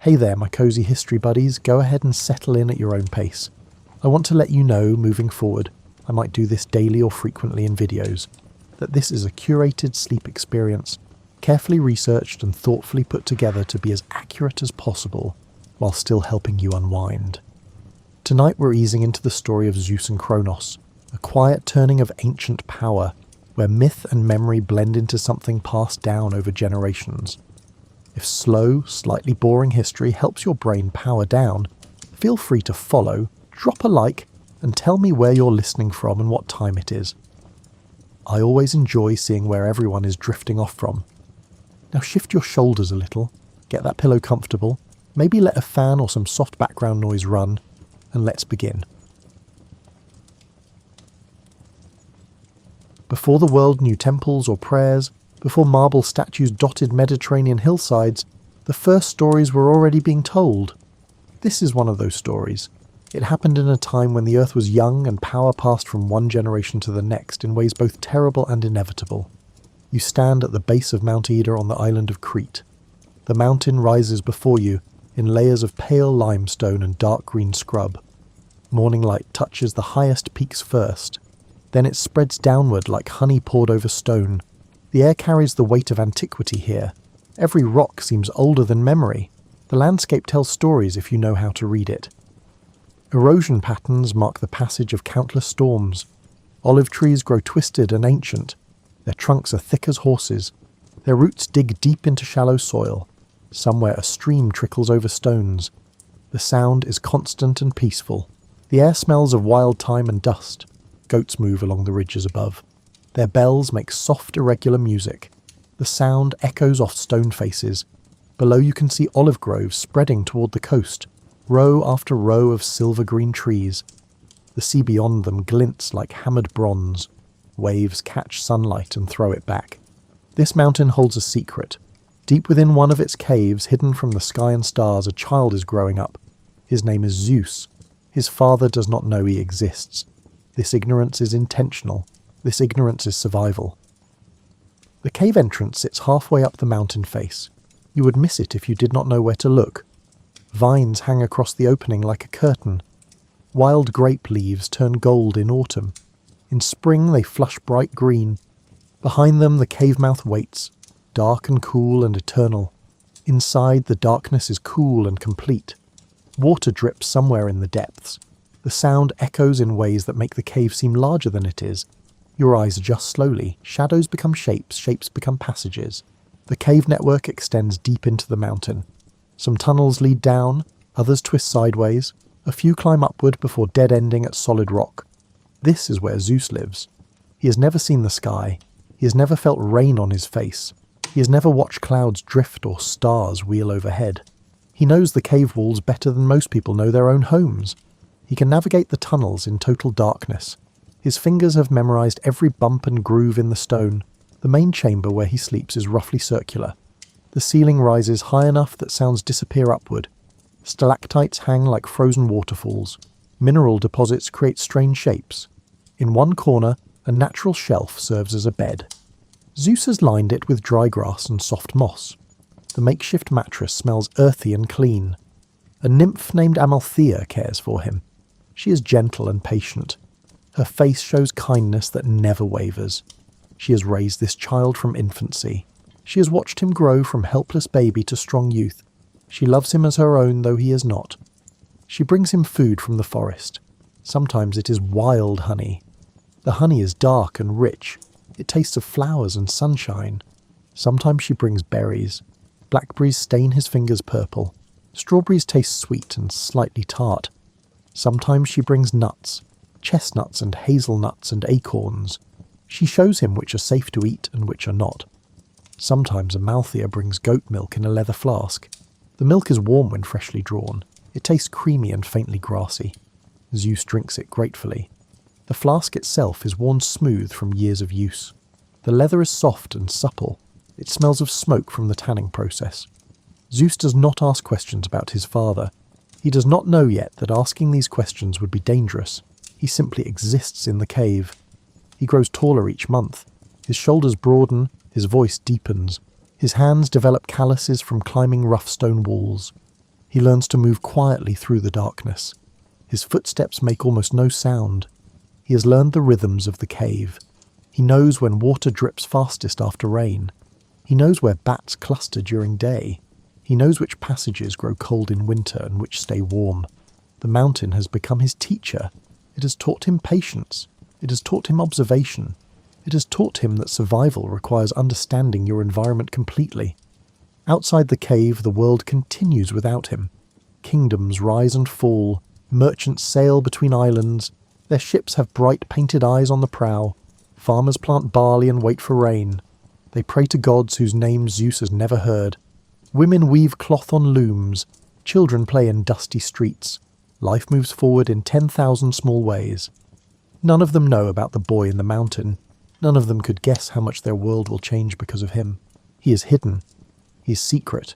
Hey there, my cozy history buddies, go ahead and settle in at your own pace. I want to let you know, moving forward, I might do this daily or frequently in videos, that this is a curated sleep experience, carefully researched and thoughtfully put together to be as accurate as possible, while still helping you unwind. Tonight we're easing into the story of Zeus and Kronos, a quiet turning of ancient power, where myth and memory blend into something passed down over generations. If slow, slightly boring history helps your brain power down, feel free to follow, drop a like, and tell me where you're listening from and what time it is. I always enjoy seeing where everyone is drifting off from. Now shift your shoulders a little, get that pillow comfortable, maybe let a fan or some soft background noise run, and let's begin. Before the world knew temples or prayers, before marble statues dotted Mediterranean hillsides, the first stories were already being told. This is one of those stories. It happened in a time when the earth was young and power passed from one generation to the next in ways both terrible and inevitable. You stand at the base of Mount Ida on the island of Crete. The mountain rises before you in layers of pale limestone and dark green scrub. Morning light touches the highest peaks first. Then it spreads downward like honey poured over stone. The air carries the weight of antiquity here. Every rock seems older than memory. The landscape tells stories if you know how to read it. Erosion patterns mark the passage of countless storms. Olive trees grow twisted and ancient. Their trunks are thick as horses. Their roots dig deep into shallow soil. Somewhere a stream trickles over stones. The sound is constant and peaceful. The air smells of wild thyme and dust. Goats move along the ridges above. Their bells make soft, irregular music. The sound echoes off stone faces. Below you can see olive groves spreading toward the coast, row after row of silver-green trees. The sea beyond them glints like hammered bronze. Waves catch sunlight and throw it back. This mountain holds a secret. Deep within one of its caves, hidden from the sky and stars, a child is growing up. His name is Zeus. His father does not know he exists. This ignorance is intentional. This ignorance is survival. The cave entrance sits halfway up the mountain face. You would miss it if you did not know where to look. Vines hang across the opening like a curtain. Wild grape leaves turn gold in autumn. In spring they flush bright green. Behind them the cave mouth waits, dark and cool and eternal. Inside the darkness is cool and complete. Water drips somewhere in the depths. The sound echoes in ways that make the cave seem larger than it is. Your eyes adjust slowly. Shadows become shapes, shapes become passages. The cave network extends deep into the mountain. Some tunnels lead down, others twist sideways. A few climb upward before dead-ending at solid rock. This is where Zeus lives. He has never seen the sky. He has never felt rain on his face. He has never watched clouds drift or stars wheel overhead. He knows the cave walls better than most people know their own homes. He can navigate the tunnels in total darkness. His fingers have memorized every bump and groove in the stone. The main chamber where he sleeps is roughly circular. The ceiling rises high enough that sounds disappear upward. Stalactites hang like frozen waterfalls. Mineral deposits create strange shapes. In one corner, a natural shelf serves as a bed. Zeus has lined it with dry grass and soft moss. The makeshift mattress smells earthy and clean. A nymph named Amalthea cares for him. She is gentle and patient. Her face shows kindness that never wavers. She has raised this child from infancy. She has watched him grow from helpless baby to strong youth. She loves him as her own, though he is not. She brings him food from the forest. Sometimes it is wild honey. The honey is dark and rich. It tastes of flowers and sunshine. Sometimes she brings berries. Blackberries stain his fingers purple. Strawberries taste sweet and slightly tart. Sometimes she brings nuts. Chestnuts and hazelnuts and acorns. She shows him which are safe to eat and which are not. Sometimes Amalthea brings goat milk in a leather flask. The milk is warm when freshly drawn. It tastes creamy and faintly grassy. Zeus drinks it gratefully. The flask itself is worn smooth from years of use. The leather is soft and supple. It smells of smoke from the tanning process. Zeus does not ask questions about his father. He does not know yet that asking these questions would be dangerous. He simply exists in the cave. He grows taller each month. His shoulders broaden, his voice deepens. His hands develop calluses from climbing rough stone walls. He learns to move quietly through the darkness. His footsteps make almost no sound. He has learned the rhythms of the cave. He knows when water drips fastest after rain. He knows where bats cluster during day. He knows which passages grow cold in winter and which stay warm. The mountain has become his teacher. It has taught him patience. It has taught him observation. It has taught him that survival requires understanding your environment completely. Outside the cave, the world continues without him. Kingdoms rise and fall. Merchants sail between islands. Their ships have bright painted eyes on the prow. Farmers plant barley and wait for rain. They pray to gods whose names Zeus has never heard. Women weave cloth on looms. Children play in dusty streets. Life moves forward in 10,000 small ways. None of them know about the boy in the mountain. None of them could guess how much their world will change because of him. He is hidden. He is secret.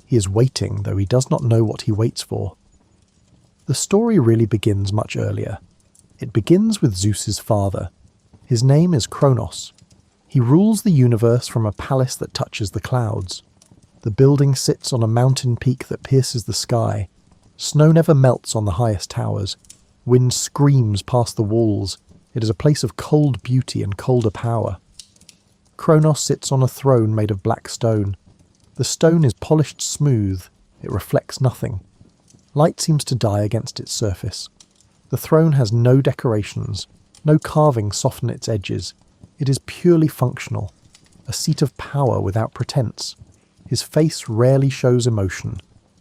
He is waiting, though he does not know what he waits for. The story really begins much earlier. It begins with Zeus's father. His name is Kronos. He rules the universe from a palace that touches the clouds. The building sits on a mountain peak that pierces the sky. Snow never melts on the highest towers. Wind screams past the walls. It is a place of cold beauty and colder power. Kronos sits on a throne made of black stone. The stone is polished smooth. It reflects nothing. Light seems to die against its surface. The throne has no decorations. No carvings soften its edges. It is purely functional. A seat of power without pretense. His face rarely shows emotion.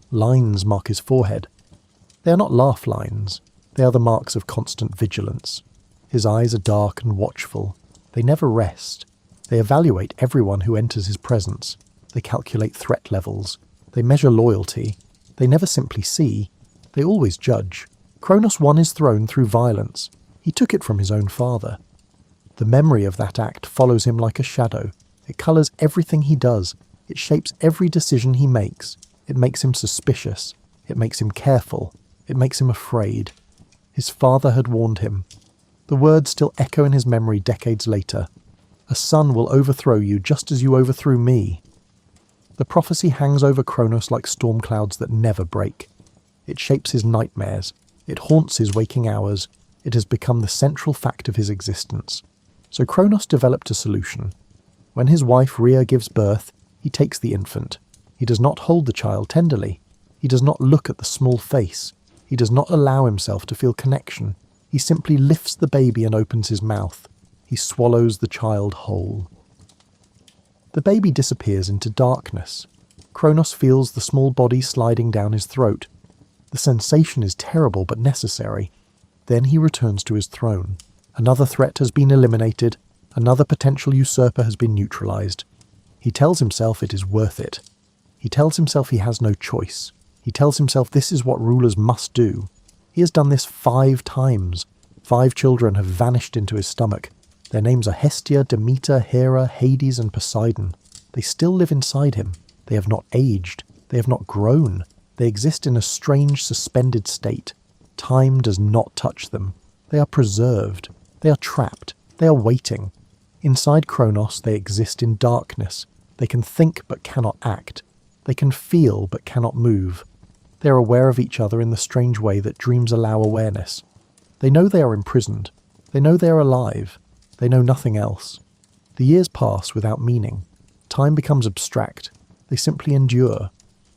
Lines mark his forehead. They are not laugh lines. They are the marks of constant vigilance. His eyes are dark and watchful. They never rest. They evaluate everyone who enters his presence. They calculate threat levels. They measure loyalty. They never simply see. They always judge. Kronos won his throne through violence. He took it from his own father. The memory of that act follows him like a shadow. It colours everything he does. It shapes every decision he makes. It makes him suspicious. It makes him careful. It makes him afraid. His father had warned him. The words still echo in his memory decades later. A son will overthrow you just as you overthrew me. The prophecy hangs over Kronos like storm clouds that never break. It shapes his nightmares. It haunts his waking hours. It has become the central fact of his existence. So Kronos developed a solution. When his wife Rhea gives birth, he takes the infant. He does not hold the child tenderly. He does not look at the small face. He does not allow himself to feel connection. He simply lifts the baby and opens his mouth. He swallows the child whole. The baby disappears into darkness. Kronos feels the small body sliding down his throat. The sensation is terrible but necessary. Then he returns to his throne. Another threat has been eliminated. Another potential usurper has been neutralized. He tells himself it is worth it. He tells himself he has no choice. He tells himself this is what rulers must do. He has done this 5 times. 5 children have vanished into his stomach. Their names are Hestia, Demeter, Hera, Hades and Poseidon. They still live inside him. They have not aged. They have not grown. They exist in a strange suspended state. Time does not touch them. They are preserved. They are trapped. They are waiting. Inside Kronos they exist in darkness. They can think but cannot act. They can feel but cannot move. They are aware of each other in the strange way that dreams allow awareness. They know they are imprisoned. They know they are alive. They know nothing else. The years pass without meaning. Time becomes abstract. They simply endure.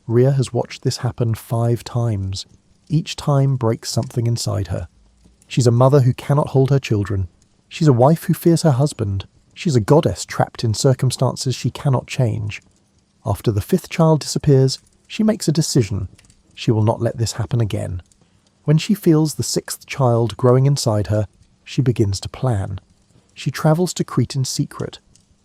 Rhea has watched this happen 5 times. Each time breaks something inside her. She's a mother who cannot hold her children. She's a wife who fears her husband. She's a goddess trapped in circumstances she cannot change. After the 5th child disappears, she makes a decision. She will not let this happen again. When she feels the 6th child growing inside her, she begins to plan. She travels to Crete in secret.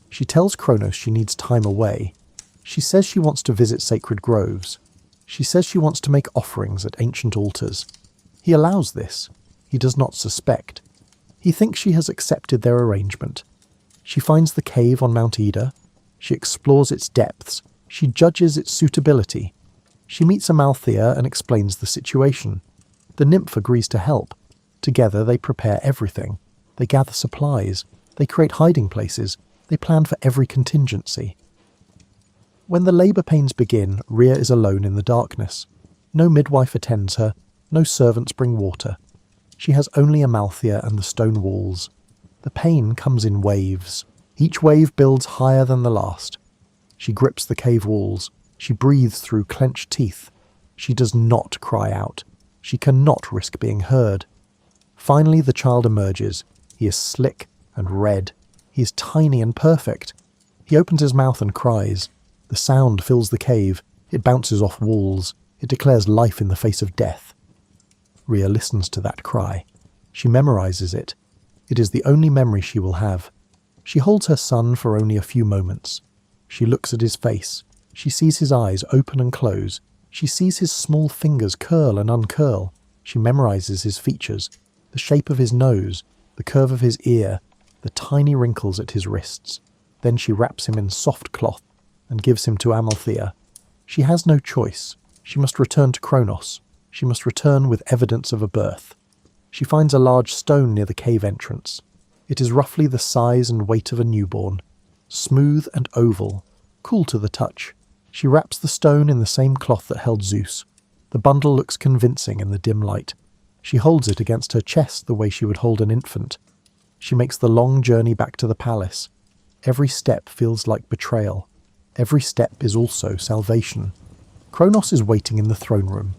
She tells Kronos she needs time away. She says she wants to visit sacred groves. She says she wants to make offerings at ancient altars. He allows this. He does not suspect. He thinks she has accepted their arrangement. She finds the cave on Mount Ida. She explores its depths. She judges its suitability. She meets Amalthea and explains the situation. The nymph agrees to help. Together they prepare everything. They gather supplies. They create hiding places. They plan for every contingency. When the labour pains begin, Rhea is alone in the darkness. No midwife attends her, no servants bring water. She has only Amalthea and the stone walls. The pain comes in waves. Each wave builds higher than the last. She grips the cave walls. She breathes through clenched teeth. She does not cry out. She cannot risk being heard. Finally, the child emerges. He is slick and red. He is tiny and perfect. He opens his mouth and cries. The sound fills the cave. It bounces off walls. It declares life in the face of death. Rhea listens to that cry. She memorizes it. It is the only memory she will have. She holds her son for only a few moments. She looks at his face. She sees his eyes open and close. She sees his small fingers curl and uncurl. She memorizes his features, the shape of his nose, the curve of his ear, the tiny wrinkles at his wrists. Then she wraps him in soft cloth and gives him to Amalthea. She has no choice. She must return to Kronos. She must return with evidence of a birth. She finds a large stone near the cave entrance. It is roughly the size and weight of a newborn, smooth and oval, cool to the touch. She wraps the stone in the same cloth that held Zeus. The bundle looks convincing in the dim light. She holds it against her chest the way she would hold an infant. She makes the long journey back to the palace. Every step feels like betrayal. Every step is also salvation. Kronos is waiting in the throne room.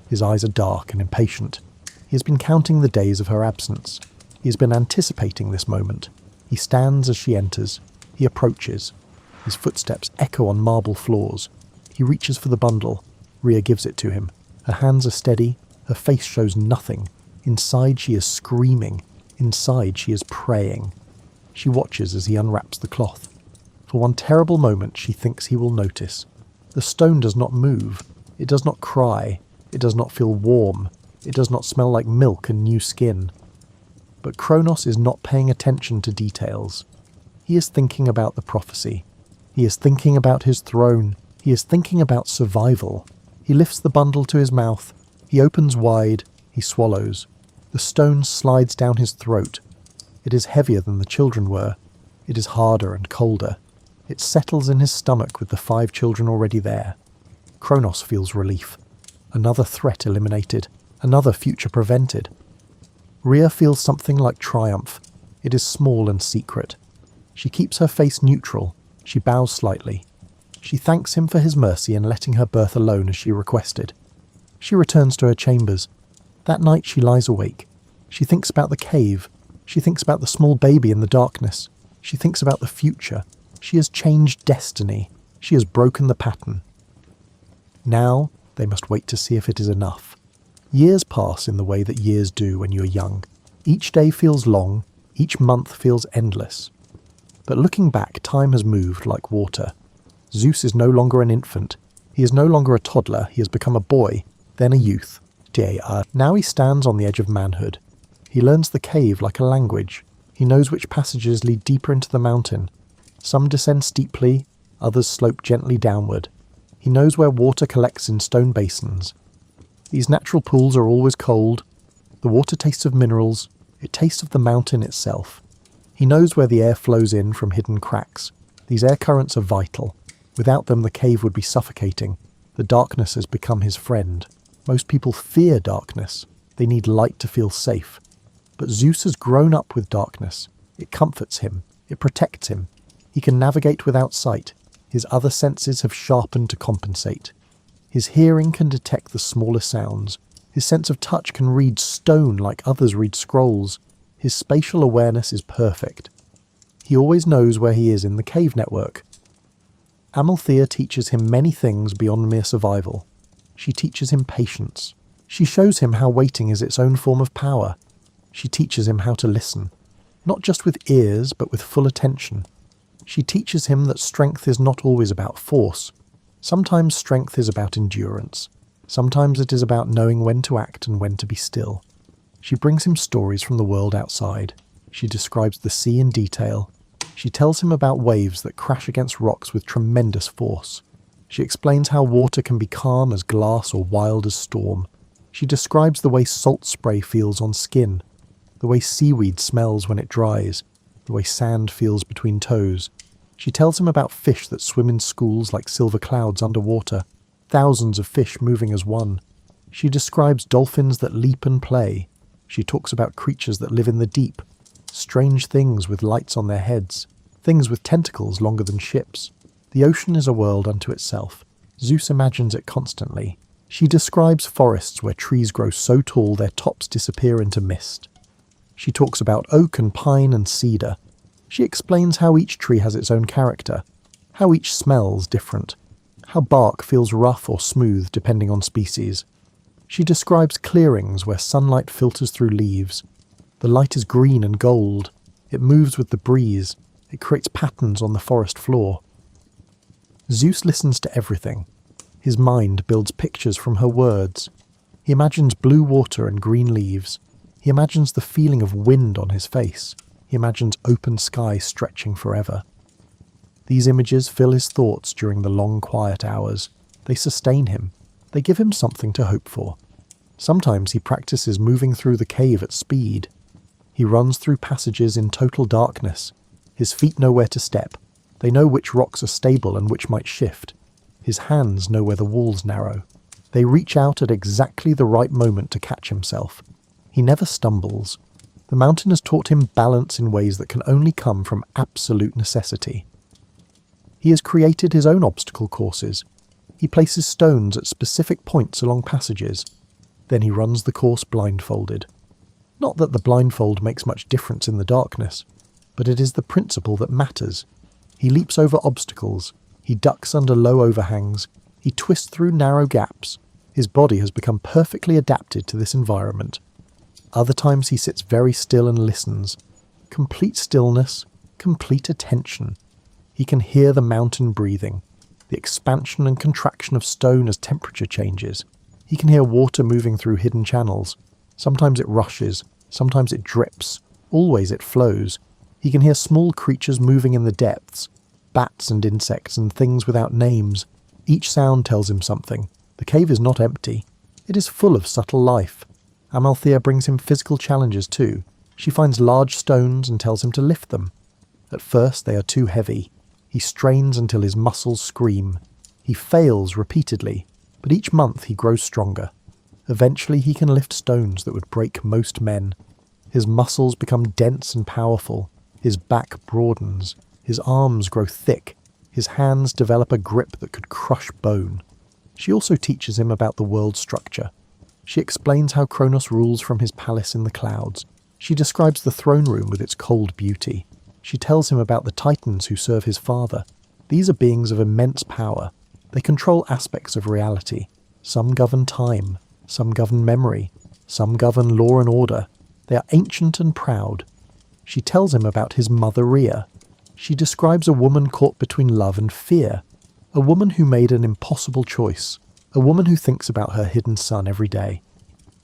His eyes are dark and impatient. He has been counting the days of her absence. He has been anticipating this moment. He stands as she enters. He approaches. His footsteps echo on marble floors. He reaches for the bundle. Rhea gives it to him. Her hands are steady. Her face shows nothing. Inside she is screaming. Inside she is praying. She watches as he unwraps the cloth. For one terrible moment she thinks he will notice. The stone does not move. It does not cry. It does not feel warm. It does not smell like milk and new skin. But Kronos is not paying attention to details. He is thinking about the prophecy. He is thinking about his throne. He is thinking about survival. He lifts the bundle to his mouth. He opens wide. He swallows. The stone slides down his throat. It is heavier than the children were. It is harder and colder. It settles in his stomach with the 5 children already there. Kronos feels relief. Another threat eliminated. Another future prevented. Rhea feels something like triumph. It is small and secret. She keeps her face neutral. She bows slightly. She thanks him for his mercy in letting her birth alone as she requested. She returns to her chambers. That night she lies awake. She thinks about the cave. She thinks about the small baby in the darkness. She thinks about the future. She has changed destiny. She has broken the pattern. Now they must wait to see if it is enough. Years pass in the way that years do when you are young. Each day feels long. Each month feels endless. But looking back, time has moved like water. Zeus is no longer an infant. He is no longer a toddler. He has become a boy, then a youth. Now he stands on the edge of manhood. He learns the cave like a language. He knows which passages lead deeper into the mountain. Some descend steeply, others slope gently downward. He knows where water collects in stone basins. These natural pools are always cold. The water tastes of minerals. It tastes of the mountain itself. He knows where the air flows in from hidden cracks. These air currents are vital. Without them, the cave would be suffocating. The darkness has become his friend. Most people fear darkness. They need light to feel safe. But Zeus has grown up with darkness. It comforts him. It protects him. He can navigate without sight. His other senses have sharpened to compensate. His hearing can detect the smallest sounds. His sense of touch can read stone like others read scrolls. His spatial awareness is perfect. He always knows where he is in the cave network. Amalthea teaches him many things beyond mere survival. She teaches him patience. She shows him how waiting is its own form of power. She teaches him how to listen, not just with ears, but with full attention. She teaches him that strength is not always about force. Sometimes strength is about endurance. Sometimes it is about knowing when to act and when to be still. She brings him stories from the world outside. She describes the sea in detail. She tells him about waves that crash against rocks with tremendous force. She explains how water can be calm as glass or wild as storm. She describes the way salt spray feels on skin, the way seaweed smells when it dries, the way sand feels between toes. She tells him about fish that swim in schools like silver clouds underwater, thousands of fish moving as one. She describes dolphins that leap and play. She talks about creatures that live in the deep, strange things with lights on their heads, things with tentacles longer than ships. The ocean is a world unto itself. Zeus imagines it constantly. She describes forests where trees grow so tall their tops disappear into mist. She talks about oak and pine and cedar. She explains how each tree has its own character, how each smells different, how bark feels rough or smooth depending on species. She describes clearings where sunlight filters through leaves. The light is green and gold. It moves with the breeze. It creates patterns on the forest floor. Zeus listens to everything. His mind builds pictures from her words. He imagines blue water and green leaves. He imagines the feeling of wind on his face. He imagines open sky stretching forever. These images fill his thoughts during the long quiet hours. They sustain him. They give him something to hope for. Sometimes he practices moving through the cave at speed. He runs through passages in total darkness. His feet know where to step. They know which rocks are stable and which might shift. His hands know where the walls narrow. They reach out at exactly the right moment to catch himself. He never stumbles. The mountain has taught him balance in ways that can only come from absolute necessity. He has created his own obstacle courses. He places stones at specific points along passages. Then he runs the course blindfolded. Not that the blindfold makes much difference in the darkness, but it is the principle that matters. He leaps over obstacles. He ducks under low overhangs. He twists through narrow gaps. His body has become perfectly adapted to this environment. Other times he sits very still and listens. Complete stillness, complete attention. He can hear the mountain breathing, the expansion and contraction of stone as temperature changes. He can hear water moving through hidden channels. Sometimes it rushes, sometimes it drips, always it flows. He can hear small creatures moving in the depths, bats and insects and things without names. Each sound tells him something. The cave is not empty. It is full of subtle life. Amalthea brings him physical challenges too. She finds large stones and tells him to lift them. At first they are too heavy. He strains until his muscles scream. He fails repeatedly, but each month he grows stronger. Eventually he can lift stones that would break most men. His muscles become dense and powerful. His back broadens. His arms grow thick. His hands develop a grip that could crush bone. She also teaches him about the world structure. She explains how Kronos rules from his palace in the clouds. She describes the throne room with its cold beauty. She tells him about the titans who serve his father. These are beings of immense power. They control aspects of reality. Some govern time. Some govern memory. Some govern law and order. They are ancient and proud. She tells him about his mother Rhea. She describes a woman caught between love and fear. A woman who made an impossible choice. A woman who thinks about her hidden son every day.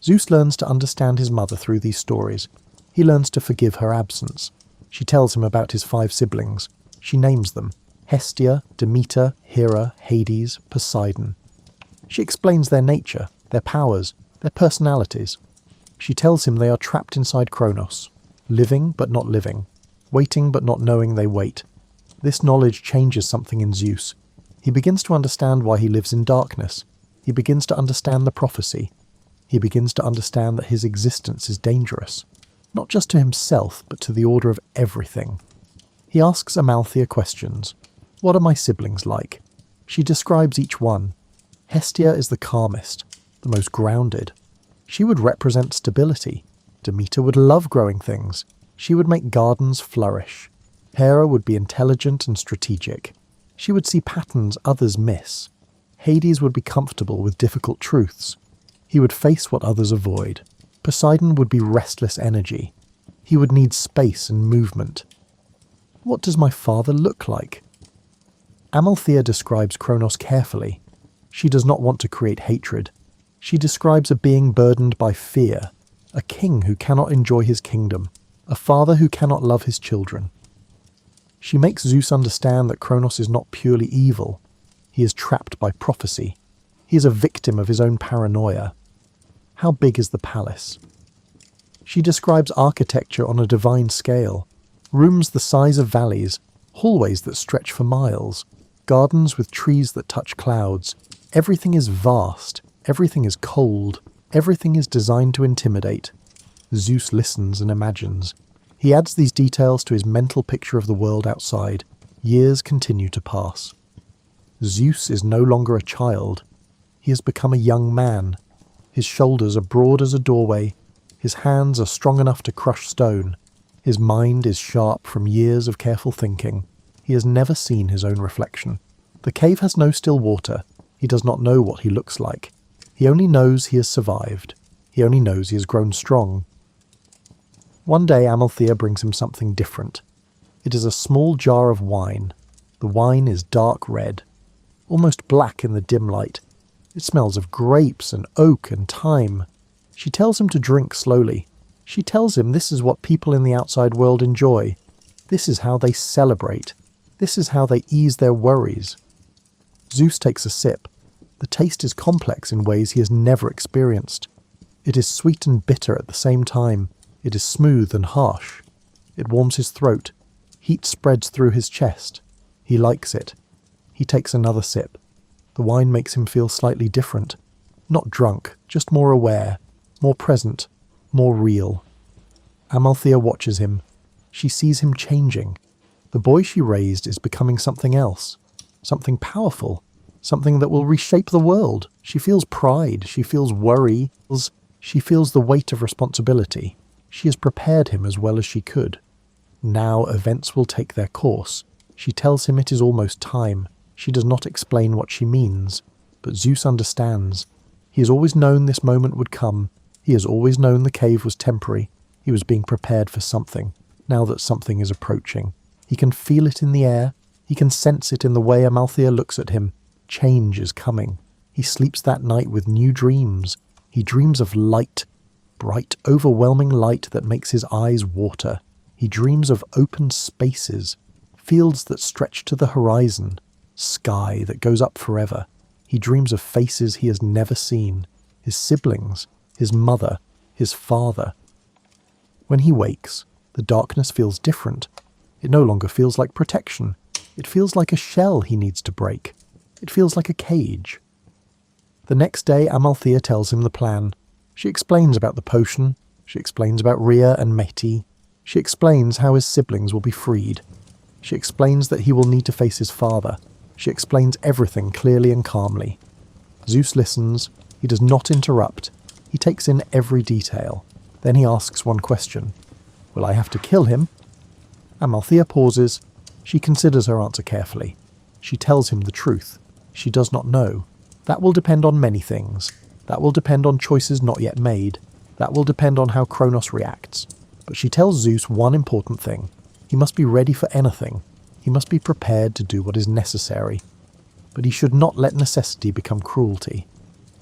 Zeus learns to understand his mother through these stories. He learns to forgive her absence. She tells him about his 5 siblings. She names them: Hestia, Demeter, Hera, Hades, Poseidon. She explains their nature, their powers, their personalities. She tells him they are trapped inside Kronos, living but not living, waiting but not knowing they wait. This knowledge changes something in Zeus. He begins to understand why he lives in darkness. He begins to understand the prophecy. He begins to understand that his existence is dangerous, not just to himself, but to the order of everything. He asks Amalthea questions. What are my siblings like? She describes each one. Hestia is the calmest, the most grounded. She would represent stability. Demeter would love growing things. She would make gardens flourish. Hera would be intelligent and strategic. She would see patterns others miss. Hades would be comfortable with difficult truths. He would face what others avoid. Poseidon would be restless energy. He would need space and movement. What does my father look like? Amalthea describes Kronos carefully. She does not want to create hatred. She describes a being burdened by fear, a king who cannot enjoy his kingdom, a father who cannot love his children. She makes Zeus understand that Kronos is not purely evil. He is trapped by prophecy. He is a victim of his own paranoia. How big is the palace? She describes architecture on a divine scale. Rooms the size of valleys, hallways that stretch for miles, gardens with trees that touch clouds. Everything is vast. Everything is cold. Everything is designed to intimidate. Zeus listens and imagines. He adds these details to his mental picture of the world outside. Years continue to pass. Zeus is no longer a child. He has become a young man. His shoulders are broad as a doorway. His hands are strong enough to crush stone. His mind is sharp from years of careful thinking. He has never seen his own reflection. The cave has no still water. He does not know what he looks like. He only knows he has survived. He only knows he has grown strong. One day Amalthea brings him something different. It is a small jar of wine. The wine is dark red, almost black in the dim light. It smells of grapes and oak and thyme. She tells him to drink slowly. She tells him this is what people in the outside world enjoy. This is how they celebrate. This is how they ease their worries. Zeus takes a sip. The taste is complex in ways he has never experienced. It is sweet and bitter at the same time. It is smooth and harsh. It warms his throat. Heat spreads through his chest. He likes it. He takes another sip. The wine makes him feel slightly different. Not drunk, just more aware, more present, more real. Amalthea watches him. She sees him changing. The boy she raised is becoming something else. Something powerful. Something that will reshape the world. She feels pride. She feels worry. She feels the weight of responsibility. She has prepared him as well as she could. Now events will take their course. She tells him it is almost time. She does not explain what she means. But Zeus understands. He has always known this moment would come. He has always known the cave was temporary. He was being prepared for something, now that something is approaching. He can feel it in the air. He can sense it in the way Amalthea looks at him. Change is coming. He sleeps that night with new dreams. He dreams of light, bright, overwhelming light that makes his eyes water. He dreams of open spaces, fields that stretch to the horizon, sky that goes up forever. He dreams of faces he has never seen, his siblings, his mother, his father. When he wakes, the darkness feels different. It no longer feels like protection. It feels like a shell he needs to break. It feels like a cage. The next day, Amalthea tells him the plan. She explains about the potion. She explains about Rhea and Meti. She explains how his siblings will be freed. She explains that he will need to face his father. She explains everything clearly and calmly. Zeus listens. He does not interrupt. He takes in every detail. Then he asks one question. Will I have to kill him? Amalthea pauses. She considers her answer carefully. She tells him the truth. She does not know. That will depend on many things. That will depend on choices not yet made. That will depend on how Kronos reacts. But she tells Zeus one important thing. He must be ready for anything. He must be prepared to do what is necessary. But he should not let necessity become cruelty.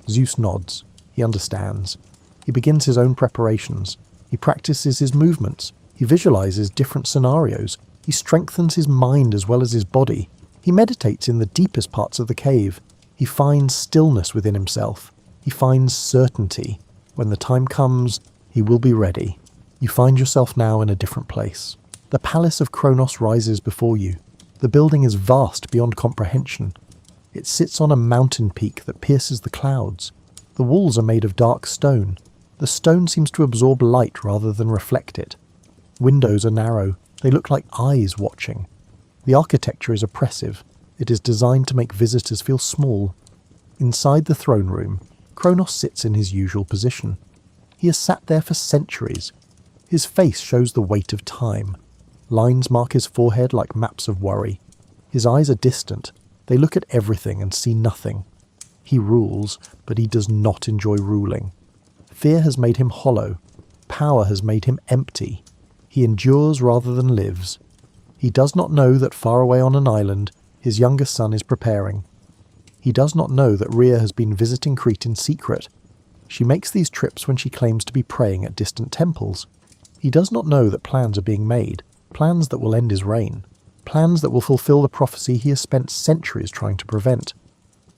Zeus nods. He understands. He begins his own preparations. He practices his movements. He visualizes different scenarios. He strengthens his mind as well as his body. He meditates in the deepest parts of the cave. He finds stillness within himself. He finds certainty. When the time comes, he will be ready. You find yourself now in a different place. The palace of Kronos rises before you. The building is vast beyond comprehension. It sits on a mountain peak that pierces the clouds. The walls are made of dark stone. The stone seems to absorb light rather than reflect it. Windows are narrow. They look like eyes watching. The architecture is oppressive. It is designed to make visitors feel small. Inside the throne room, Kronos sits in his usual position. He has sat there for centuries. His face shows the weight of time. Lines mark his forehead like maps of worry. His eyes are distant. They look at everything and see nothing. He rules, but he does not enjoy ruling. Fear has made him hollow. Power has made him empty. He endures rather than lives. He does not know that far away on an island, his youngest son is preparing. He does not know that Rhea has been visiting Crete in secret. She makes these trips when she claims to be praying at distant temples. He does not know that plans are being made, plans that will end his reign, plans that will fulfill the prophecy he has spent centuries trying to prevent.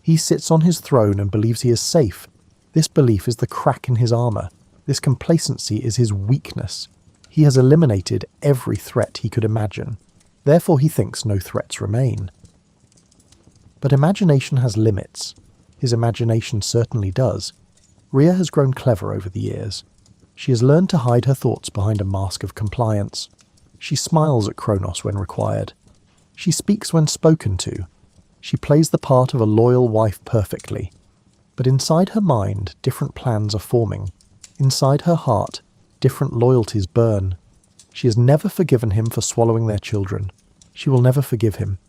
He sits on his throne and believes he is safe. This belief is the crack in his armor. This complacency is his weakness. He has eliminated every threat he could imagine. Therefore he thinks no threats remain. But imagination has limits. His imagination certainly does. Rhea has grown clever over the years. She has learned to hide her thoughts behind a mask of compliance. She smiles at Kronos when required. She speaks when spoken to. She plays the part of a loyal wife perfectly. But inside her mind, different plans are forming. Inside her heart, different loyalties burn. She has never forgiven him for swallowing their children. She will never forgive him.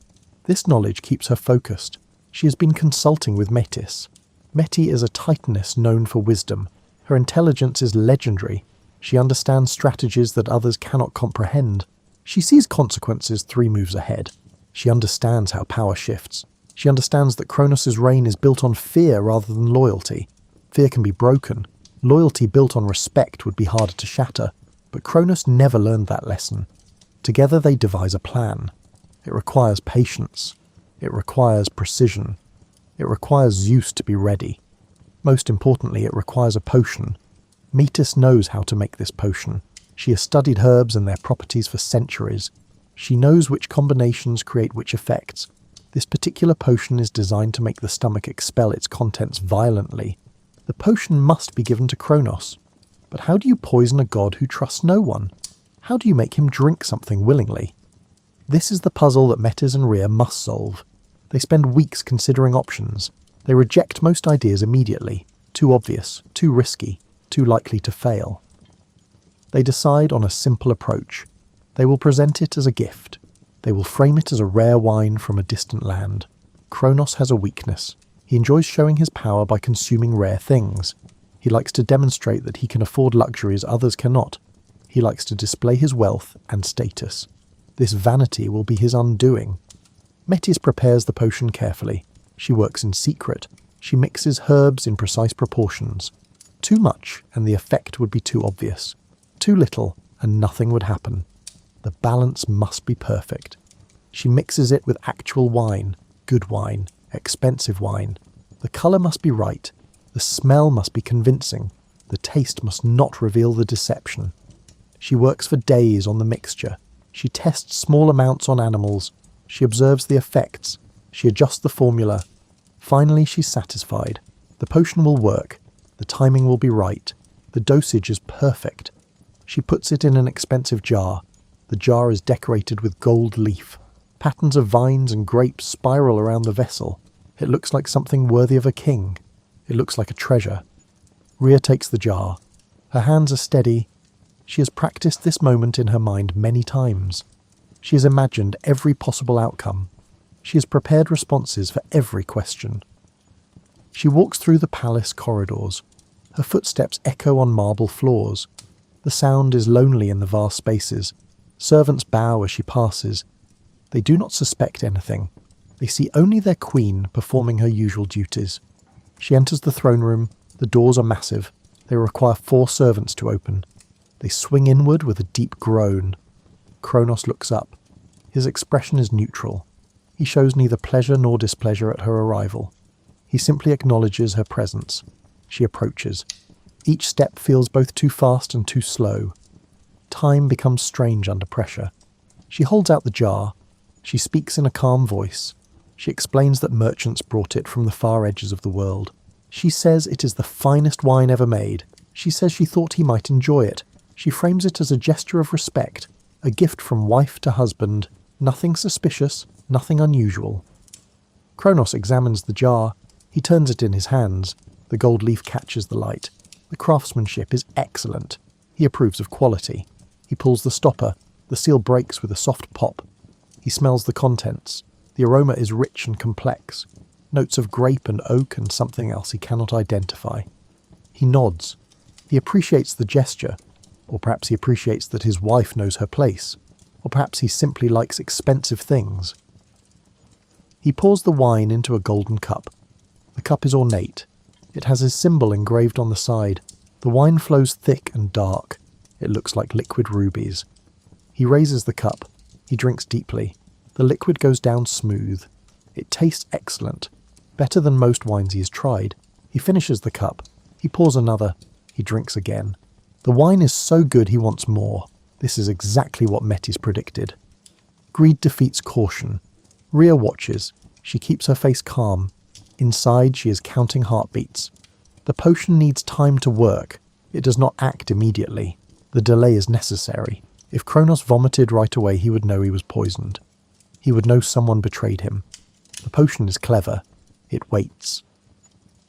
This knowledge keeps her focused. She has been consulting with Metis. Meti is a titaness known for wisdom. Her intelligence is legendary. She understands strategies that others cannot comprehend. She sees consequences 3 moves ahead. She understands how power shifts. She understands that Kronos' reign is built on fear rather than loyalty. Fear can be broken. Loyalty built on respect would be harder to shatter. But Kronos never learned that lesson. Together they devise a plan. It requires patience. It requires precision. It requires Zeus to be ready. Most importantly, it requires a potion. Metis knows how to make this potion. She has studied herbs and their properties for centuries. She knows which combinations create which effects. This particular potion is designed to make the stomach expel its contents violently. The potion must be given to Kronos. But how do you poison a god who trusts no one? How do you make him drink something willingly? This is the puzzle that Metis and Rhea must solve. They spend weeks considering options. They reject most ideas immediately. Too obvious, too risky, too likely to fail. They decide on a simple approach. They will present it as a gift. They will frame it as a rare wine from a distant land. Kronos has a weakness. He enjoys showing his power by consuming rare things. He likes to demonstrate that he can afford luxuries others cannot. He likes to display his wealth and status. This vanity will be his undoing. Metis prepares the potion carefully. She works in secret. She mixes herbs in precise proportions. Too much, and the effect would be too obvious. Too little, and nothing would happen. The balance must be perfect. She mixes it with actual wine, good wine, expensive wine. The colour must be right. The smell must be convincing. The taste must not reveal the deception. She works for days on the mixture. She tests small amounts on animals. She observes the effects. She adjusts the formula. Finally, she's satisfied. The potion will work. The timing will be right. The dosage is perfect. She puts it in an expensive jar. The jar is decorated with gold leaf. Patterns of vines and grapes spiral around the vessel. It looks like something worthy of a king. It looks like a treasure. Rhea takes the jar. Her hands are steady. She has practiced this moment in her mind many times. She has imagined every possible outcome. She has prepared responses for every question. She walks through the palace corridors. Her footsteps echo on marble floors. The sound is lonely in the vast spaces. Servants bow as she passes. They do not suspect anything. They see only their queen performing her usual duties. She enters the throne room. The doors are massive. They require 4 servants to open. They swing inward with a deep groan. Kronos looks up. His expression is neutral. He shows neither pleasure nor displeasure at her arrival. He simply acknowledges her presence. She approaches. Each step feels both too fast and too slow. Time becomes strange under pressure. She holds out the jar. She speaks in a calm voice. She explains that merchants brought it from the far edges of the world. She says it is the finest wine ever made. She says she thought he might enjoy it. She frames it as a gesture of respect, a gift from wife to husband. Nothing suspicious, nothing unusual. Kronos examines the jar. He turns it in his hands. The gold leaf catches the light. The craftsmanship is excellent. He approves of quality. He pulls the stopper. The seal breaks with a soft pop. He smells the contents. The aroma is rich and complex. Notes of grape and oak and something else he cannot identify. He nods. He appreciates the gesture. Or perhaps he appreciates that his wife knows her place. Or perhaps he simply likes expensive things. He pours the wine into a golden cup. The cup is ornate. It has his symbol engraved on the side. The wine flows thick and dark. It looks like liquid rubies. He raises the cup. He drinks deeply. The liquid goes down smooth. It tastes excellent. Better than most wines he has tried. He finishes the cup. He pours another. He drinks again. The wine is so good he wants more. This is exactly what Metis predicted. Greed defeats caution. Rhea watches. She keeps her face calm. Inside, she is counting heartbeats. The potion needs time to work. It does not act immediately. The delay is necessary. If Kronos vomited right away, he would know he was poisoned. He would know someone betrayed him. The potion is clever. It waits.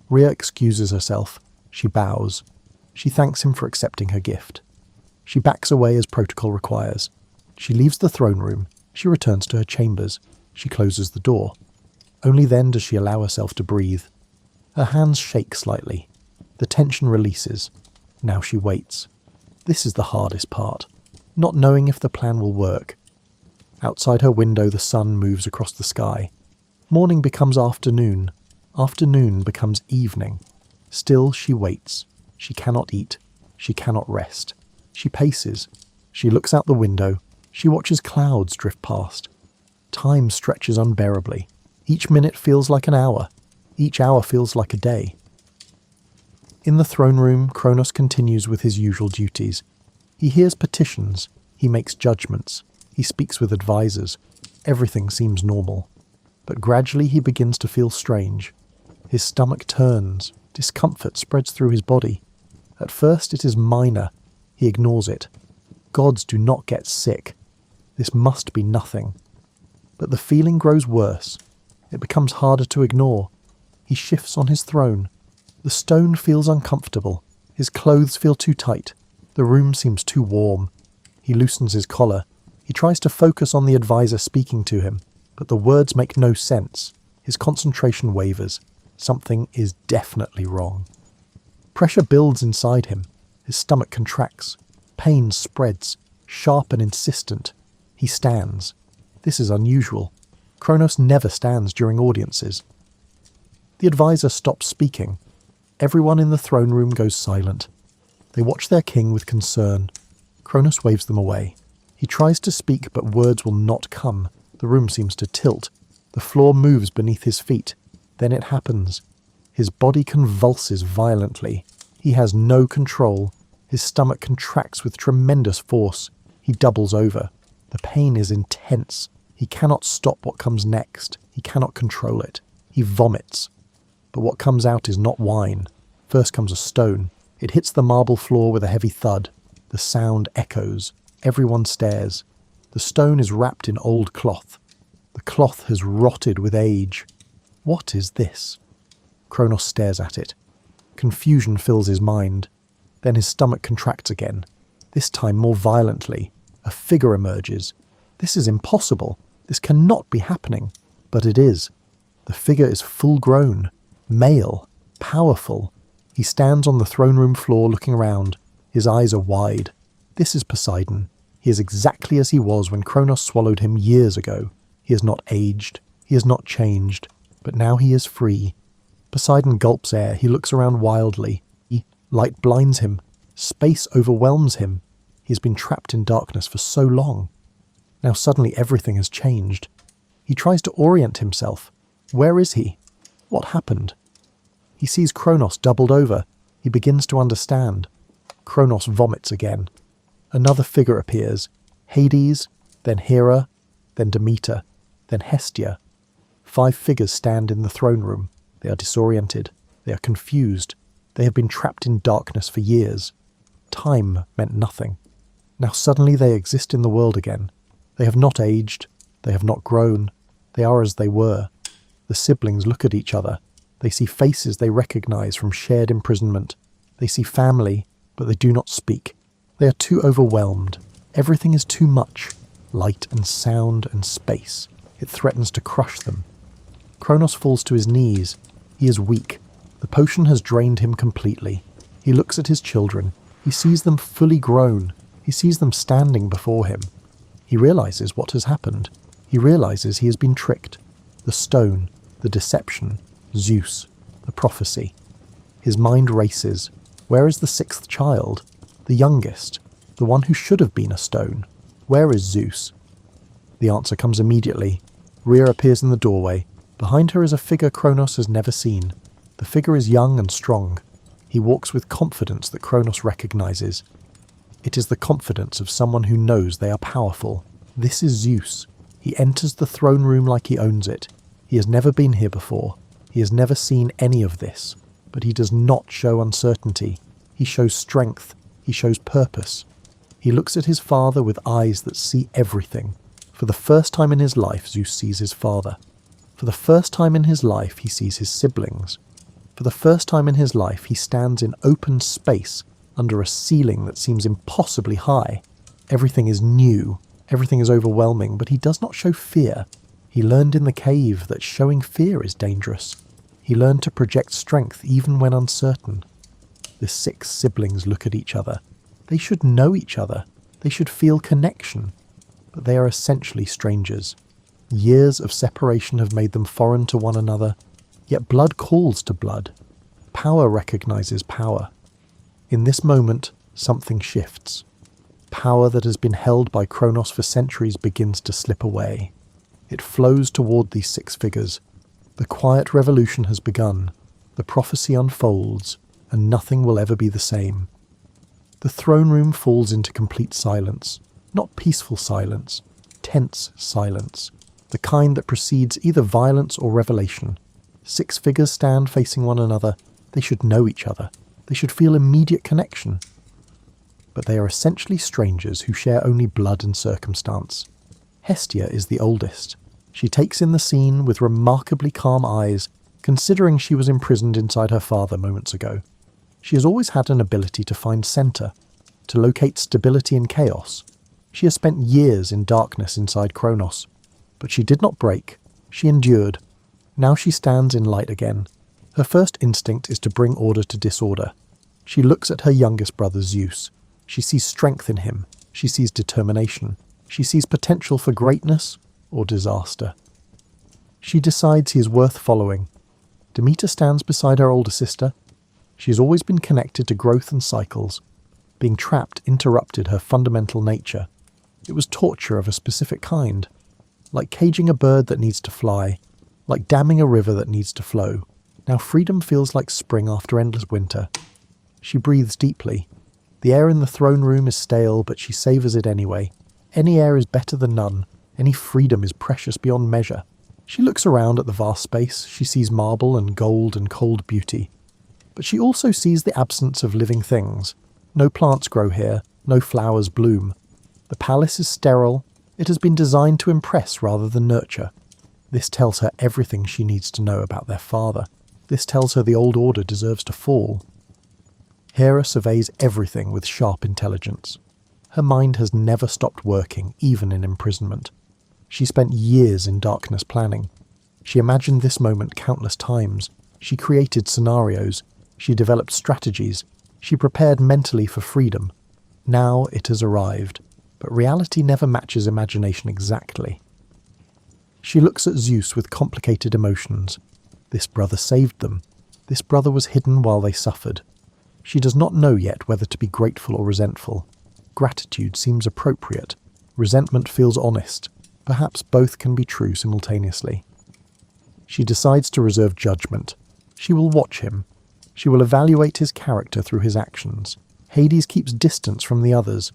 Rhea excuses herself. She bows. She thanks him for accepting her gift. She backs away as protocol requires. She leaves the throne room. She returns to her chambers. She closes the door. Only then does she allow herself to breathe. Her hands shake slightly. The tension releases. Now she waits. This is the hardest part. Not knowing if the plan will work. Outside her window, the sun moves across the sky. Morning becomes afternoon. Afternoon becomes evening. Still she waits. She cannot eat. She cannot rest. She paces. She looks out the window. She watches clouds drift past. Time stretches unbearably. Each minute feels like an hour. Each hour feels like a day. In the throne room, Kronos continues with his usual duties. He hears petitions. He makes judgments. He speaks with advisors. Everything seems normal. But gradually he begins to feel strange. His stomach turns. Discomfort spreads through his body. At first it is minor. He ignores it. Gods do not get sick. This must be nothing. But the feeling grows worse. It becomes harder to ignore. He shifts on his throne. The stone feels uncomfortable. His clothes feel too tight. The room seems too warm. He loosens his collar. He tries to focus on the advisor speaking to him, but the words make no sense. His concentration wavers. Something is definitely wrong. Pressure builds inside him. His stomach contracts. Pain spreads, sharp and insistent. He stands. This is unusual. Kronos never stands during audiences. The advisor stops speaking. Everyone in the throne room goes silent. They watch their king with concern. Kronos waves them away. He tries to speak, but words will not come. The room seems to tilt. The floor moves beneath his feet. Then it happens. His body convulses violently. He has no control. His stomach contracts with tremendous force. He doubles over. The pain is intense. He cannot stop what comes next. He cannot control it. He vomits. But what comes out is not wine. First comes a stone. It hits the marble floor with a heavy thud. The sound echoes. Everyone stares. The stone is wrapped in old cloth. The cloth has rotted with age. What is this? Kronos stares at it. Confusion fills his mind. Then his stomach contracts again. This time more violently. A figure emerges. This is impossible. This cannot be happening. But it is. The figure is full-grown. Male. Powerful. He stands on the throne room floor looking around. His eyes are wide. This is Poseidon. He is exactly as he was when Kronos swallowed him years ago. He has not aged. He has not changed. But now he is free. Poseidon gulps air. He looks around wildly. Light blinds him. Space overwhelms him. He has been trapped in darkness for so long. Now suddenly everything has changed. He tries to orient himself. Where is he? What happened? He sees Kronos doubled over. He begins to understand. Kronos vomits again. Another figure appears. Hades, then Hera, then Demeter, then Hestia. 5 figures stand in the throne room. They are disoriented. They are confused. They have been trapped in darkness for years. Time meant nothing. Now suddenly they exist in the world again. They have not aged. They have not grown. They are as they were. The siblings look at each other. They see faces they recognize from shared imprisonment. They see family, but they do not speak. They are too overwhelmed. Everything is too much. Light and sound and space. It threatens to crush them. Kronos falls to his knees. He is weak. The potion has drained him completely. He looks at his children. He sees them fully grown. He sees them standing before him. He realizes what has happened. He realizes he has been tricked. The stone, the deception, Zeus, the prophecy. His mind races. Where is the 6th child? The youngest? The one who should have been a stone? Where is Zeus? The answer comes immediately. Rhea appears in the doorway. Behind her is a figure Kronos has never seen. The figure is young and strong. He walks with confidence that Kronos recognizes. It is the confidence of someone who knows they are powerful. This is Zeus. He enters the throne room like he owns it. He has never been here before. He has never seen any of this, but he does not show uncertainty. He shows strength. He shows purpose. He looks at his father with eyes that see everything. For the first time in his life, Zeus sees his father. For the first time in his life, he sees his siblings. For the first time in his life, he stands in open space under a ceiling that seems impossibly high. Everything is new. Everything is overwhelming, but he does not show fear. He learned in the cave that showing fear is dangerous. He learned to project strength even when uncertain. The 6 siblings look at each other. They should know each other. They should feel connection. But they are essentially strangers. Years of separation have made them foreign to one another, yet blood calls to blood. Power recognizes power. In this moment, something shifts. Power that has been held by Kronos for centuries begins to slip away. It flows toward these 6 figures. The quiet revolution has begun. The prophecy unfolds, and nothing will ever be the same. The throne room falls into complete silence. Not peaceful silence, tense silence. The kind that precedes either violence or revelation. 6 figures stand facing one another. They should know each other. They should feel immediate connection. But they are essentially strangers who share only blood and circumstance. Hestia is the oldest. She takes in the scene with remarkably calm eyes, considering she was imprisoned inside her father moments ago. She has always had an ability to find center, to locate stability in chaos. She has spent years in darkness inside Kronos, but she did not break. She endured. Now she stands in light again. Her first instinct is to bring order to disorder. She looks at her youngest brother Zeus. She sees strength in him. She sees determination. She sees potential for greatness or disaster. She decides he is worth following. Demeter stands beside her older sister. She has always been connected to growth and cycles. Being trapped interrupted her fundamental nature. It was torture of a specific kind. Like caging a bird that needs to fly. Like damming a river that needs to flow. Now freedom feels like spring after endless winter. She breathes deeply. The air in the throne room is stale, but she savours it anyway. Any air is better than none. Any freedom is precious beyond measure. She looks around at the vast space. She sees marble and gold and cold beauty. But she also sees the absence of living things. No plants grow here. No flowers bloom. The palace is sterile. It has been designed to impress rather than nurture. This tells her everything she needs to know about their father. This tells her the old order deserves to fall. Hera surveys everything with sharp intelligence. Her mind has never stopped working, even in imprisonment. She spent years in darkness planning. She imagined this moment countless times. She created scenarios. She developed strategies. She prepared mentally for freedom. Now it has arrived, but reality never matches imagination exactly. She looks at Zeus with complicated emotions. This brother saved them. This brother was hidden while they suffered. She does not know yet whether to be grateful or resentful. Gratitude seems appropriate. Resentment feels honest. Perhaps both can be true simultaneously. She decides to reserve judgment. She will watch him. She will evaluate his character through his actions. Hades keeps distance from the others.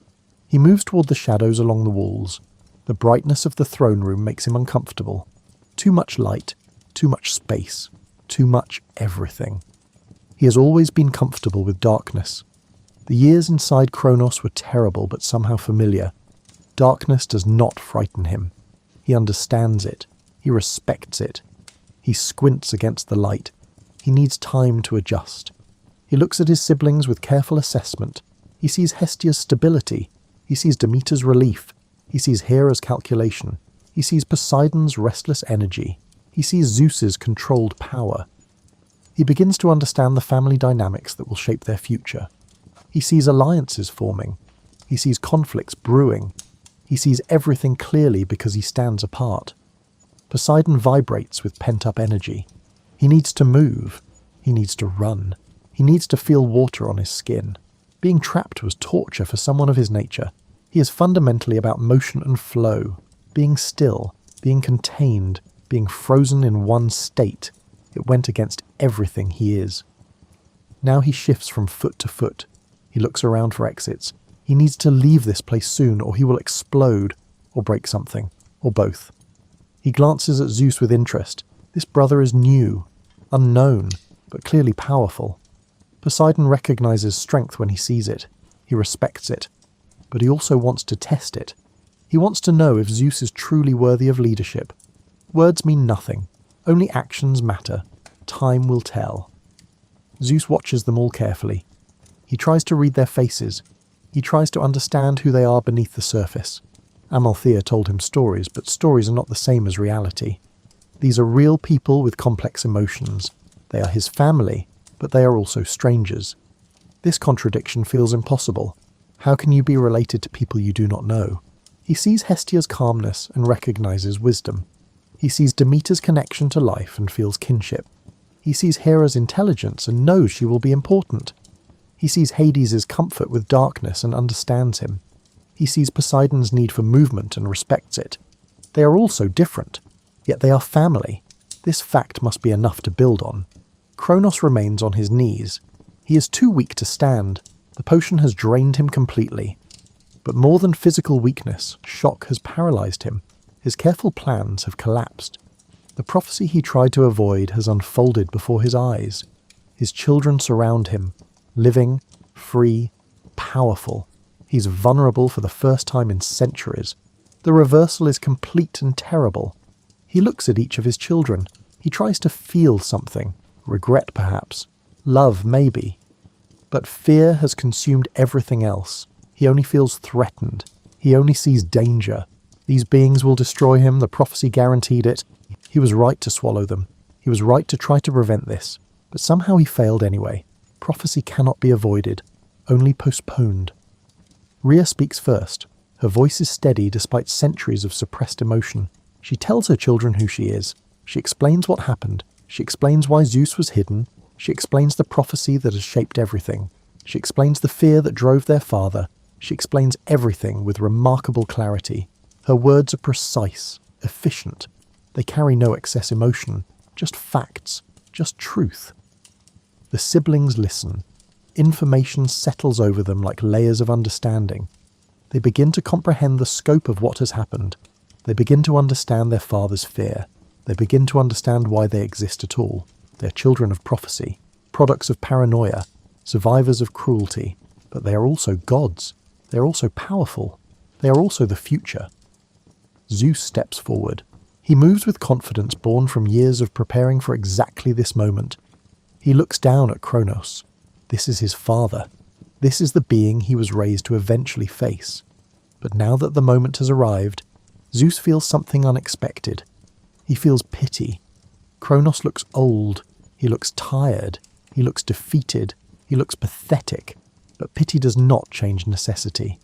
He moves toward the shadows along the walls. The brightness of the throne room makes him uncomfortable. Too much light, too much space, too much everything. He has always been comfortable with darkness. The years inside Kronos were terrible but somehow familiar. Darkness does not frighten him. He understands it. He respects it. He squints against the light. He needs time to adjust. He looks at his siblings with careful assessment. He sees Hestia's stability. He sees Demeter's relief. He sees Hera's calculation. He sees Poseidon's restless energy. He sees Zeus's controlled power. He begins to understand the family dynamics that will shape their future. He sees alliances forming. He sees conflicts brewing. He sees everything clearly because he stands apart. Poseidon vibrates with pent-up energy. He needs to move. He needs to run. He needs to feel water on his skin. Being trapped was torture for someone of his nature. He is fundamentally about motion and flow, being still, being contained, being frozen in one state. It went against everything he is. Now he shifts from foot to foot. He looks around for exits. He needs to leave this place soon, or he will explode, or break something, or both. He glances at Zeus with interest. This brother is new. unknown, but clearly powerful. Poseidon recognizes strength when he sees it. He respects it. But he also wants to test it. He wants to know if Zeus is truly worthy of leadership. Words mean nothing. Only actions matter. Time will tell. Zeus watches them all carefully. He tries to read their faces. He tries to understand who they are beneath the surface. Amalthea told him stories, but stories are not the same as reality. These are real people with complex emotions. They are his family, but they are also strangers. This contradiction feels impossible. How can you be related to people you do not know? He sees Hestia's calmness and recognizes wisdom. He sees Demeter's connection to life and feels kinship. He sees Hera's intelligence and knows she will be important. He sees Hades' comfort with darkness and understands him. He sees Poseidon's need for movement and respects it. They are all so different, yet they are family. This fact must be enough to build on. Kronos remains on his knees. He is too weak to stand. The potion has drained him completely. But more than physical weakness, shock has paralyzed him. His careful plans have collapsed. The prophecy he tried to avoid has unfolded before his eyes. His children surround him, living, free, powerful. He's vulnerable for the first time in centuries. The reversal is complete and terrible. He looks at each of his children. He tries to feel something. Regret, perhaps. Love, maybe. But fear has consumed everything else. He only feels threatened. He only sees danger. These beings will destroy him. The prophecy guaranteed it. He was right to swallow them. He was right to try to prevent this. But somehow he failed anyway. Prophecy cannot be avoided, only postponed. Rhea speaks first. Her voice is steady despite centuries of suppressed emotion. She tells her children who she is. She explains what happened. She explains why Zeus was hidden. She explains the prophecy that has shaped everything. She explains the fear that drove their father. She explains everything with remarkable clarity. Her words are precise, efficient. They carry no excess emotion, just facts, just truth. The siblings listen. Information settles over them like layers of understanding. They begin to comprehend the scope of what has happened. They begin to understand their father's fear. They begin to understand why they exist at all. They are children of prophecy, products of paranoia, survivors of cruelty. But they are also gods. They are also powerful. They are also the future. Zeus steps forward. He moves with confidence born from years of preparing for exactly this moment. He looks down at Kronos. This is his father. This is the being he was raised to eventually face. But now that the moment has arrived, Zeus feels something unexpected. He feels pity. Kronos looks old. He looks tired. He looks defeated. He looks pathetic. But pity does not change necessity.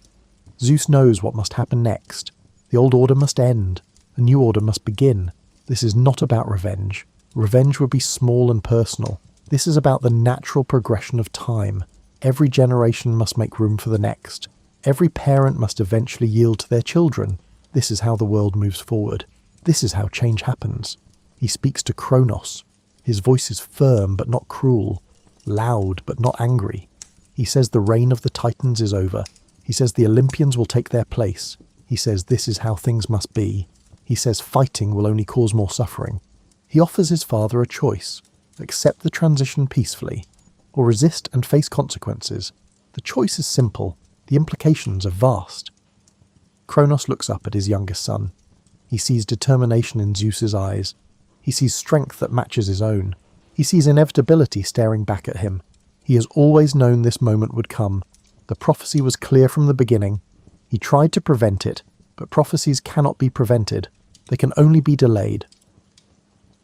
Zeus knows what must happen next. The old order must end. A new order must begin. This is not about revenge. Revenge would be small and personal. This is about the natural progression of time. Every generation must make room for the next. Every parent must eventually yield to their children. This is how the world moves forward. This is how change happens. He speaks to Kronos. His voice is firm but not cruel, loud but not angry. He says the reign of the Titans is over. He says the Olympians will take their place. He says this is how things must be. He says fighting will only cause more suffering. He offers his father a choice. Accept the transition peacefully, or resist and face consequences. The choice is simple. The implications are vast. Kronos looks up at his youngest son. He sees determination in Zeus's eyes. He sees strength that matches his own. He sees inevitability staring back at him. He has always known this moment would come. The prophecy was clear from the beginning. He tried to prevent it, but prophecies cannot be prevented. They can only be delayed.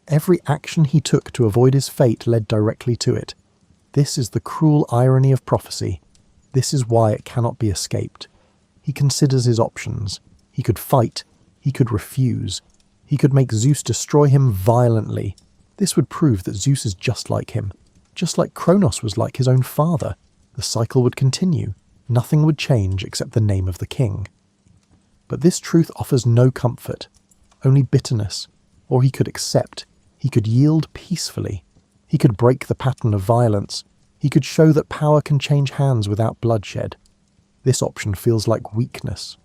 Every action he took to avoid his fate led directly to it. This is the cruel irony of prophecy. This is why it cannot be escaped. He considers his options. He could fight. He could refuse. He could make Zeus destroy him violently. This would prove that Zeus is just like him. Just like Kronos was like his own father. The cycle would continue. Nothing would change except the name of the king. But this truth offers no comfort, only bitterness. Or he could accept. He could yield peacefully. He could break the pattern of violence. He could show that power can change hands without bloodshed. This option feels like weakness.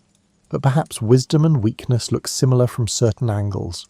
But perhaps wisdom and weakness look similar from certain angles.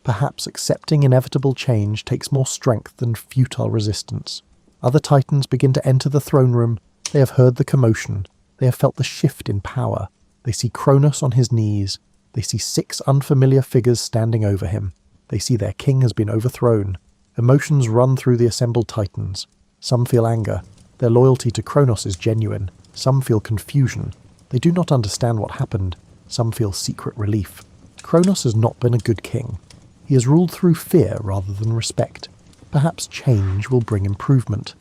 Perhaps accepting inevitable change takes more strength than futile resistance. Other titans begin to enter the throne room. They have heard the commotion. They have felt the shift in power. They see Kronos on his knees. They see 6 unfamiliar figures standing over him. They see their king has been overthrown. Emotions run through the assembled titans. Some feel anger. Their loyalty to Kronos is genuine. Some feel confusion. They do not understand what happened. Some feel secret relief. Kronos has not been a good king. He has ruled through fear rather than respect. Perhaps change will bring improvement.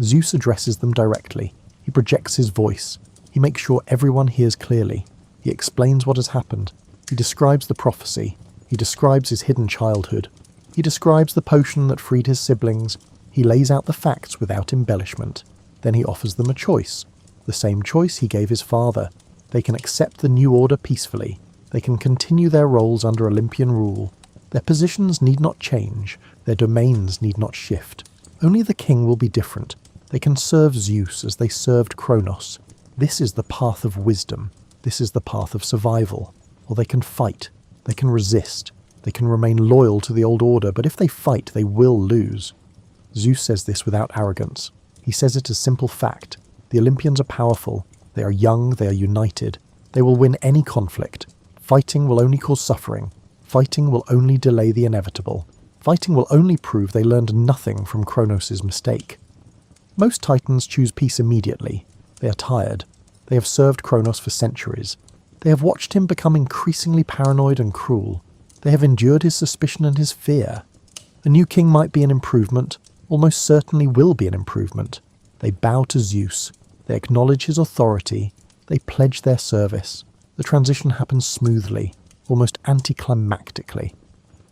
Zeus addresses them directly. He projects his voice. He makes sure everyone hears clearly. He explains what has happened. He describes the prophecy. He describes his hidden childhood. He describes the potion that freed his siblings. He lays out the facts without embellishment. Then he offers them a choice. The same choice he gave his father. They can accept the new order peacefully. They can continue their roles under Olympian rule. Their positions need not change. Their domains need not shift. Only the king will be different. They can serve Zeus as they served Kronos. This is the path of wisdom. This is the path of survival. Or they can fight. They can resist. They can remain loyal to the old order, but if they fight, they will lose. Zeus says this without arrogance. He says it as simple fact. The Olympians are powerful. They are young. They are united. They will win any conflict. Fighting will only cause suffering. Fighting will only delay the inevitable. Fighting will only prove they learned nothing from Kronos' mistake. Most titans choose peace immediately. They are tired. They have served Kronos for centuries. They have watched him become increasingly paranoid and cruel. They have endured his suspicion and his fear. A new king might be an improvement, almost certainly will be an improvement. They bow to Zeus. They acknowledge his authority. They pledge their service. The transition happens smoothly, almost anticlimactically.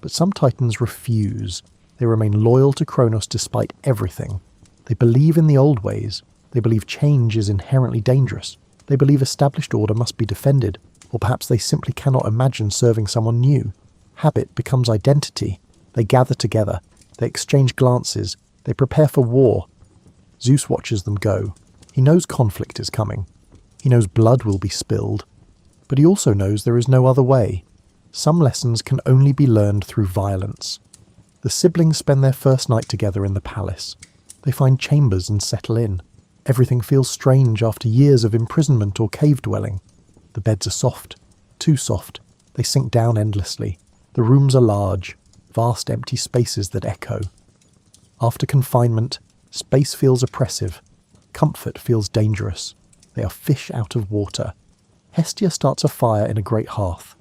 But some titans refuse. They remain loyal to Kronos despite everything. They believe in the old ways. They believe change is inherently dangerous. They believe established order must be defended, or perhaps they simply cannot imagine serving someone new. Habit becomes identity. They gather together. They exchange glances. They prepare for war. Zeus watches them go. He knows conflict is coming. He knows blood will be spilled. But he also knows there is no other way. Some lessons can only be learned through violence. The siblings spend their first night together in the palace. They find chambers and settle in. Everything feels strange after years of imprisonment or cave dwelling. The beds are soft, too soft. They sink down endlessly. The rooms are large, vast empty spaces that echo. After confinement, space feels oppressive. Comfort feels dangerous. They are fish out of water. Hestia starts a fire in a great hearth.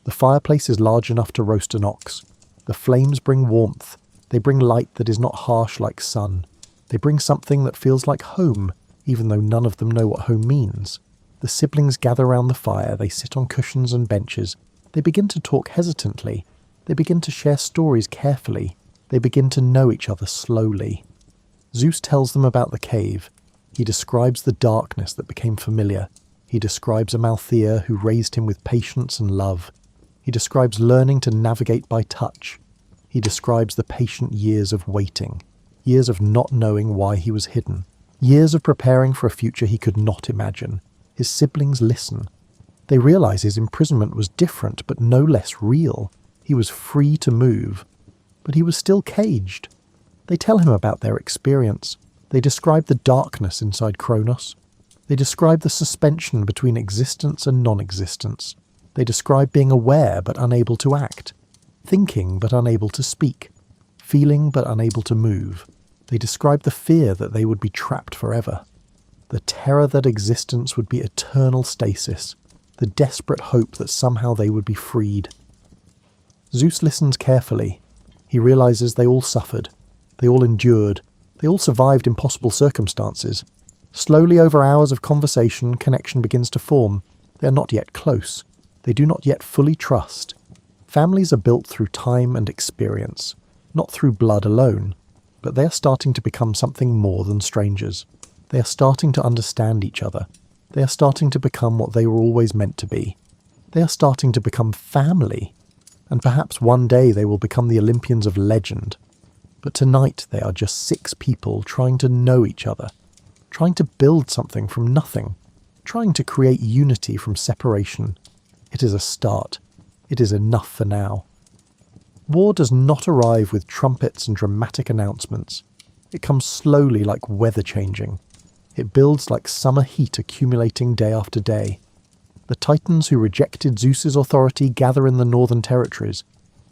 The fireplace is large enough to roast an ox. The flames bring warmth. They bring light that is not harsh like sun. They bring something that feels like home, even though none of them know what home means. The siblings gather round the fire. They sit on cushions and benches. They begin to talk hesitantly. They begin to share stories carefully. They begin to know each other slowly. Zeus tells them about the cave. He describes the darkness that became familiar. He describes Amalthea who raised him with patience and love. He describes learning to navigate by touch. He describes the patient years of waiting, years of not knowing why he was hidden, years of preparing for a future he could not imagine. His siblings listen. They realize his imprisonment was different but no less real. He was free to move, but he was still caged. They tell him about their experience. They describe the darkness inside Kronos. They describe the suspension between existence and non-existence. They describe being aware but unable to act, thinking but unable to speak, feeling but unable to move. They describe the fear that they would be trapped forever, the terror that existence would be eternal stasis, the desperate hope that somehow they would be freed. Zeus listens carefully. He realizes they all suffered. They all endured. They all survived impossible circumstances. Slowly, over hours of conversation, connection begins to form. They are not yet close. They do not yet fully trust. Families are built through time and experience, not through blood alone, but they are starting to become something more than strangers. They are starting to understand each other. They are starting to become what they were always meant to be. They are starting to become family, and perhaps one day they will become the Olympians of legend. But tonight they are just 6 people trying to know each other, trying to build something from nothing, trying to create unity from separation. It is a start. It is enough for now. War does not arrive with trumpets and dramatic announcements. It comes slowly like weather changing. It builds like summer heat accumulating day after day. The Titans who rejected Zeus's authority gather in the northern territories.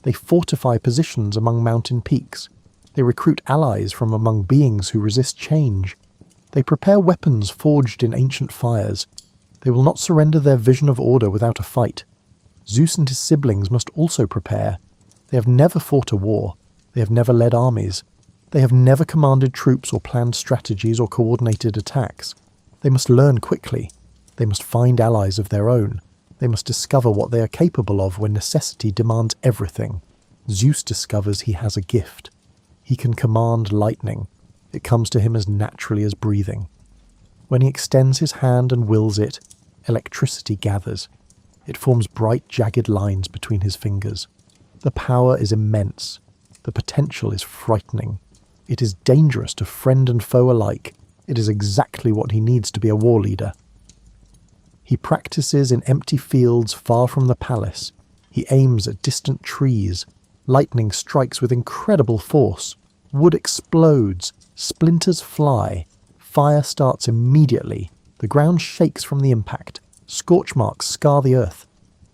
They fortify positions among mountain peaks. They recruit allies from among beings who resist change. They prepare weapons forged in ancient fires. They will not surrender their vision of order without a fight. Zeus and his siblings must also prepare. They have never fought a war. They have never led armies. They have never commanded troops or planned strategies or coordinated attacks. They must learn quickly. They must find allies of their own. They must discover what they are capable of when necessity demands everything. Zeus discovers he has a gift. He can command lightning. It comes to him as naturally as breathing. When he extends his hand and wills it, electricity gathers. It forms bright, jagged lines between his fingers. The power is immense. The potential is frightening. It is dangerous to friend and foe alike. It is exactly what he needs to be a war leader. He practices in empty fields far from the palace. He aims at distant trees. Lightning strikes with incredible force. Wood explodes. Splinters fly. Fire starts immediately. The ground shakes from the impact. Scorch marks scar the earth.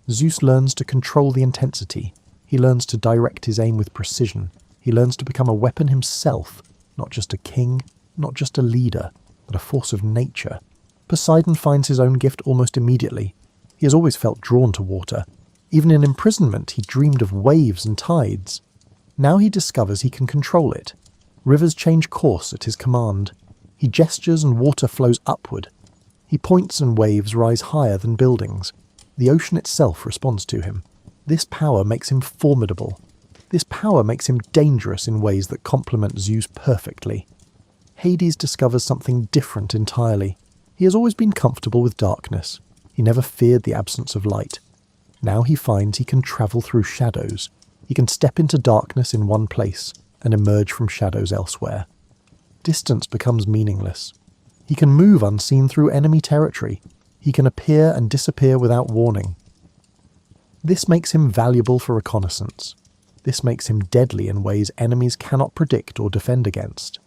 Zeus learns to control the intensity. He learns to direct his aim with precision. He learns to become a weapon himself, not just a king, not just a leader, but a force of nature. Poseidon finds his own gift almost immediately. He has always felt drawn to water. Even in imprisonment, he dreamed of waves and tides. Now he discovers he can control it. Rivers change course at his command. He gestures and water flows upward. He points and waves rise higher than buildings. The ocean itself responds to him. This power makes him formidable. This power makes him dangerous in ways that complement Zeus perfectly. Hades discovers something different entirely. He has always been comfortable with darkness. He never feared the absence of light. Now he finds he can travel through shadows. He can step into darkness in one place and emerge from shadows elsewhere. Distance becomes meaningless. He can move unseen through enemy territory. He can appear and disappear without warning. This makes him valuable for reconnaissance. This makes him deadly in ways enemies cannot predict or defend against.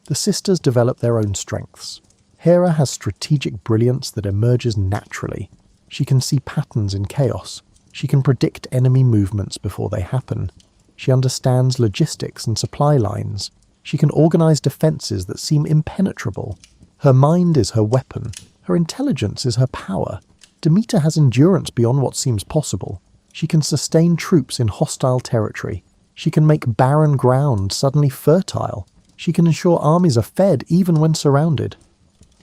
The sisters develop their own strengths. Hera has strategic brilliance that emerges naturally. She can see patterns in chaos. She can predict enemy movements before they happen. She understands logistics and supply lines. She can organize defenses that seem impenetrable. Her mind is her weapon. Her intelligence is her power. Demeter has endurance beyond what seems possible. She can sustain troops in hostile territory. She can make barren ground suddenly fertile. She can ensure armies are fed even when surrounded.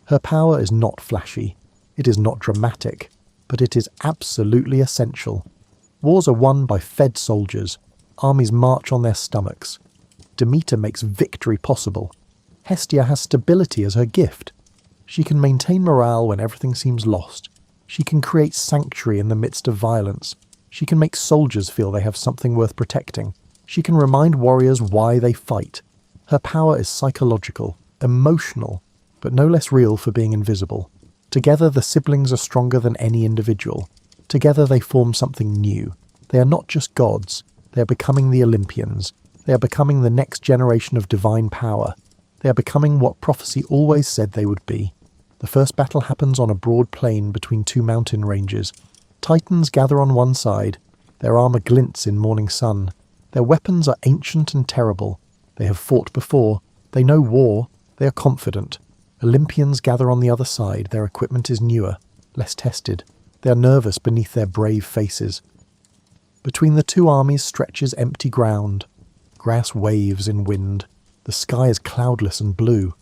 Her power is not flashy. It is not dramatic. But it is absolutely essential. Wars are won by fed soldiers. Armies march on their stomachs. Demeter makes victory possible. Hestia has stability as her gift. She can maintain morale when everything seems lost. She can create sanctuary in the midst of violence. She can make soldiers feel they have something worth protecting. She can remind warriors why they fight. Her power is psychological, emotional, but no less real for being invisible. Together the siblings are stronger than any individual. Together they form something new. They are not just gods. They are becoming the Olympians. They are becoming the next generation of divine power. They are becoming what prophecy always said they would be. The first battle happens on a broad plain between two mountain ranges. Titans gather on one side. Their armour glints in morning sun. Their weapons are ancient and terrible. They have fought before. They know war. They are confident. Olympians gather on the other side. Their equipment is newer, less tested. They are nervous beneath their brave faces. Between the two armies stretches empty ground. Grass waves in wind. The sky is cloudless and blue.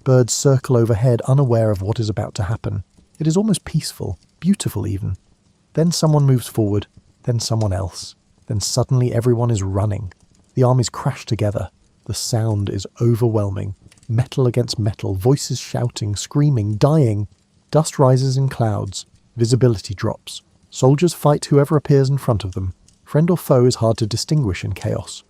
Birds circle overhead unaware of what is about to happen. It is almost peaceful, beautiful even. Then someone moves forward, then someone else. Then suddenly everyone is running. The armies crash together. The sound is overwhelming. Metal against metal, voices shouting, screaming, dying. Dust rises in clouds. Visibility drops. Soldiers fight whoever appears in front of them. Friend or foe is hard to distinguish in chaos.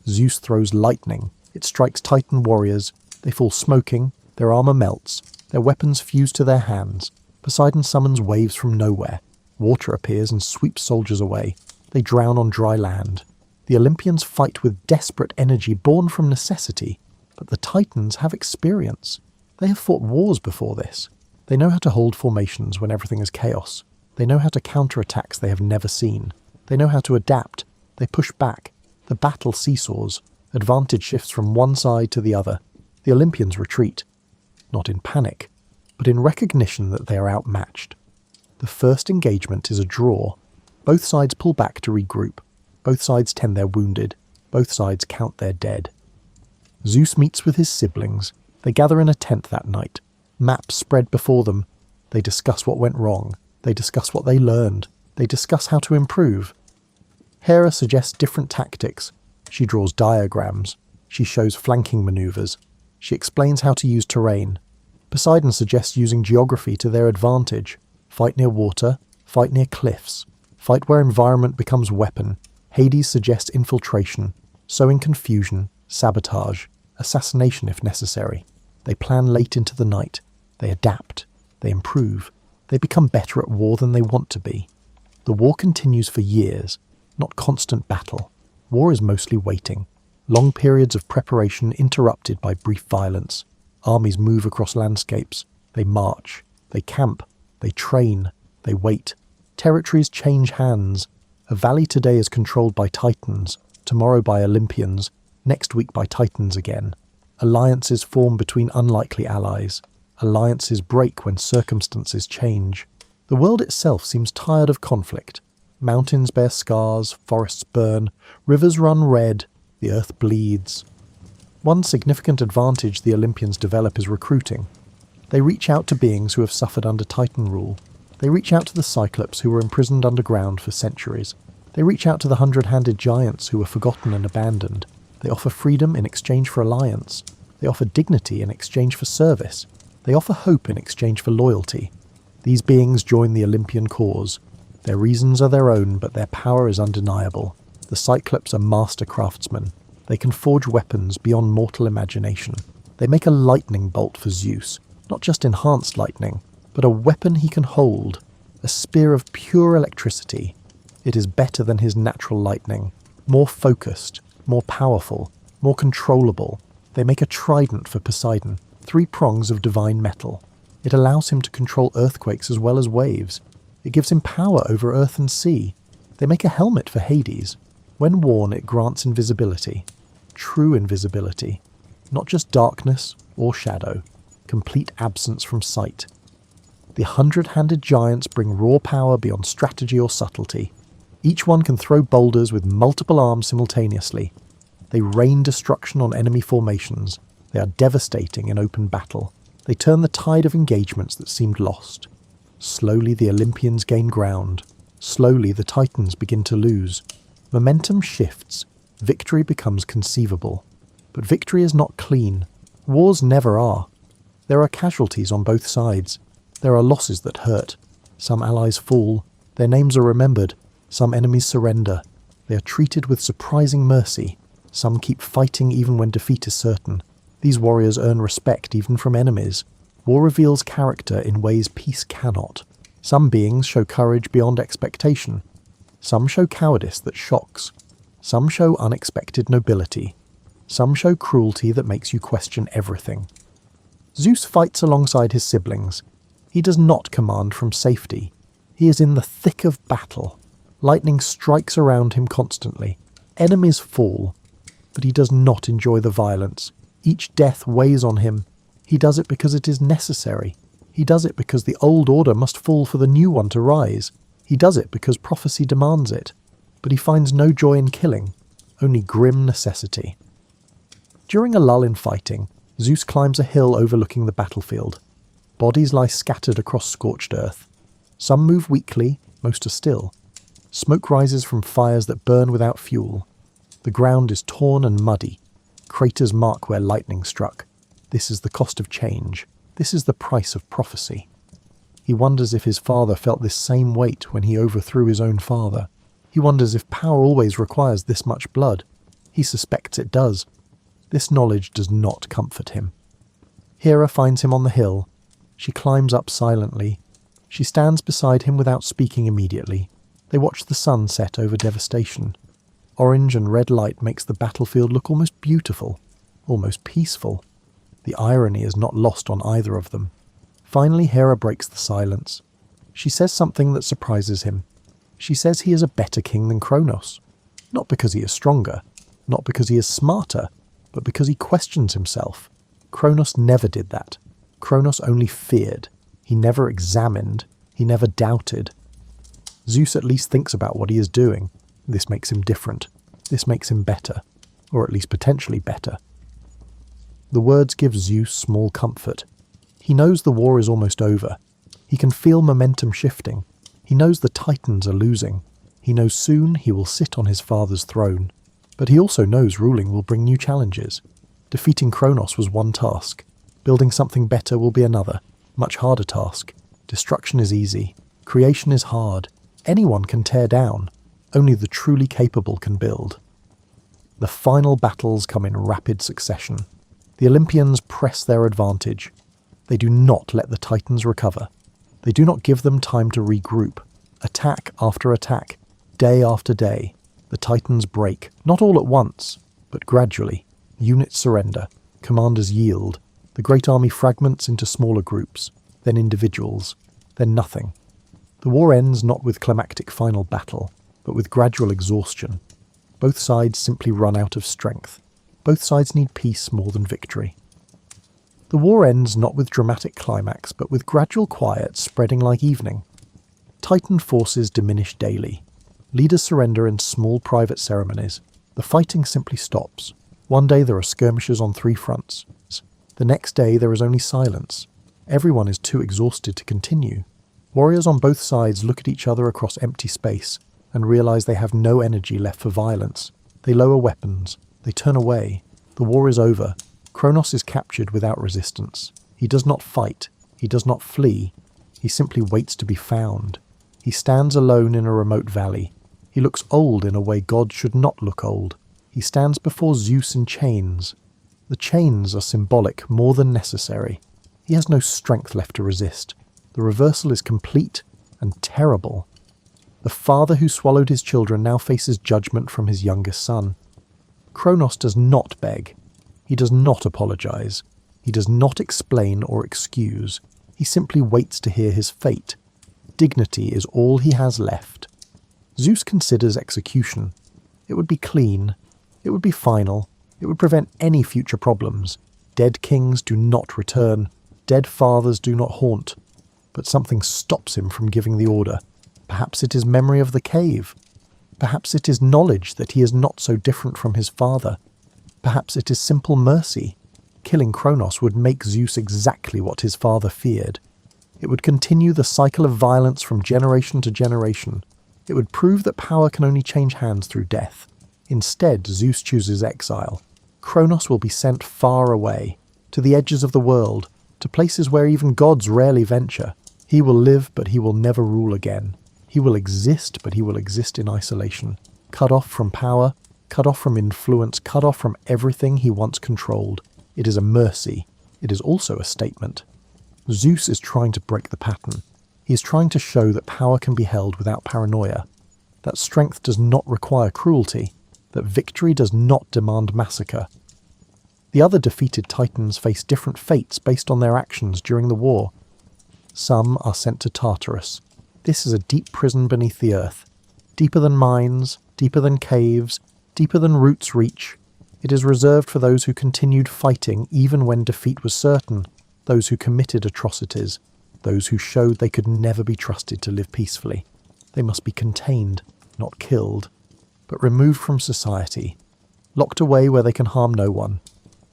Zeus throws lightning. It strikes Titan warriors. They fall smoking. Their armor melts. Their weapons fuse to their hands. Poseidon summons waves from nowhere. Water appears and sweeps soldiers away. They drown on dry land. The Olympians fight with desperate energy born from necessity, but the Titans have experience. They have fought wars before this. They know how to hold formations when everything is chaos. They know how to counter attacks they have never seen. They know how to adapt. They push back. The battle seesaws. Advantage shifts from one side to the other. The Olympians retreat. Not in panic, but in recognition that they are outmatched. The first engagement is a draw. Both sides pull back to regroup. Both sides tend their wounded. Both sides count their dead. Zeus meets with his siblings. They gather in a tent that night. Maps spread before them. They discuss what went wrong. They discuss what they learned. They discuss how to improve. Hera suggests different tactics. She draws diagrams. She shows flanking maneuvers. She explains how to use terrain. Poseidon suggests using geography to their advantage. Fight near water. Fight near cliffs. Fight where environment becomes weapon. Hades suggests infiltration. Sowing confusion. Sabotage. Assassination if necessary. They plan late into the night. They adapt. They improve. They become better at war than they want to be. The war continues for years, not constant battle. War is mostly waiting. Long periods of preparation interrupted by brief violence. Armies move across landscapes. They march. They camp. They train. They wait. Territories change hands. A valley today is controlled by Titans, tomorrow by Olympians, next week by Titans again. Alliances form between unlikely allies. Alliances break when circumstances change. The world itself seems tired of conflict. Mountains bear scars, forests burn, rivers run red, the earth bleeds. One significant advantage the Olympians develop is recruiting. They reach out to beings who have suffered under Titan rule. They reach out to the Cyclops who were imprisoned underground for centuries. They reach out to the hundred-handed giants who were forgotten and abandoned. They offer freedom in exchange for alliance. They offer dignity in exchange for service. They offer hope in exchange for loyalty. These beings join the Olympian cause. Their reasons are their own, but their power is undeniable. The Cyclops are master craftsmen. They can forge weapons beyond mortal imagination. They make a lightning bolt for Zeus, not just enhanced lightning, but a weapon he can hold, a spear of pure electricity. It is better than his natural lightning, more focused, more powerful, more controllable. They make a trident for Poseidon, 3 prongs of divine metal. It allows him to control earthquakes as well as waves. It gives him power over earth and sea. They make a helmet for Hades. When worn, it grants invisibility. True invisibility. Not just darkness or shadow. Complete absence from sight. The hundred-handed giants bring raw power beyond strategy or subtlety. Each one can throw boulders with multiple arms simultaneously. They rain destruction on enemy formations. They are devastating in open battle. They turn the tide of engagements that seemed lost. Slowly the Olympians gain ground. Slowly the Titans begin to lose. Momentum shifts. Victory becomes conceivable. But victory is not clean. Wars never are. There are casualties on both sides. There are losses that hurt. Some allies fall. Their names are remembered. Some enemies surrender. They are treated with surprising mercy. Some keep fighting even when defeat is certain. These warriors earn respect even from enemies. War reveals character in ways peace cannot. Some beings show courage beyond expectation. Some show cowardice that shocks. Some show unexpected nobility. Some show cruelty that makes you question everything. Zeus fights alongside his siblings. He does not command from safety. He is in the thick of battle. Lightning strikes around him constantly. Enemies fall. But he does not enjoy the violence. Each death weighs on him. He does it because it is necessary. He does it because the old order must fall for the new one to rise. He does it because prophecy demands it. But he finds no joy in killing, only grim necessity. During a lull in fighting, Zeus climbs a hill overlooking the battlefield. Bodies lie scattered across scorched earth. Some move weakly, most are still. Smoke rises from fires that burn without fuel. The ground is torn and muddy. Craters mark where lightning struck. This is the cost of change. This is the price of prophecy. He wonders if his father felt this same weight when he overthrew his own father. He wonders if power always requires this much blood. He suspects it does. This knowledge does not comfort him. Hera finds him on the hill. She climbs up silently. She stands beside him without speaking immediately. They watch the sun set over devastation. Orange and red light makes the battlefield look almost beautiful, almost peaceful. The irony is not lost on either of them. Finally, Hera breaks the silence. She says something that surprises him. She says he is a better king than Kronos. Not because he is stronger, not because he is smarter, but because he questions himself. Kronos never did that. Kronos only feared. He never examined. He never doubted. Zeus at least thinks about what he is doing. This makes him different. This makes him better. Or at least potentially better. The words give Zeus small comfort. He knows the war is almost over. He can feel momentum shifting. He knows the Titans are losing. He knows soon he will sit on his father's throne. But he also knows ruling will bring new challenges. Defeating Kronos was one task. Building something better will be another, much harder task. Destruction is easy. Creation is hard. Anyone can tear down. Only the truly capable can build. The final battles come in rapid succession. The Olympians press their advantage. They do not let the Titans recover. They do not give them time to regroup. Attack after attack, day after day. The Titans break, not all at once, but gradually. Units surrender. Commanders yield. The great army fragments into smaller groups, then individuals, then nothing. The war ends not with climactic final battle, but with gradual exhaustion. Both sides simply run out of strength. Both sides need peace more than victory. The war ends not with dramatic climax, but with gradual quiet spreading like evening. Titan forces diminish daily. Leaders surrender in small private ceremonies. The fighting simply stops. One day there are skirmishes on 3 fronts. The next day there is only silence. Everyone is too exhausted to continue. Warriors on both sides look at each other across empty space and realize they have no energy left for violence. They lower weapons. They turn away. The war is over. Kronos is captured without resistance. He does not fight. He does not flee. He simply waits to be found. He stands alone in a remote valley. He looks old in a way gods should not look old. He stands before Zeus in chains. The chains are symbolic more than necessary. He has no strength left to resist. The reversal is complete and terrible. The father who swallowed his children now faces judgment from his youngest son. Kronos does not beg. He does not apologize. He does not explain or excuse. He simply waits to hear his fate. Dignity is all he has left. Zeus considers execution. It would be clean. It would be final. It would prevent any future problems. Dead kings do not return. Dead fathers do not haunt. But something stops him from giving the order. Perhaps it is memory of the cave. Perhaps it is knowledge that he is not so different from his father. Perhaps it is simple mercy. Killing Kronos would make Zeus exactly what his father feared. It would continue the cycle of violence from generation to generation. It would prove that power can only change hands through death. Instead, Zeus chooses exile. Kronos will be sent far away, to the edges of the world, to places where even gods rarely venture. He will live, but he will never rule again. He will exist, but he will exist in isolation, cut off from power, cut off from influence, cut off from everything he once controlled. It is a mercy. It is also a statement. Zeus is trying to break the pattern. He is trying to show that power can be held without paranoia, that strength does not require cruelty, that victory does not demand massacre. The other defeated Titans face different fates based on their actions during the war. Some are sent to Tartarus. This is a deep prison beneath the earth, deeper than mines, deeper than caves, deeper than roots reach. It is reserved for those who continued fighting even when defeat was certain, those who committed atrocities, those who showed they could never be trusted to live peacefully. They must be contained, not killed, but removed from society, locked away where they can harm no one.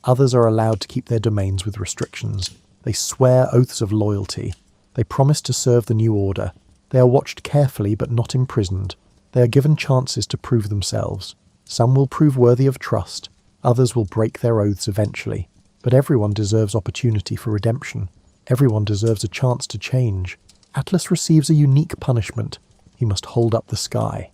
Others are allowed to keep their domains with restrictions. They swear oaths of loyalty. They promise to serve the new order. They are watched carefully but not imprisoned. They are given chances to prove themselves. Some will prove worthy of trust. Others will break their oaths eventually. But everyone deserves opportunity for redemption. Everyone deserves a chance to change. Atlas receives a unique punishment. He must hold up the sky.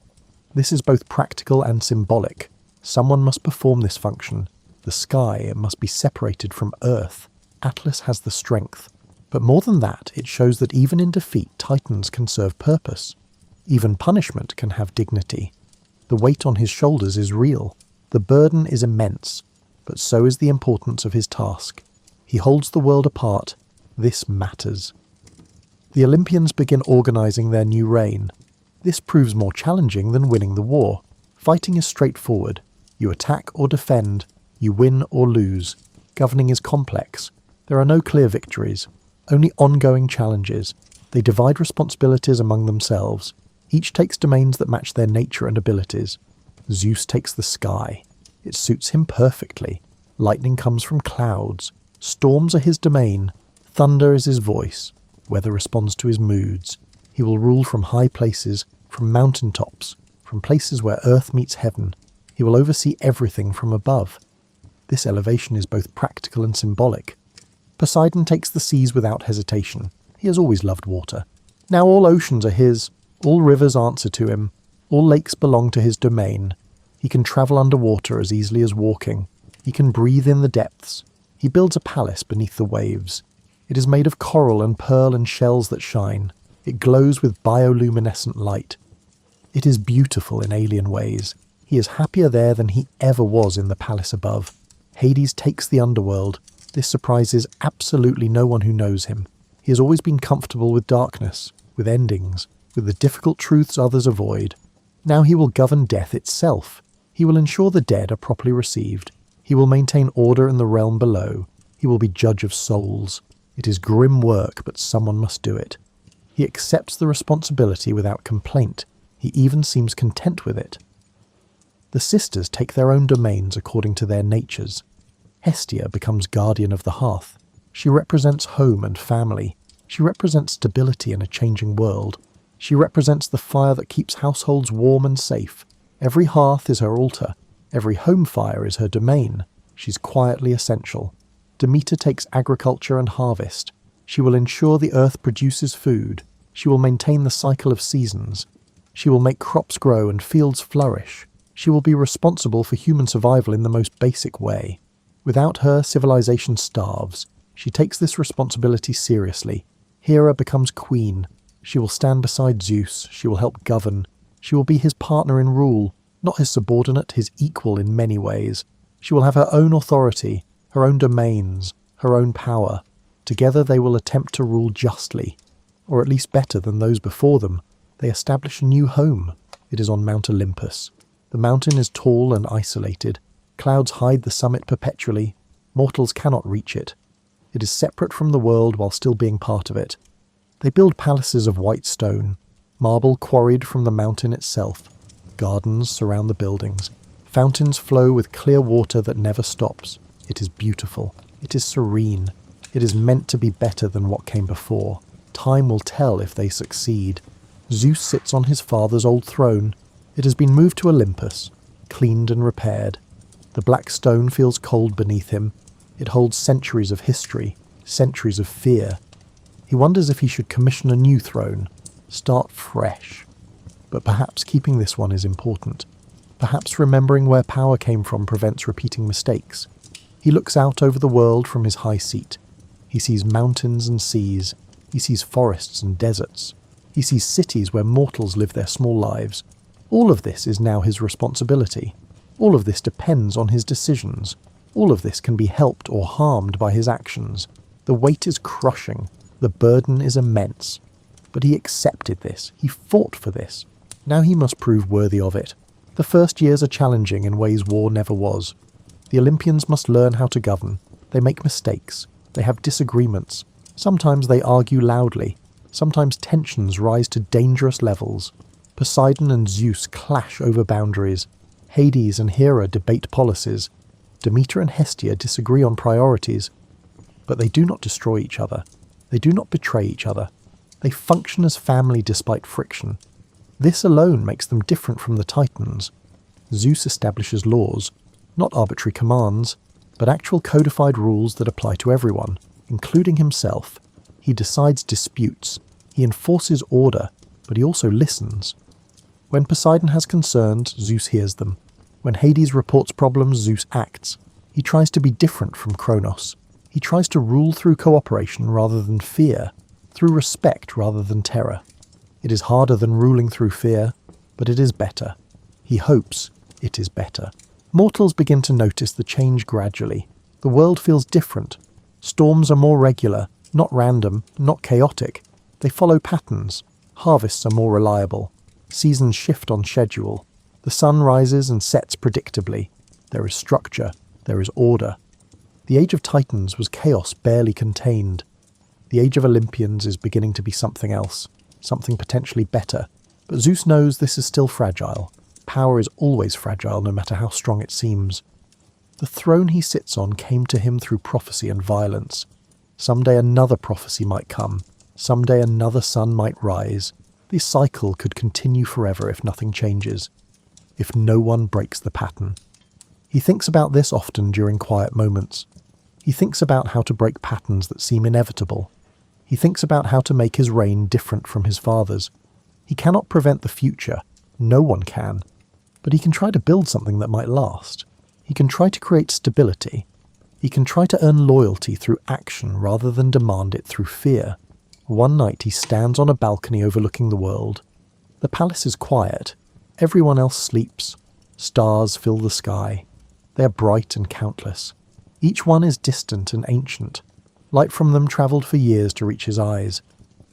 This is both practical and symbolic. Someone must perform this function. The sky must be separated from Earth. Atlas has the strength. But more than that, it shows that even in defeat, Titans can serve purpose. Even punishment can have dignity. The weight on his shoulders is real. The burden is immense, but so is the importance of his task. He holds the world apart. This matters. The Olympians begin organising their new reign. This proves more challenging than winning the war. Fighting is straightforward. You attack or defend. You win or lose. Governing is complex. There are no clear victories, only ongoing challenges. They divide responsibilities among themselves. Each takes domains that match their nature and abilities. Zeus takes the sky. It suits him perfectly. Lightning comes from clouds. Storms are his domain. Thunder is his voice. Weather responds to his moods. He will rule from high places, from mountain tops, from places where earth meets heaven. He will oversee everything from above. This elevation is both practical and symbolic. Poseidon takes the seas without hesitation. He has always loved water. Now all oceans are his. All rivers answer to him. All lakes belong to his domain. He can travel underwater as easily as walking. He can breathe in the depths. He builds a palace beneath the waves. It is made of coral and pearl and shells that shine. It glows with bioluminescent light. It is beautiful in alien ways. He is happier there than he ever was in the palace above. Hades takes the underworld. This surprises absolutely no one who knows him. He has always been comfortable with darkness, with endings, with the difficult truths others avoid. Now he will govern death itself. He will ensure the dead are properly received. He will maintain order in the realm below. He will be judge of souls. It is grim work, but someone must do it. He accepts the responsibility without complaint. He even seems content with it. The sisters take their own domains according to their natures. Hestia becomes guardian of the hearth. She represents home and family. She represents stability in a changing world. She represents the fire that keeps households warm and safe. Every hearth is her altar. Every home fire is her domain. She's quietly essential. Demeter takes agriculture and harvest. She will ensure the earth produces food. She will maintain the cycle of seasons. She will make crops grow and fields flourish. She will be responsible for human survival in the most basic way. Without her, civilization starves. She takes this responsibility seriously. Hera becomes queen. She will stand beside Zeus. She will help govern. She will be his partner in rule, not his subordinate, his equal in many ways. She will have her own authority, her own domains, her own power. Together they will attempt to rule justly, or at least better than those before them. They establish a new home. It is on Mount Olympus. The mountain is tall and isolated. Clouds hide the summit perpetually. Mortals cannot reach it. It is separate from the world while still being part of it. They build palaces of white stone, marble quarried from the mountain itself. Gardens surround the buildings. Fountains flow with clear water that never stops. It is beautiful. It is serene. It is meant to be better than what came before. Time will tell if they succeed. Zeus sits on his father's old throne. It has been moved to Olympus, cleaned and repaired. The black stone feels cold beneath him. It holds centuries of history, centuries of fear. He wonders if he should commission a new throne, start fresh. But perhaps keeping this one is important. Perhaps remembering where power came from prevents repeating mistakes. He looks out over the world from his high seat. He sees mountains and seas. He sees forests and deserts. He sees cities where mortals live their small lives. All of this is now his responsibility. All of this depends on his decisions. All of this can be helped or harmed by his actions. The weight is crushing. The burden is immense. But he accepted this. He fought for this. Now he must prove worthy of it. The first years are challenging in ways war never was. The Olympians must learn how to govern. They make mistakes. They have disagreements. Sometimes they argue loudly. Sometimes tensions rise to dangerous levels. Poseidon and Zeus clash over boundaries. Hades and Hera debate policies. Demeter and Hestia disagree on priorities. But they do not destroy each other. They do not betray each other. They function as family despite friction. This alone makes them different from the Titans. Zeus establishes laws, not arbitrary commands, but actual codified rules that apply to everyone, including himself. He decides disputes. He enforces order, but he also listens. When Poseidon has concerns, Zeus hears them. When Hades reports problems, Zeus acts. He tries to be different from Kronos. He tries to rule through cooperation rather than fear, through respect rather than terror. It is harder than ruling through fear, but it is better. He hopes it is better. Mortals begin to notice the change gradually. The world feels different. Storms are more regular, not random, not chaotic. They follow patterns. Harvests are more reliable. Seasons shift on schedule. The sun rises and sets predictably. There is structure. There is order. The Age of Titans was chaos barely contained. The Age of Olympians is beginning to be something else, something potentially better. But Zeus knows this is still fragile. Power is always fragile, no matter how strong it seems. The throne he sits on came to him through prophecy and violence. Someday another prophecy might come. Someday another sun might rise. This cycle could continue forever if nothing changes, if no one breaks the pattern. He thinks about this often during quiet moments. He thinks about how to break patterns that seem inevitable. He thinks about how to make his reign different from his father's. He cannot prevent the future. No one can. But he can try to build something that might last. He can try to create stability. He can try to earn loyalty through action rather than demand it through fear. One night he stands on a balcony overlooking the world. The palace is quiet. Everyone else sleeps. Stars fill the sky. They are bright and countless. Each one is distant and ancient. Light from them travelled for years to reach his eyes.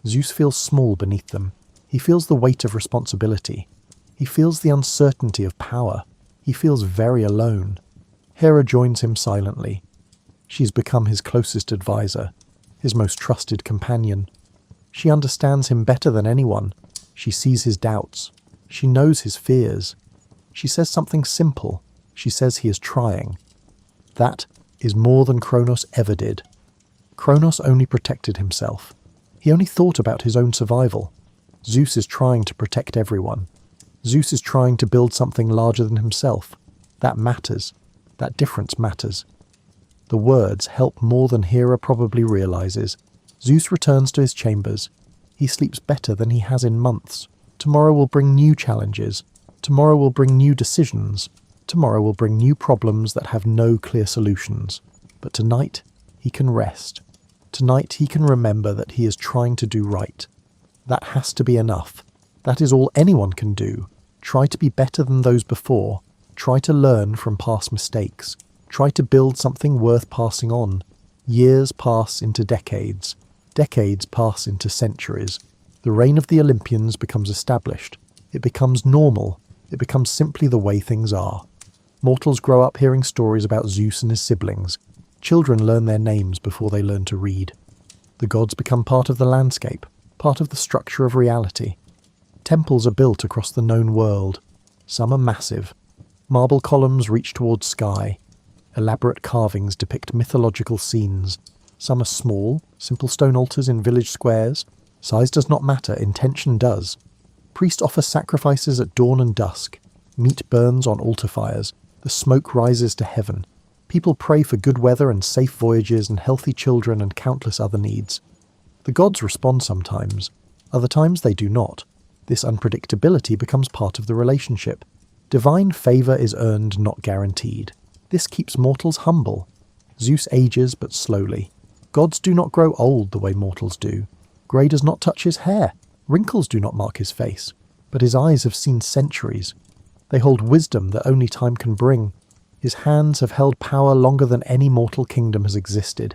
Zeus feels small beneath them. He feels the weight of responsibility. He feels the uncertainty of power. He feels very alone. Hera joins him silently. She has become his closest advisor, his most trusted companion. She understands him better than anyone. She sees his doubts. She knows his fears. She says something simple. She says he is trying. That is more than Kronos ever did. Kronos only protected himself. He only thought about his own survival. Zeus is trying to protect everyone. Zeus is trying to build something larger than himself. That matters. That difference matters. The words help more than Hera probably realizes. Zeus returns to his chambers. He sleeps better than he has in months. Tomorrow will bring new challenges. Tomorrow will bring new decisions. Tomorrow will bring new problems that have no clear solutions. But tonight, he can rest. Tonight he can remember that he is trying to do right. That has to be enough. That is all anyone can do. Try to be better than those before. Try to learn from past mistakes. Try to build something worth passing on. Years pass into decades. Decades pass into centuries. The reign of the Olympians becomes established. It becomes normal. It becomes simply the way things are. Mortals grow up hearing stories about Zeus and his siblings. Children learn their names before they learn to read. The gods become part of the landscape, part of the structure of reality. Temples are built across the known world. Some are massive. Marble columns reach towards sky. Elaborate carvings depict mythological scenes. Some are small, simple stone altars in village squares. Size does not matter, intention does. Priests offer sacrifices at dawn and dusk. Meat burns on altar fires. The smoke rises to heaven. People pray for good weather and safe voyages and healthy children and countless other needs. The gods respond sometimes. Other times they do not. This unpredictability becomes part of the relationship. Divine favour is earned, not guaranteed. This keeps mortals humble. Zeus ages but slowly. Gods do not grow old the way mortals do. Grey does not touch his hair. Wrinkles do not mark his face. But his eyes have seen centuries. They hold wisdom that only time can bring. His hands have held power longer than any mortal kingdom has existed.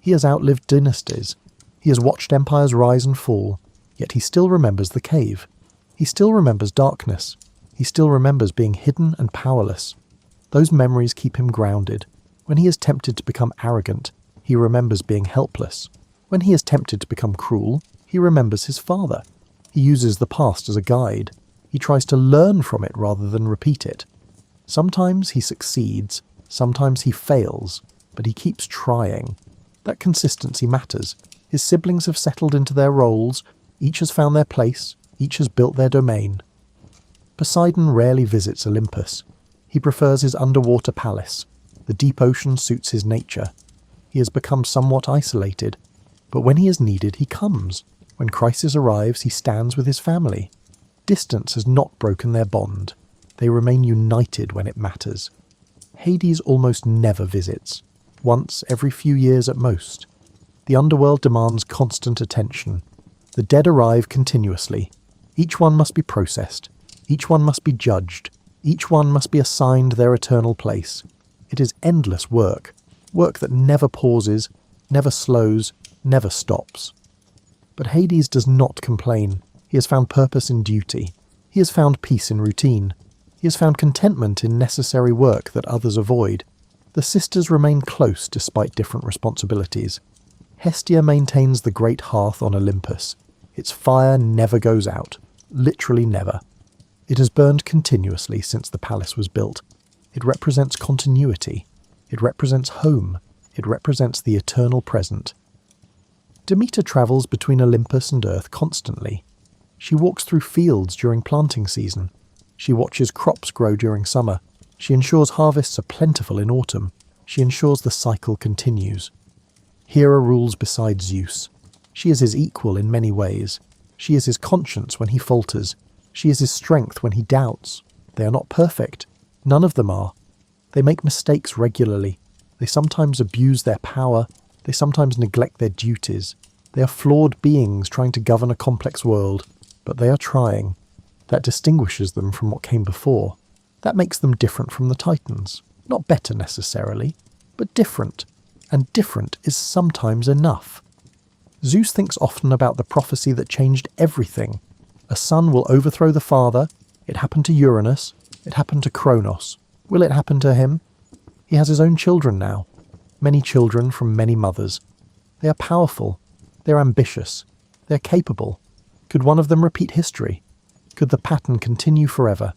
He has outlived dynasties. He has watched empires rise and fall. Yet he still remembers the cave. He still remembers darkness. He still remembers being hidden and powerless. Those memories keep him grounded. When he is tempted to become arrogant, he remembers being helpless. When he is tempted to become cruel, he remembers his father. He uses the past as a guide. He tries to learn from it rather than repeat it. Sometimes he succeeds, sometimes he fails, but he keeps trying. That consistency matters. His siblings have settled into their roles, each has found their place, each has built their domain. Poseidon rarely visits Olympus. He prefers his underwater palace. The deep ocean suits his nature. He has become somewhat isolated, but when he is needed, he comes. When crisis arrives, he stands with his family. Distance has not broken their bond. They remain united when it matters. Hades almost never visits, once every few years at most. The underworld demands constant attention. The dead arrive continuously. Each one must be processed. Each one must be judged. Each one must be assigned their eternal place. It is endless work, work that never pauses, never slows, never stops. But Hades does not complain. He has found purpose in duty. He has found peace in routine. He has found contentment in necessary work that others avoid. The sisters remain close despite different responsibilities. Hestia maintains the great hearth on Olympus. Its fire never goes out, literally never. It has burned continuously since the palace was built. It represents continuity. It represents home. It represents the eternal present. Demeter travels between Olympus and Earth constantly. She walks through fields during planting season. She watches crops grow during summer. She ensures harvests are plentiful in autumn. She ensures the cycle continues. Hera rules beside Zeus. She is his equal in many ways. She is his conscience when he falters. She is his strength when he doubts. They are not perfect. None of them are. They make mistakes regularly. They sometimes abuse their power. They sometimes neglect their duties. They are flawed beings trying to govern a complex world, but they are trying. That distinguishes them from what came before. That makes them different from the Titans. Not better necessarily, but different. And different is sometimes enough. Zeus thinks often about the prophecy that changed everything. A son will overthrow the father. It happened to Uranus. It happened to Kronos. Will it happen to him? He has his own children now. Many children from many mothers. They are powerful. They are ambitious. They are capable. Could one of them repeat history? Could the pattern continue forever?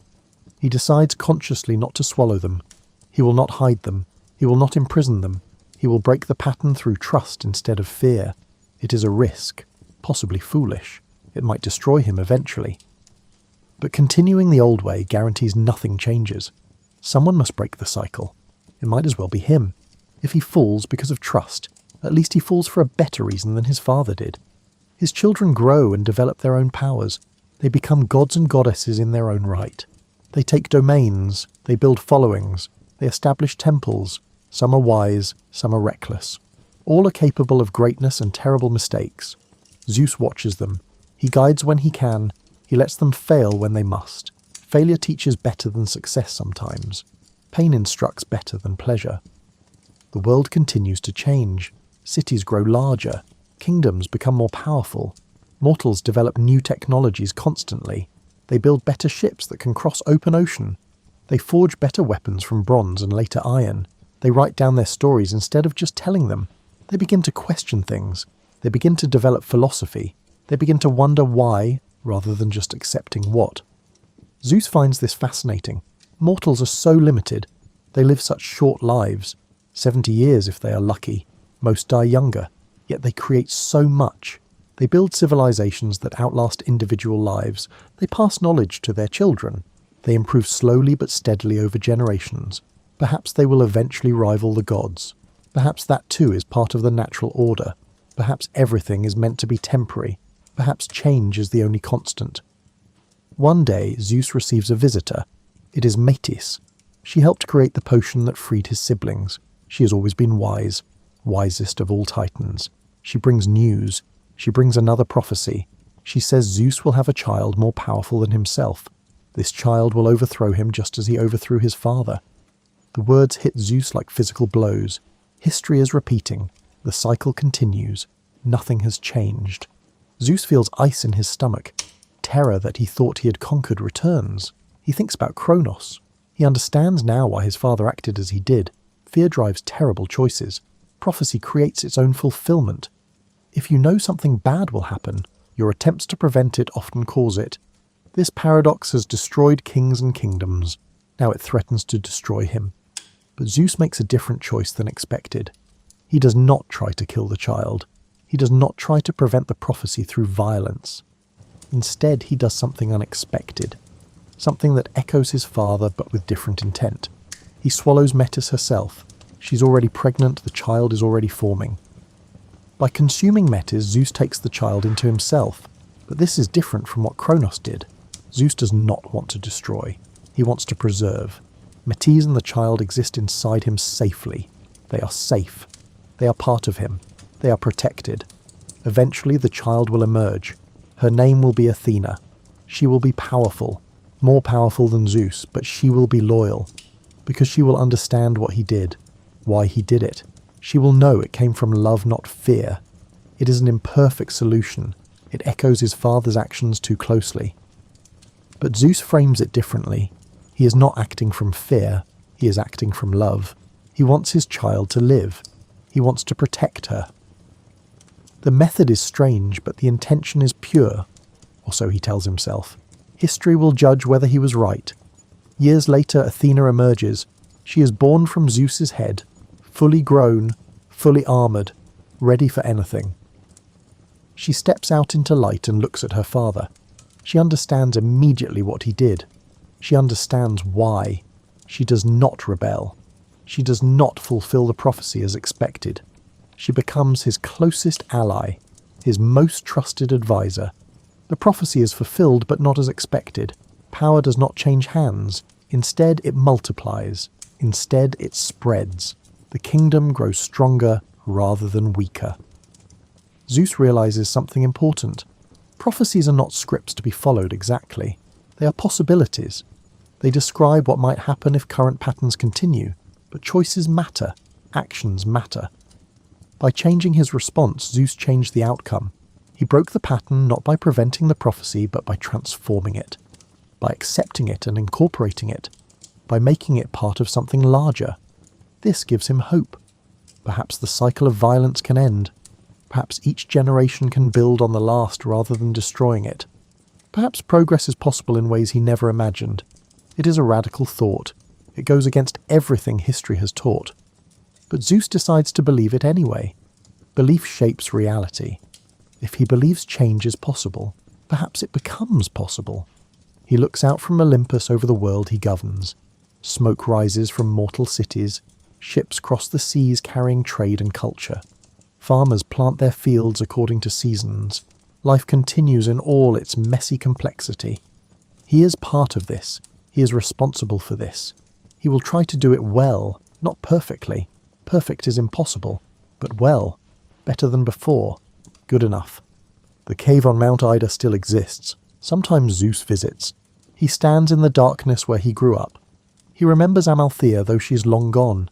He decides consciously not to swallow them. He will not hide them. He will not imprison them. He will break the pattern through trust instead of fear. It is a risk, possibly foolish. It might destroy him eventually. But continuing the old way guarantees nothing changes. Someone must break the cycle. It might as well be him. If he falls because of trust, at least he falls for a better reason than his father did. His children grow and develop their own powers. They become gods and goddesses in their own right. They take domains, they build followings, they establish temples. Some are wise, some are reckless. All are capable of greatness and terrible mistakes. Zeus watches them. He guides when he can. He lets them fail when they must. Failure teaches better than success sometimes. Pain instructs better than pleasure. The world continues to change. Cities grow larger. Kingdoms become more powerful. Mortals develop new technologies constantly. They build better ships that can cross open ocean. They forge better weapons from bronze and later iron. They write down their stories instead of just telling them. They begin to question things. They begin to develop philosophy. They begin to wonder why, rather than just accepting what. Zeus finds this fascinating. Mortals are so limited. They live such short lives. 70 years if they are lucky. Most die younger. Yet they create so much. They build civilizations that outlast individual lives. They pass knowledge to their children. They improve slowly but steadily over generations. Perhaps they will eventually rival the gods. Perhaps that too is part of the natural order. Perhaps everything is meant to be temporary. Perhaps change is the only constant. One day, Zeus receives a visitor. It is Metis. She helped create the potion that freed his siblings. She has always been wise, wisest of all Titans. She brings news. She brings another prophecy. She says Zeus will have a child more powerful than himself. This child will overthrow him just as he overthrew his father. The words hit Zeus like physical blows. History is repeating. The cycle continues. Nothing has changed. Zeus feels ice in his stomach. Terror that he thought he had conquered returns. He thinks about Kronos. He understands now why his father acted as he did. Fear drives terrible choices. Prophecy creates its own fulfillment. If you know something bad will happen, your attempts to prevent it often cause it. This paradox has destroyed kings and kingdoms. Now it threatens to destroy him. But Zeus makes a different choice than expected. He does not try to kill the child. He does not try to prevent the prophecy through violence. Instead, he does something unexpected. Something that echoes his father, but with different intent. He swallows Metis herself. She's already pregnant, the child is already forming. By consuming Metis, Zeus takes the child into himself. But this is different from what Kronos did. Zeus does not want to destroy. He wants to preserve. Metis and the child exist inside him safely. They are safe. They are part of him. They are protected. Eventually the child will emerge. Her name will be Athena. She will be powerful. more powerful than Zeus, but she will be loyal, because she will understand what he did, why he did it. She will know it came from love, not fear. It is an imperfect solution. It echoes his father's actions too closely. But Zeus frames it differently. He is not acting from fear, he is acting from love. He wants his child to live. He wants to protect her. The method is strange, but the intention is pure, or so he tells himself. History will judge whether he was right. Years later, Athena emerges. She is born from Zeus's head, fully grown, fully armoured, ready for anything. She steps out into light and looks at her father. She understands immediately what he did. She understands why. She does not rebel. She does not fulfill the prophecy as expected. She becomes his closest ally, his most trusted advisor. The prophecy is fulfilled, but not as expected. Power does not change hands. Instead, it multiplies. Instead, it spreads. The kingdom grows stronger rather than weaker. Zeus realizes something important. Prophecies are not scripts to be followed exactly. They are possibilities. They describe what might happen if current patterns continue, but choices matter. Actions matter. By changing his response, Zeus changed the outcome. He broke the pattern not by preventing the prophecy, but by transforming it, by accepting it and incorporating it, by making it part of something larger. This gives him hope. Perhaps the cycle of violence can end. Perhaps each generation can build on the last rather than destroying it. Perhaps progress is possible in ways he never imagined. It is a radical thought. It goes against everything history has taught. But Zeus decides to believe it anyway. Belief shapes reality. If he believes change is possible, perhaps it becomes possible. He looks out from Olympus over the world he governs. Smoke rises from mortal cities. Ships cross the seas carrying trade and culture. Farmers plant their fields according to seasons. Life continues in all its messy complexity. He is part of this. He is responsible for this. He will try to do it well, not perfectly. Perfect is impossible, but well, better than before, good enough. The cave on Mount Ida still exists. Sometimes Zeus visits. He stands in the darkness where he grew up. He remembers Amalthea, though she is long gone.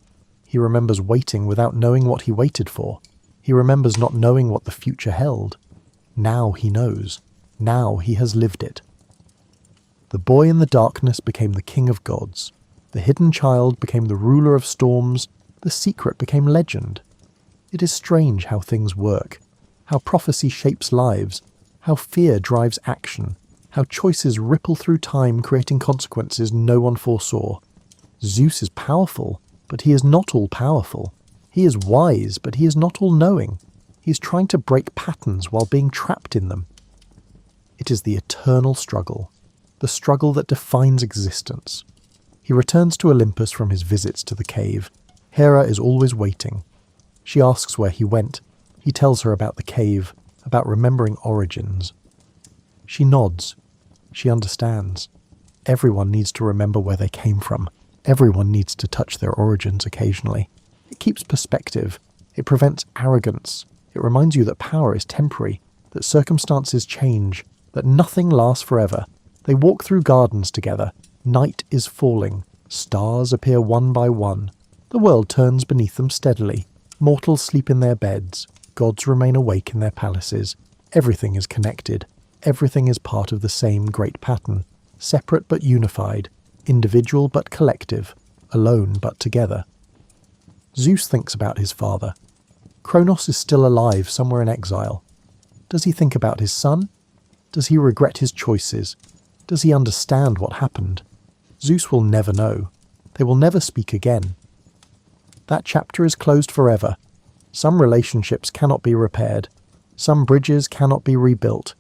He remembers waiting without knowing what he waited for. He remembers not knowing what the future held. Now he knows. Now he has lived it. The boy in the darkness became the king of gods. The hidden child became the ruler of storms. The secret became legend. It is strange how things work, how prophecy shapes lives, how fear drives action, how choices ripple through time creating consequences no one foresaw. Zeus is powerful, but he is not all-powerful. He is wise, but he is not all-knowing. He is trying to break patterns while being trapped in them. It is the eternal struggle, the struggle that defines existence. He returns to Olympus from his visits to the cave. Hera is always waiting. She asks where he went. He tells her about the cave, about remembering origins. She nods. She understands. Everyone needs to remember where they came from. Everyone needs to touch their origins occasionally. It keeps perspective. It prevents arrogance. It reminds you that power is temporary, that circumstances change, that nothing lasts forever. They walk through gardens together. Night is falling. Stars appear one by one. The world turns beneath them steadily. Mortals sleep in their beds. Gods remain awake in their palaces. Everything is connected. Everything is part of the same great pattern. Separate but unified. Individual but collective. Alone but together. Zeus thinks about his father. Kronos is still alive somewhere in exile. Does he think about his son? Does he regret his choices? Does he understand what happened? Zeus will never know. They will never speak again. That chapter is closed forever. Some relationships cannot be repaired. Some bridges cannot be rebuilt.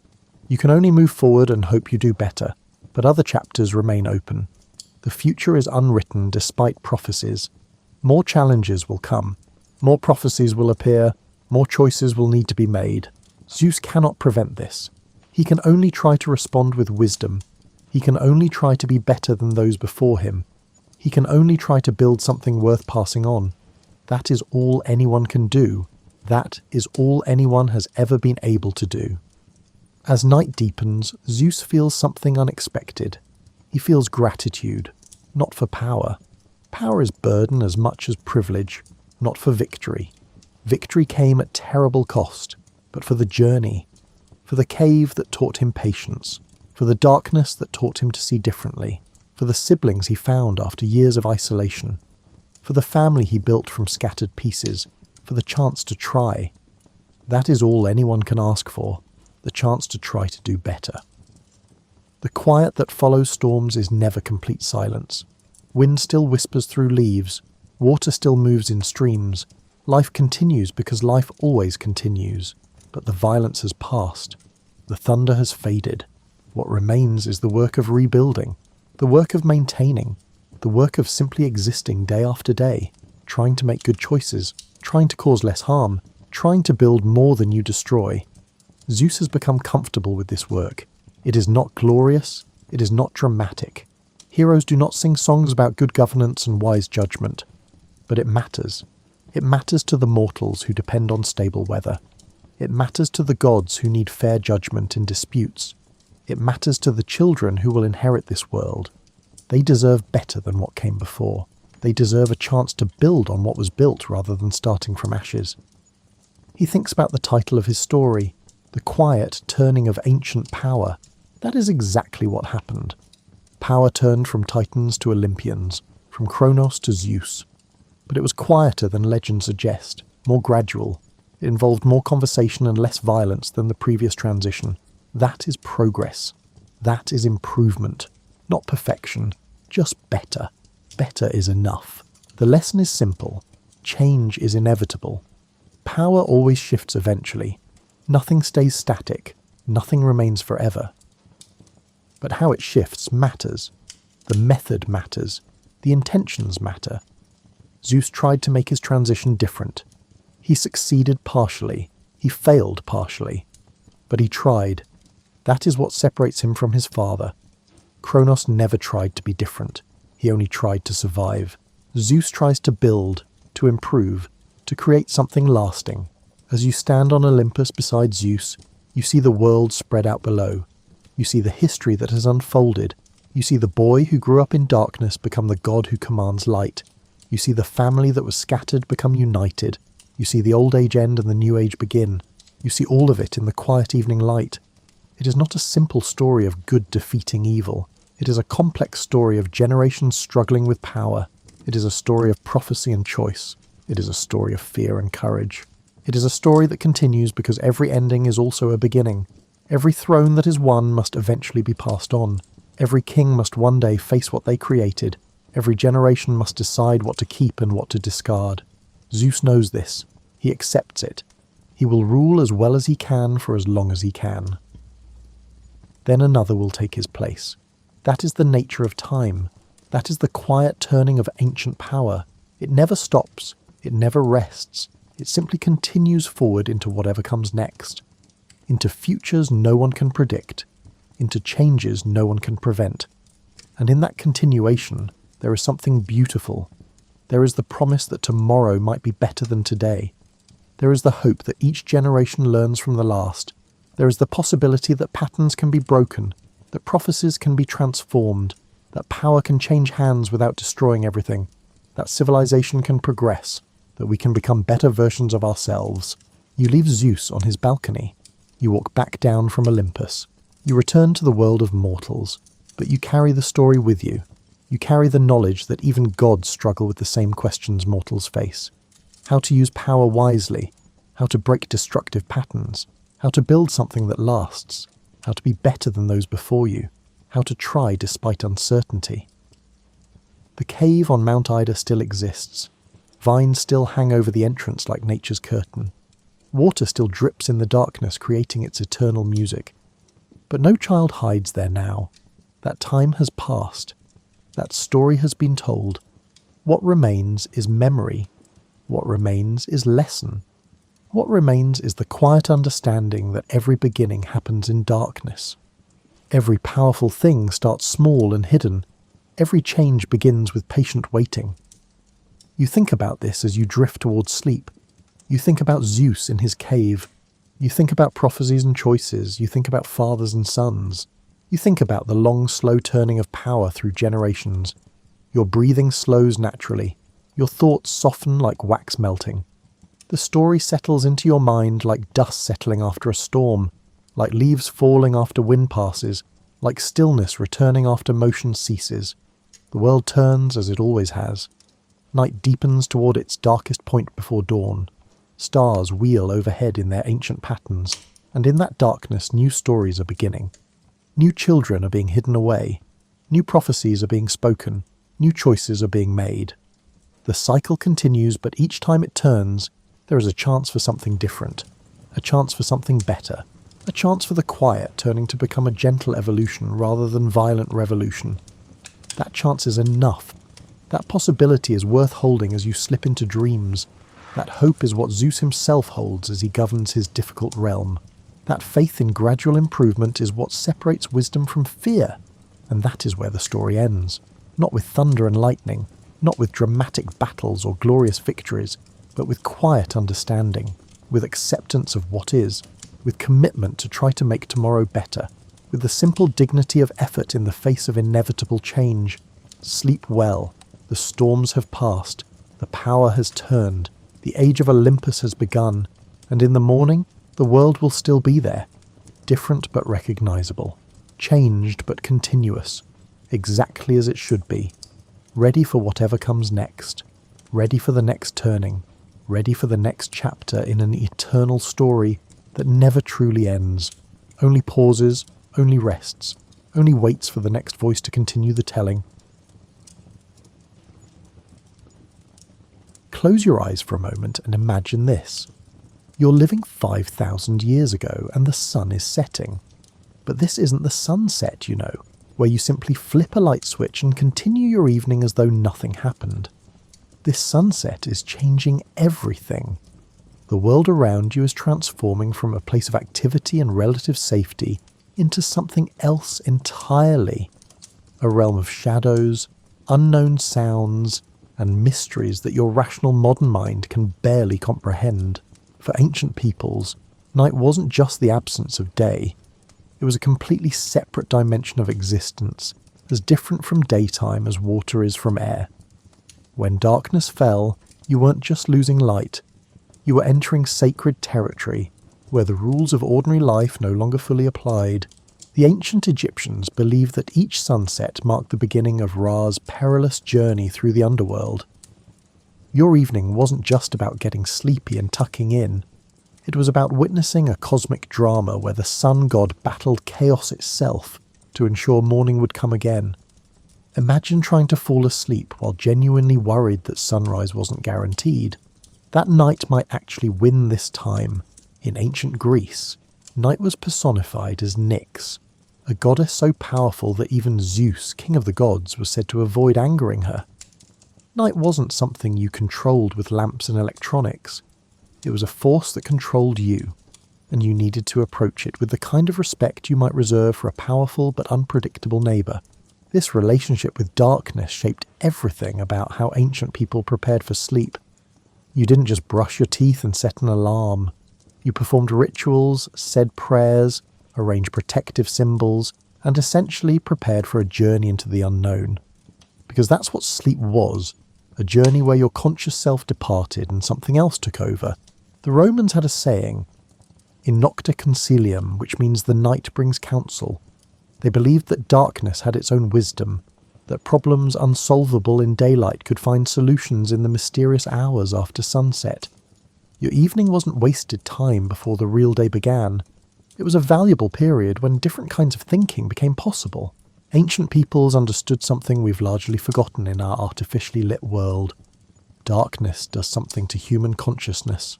You can only move forward and hope you do better, but other chapters remain open. The future is unwritten despite prophecies. More challenges will come. More prophecies will appear. More choices will need to be made. Zeus cannot prevent this. He can only try to respond with wisdom. He can only try to be better than those before him. He can only try to build something worth passing on. That is all anyone can do. That is all anyone has ever been able to do. As night deepens, Zeus feels something unexpected. He feels gratitude, not for power. Power is burden as much as privilege, not for victory. Victory came at terrible cost, but for the journey, for the cave that taught him patience, for the darkness that taught him to see differently, for the siblings he found after years of isolation, for the family he built from scattered pieces, for the chance to try. That is all anyone can ask for, the chance to try to do better. The quiet that follows storms is never complete silence. Wind still whispers through leaves, water still moves in streams. Life continues because life always continues, but the violence has passed. The thunder has faded. What remains is the work of rebuilding, the work of maintaining, the work of simply existing day after day, trying to make good choices, trying to cause less harm, trying to build more than you destroy. Zeus has become comfortable with this work. It is not glorious, it is not dramatic. Heroes do not sing songs about good governance and wise judgment. But it matters. It matters to the mortals who depend on stable weather. It matters to the gods who need fair judgment in disputes. It matters to the children who will inherit this world. They deserve better than what came before. They deserve a chance to build on what was built rather than starting from ashes. He thinks about the title of his story, the quiet turning of ancient power. That is exactly what happened. Power turned from Titans to Olympians, from Kronos to Zeus. But it was quieter than legend suggests, more gradual. It involved more conversation and less violence than the previous transition. That is progress. That is improvement. Not perfection, just better. Better is enough. The lesson is simple. Change is inevitable. Power always shifts eventually. Nothing stays static. Nothing remains forever. But how it shifts matters. The method matters. The intentions matter. Zeus tried to make his transition different. He succeeded partially. He failed partially. But he tried. That is what separates him from his father. Kronos never tried to be different. He only tried to survive. Zeus tries to build, to improve, to create something lasting. As you stand on Olympus beside Zeus, you see the world spread out below. You see the history that has unfolded. You see the boy who grew up in darkness become the god who commands light. You see the family that was scattered become united. You see the old age end and the new age begin. You see all of it in the quiet evening light. It is not a simple story of good defeating evil. It is a complex story of generations struggling with power. It is a story of prophecy and choice. It is a story of fear and courage. It is a story that continues because every ending is also a beginning. Every throne that is won must eventually be passed on. Every king must one day face what they created. Every generation must decide what to keep and what to discard. Zeus knows this. He accepts it. He will rule as well as he can for as long as he can. Then another will take his place. That is the nature of time. That is the quiet turning of ancient power. It never stops. It never rests. It simply continues forward into whatever comes next. Into futures no one can predict. Into changes no one can prevent. And in that continuation, there is something beautiful. There is the promise that tomorrow might be better than today. There is the hope that each generation learns from the last. There is the possibility that patterns can be broken, that prophecies can be transformed, that power can change hands without destroying everything, that civilization can progress, that we can become better versions of ourselves. You leave Zeus on his balcony. You walk back down from Olympus. You return to the world of mortals, but you carry the story with you. You carry the knowledge that even gods struggle with the same questions mortals face. How to use power wisely, how to break destructive patterns, how to build something that lasts, how to be better than those before you, how to try despite uncertainty. The cave on Mount Ida still exists. Vines still hang over the entrance like nature's curtain. Water still drips in the darkness, creating its eternal music. But no child hides there now. That time has passed. That story has been told. What remains is memory. What remains is lesson. What remains is the quiet understanding that every beginning happens in darkness. Every powerful thing starts small and hidden. Every change begins with patient waiting. You think about this as you drift towards sleep. You think about Zeus in his cave. You think about prophecies and choices. You think about fathers and sons. You think about the long, slow turning of power through generations. Your breathing slows naturally. Your thoughts soften like wax melting. The story settles into your mind like dust settling after a storm, like leaves falling after wind passes, like stillness returning after motion ceases. The world turns as it always has. Night deepens toward its darkest point before dawn. Stars wheel overhead in their ancient patterns, and in that darkness new stories are beginning. New children are being hidden away. New prophecies are being spoken. New choices are being made. The cycle continues, but each time it turns, there is a chance for something different, a chance for something better, a chance for the quiet turning to become a gentle evolution rather than violent revolution. That chance is enough. That possibility is worth holding as you slip into dreams. That hope is what Zeus himself holds as he governs his difficult realm. That faith in gradual improvement is what separates wisdom from fear. And that is where the story ends. Not with thunder and lightning, not with dramatic battles or glorious victories, but with quiet understanding, with acceptance of what is, with commitment to try to make tomorrow better, with the simple dignity of effort in the face of inevitable change. Sleep well. The storms have passed. The power has turned. The age of Olympus has begun. And in the morning, the world will still be there. Different but recognizable. Changed but continuous. Exactly as it should be. Ready for whatever comes next. Ready for the next turning. Ready for the next chapter in an eternal story that never truly ends. Only pauses, only rests, only waits for the next voice to continue the telling. Close your eyes for a moment and imagine this. You're living 5,000 years ago and the sun is setting. But this isn't the sunset, you know, where you simply flip a light switch and continue your evening as though nothing happened. This sunset is changing everything. The world around you is transforming from a place of activity and relative safety into something else entirely. A realm of shadows, unknown sounds, and mysteries that your rational modern mind can barely comprehend. For ancient peoples, night wasn't just the absence of day. It was a completely separate dimension of existence, as different from daytime as water is from air. When darkness fell, you weren't just losing light. You were entering sacred territory, where the rules of ordinary life no longer fully applied. The ancient Egyptians believed that each sunset marked the beginning of Ra's perilous journey through the underworld. Your evening wasn't just about getting sleepy and tucking in. It was about witnessing a cosmic drama where the sun god battled chaos itself to ensure morning would come again. Imagine trying to fall asleep while genuinely worried that sunrise wasn't guaranteed. That night might actually win this time. In ancient Greece, night was personified as Nyx, a goddess so powerful that even Zeus, king of the gods, was said to avoid angering her. Night wasn't something you controlled with lamps and electronics. It was a force that controlled you, and you needed to approach it with the kind of respect you might reserve for a powerful but unpredictable neighbour. This relationship with darkness shaped everything about how ancient people prepared for sleep. You didn't just brush your teeth and set an alarm. You performed rituals, said prayers, arranged protective symbols, and essentially prepared for a journey into the unknown. Because that's what sleep was, a journey where your conscious self departed and something else took over. The Romans had a saying, in nocte consilium, which means the night brings counsel. They believed that darkness had its own wisdom, that problems unsolvable in daylight could find solutions in the mysterious hours after sunset. Your evening wasn't wasted time before the real day began. It was a valuable period when different kinds of thinking became possible. Ancient peoples understood something we've largely forgotten in our artificially lit world. Darkness does something to human consciousness.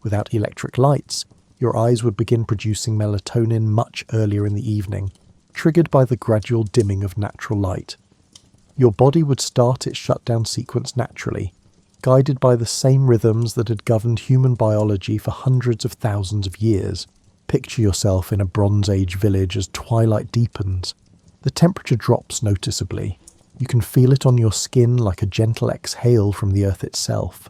Without electric lights, your eyes would begin producing melatonin much earlier in the evening, triggered by the gradual dimming of natural light. Your body would start its shutdown sequence naturally, guided by the same rhythms that had governed human biology for hundreds of thousands of years. Picture yourself in a Bronze Age village as twilight deepens. The temperature drops noticeably. You can feel it on your skin like a gentle exhale from the earth itself.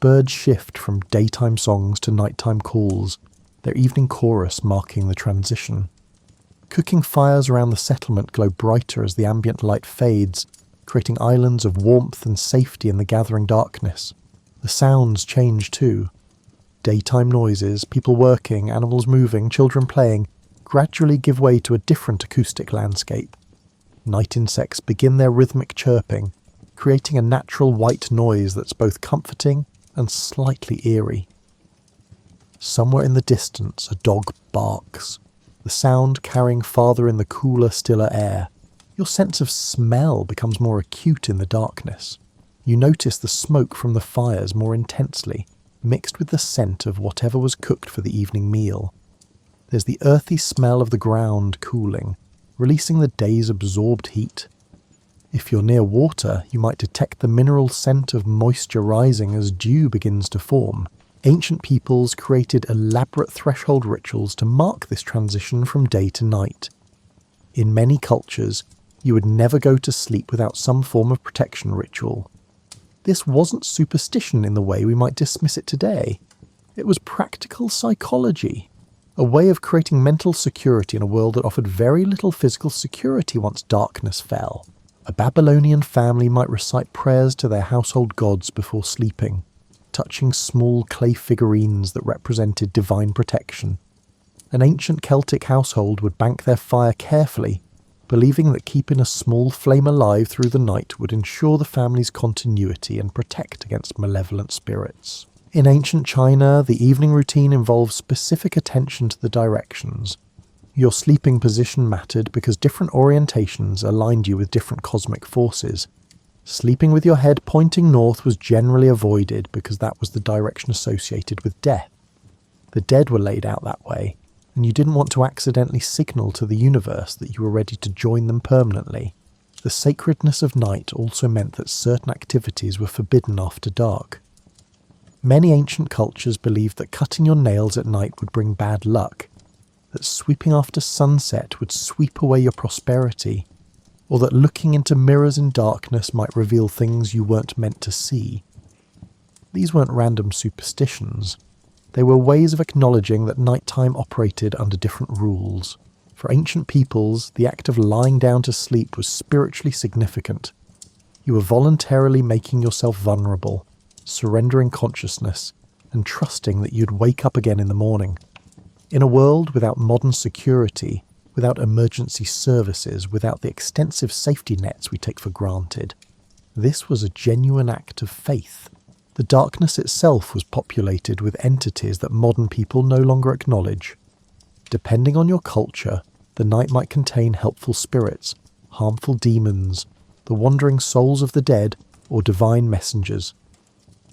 Birds shift from daytime songs to nighttime calls, their evening chorus marking the transition. Cooking fires around the settlement glow brighter as the ambient light fades, creating islands of warmth and safety in the gathering darkness. The sounds change too. Daytime noises, people working, animals moving, children playing, gradually give way to a different acoustic landscape. Night insects begin their rhythmic chirping, creating a natural white noise that's both comforting and slightly eerie. Somewhere in the distance, a dog barks, the sound carrying farther in the cooler, stiller air. Your sense of smell becomes more acute in the darkness. You notice the smoke from the fires more intensely, mixed with the scent of whatever was cooked for the evening meal. There's the earthy smell of the ground cooling, releasing the day's absorbed heat. If you're near water, you might detect the mineral scent of moisture rising as dew begins to form. Ancient peoples created elaborate threshold rituals to mark this transition from day to night. In many cultures, you would never go to sleep without some form of protection ritual. This wasn't superstition in the way we might dismiss it today. It was practical psychology, a way of creating mental security in a world that offered very little physical security once darkness fell. A Babylonian family might recite prayers to their household gods before sleeping, touching small clay figurines that represented divine protection. An ancient Celtic household would bank their fire carefully, believing that keeping a small flame alive through the night would ensure the family's continuity and protect against malevolent spirits. In ancient China, the evening routine involves specific attention to the directions. Your sleeping position mattered because different orientations aligned you with different cosmic forces. Sleeping with your head pointing north was generally avoided because that was the direction associated with death. The dead were laid out that way, and you didn't want to accidentally signal to the universe that you were ready to join them permanently. The sacredness of night also meant that certain activities were forbidden after dark. Many ancient cultures believed that cutting your nails at night would bring bad luck, that sweeping after sunset would sweep away your prosperity, or that looking into mirrors in darkness might reveal things you weren't meant to see. These weren't random superstitions. They were ways of acknowledging that nighttime operated under different rules. For ancient peoples, the act of lying down to sleep was spiritually significant. You were voluntarily making yourself vulnerable, surrendering consciousness, and trusting that you'd wake up again in the morning. In a world without modern security, without emergency services, without the extensive safety nets we take for granted, this was a genuine act of faith. The darkness itself was populated with entities that modern people no longer acknowledge. Depending on your culture, the night might contain helpful spirits, harmful demons, the wandering souls of the dead, or divine messengers.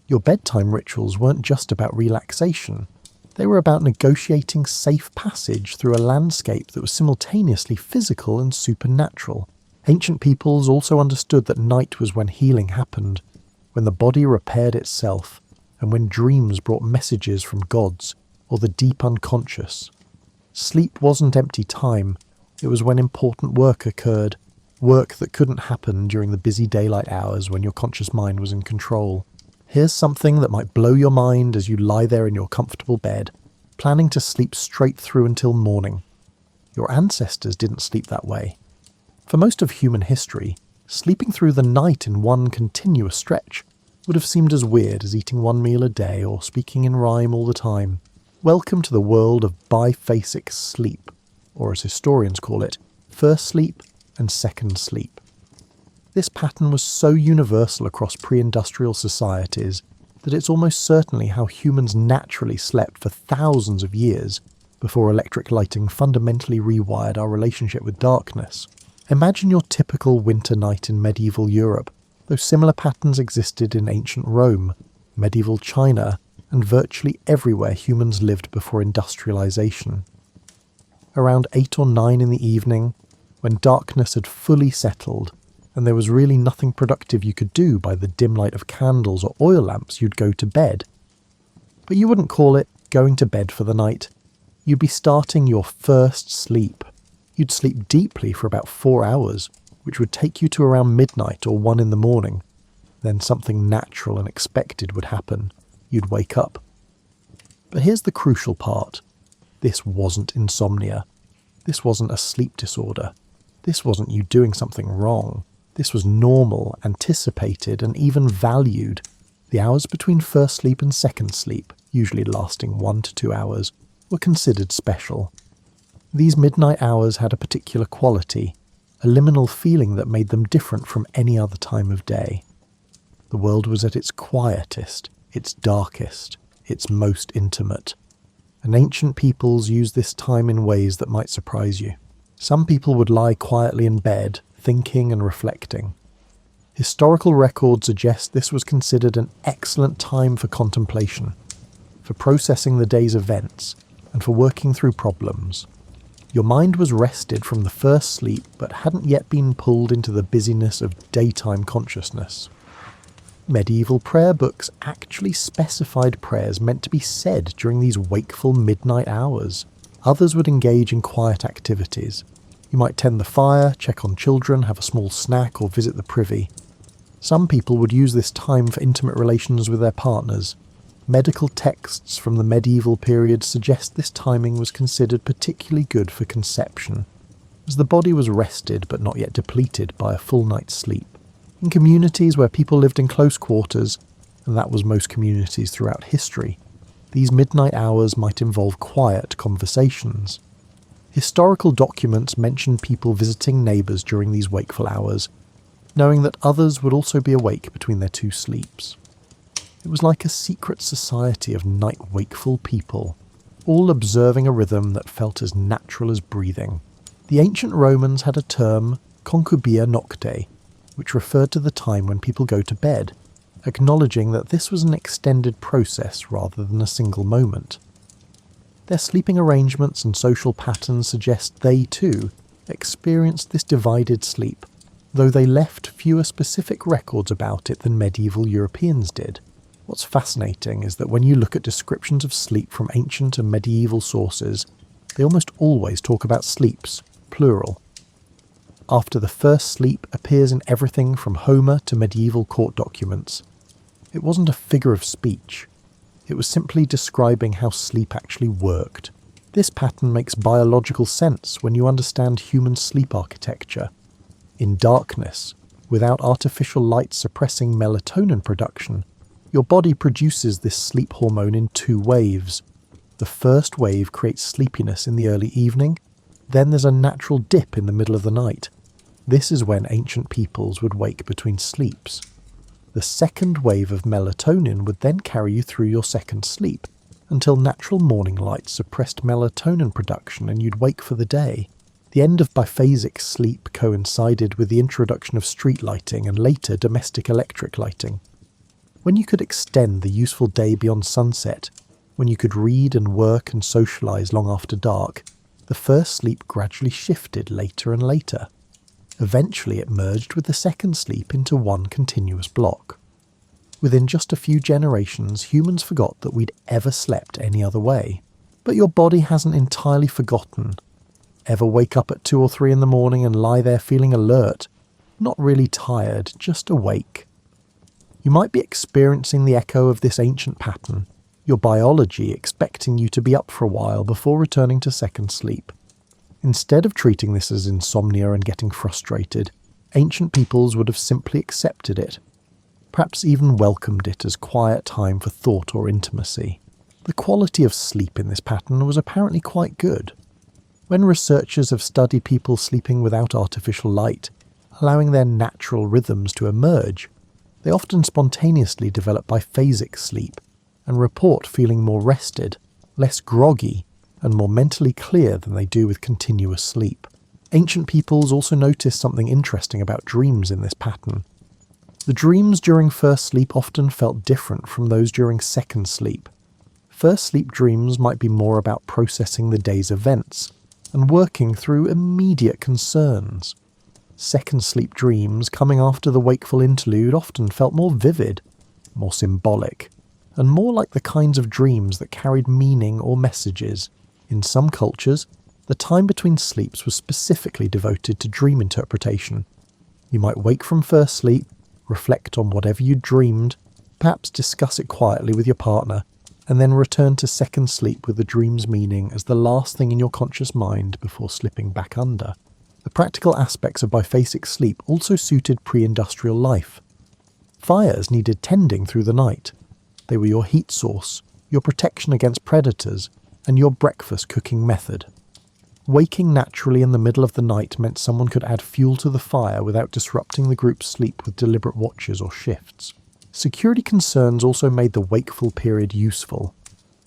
Your bedtime rituals weren't just about relaxation. They were about negotiating safe passage through a landscape that was simultaneously physical and supernatural. Ancient peoples also understood that night was when healing happened, when the body repaired itself, and when dreams brought messages from gods or the deep unconscious. Sleep wasn't empty time, it was when important work occurred, work that couldn't happen during the busy daylight hours when your conscious mind was in control. Here's something that might blow your mind as you lie there in your comfortable bed, planning to sleep straight through until morning. Your ancestors didn't sleep that way. For most of human history, sleeping through the night in one continuous stretch would have seemed as weird as eating one meal a day or speaking in rhyme all the time. Welcome to the world of biphasic sleep, or as historians call it, first sleep and second sleep. This pattern was so universal across pre-industrial societies that it's almost certainly how humans naturally slept for thousands of years before electric lighting fundamentally rewired our relationship with darkness. Imagine your typical winter night in medieval Europe, though similar patterns existed in ancient Rome, medieval China, and virtually everywhere humans lived before industrialization. Around 8 or 9 in the evening, when darkness had fully settled, and there was really nothing productive you could do by the dim light of candles or oil lamps, you'd go to bed. But you wouldn't call it going to bed for the night. You'd be starting your first sleep. You'd sleep deeply for about 4 hours, which would take you to around midnight or 1 in the morning. Then something natural and expected would happen. You'd wake up. But here's the crucial part. This wasn't insomnia. This wasn't a sleep disorder. This wasn't you doing something wrong. This was normal, anticipated, and even valued. The hours between first sleep and second sleep, usually lasting 1 to 2 hours, were considered special. These midnight hours had a particular quality, a liminal feeling that made them different from any other time of day. The world was at its quietest, its darkest, its most intimate. And ancient peoples used this time in ways that might surprise you. Some people would lie quietly in bed, thinking and reflecting. Historical records suggest this was considered an excellent time for contemplation, for processing the day's events, and for working through problems. Your mind was rested from the first sleep, but hadn't yet been pulled into the busyness of daytime consciousness. Medieval prayer books actually specified prayers meant to be said during these wakeful midnight hours. Others would engage in quiet activities. You might tend the fire, check on children, have a small snack, or visit the privy. Some people would use this time for intimate relations with their partners. Medical texts from the medieval period suggest this timing was considered particularly good for conception, as the body was rested but not yet depleted by a full night's sleep. In communities where people lived in close quarters, and that was most communities throughout history, these midnight hours might involve quiet conversations. Historical documents mention people visiting neighbours during these wakeful hours, knowing that others would also be awake between their two sleeps. It was like a secret society of night wakeful people, all observing a rhythm that felt as natural as breathing. The ancient Romans had a term, concubia nocte, which referred to the time when people go to bed, acknowledging that this was an extended process rather than a single moment. Their sleeping arrangements and social patterns suggest they, too, experienced this divided sleep, though they left fewer specific records about it than medieval Europeans did. What's fascinating is that when you look at descriptions of sleep from ancient and medieval sources, they almost always talk about sleeps, plural. After the first sleep appears in everything from Homer to medieval court documents. It wasn't a figure of speech. It was simply describing how sleep actually worked. This pattern makes biological sense when you understand human sleep architecture. In darkness, without artificial light suppressing melatonin production, your body produces this sleep hormone in 2 waves. The first wave creates sleepiness in the early evening, then there's a natural dip in the middle of the night. This is when ancient peoples would wake between sleeps. The second wave of melatonin would then carry you through your second sleep, until natural morning light suppressed melatonin production and you'd wake for the day. The end of biphasic sleep coincided with the introduction of street lighting and later domestic electric lighting. When you could extend the useful day beyond sunset, when you could read and work and socialise long after dark, the first sleep gradually shifted later and later. Eventually it merged with the second sleep into one continuous block. Within just a few generations, humans forgot that we'd ever slept any other way. But your body hasn't entirely forgotten. Ever wake up at 2 or 3 in the morning and lie there feeling alert? Not really tired, just awake. You might be experiencing the echo of this ancient pattern, your biology expecting you to be up for a while before returning to second sleep. Instead of treating this as insomnia and getting frustrated, ancient peoples would have simply accepted it, perhaps even welcomed it as quiet time for thought or intimacy. The quality of sleep in this pattern was apparently quite good. When researchers have studied people sleeping without artificial light, allowing their natural rhythms to emerge, they often spontaneously develop biphasic sleep and report feeling more rested, less groggy, and more mentally clear than they do with continuous sleep. Ancient peoples also noticed something interesting about dreams in this pattern. The dreams during first sleep often felt different from those during second sleep. First sleep dreams might be more about processing the day's events and working through immediate concerns. Second sleep dreams coming after the wakeful interlude often felt more vivid, more symbolic, and more like the kinds of dreams that carried meaning or messages. In some cultures, the time between sleeps was specifically devoted to dream interpretation. You might wake from first sleep, reflect on whatever you dreamed, perhaps discuss it quietly with your partner, and then return to second sleep with the dream's meaning as the last thing in your conscious mind before slipping back under. The practical aspects of biphasic sleep also suited pre-industrial life. Fires needed tending through the night. They were your heat source, your protection against predators, and your breakfast cooking method. Waking naturally in the middle of the night meant someone could add fuel to the fire without disrupting the group's sleep with deliberate watches or shifts. Security concerns also made the wakeful period useful.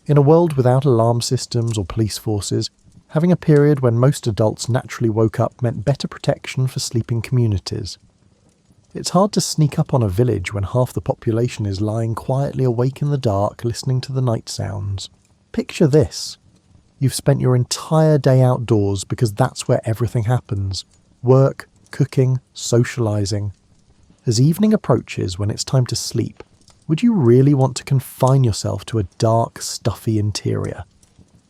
In a world without alarm systems or police forces, having a period when most adults naturally woke up meant better protection for sleeping communities. It's hard to sneak up on a village when half the population is lying quietly awake in the dark listening to the night sounds. Picture this. You've spent your entire day outdoors because that's where everything happens. Work, cooking, socialising. As evening approaches when it's time to sleep, would you really want to confine yourself to a dark, stuffy interior?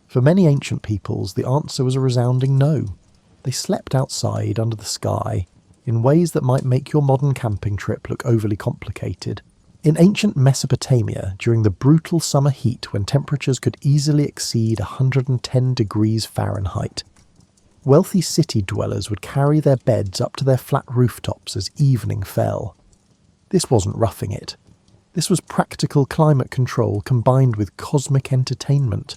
For many ancient peoples, the answer was a resounding no. They slept outside under the sky in ways that might make your modern camping trip look overly complicated. In ancient Mesopotamia, during the brutal summer heat when temperatures could easily exceed 110 degrees Fahrenheit, wealthy city dwellers would carry their beds up to their flat rooftops as evening fell. This wasn't roughing it. This was practical climate control combined with cosmic entertainment.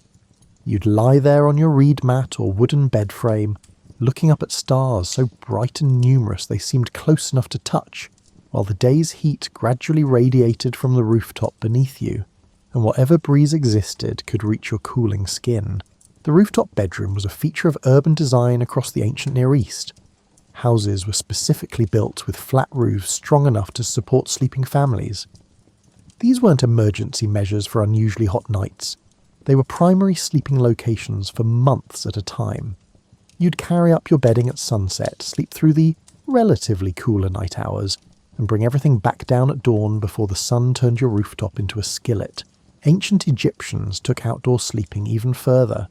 You'd lie there on your reed mat or wooden bed frame, looking up at stars so bright and numerous they seemed close enough to touch, while the day's heat gradually radiated from the rooftop beneath you, and whatever breeze existed could reach your cooling skin. The rooftop bedroom was a feature of urban design across the ancient Near East. Houses were specifically built with flat roofs strong enough to support sleeping families. These weren't emergency measures for unusually hot nights. They were primary sleeping locations for months at a time. You'd carry up your bedding at sunset, sleep through the relatively cooler night hours, and bring everything back down at dawn before the sun turned your rooftop into a skillet. Ancient Egyptians took outdoor sleeping even further.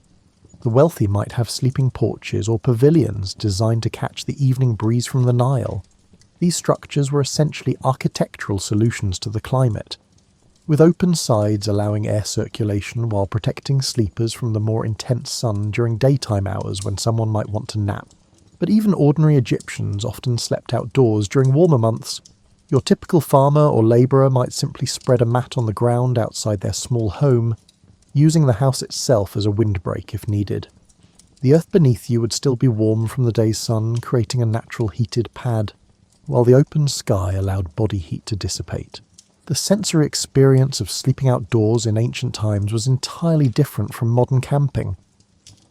The wealthy might have sleeping porches or pavilions designed to catch the evening breeze from the Nile. These structures were essentially architectural solutions to the climate, with open sides allowing air circulation while protecting sleepers from the more intense sun during daytime hours when someone might want to nap. But even ordinary Egyptians often slept outdoors during warmer months. Your typical farmer or labourer might simply spread a mat on the ground outside their small home, using the house itself as a windbreak if needed. The earth beneath you would still be warm from the day's sun, creating a natural heated pad, while the open sky allowed body heat to dissipate. The sensory experience of sleeping outdoors in ancient times was entirely different from modern camping.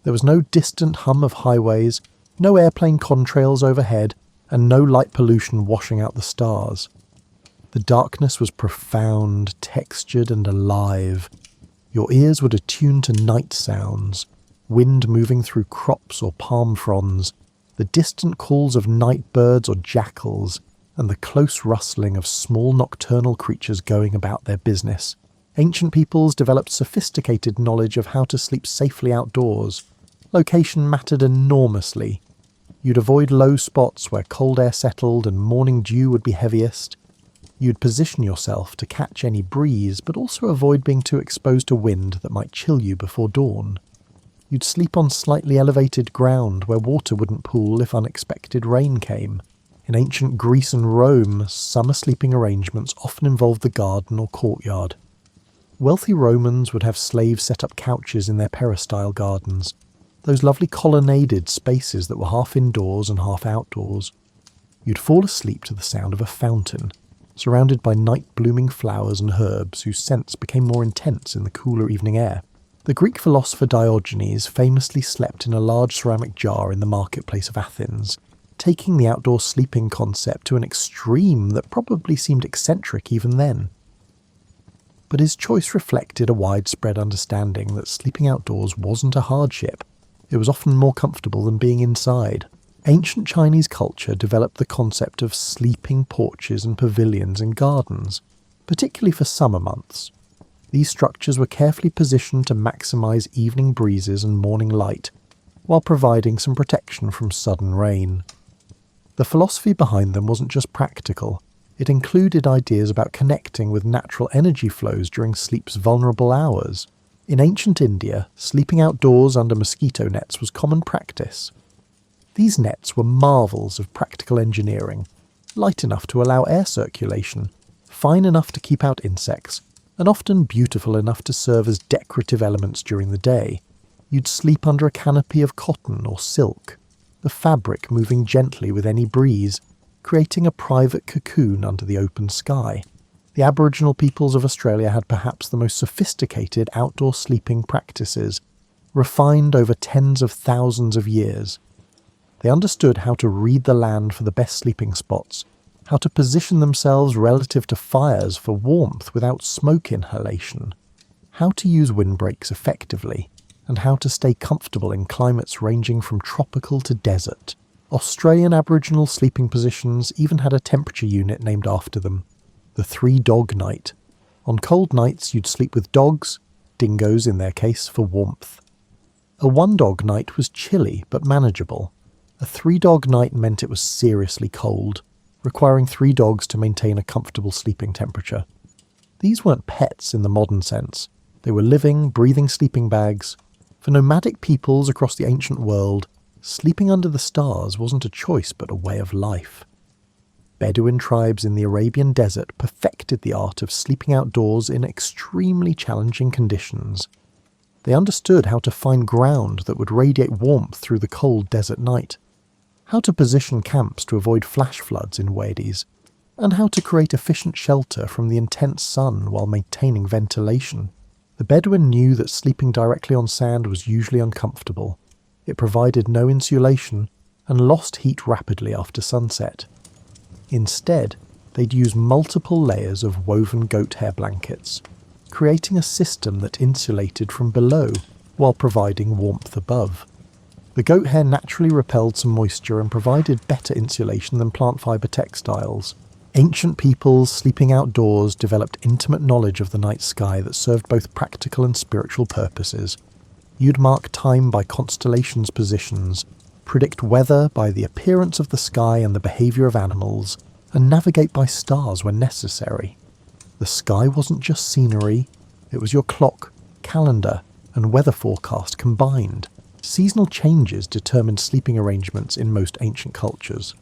There was no distant hum of highways, no airplane contrails overhead, and no light pollution washing out the stars. The darkness was profound, textured, and alive. Your ears would attune to night sounds, wind moving through crops or palm fronds, the distant calls of night birds or jackals, and the close rustling of small nocturnal creatures going about their business. Ancient peoples developed sophisticated knowledge of how to sleep safely outdoors. Location mattered enormously. You'd avoid low spots where cold air settled and morning dew would be heaviest. You'd position yourself to catch any breeze, but also avoid being too exposed to wind that might chill you before dawn. You'd sleep on slightly elevated ground where water wouldn't pool if unexpected rain came. In ancient Greece and Rome, summer sleeping arrangements often involved the garden or courtyard. Wealthy Romans would have slaves set up couches in their peristyle gardens, those lovely colonnaded spaces that were half indoors and half outdoors. You'd fall asleep to the sound of a fountain, surrounded by night-blooming flowers and herbs whose scents became more intense in the cooler evening air. The Greek philosopher Diogenes famously slept in a large ceramic jar in the marketplace of Athens, taking the outdoor sleeping concept to an extreme that probably seemed eccentric even then. But his choice reflected a widespread understanding that sleeping outdoors wasn't a hardship. It was often more comfortable than being inside. Ancient Chinese culture developed the concept of sleeping porches and pavilions in gardens, particularly for summer months. These structures were carefully positioned to maximize evening breezes and morning light, while providing some protection from sudden rain. The philosophy behind them wasn't just practical, it included ideas about connecting with natural energy flows during sleep's vulnerable hours. In ancient India, sleeping outdoors under mosquito nets was common practice. These nets were marvels of practical engineering, light enough to allow air circulation, fine enough to keep out insects, and often beautiful enough to serve as decorative elements during the day. You'd sleep under a canopy of cotton or silk, the fabric moving gently with any breeze, creating a private cocoon under the open sky. The Aboriginal peoples of Australia had perhaps the most sophisticated outdoor sleeping practices, refined over tens of thousands of years. They understood how to read the land for the best sleeping spots, how to position themselves relative to fires for warmth without smoke inhalation, how to use windbreaks effectively, and how to stay comfortable in climates ranging from tropical to desert. Australian Aboriginal sleeping positions even had a temperature unit named after them, the 3-dog night. On cold nights you'd sleep with dogs, dingoes in their case, for warmth. A 1-dog night was chilly but manageable. A 3-dog night meant it was seriously cold, requiring 3 dogs to maintain a comfortable sleeping temperature. These weren't pets in the modern sense. They were living, breathing sleeping bags. For nomadic peoples across the ancient world, sleeping under the stars wasn't a choice but a way of life. Bedouin tribes in the Arabian desert perfected the art of sleeping outdoors in extremely challenging conditions. They understood how to find ground that would radiate warmth through the cold desert night, how to position camps to avoid flash floods in wadis, and how to create efficient shelter from the intense sun while maintaining ventilation. The Bedouin knew that sleeping directly on sand was usually uncomfortable. It provided no insulation and lost heat rapidly after sunset. Instead, they'd use multiple layers of woven goat hair blankets, creating a system that insulated from below while providing warmth above. The goat hair naturally repelled some moisture and provided better insulation than plant fibre textiles. Ancient peoples sleeping outdoors developed intimate knowledge of the night sky that served both practical and spiritual purposes. You'd mark time by constellations' positions, predict weather by the appearance of the sky and the behaviour of animals, and navigate by stars when necessary. The sky wasn't just scenery, it was your clock, calendar, and weather forecast combined. Seasonal changes determined sleeping arrangements in most ancient cultures.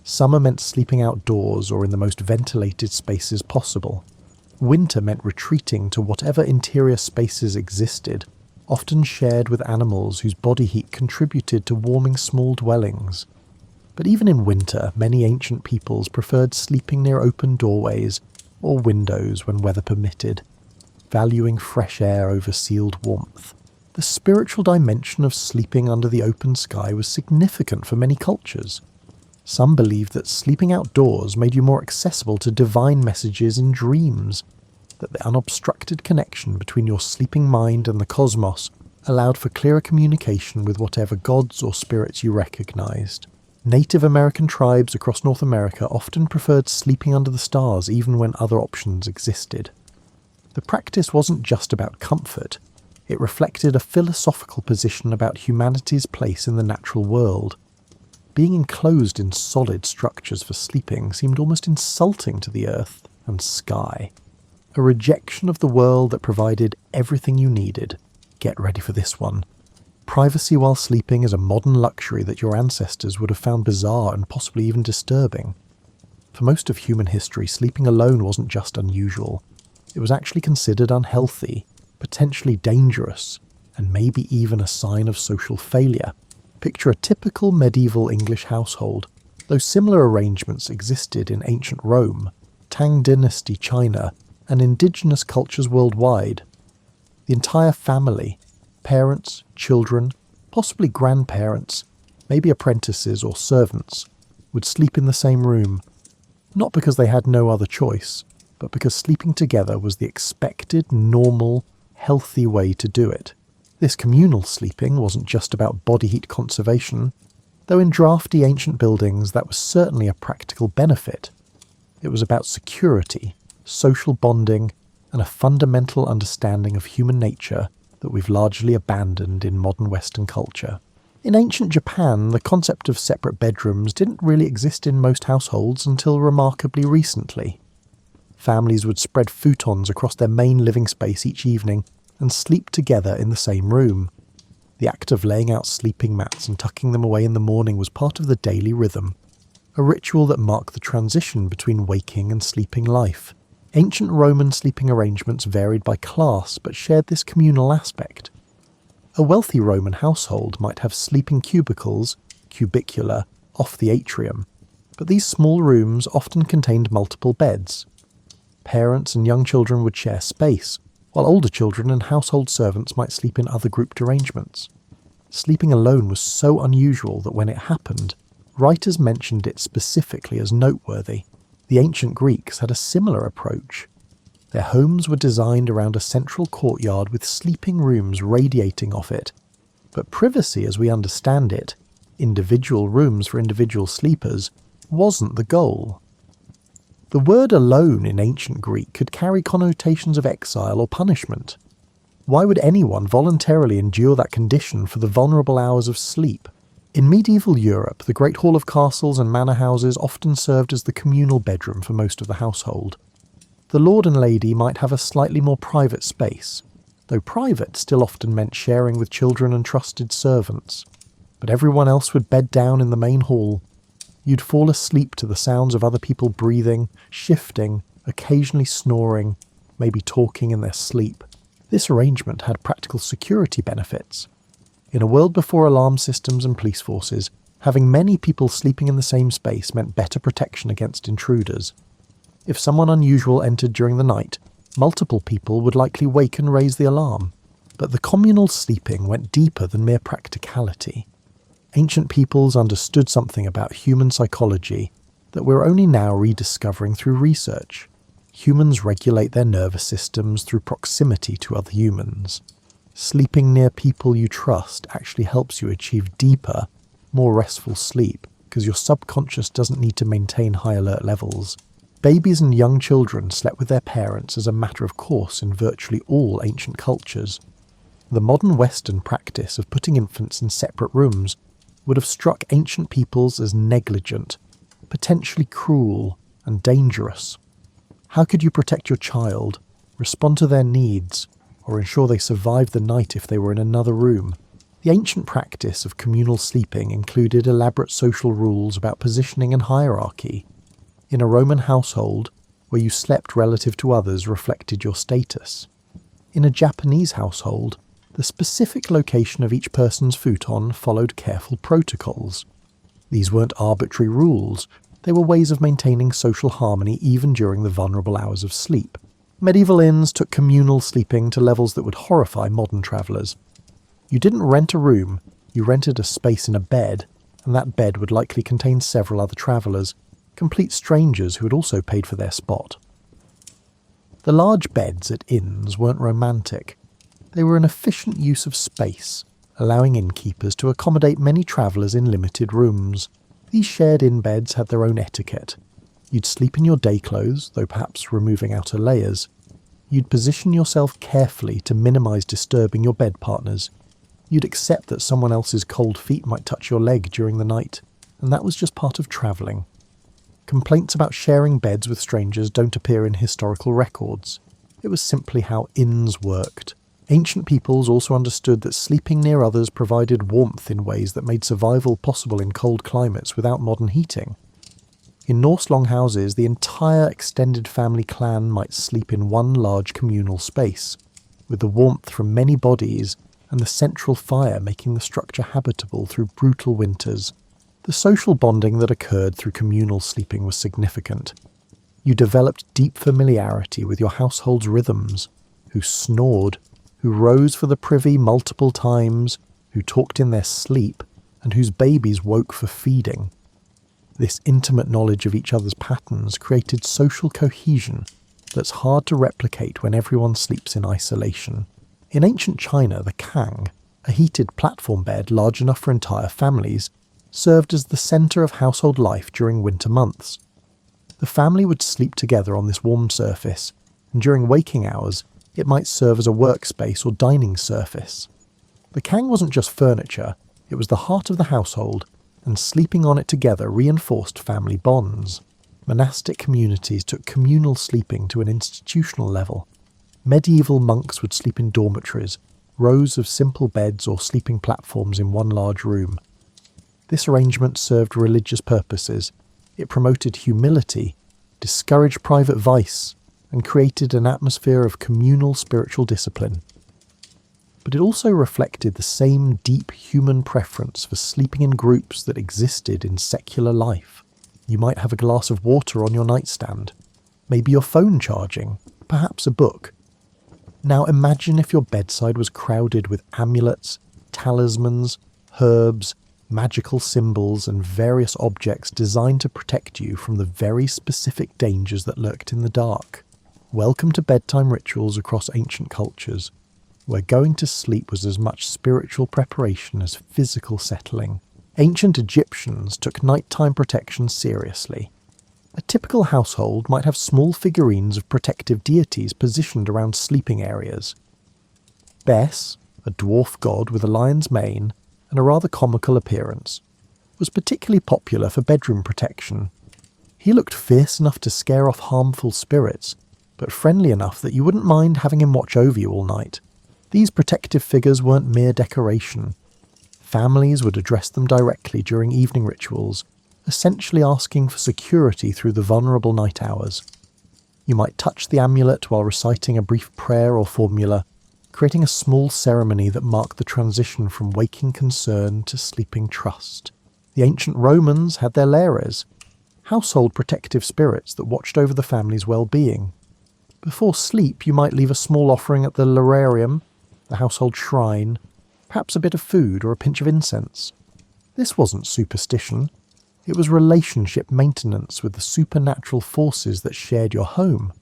Summer meant sleeping outdoors or in the most ventilated spaces possible. Winter meant retreating to whatever interior spaces existed, often shared with animals whose body heat contributed to warming small dwellings. But even in winter, many ancient peoples preferred sleeping near open doorways or windows when weather permitted, valuing fresh air over sealed warmth. The spiritual dimension of sleeping under the open sky was significant for many cultures. Some believed that sleeping outdoors made you more accessible to divine messages in dreams, that the unobstructed connection between your sleeping mind and the cosmos allowed for clearer communication with whatever gods or spirits you recognized. Native American tribes across North America often preferred sleeping under the stars even when other options existed. The practice wasn't just about comfort, it reflected a philosophical position about humanity's place in the natural world. Being enclosed in solid structures for sleeping seemed almost insulting to the earth and sky. A rejection of the world that provided everything you needed. Get ready for this one. Privacy while sleeping is a modern luxury that your ancestors would have found bizarre and possibly even disturbing. For most of human history, sleeping alone wasn't just unusual. It was actually considered unhealthy, potentially dangerous, and maybe even a sign of social failure. Picture a typical medieval English household, though similar arrangements existed in ancient Rome, Tang Dynasty China, and indigenous cultures worldwide. The entire family, parents, children, possibly grandparents, maybe apprentices or servants, would sleep in the same room, not because they had no other choice, but because sleeping together was the expected, normal, healthy way to do it. This communal sleeping wasn't just about body heat conservation, though in drafty ancient buildings that was certainly a practical benefit. It was about security, social bonding, and a fundamental understanding of human nature that we've largely abandoned in modern Western culture. In ancient Japan, the concept of separate bedrooms didn't really exist in most households until remarkably recently. Families would spread futons across their main living space each evening, and sleep together in the same room. The act of laying out sleeping mats and tucking them away in the morning was part of the daily rhythm, a ritual that marked the transition between waking and sleeping life. Ancient Roman sleeping arrangements varied by class but shared this communal aspect. A wealthy Roman household might have sleeping cubicles, cubicular, off the atrium, but these small rooms often contained multiple beds. Parents and young children would share space, while older children and household servants might sleep in other grouped arrangements. Sleeping alone was so unusual that when it happened, writers mentioned it specifically as noteworthy. The ancient Greeks had a similar approach. Their homes were designed around a central courtyard with sleeping rooms radiating off it. But privacy as we understand it, individual rooms for individual sleepers, wasn't the goal. The word alone in ancient Greek could carry connotations of exile or punishment. Why would anyone voluntarily endure that condition for the vulnerable hours of sleep? In medieval Europe, the Great Hall of castles and manor houses often served as the communal bedroom for most of the household. The lord and lady might have a slightly more private space, though private still often meant sharing with children and trusted servants. But everyone else would bed down in the main hall. You'd fall asleep to the sounds of other people breathing, shifting, occasionally snoring, maybe talking in their sleep. This arrangement had practical security benefits. In a world before alarm systems and police forces, having many people sleeping in the same space meant better protection against intruders. If someone unusual entered during the night, multiple people would likely wake and raise the alarm. But the communal sleeping went deeper than mere practicality. Ancient peoples understood something about human psychology that we're only now rediscovering through research. Humans regulate their nervous systems through proximity to other humans. Sleeping near people you trust actually helps you achieve deeper, more restful sleep because your subconscious doesn't need to maintain high alert levels. Babies and young children slept with their parents as a matter of course in virtually all ancient cultures. The modern Western practice of putting infants in separate rooms would have struck ancient peoples as negligent, potentially cruel, and dangerous. How could you protect your child, respond to their needs, or ensure they survived the night if they were in another room? The ancient practice of communal sleeping included elaborate social rules about positioning and hierarchy. In a Roman household, where you slept relative to others reflected your status. In a Japanese household, the specific location of each person's futon followed careful protocols. These weren't arbitrary rules, they were ways of maintaining social harmony even during the vulnerable hours of sleep. Medieval inns took communal sleeping to levels that would horrify modern travellers. You didn't rent a room, you rented a space in a bed, and that bed would likely contain several other travellers, complete strangers who had also paid for their spot. The large beds at inns weren't romantic. They were an efficient use of space, allowing innkeepers to accommodate many travellers in limited rooms. These shared inn beds had their own etiquette. You'd sleep in your day clothes, though perhaps removing outer layers. You'd position yourself carefully to minimise disturbing your bed partners. You'd accept that someone else's cold feet might touch your leg during the night, and that was just part of travelling. Complaints about sharing beds with strangers don't appear in historical records. It was simply how inns worked. Ancient peoples also understood that sleeping near others provided warmth in ways that made survival possible in cold climates without modern heating. In Norse longhouses, the entire extended family clan might sleep in one large communal space, with the warmth from many bodies and the central fire making the structure habitable through brutal winters. The social bonding that occurred through communal sleeping was significant. You developed deep familiarity with your household's rhythms, who snored, who rose for the privy multiple times, who talked in their sleep, and whose babies woke for feeding. This intimate knowledge of each other's patterns created social cohesion that's hard to replicate when everyone sleeps in isolation. In ancient China, the kang, a heated platform bed large enough for entire families, served as the centre of household life during winter months. The family would sleep together on this warm surface, and during waking hours, it might serve as a workspace or dining surface. The kang wasn't just furniture, it was the heart of the household, and sleeping on it together reinforced family bonds. Monastic communities took communal sleeping to an institutional level. Medieval monks would sleep in dormitories, rows of simple beds or sleeping platforms in one large room. This arrangement served religious purposes. It promoted humility, discouraged private vice, and created an atmosphere of communal spiritual discipline. But it also reflected the same deep human preference for sleeping in groups that existed in secular life. You might have a glass of water on your nightstand, maybe your phone charging, perhaps a book. Now imagine if your bedside was crowded with amulets, talismans, herbs, magical symbols, and various objects designed to protect you from the very specific dangers that lurked in the dark. Welcome to bedtime rituals across ancient cultures, where going to sleep was as much spiritual preparation as physical settling. Ancient Egyptians took nighttime protection seriously. A typical household might have small figurines of protective deities positioned around sleeping areas. Bes, a dwarf god with a lion's mane and a rather comical appearance, was particularly popular for bedroom protection. He looked fierce enough to scare off harmful spirits, but friendly enough that you wouldn't mind having him watch over you all night. These protective figures weren't mere decoration. Families would address them directly during evening rituals, essentially asking for security through the vulnerable night hours. You might touch the amulet while reciting a brief prayer or formula, creating a small ceremony that marked the transition from waking concern to sleeping trust. The ancient Romans had their lares, household protective spirits that watched over the family's well-being. Before sleep, you might leave a small offering at the lararium, the household shrine, perhaps a bit of food or a pinch of incense. This wasn't superstition. It was relationship maintenance with the supernatural forces that shared your home.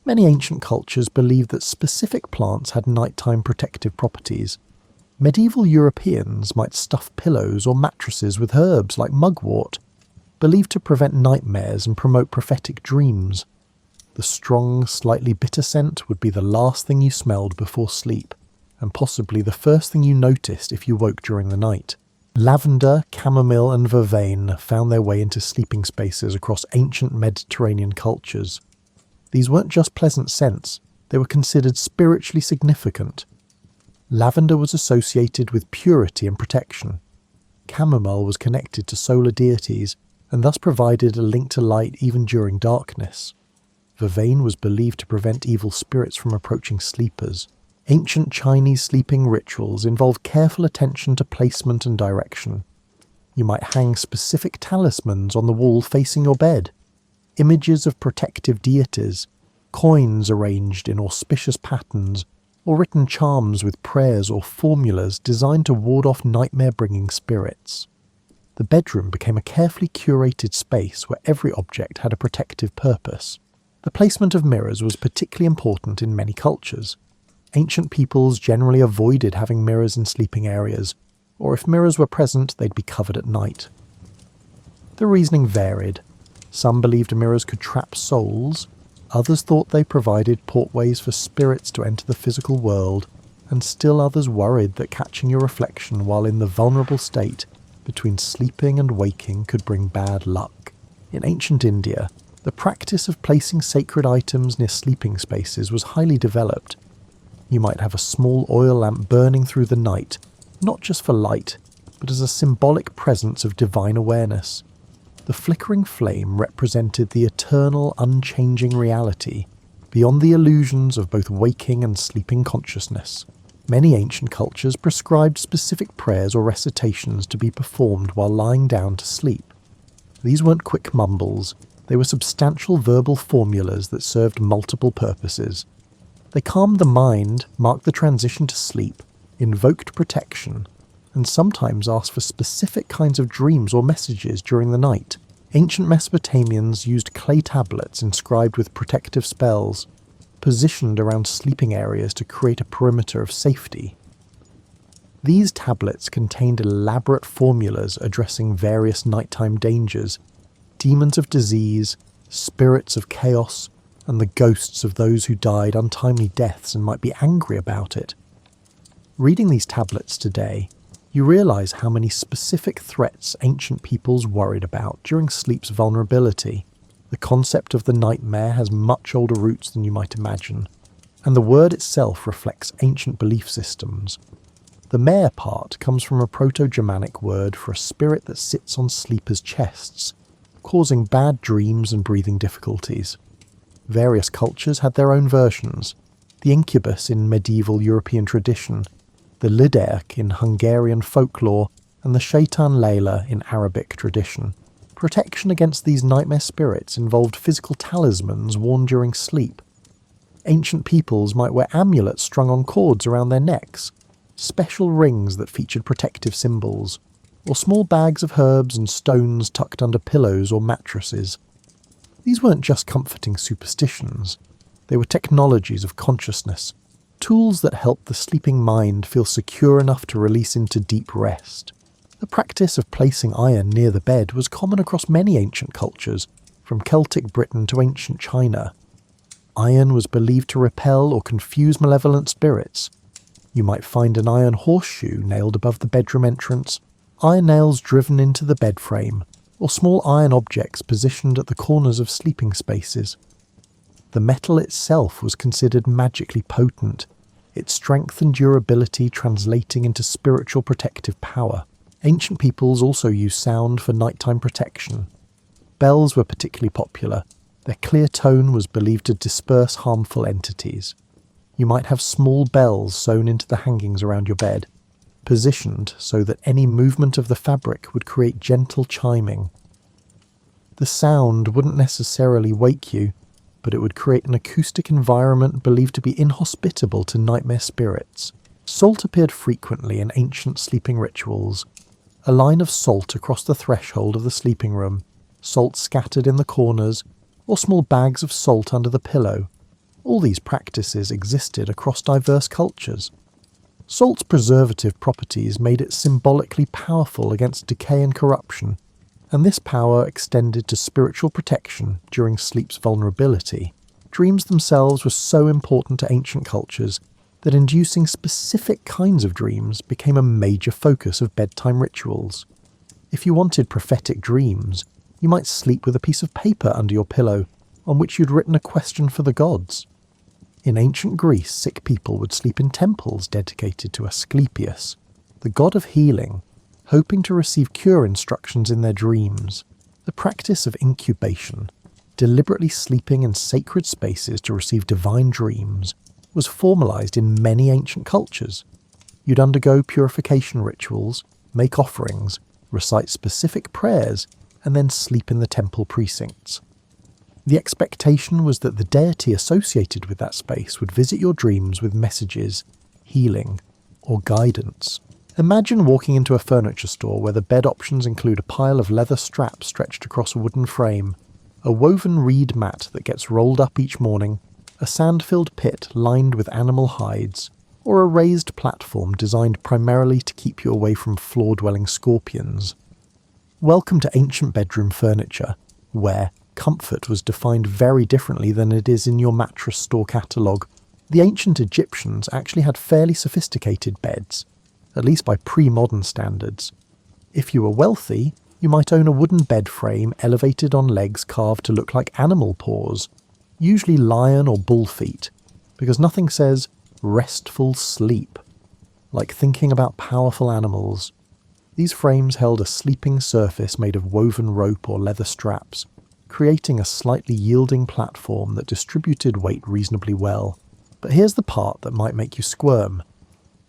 Many ancient cultures believed that specific plants had nighttime protective properties. Medieval Europeans might stuff pillows or mattresses with herbs like mugwort, believed to prevent nightmares and promote prophetic dreams. The strong, slightly bitter scent would be the last thing you smelled before sleep, and possibly the first thing you noticed if you woke during the night. Lavender, chamomile and vervain found their way into sleeping spaces across ancient Mediterranean cultures. These weren't just pleasant scents, they were considered spiritually significant. Lavender was associated with purity and protection. Chamomile was connected to solar deities, and thus provided a link to light even during darkness. Vervain was believed to prevent evil spirits from approaching sleepers. Ancient Chinese sleeping rituals involved careful attention to placement and direction. You might hang specific talismans on the wall facing your bed, images of protective deities, coins arranged in auspicious patterns, or written charms with prayers or formulas designed to ward off nightmare-bringing spirits. The bedroom became a carefully curated space where every object had a protective purpose. The placement of mirrors was particularly important in many cultures. Ancient peoples generally avoided having mirrors in sleeping areas, or if mirrors were present, they'd be covered at night. The reasoning varied. Some believed mirrors could trap souls, others thought they provided portways for spirits to enter the physical world, and still others worried that catching your reflection while in the vulnerable state between sleeping and waking could bring bad luck. In ancient India, the practice of placing sacred items near sleeping spaces was highly developed. You might have a small oil lamp burning through the night, not just for light, but as a symbolic presence of divine awareness. The flickering flame represented the eternal, unchanging reality, beyond the illusions of both waking and sleeping consciousness. Many ancient cultures prescribed specific prayers or recitations to be performed while lying down to sleep. These weren't quick mumbles, they were substantial verbal formulas that served multiple purposes. They calmed the mind, marked the transition to sleep, invoked protection, and sometimes asked for specific kinds of dreams or messages during the night. Ancient Mesopotamians used clay tablets inscribed with protective spells, positioned around sleeping areas to create a perimeter of safety. These tablets contained elaborate formulas addressing various nighttime dangers, demons of disease, spirits of chaos, and the ghosts of those who died untimely deaths and might be angry about it. Reading these tablets today, you realize how many specific threats ancient peoples worried about during sleep's vulnerability. The concept of the nightmare has much older roots than you might imagine, and the word itself reflects ancient belief systems. The mare part comes from a Proto-Germanic word for a spirit that sits on sleepers' chests, causing bad dreams and breathing difficulties. Various cultures had their own versions: the incubus in medieval European tradition, the liderk in Hungarian folklore, and the shaitan Layla in Arabic tradition. Protection against these nightmare spirits involved physical talismans worn during sleep. Ancient peoples might wear amulets strung on cords around their necks, special rings that featured protective symbols, or small bags of herbs and stones tucked under pillows or mattresses. These weren't just comforting superstitions, they were technologies of consciousness, tools that helped the sleeping mind feel secure enough to release into deep rest. The practice of placing iron near the bed was common across many ancient cultures, from Celtic Britain to ancient China. Iron was believed to repel or confuse malevolent spirits. You might find an iron horseshoe nailed above the bedroom entrance, iron nails driven into the bed frame, or small iron objects positioned at the corners of sleeping spaces. The metal itself was considered magically potent, its strength and durability translating into spiritual protective power. Ancient peoples also used sound for nighttime protection. Bells were particularly popular. Their clear tone was believed to disperse harmful entities. You might have small bells sewn into the hangings around your bed, positioned so that any movement of the fabric would create gentle chiming. The sound wouldn't necessarily wake you, but it would create an acoustic environment believed to be inhospitable to nightmare spirits. Salt appeared frequently in ancient sleeping rituals. A line of salt across the threshold of the sleeping room, salt scattered in the corners, or small bags of salt under the pillow. All these practices existed across diverse cultures. Salt's preservative properties made it symbolically powerful against decay and corruption, and this power extended to spiritual protection during sleep's vulnerability. Dreams themselves were so important to ancient cultures that inducing specific kinds of dreams became a major focus of bedtime rituals. If you wanted prophetic dreams, you might sleep with a piece of paper under your pillow on which you'd written a question for the gods. In ancient Greece, sick people would sleep in temples dedicated to Asclepius, the god of healing, hoping to receive cure instructions in their dreams. The practice of incubation, deliberately sleeping in sacred spaces to receive divine dreams, was formalized in many ancient cultures. You'd undergo purification rituals, make offerings, recite specific prayers, and then sleep in the temple precincts. The expectation was that the deity associated with that space would visit your dreams with messages, healing, or guidance. Imagine walking into a furniture store where the bed options include a pile of leather straps stretched across a wooden frame, a woven reed mat that gets rolled up each morning, a sand-filled pit lined with animal hides, or a raised platform designed primarily to keep you away from floor-dwelling scorpions. Welcome to ancient bedroom furniture, where comfort was defined very differently than it is in your mattress store catalogue. The ancient Egyptians actually had fairly sophisticated beds, at least by pre-modern standards. If you were wealthy, you might own a wooden bed frame elevated on legs carved to look like animal paws, usually lion or bull feet, because nothing says restful sleep like thinking about powerful animals. These frames held a sleeping surface made of woven rope or leather straps, creating a slightly yielding platform that distributed weight reasonably well. But here's the part that might make you squirm.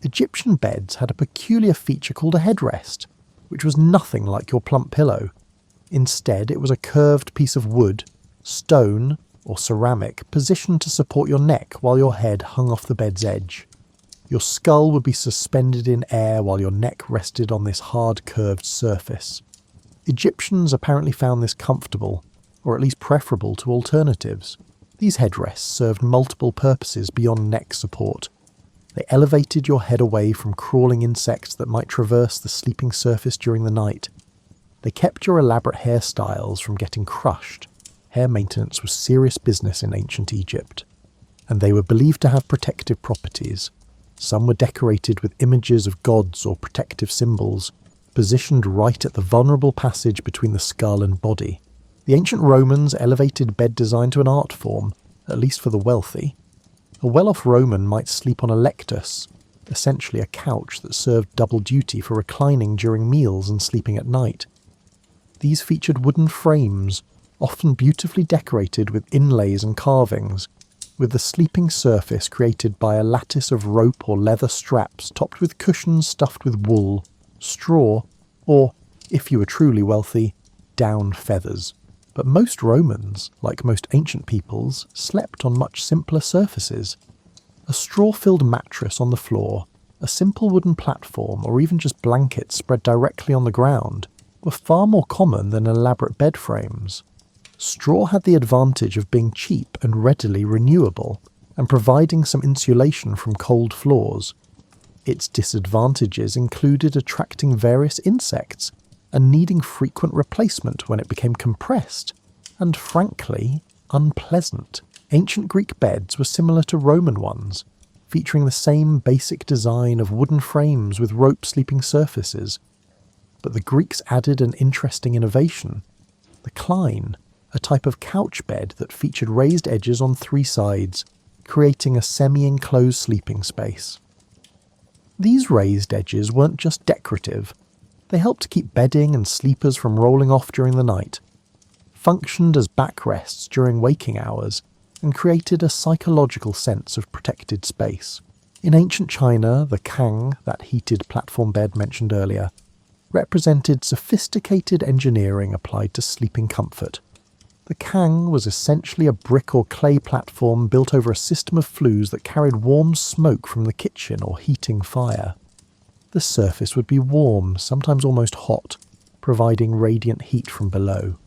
Egyptian beds had a peculiar feature called a headrest, which was nothing like your plump pillow. Instead, it was a curved piece of wood, stone, or ceramic positioned to support your neck while your head hung off the bed's edge. Your skull would be suspended in air while your neck rested on this hard curved surface. Egyptians apparently found this comfortable, or at least preferable to alternatives. These headrests served multiple purposes beyond neck support. They elevated your head away from crawling insects that might traverse the sleeping surface during the night. They kept your elaborate hairstyles from getting crushed. Hair maintenance was serious business in ancient Egypt, and they were believed to have protective properties. Some were decorated with images of gods or protective symbols, positioned right at the vulnerable passage between the skull and body. The ancient Romans elevated bed design to an art form, at least for the wealthy. A well-off Roman might sleep on a lectus, essentially a couch that served double duty for reclining during meals and sleeping at night. These featured wooden frames, often beautifully decorated with inlays and carvings, with the sleeping surface created by a lattice of rope or leather straps topped with cushions stuffed with wool, straw, or, if you were truly wealthy, down feathers. But most Romans, like most ancient peoples, slept on much simpler surfaces. A straw-filled mattress on the floor, a simple wooden platform, or even just blankets spread directly on the ground were far more common than elaborate bed frames. Straw had the advantage of being cheap and readily renewable, and providing some insulation from cold floors. Its disadvantages included attracting various insects and needing frequent replacement when it became compressed, and frankly, unpleasant. Ancient Greek beds were similar to Roman ones, featuring the same basic design of wooden frames with rope sleeping surfaces. But the Greeks added an interesting innovation: the klein, a type of couch bed that featured raised edges on 3 sides, creating a semi-enclosed sleeping space. These raised edges weren't just decorative. They helped keep bedding and sleepers from rolling off during the night, functioned as backrests during waking hours, and created a psychological sense of protected space. In ancient China, the kang, that heated platform bed mentioned earlier, represented sophisticated engineering applied to sleeping comfort. The kang was essentially a brick or clay platform built over a system of flues that carried warm smoke from the kitchen or heating fire. The surface would be warm, sometimes almost hot, providing radiant heat from below.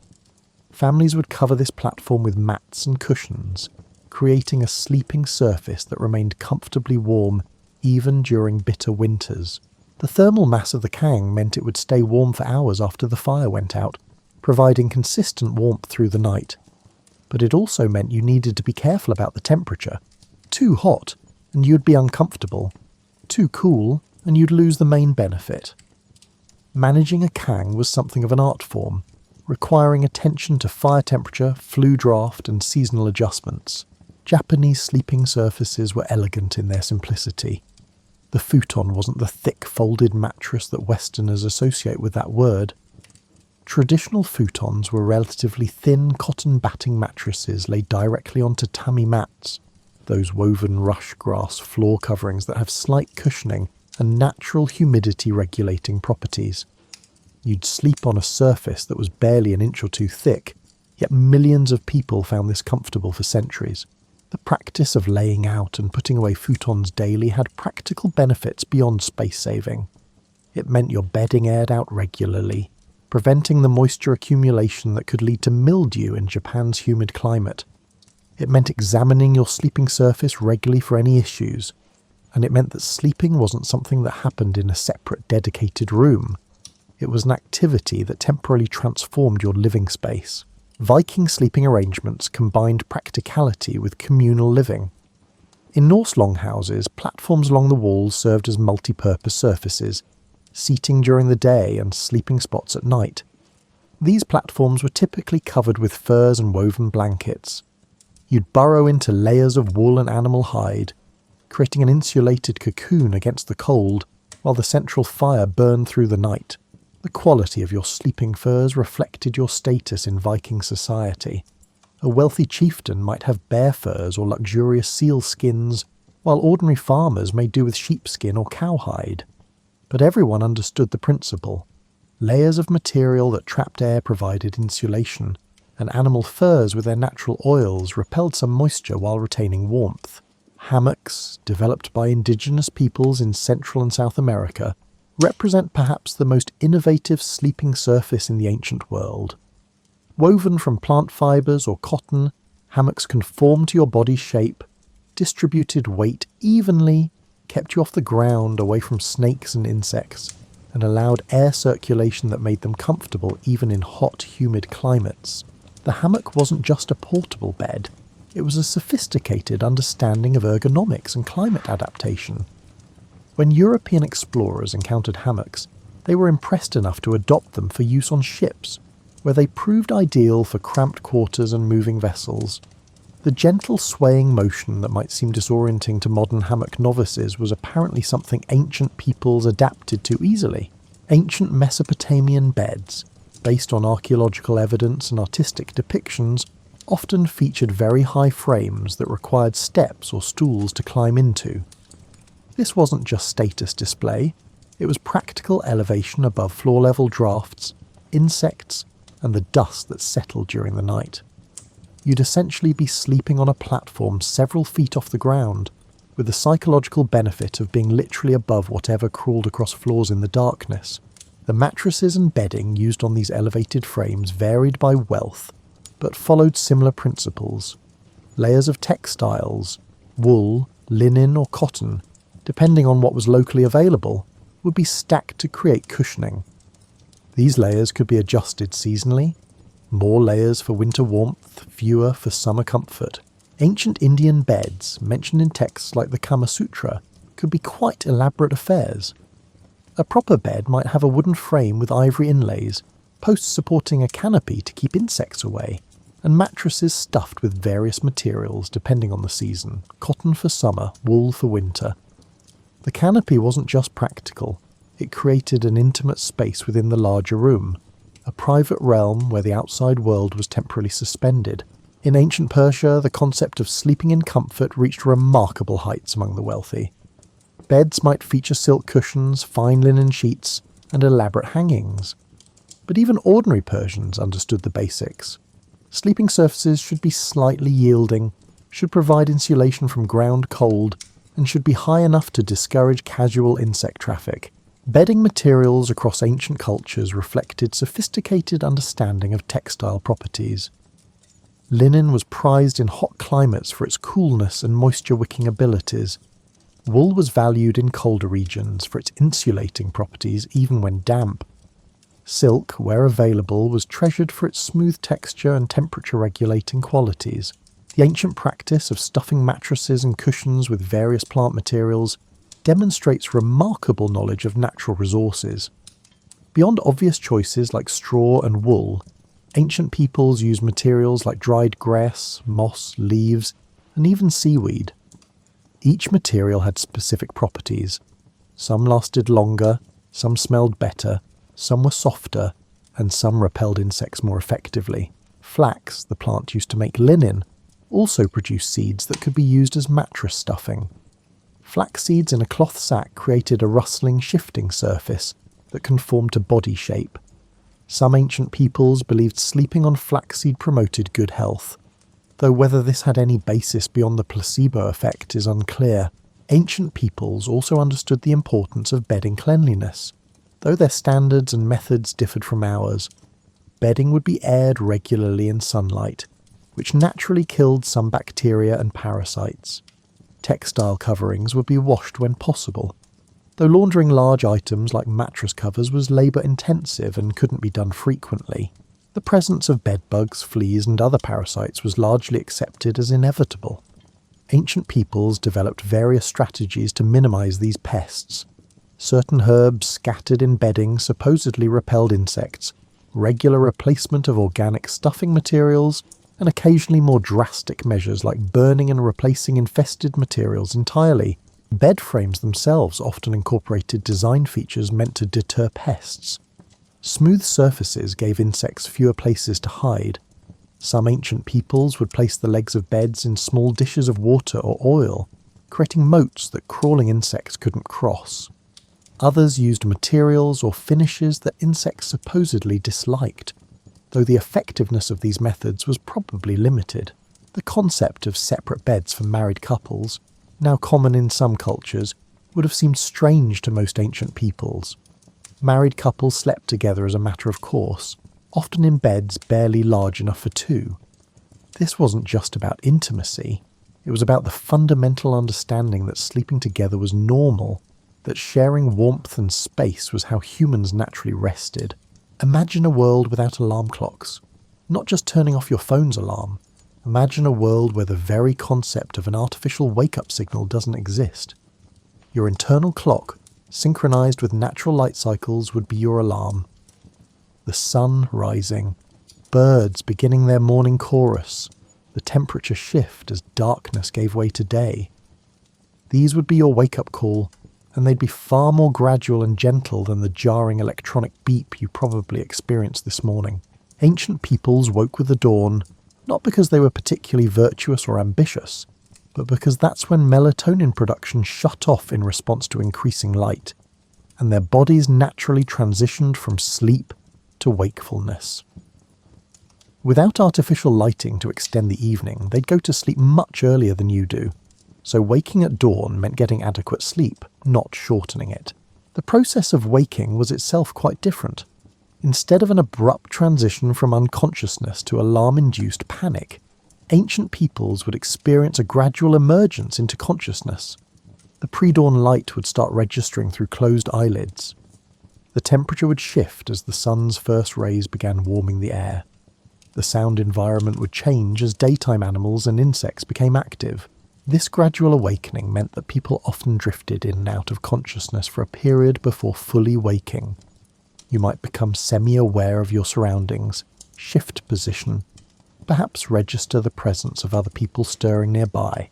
Families would cover this platform with mats and cushions, creating a sleeping surface that remained comfortably warm even during bitter winters. The thermal mass of the kang meant it would stay warm for hours after the fire went out, providing consistent warmth through the night. But it also meant you needed to be careful about the temperature. Too hot, and you'd be uncomfortable. Too cool, and you'd lose the main benefit. Managing a kang was something of an art form, requiring attention to fire temperature, flue draft, and seasonal adjustments. Japanese sleeping surfaces were elegant in their simplicity. The futon wasn't the thick folded mattress that Westerners associate with that word. Traditional futons were relatively thin cotton batting mattresses laid directly onto tatami mats, those woven rush grass floor coverings that have slight cushioning and natural humidity regulating properties. You'd sleep on a surface that was barely an inch or 2 thick, yet millions of people found this comfortable for centuries. The practice of laying out and putting away futons daily had practical benefits beyond space saving. It meant your bedding aired out regularly, preventing the moisture accumulation that could lead to mildew in Japan's humid climate. It meant examining your sleeping surface regularly for any issues, and it meant that sleeping wasn't something that happened in a separate dedicated room. It was an activity that temporarily transformed your living space. Viking sleeping arrangements combined practicality with communal living. In Norse longhouses, platforms along the walls served as multi-purpose surfaces, seating during the day and sleeping spots at night. These platforms were typically covered with furs and woven blankets. You'd burrow into layers of wool and animal hide, creating an insulated cocoon against the cold, while the central fire burned through the night. The quality of your sleeping furs reflected your status in Viking society. A wealthy chieftain might have bear furs or luxurious seal skins, while ordinary farmers may do with sheepskin or cowhide. But everyone understood the principle. Layers of material that trapped air provided insulation, and animal furs with their natural oils repelled some moisture while retaining warmth. Hammocks, developed by indigenous peoples in Central and South America, represent perhaps the most innovative sleeping surface in the ancient world. Woven from plant fibres or cotton, hammocks conformed to your body's shape, distributed weight evenly, kept you off the ground away from snakes and insects, and allowed air circulation that made them comfortable even in hot, humid climates. The hammock wasn't just a portable bed, it was a sophisticated understanding of ergonomics and climate adaptation. When European explorers encountered hammocks, they were impressed enough to adopt them for use on ships, where they proved ideal for cramped quarters and moving vessels. The gentle swaying motion that might seem disorienting to modern hammock novices was apparently something ancient peoples adapted to easily. Ancient Mesopotamian beds, based on archaeological evidence and artistic depictions, often featured very high frames that required steps or stools to climb into. This wasn't just status display, it was practical elevation above floor-level drafts, insects, and the dust that settled during the night. You'd essentially be sleeping on a platform several feet off the ground, with the psychological benefit of being literally above whatever crawled across floors in the darkness. The mattresses and bedding used on these elevated frames varied by wealth, but followed similar principles. Layers of textiles, wool, linen or cotton, depending on what was locally available, would be stacked to create cushioning. These layers could be adjusted seasonally, more layers for winter warmth, fewer for summer comfort. Ancient Indian beds, mentioned in texts like the Kama Sutra, could be quite elaborate affairs. A proper bed might have a wooden frame with ivory inlays, posts supporting a canopy to keep insects away, and mattresses stuffed with various materials depending on the season, cotton for summer, wool for winter. The canopy wasn't just practical, it created an intimate space within the larger room, a private realm where the outside world was temporarily suspended. In ancient Persia, the concept of sleeping in comfort reached remarkable heights among the wealthy. Beds might feature silk cushions, fine linen sheets, and elaborate hangings. But even ordinary Persians understood the basics. Sleeping surfaces should be slightly yielding, should provide insulation from ground cold, and should be high enough to discourage casual insect traffic. Bedding materials across ancient cultures reflected sophisticated understanding of textile properties. Linen was prized in hot climates for its coolness and moisture-wicking abilities. Wool was valued in colder regions for its insulating properties even when damp. Silk, where available, was treasured for its smooth texture and temperature-regulating qualities. The ancient practice of stuffing mattresses and cushions with various plant materials demonstrates remarkable knowledge of natural resources. Beyond obvious choices like straw and wool, ancient peoples used materials like dried grass, moss, leaves, and even seaweed. Each material had specific properties. Some lasted longer, some smelled better, some were softer, and some repelled insects more effectively. Flax, the plant used to make linen, also produced seeds that could be used as mattress stuffing. Flax seeds in a cloth sack created a rustling, shifting surface that conformed to body shape. Some ancient peoples believed sleeping on flaxseed promoted good health, though whether this had any basis beyond the placebo effect is unclear. Ancient peoples also understood the importance of bedding cleanliness. Though their standards and methods differed from ours, bedding would be aired regularly in sunlight, which naturally killed some bacteria and parasites. Textile coverings would be washed when possible. Though laundering large items like mattress covers was labour-intensive and couldn't be done frequently, the presence of bedbugs, fleas and other parasites was largely accepted as inevitable. Ancient peoples developed various strategies to minimise these pests. Certain herbs scattered in bedding supposedly repelled insects, regular replacement of organic stuffing materials, and occasionally more drastic measures like burning and replacing infested materials entirely. Bed frames themselves often incorporated design features meant to deter pests. Smooth surfaces gave insects fewer places to hide. Some ancient peoples would place the legs of beds in small dishes of water or oil, creating moats that crawling insects couldn't cross. Others used materials or finishes that insects supposedly disliked, though the effectiveness of these methods was probably limited. The concept of separate beds for married couples, now common in some cultures, would have seemed strange to most ancient peoples. Married couples slept together as a matter of course, often in beds barely large enough for two. This wasn't just about intimacy, it was about the fundamental understanding that sleeping together was normal, that sharing warmth and space was how humans naturally rested. Imagine a world without alarm clocks, not just turning off your phone's alarm. Imagine a world where the very concept of an artificial wake-up signal doesn't exist. Your internal clock, synchronized with natural light cycles, would be your alarm. The sun rising, birds beginning their morning chorus, the temperature shift as darkness gave way to day. These would be your wake-up call, and they'd be far more gradual and gentle than the jarring electronic beep you probably experienced this morning. Ancient peoples woke with the dawn, not because they were particularly virtuous or ambitious, but because that's when melatonin production shut off in response to increasing light, and their bodies naturally transitioned from sleep to wakefulness. Without artificial lighting to extend the evening, they'd go to sleep much earlier than you do, so waking at dawn meant getting adequate sleep, not shortening it. The process of waking was itself quite different. Instead of an abrupt transition from unconsciousness to alarm-induced panic, ancient peoples would experience a gradual emergence into consciousness. The pre-dawn light would start registering through closed eyelids. The temperature would shift as the sun's first rays began warming the air. The sound environment would change as daytime animals and insects became active. This gradual awakening meant that people often drifted in and out of consciousness for a period before fully waking. You might become semi-aware of your surroundings, shift position, perhaps register the presence of other people stirring nearby,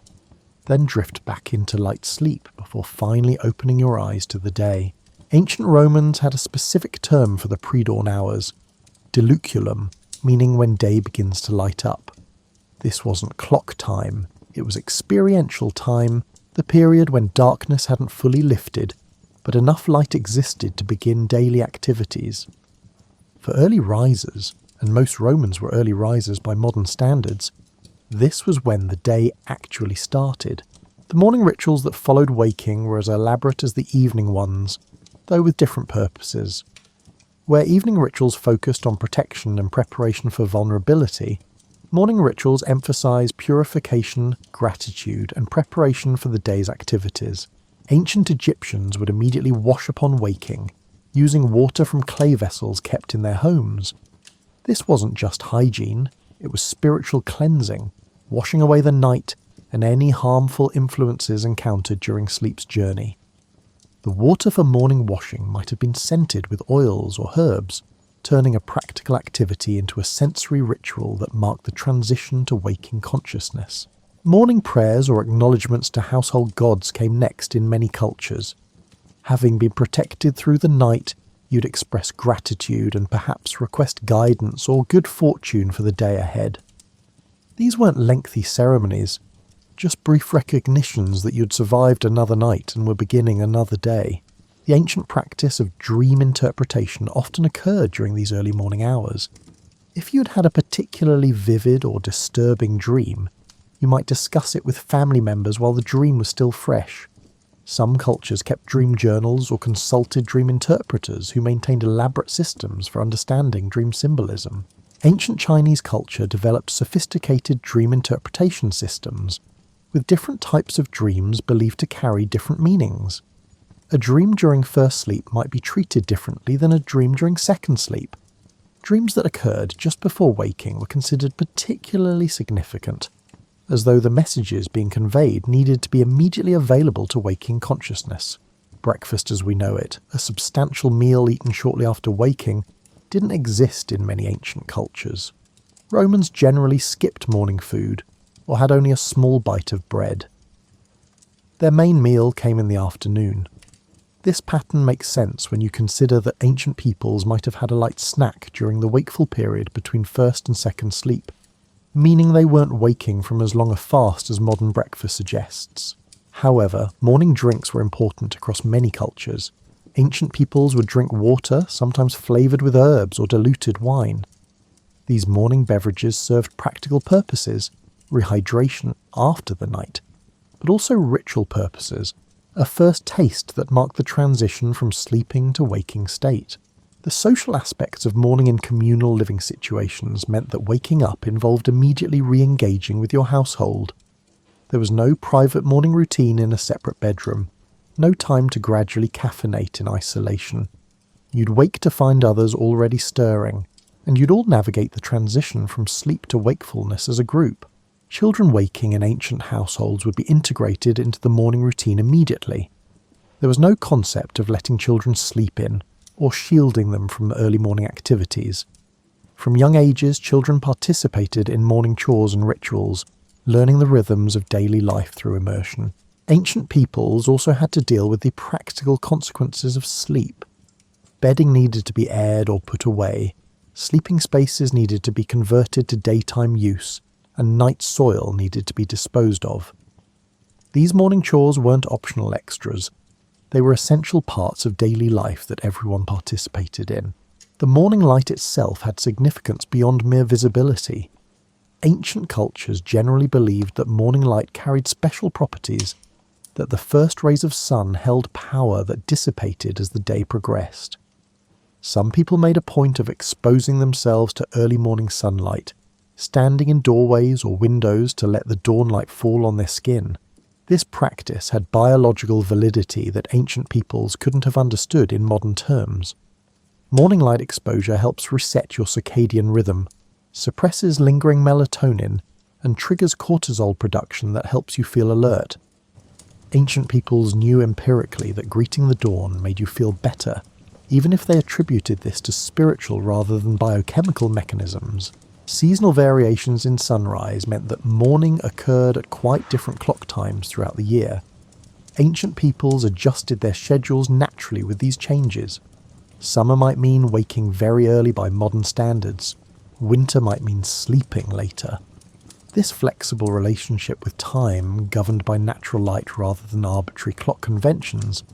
then drift back into light sleep before finally opening your eyes to the day. Ancient Romans had a specific term for the pre-dawn hours, diluculum, meaning when day begins to light up. This wasn't clock time, it was experiential time, the period when darkness hadn't fully lifted, but enough light existed to begin daily activities. For early risers, and most Romans were early risers by modern standards, this was when the day actually started. The morning rituals that followed waking were as elaborate as the evening ones, though with different purposes. Where evening rituals focused on protection and preparation for vulnerability, morning rituals emphasize purification, gratitude, and preparation for the day's activities. Ancient Egyptians would immediately wash upon waking, using water from clay vessels kept in their homes. This wasn't just hygiene, it was spiritual cleansing, washing away the night and any harmful influences encountered during sleep's journey. The water for morning washing might have been scented with oils or herbs, turning a practical activity into a sensory ritual that marked the transition to waking consciousness. Morning prayers or acknowledgements to household gods came next in many cultures. Having been protected through the night, you'd express gratitude and perhaps request guidance or good fortune for the day ahead. These weren't lengthy ceremonies, just brief recognitions that you'd survived another night and were beginning another day. The ancient practice of dream interpretation often occurred during these early morning hours. If you'd had a particularly vivid or disturbing dream, you might discuss it with family members while the dream was still fresh. Some cultures kept dream journals or consulted dream interpreters who maintained elaborate systems for understanding dream symbolism. Ancient Chinese culture developed sophisticated dream interpretation systems, with different types of dreams believed to carry different meanings. A dream during first sleep might be treated differently than a dream during second sleep. Dreams that occurred just before waking were considered particularly significant, as though the messages being conveyed needed to be immediately available to waking consciousness. Breakfast as we know it, a substantial meal eaten shortly after waking, didn't exist in many ancient cultures. Romans generally skipped morning food, or had only a small bite of bread. Their main meal came in the afternoon. This pattern makes sense when you consider that ancient peoples might have had a light snack during the wakeful period between first and second sleep, meaning they weren't waking from as long a fast as modern breakfast suggests. However, morning drinks were important across many cultures. Ancient peoples would drink water, sometimes flavoured with herbs or diluted wine. These morning beverages served practical purposes, rehydration after the night, but also ritual purposes, a first taste that marked the transition from sleeping to waking state. The social aspects of morning in communal living situations meant that waking up involved immediately re-engaging with your household. There was no private morning routine in a separate bedroom, no time to gradually caffeinate in isolation. You'd wake to find others already stirring, and you'd all navigate the transition from sleep to wakefulness as a group. Children waking in ancient households would be integrated into the morning routine immediately. There was no concept of letting children sleep in, or shielding them from early morning activities. From young ages, children participated in morning chores and rituals, learning the rhythms of daily life through immersion. Ancient peoples also had to deal with the practical consequences of sleep. Bedding needed to be aired or put away, sleeping spaces needed to be converted to daytime use, and night soil needed to be disposed of. These morning chores weren't optional extras. They were essential parts of daily life that everyone participated in. The morning light itself had significance beyond mere visibility. Ancient cultures generally believed that morning light carried special properties, that the first rays of sun held power that dissipated as the day progressed. Some people made a point of exposing themselves to early morning sunlight, standing in doorways or windows to let the dawnlight fall on their skin. This practice had biological validity that ancient peoples couldn't have understood in modern terms. Morning light exposure helps reset your circadian rhythm, suppresses lingering melatonin, and triggers cortisol production that helps you feel alert. Ancient peoples knew empirically that greeting the dawn made you feel better, even if they attributed this to spiritual rather than biochemical mechanisms. Seasonal variations in sunrise meant that morning occurred at quite different clock times throughout the year. Ancient peoples adjusted their schedules naturally with these changes. Summer might mean waking very early by modern standards. Winter might mean sleeping later. This flexible relationship with time, governed by natural light rather than arbitrary clock conventions,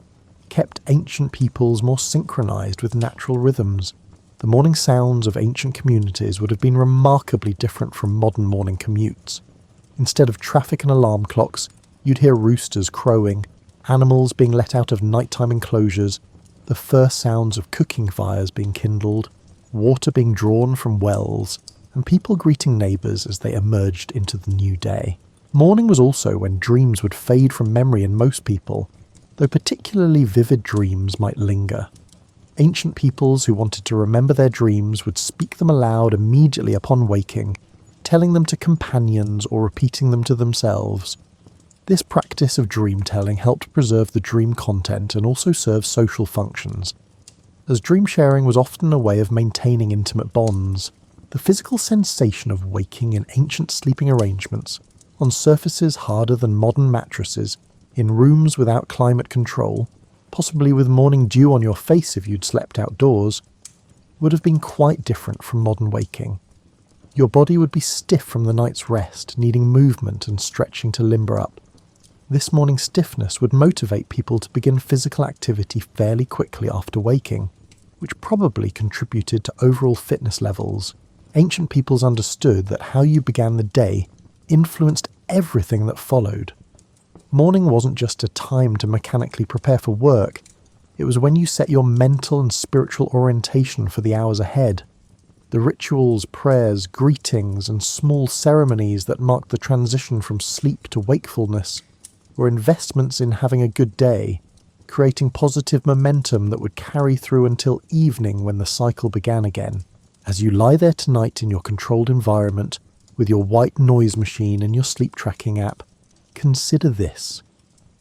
kept ancient peoples more synchronized with natural rhythms. The morning sounds of ancient communities would have been remarkably different from modern morning commutes. Instead of traffic and alarm clocks, you'd hear roosters crowing, animals being let out of nighttime enclosures, the first sounds of cooking fires being kindled, water being drawn from wells, and people greeting neighbours as they emerged into the new day. Morning was also when dreams would fade from memory in most people, though particularly vivid dreams might linger. Ancient peoples who wanted to remember their dreams would speak them aloud immediately upon waking, telling them to companions or repeating them to themselves. This practice of dream-telling helped preserve the dream content and also serve social functions, as dream sharing was often a way of maintaining intimate bonds. The physical sensation of waking in ancient sleeping arrangements, on surfaces harder than modern mattresses, in rooms without climate control, possibly with morning dew on your face if you'd slept outdoors, would have been quite different from modern waking. Your body would be stiff from the night's rest, needing movement and stretching to limber up. This morning stiffness would motivate people to begin physical activity fairly quickly after waking, which probably contributed to overall fitness levels. Ancient peoples understood that how you began the day influenced everything that followed. Morning wasn't just a time to mechanically prepare for work, it was when you set your mental and spiritual orientation for the hours ahead. The rituals, prayers, greetings, and small ceremonies that marked the transition from sleep to wakefulness were investments in having a good day, creating positive momentum that would carry through until evening when the cycle began again. As you lie there tonight in your controlled environment, with your white noise machine and your sleep tracking app, consider this.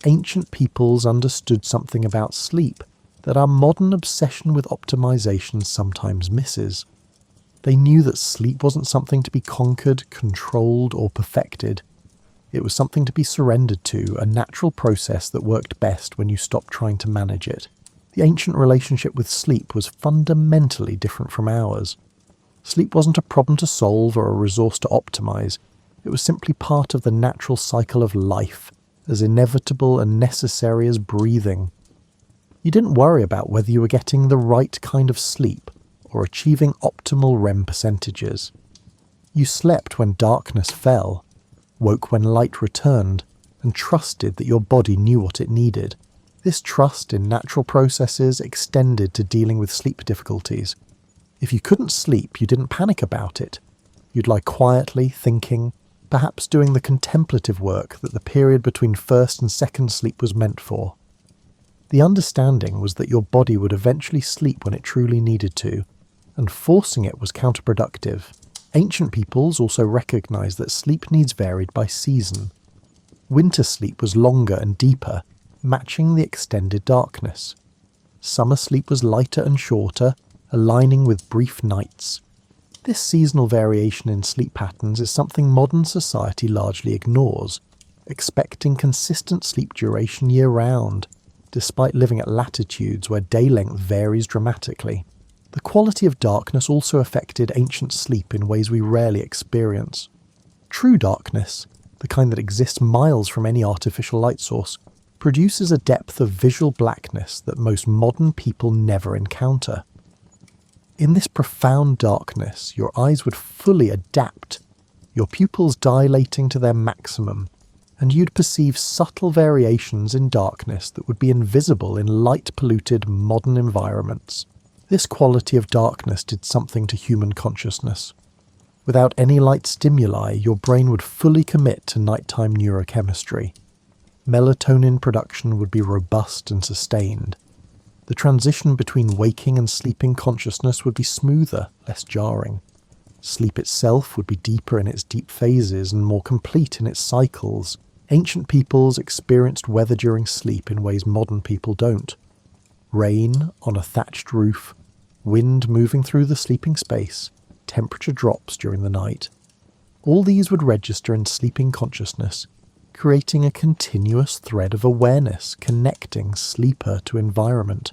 Ancient peoples understood something about sleep that our modern obsession with optimization sometimes misses. They knew that sleep wasn't something to be conquered, controlled, or perfected. It was something to be surrendered to, a natural process that worked best when you stopped trying to manage it. The ancient relationship with sleep was fundamentally different from ours. Sleep wasn't a problem to solve or a resource to optimize. It was simply part of the natural cycle of life, as inevitable and necessary as breathing. You didn't worry about whether you were getting the right kind of sleep or achieving optimal REM percentages. You slept when darkness fell, woke when light returned, and trusted that your body knew what it needed. This trust in natural processes extended to dealing with sleep difficulties. If you couldn't sleep, you didn't panic about it. You'd lie quietly, thinking, perhaps doing the contemplative work that the period between first and second sleep was meant for. The understanding was that your body would eventually sleep when it truly needed to, and forcing it was counterproductive. Ancient peoples also recognized that sleep needs varied by season. Winter sleep was longer and deeper, matching the extended darkness. Summer sleep was lighter and shorter, aligning with brief nights. This seasonal variation in sleep patterns is something modern society largely ignores, expecting consistent sleep duration year-round, despite living at latitudes where day length varies dramatically. The quality of darkness also affected ancient sleep in ways we rarely experience. True darkness, the kind that exists miles from any artificial light source, produces a depth of visual blackness that most modern people never encounter. In this profound darkness, your eyes would fully adapt, your pupils dilating to their maximum, and you'd perceive subtle variations in darkness that would be invisible in light-polluted modern environments. This quality of darkness did something to human consciousness. Without any light stimuli, your brain would fully commit to nighttime neurochemistry. Melatonin production would be robust and sustained. The transition between waking and sleeping consciousness would be smoother, less jarring. Sleep itself would be deeper in its deep phases and more complete in its cycles. Ancient peoples experienced weather during sleep in ways modern people don't. Rain on a thatched roof, wind moving through the sleeping space, temperature drops during the night. All these would register in sleeping consciousness, creating a continuous thread of awareness connecting sleeper to environment.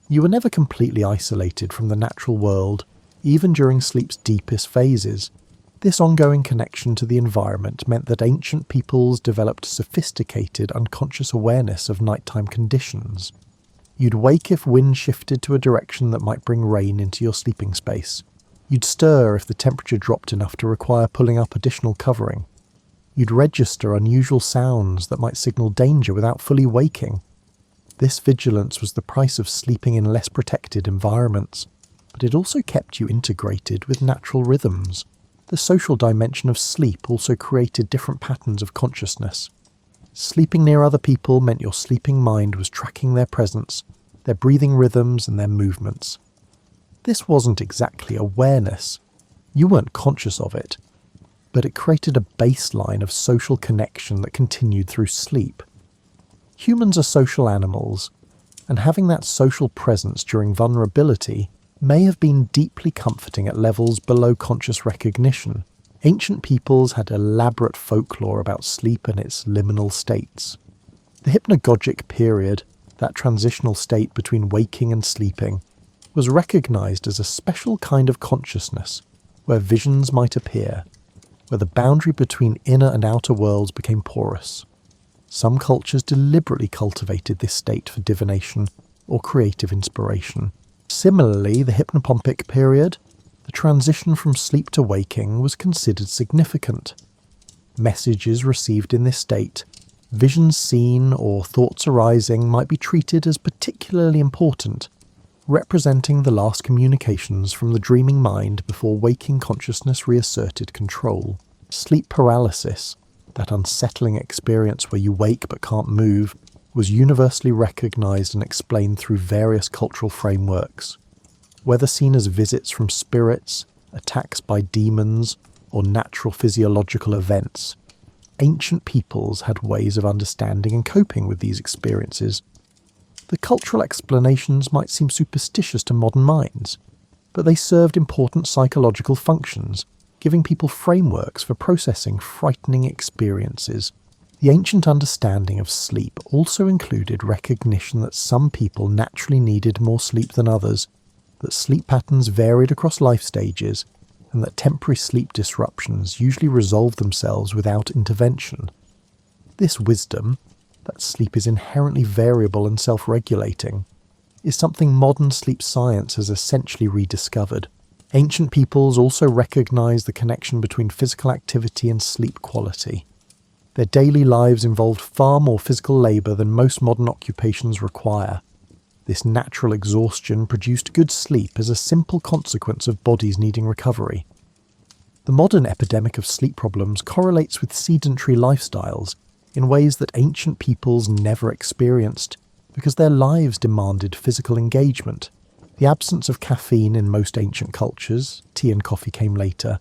You were never completely isolated from the natural world, even during sleep's deepest phases. This ongoing connection to the environment meant that ancient peoples developed sophisticated unconscious awareness of nighttime conditions. You'd wake if wind shifted to a direction that might bring rain into your sleeping space. You'd stir if the temperature dropped enough to require pulling up additional covering. You'd register unusual sounds that might signal danger without fully waking. This vigilance was the price of sleeping in less protected environments, but it also kept you integrated with natural rhythms. The social dimension of sleep also created different patterns of consciousness. Sleeping near other people meant your sleeping mind was tracking their presence, their breathing rhythms and their movements. This wasn't exactly awareness. You weren't conscious of it, but it created a baseline of social connection that continued through sleep. Humans are social animals, and having that social presence during vulnerability may have been deeply comforting at levels below conscious recognition. Ancient peoples had elaborate folklore about sleep and its liminal states. The hypnagogic period, that transitional state between waking and sleeping, was recognized as a special kind of consciousness where visions might appear, where the boundary between inner and outer worlds became porous. Some cultures deliberately cultivated this state for divination or creative inspiration. Similarly, the hypnopompic period, the transition from sleep to waking, was considered significant. Messages received in this state, visions seen or thoughts arising might be treated as particularly important, representing the last communications from the dreaming mind before waking consciousness reasserted control. Sleep paralysis, that unsettling experience where you wake but can't move, was universally recognized and explained through various cultural frameworks. Whether seen as visits from spirits, attacks by demons, or natural physiological events, ancient peoples had ways of understanding and coping with these experiences. The cultural explanations might seem superstitious to modern minds, but they served important psychological functions, giving people frameworks for processing frightening experiences. The ancient understanding of sleep also included recognition that some people naturally needed more sleep than others, that sleep patterns varied across life stages, and that temporary sleep disruptions usually resolved themselves without intervention. This wisdom, that sleep is inherently variable and self-regulating, is something modern sleep science has essentially rediscovered. Ancient peoples also recognized the connection between physical activity and sleep quality. Their daily lives involved far more physical labor than most modern occupations require. This natural exhaustion produced good sleep as a simple consequence of bodies needing recovery. The modern epidemic of sleep problems correlates with sedentary lifestyles in ways that ancient peoples never experienced, because their lives demanded physical engagement. The absence of caffeine in most ancient cultures, tea and coffee came later,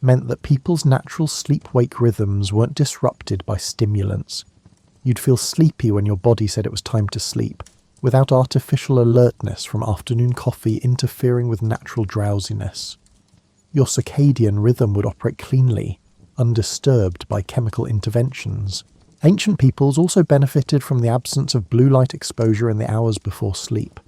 meant that people's natural sleep-wake rhythms weren't disrupted by stimulants. You'd feel sleepy when your body said it was time to sleep, without artificial alertness from afternoon coffee interfering with natural drowsiness. Your circadian rhythm would operate cleanly, undisturbed by chemical interventions. Ancient peoples also benefited from the absence of blue light exposure in the hours before sleep.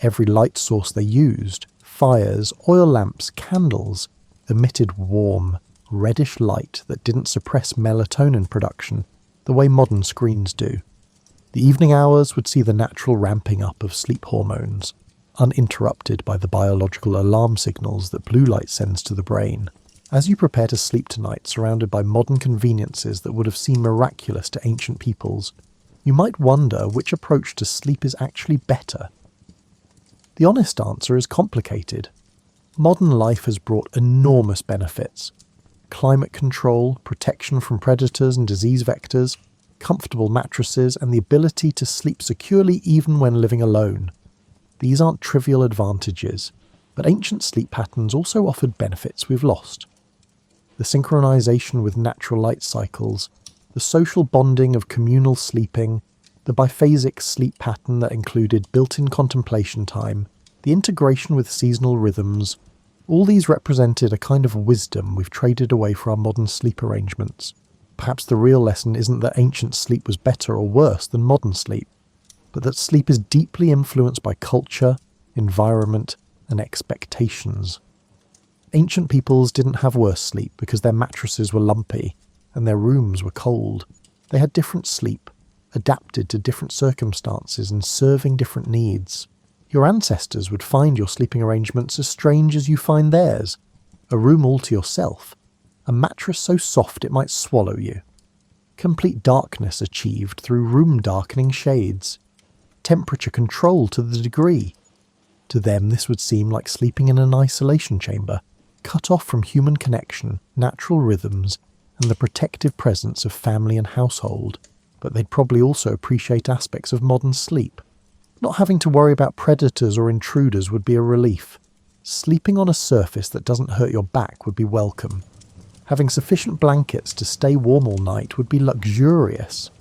Every light source they used, fires, oil lamps, candles, emitted warm, reddish light that didn't suppress melatonin production the way modern screens do. The evening hours would see the natural ramping up of sleep hormones, uninterrupted by the biological alarm signals that blue light sends to the brain. As you prepare to sleep tonight, surrounded by modern conveniences that would have seemed miraculous to ancient peoples, you might wonder which approach to sleep is actually better. The honest answer is complicated. Modern life has brought enormous benefits. Climate control, protection from predators and disease vectors, comfortable mattresses, and the ability to sleep securely even when living alone. These aren't trivial advantages, but ancient sleep patterns also offered benefits we've lost. The synchronization with natural light cycles, the social bonding of communal sleeping, the biphasic sleep pattern that included built-in contemplation time, the integration with seasonal rhythms, all these represented a kind of wisdom we've traded away for our modern sleep arrangements. Perhaps the real lesson isn't that ancient sleep was better or worse than modern sleep, but that sleep is deeply influenced by culture, environment, and expectations. Ancient peoples didn't have worse sleep because their mattresses were lumpy and their rooms were cold. They had different sleep, adapted to different circumstances and serving different needs. Your ancestors would find your sleeping arrangements as strange as you find theirs. A room all to yourself, a mattress so soft it might swallow you. Complete darkness achieved through room darkening shades. Temperature control to the degree. To them this would seem like sleeping in an isolation chamber, cut off from human connection, natural rhythms, and the protective presence of family and household. But they'd probably also appreciate aspects of modern sleep. Not having to worry about predators or intruders would be a relief. Sleeping on a surface that doesn't hurt your back would be welcome. Having sufficient blankets to stay warm all night would be luxurious.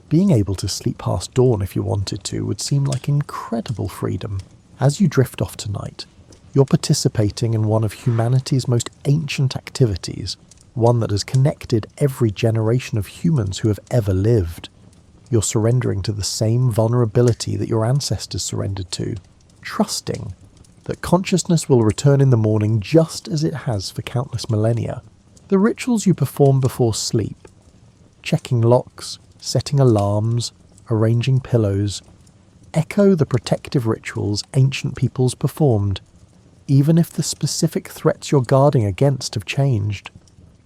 Being able to sleep past dawn if you wanted to would seem like incredible freedom. As you drift off tonight, you're participating in one of humanity's most ancient activities, one that has connected every generation of humans who have ever lived. You're surrendering to the same vulnerability that your ancestors surrendered to, trusting that consciousness will return in the morning just as it has for countless millennia. The rituals you perform before sleep, checking locks, setting alarms, arranging pillows, echo the protective rituals ancient peoples performed, even if the specific threats you're guarding against have changed.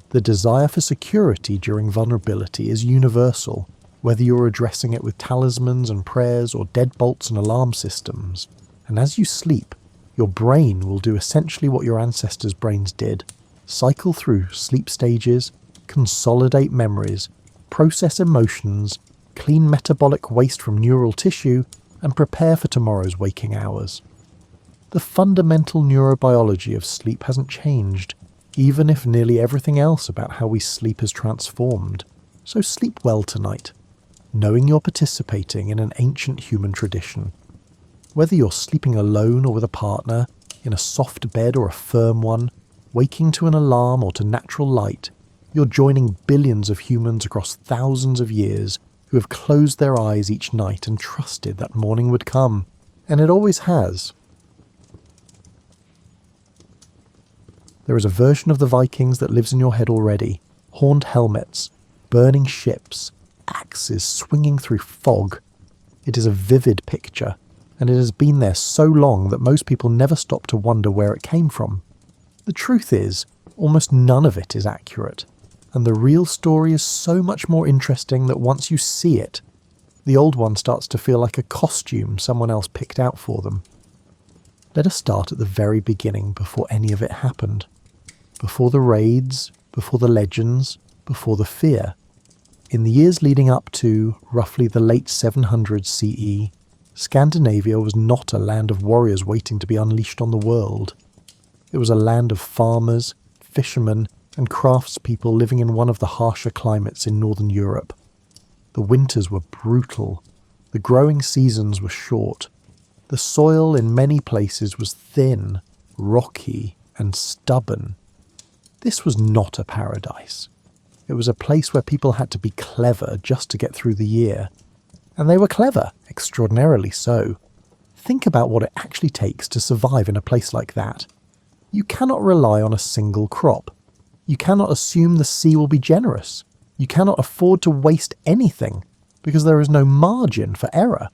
The desire for security during vulnerability is universal, whether you're addressing it with talismans and prayers or deadbolts and alarm systems. And as you sleep, your brain will do essentially what your ancestors' brains did: cycle through sleep stages, consolidate memories, process emotions, clean metabolic waste from neural tissue, and prepare for tomorrow's waking hours. The fundamental neurobiology of sleep hasn't changed, even if nearly everything else about how we sleep has transformed. So sleep well tonight, knowing you're participating in an ancient human tradition. Whether you're sleeping alone or with a partner, in a soft bed or a firm one, waking to an alarm or to natural light, you're joining billions of humans across thousands of years who have closed their eyes each night and trusted that morning would come. And it always has. There is a version of the Vikings that lives in your head already. Horned helmets, burning ships, axes swinging through fog. It is a vivid picture, and it has been there so long that most people never stop to wonder where it came from. The truth is, almost none of it is accurate, and the real story is so much more interesting that once you see it, the old one starts to feel like a costume someone else picked out for them. Let us start at the very beginning, before any of it happened. Before the raids, before the legends, before the fear. In the years leading up to, roughly the late 700s CE, Scandinavia was not a land of warriors waiting to be unleashed on the world. It was a land of farmers, fishermen, and craftspeople living in one of the harsher climates in northern Europe. The winters were brutal. The growing seasons were short. The soil in many places was thin, rocky, and stubborn. This was not a paradise. It was a place where people had to be clever just to get through the year. And they were clever, extraordinarily so. Think about what it actually takes to survive in a place like that. You cannot rely on a single crop. You cannot assume the sea will be generous. You cannot afford to waste anything, because there is no margin for error.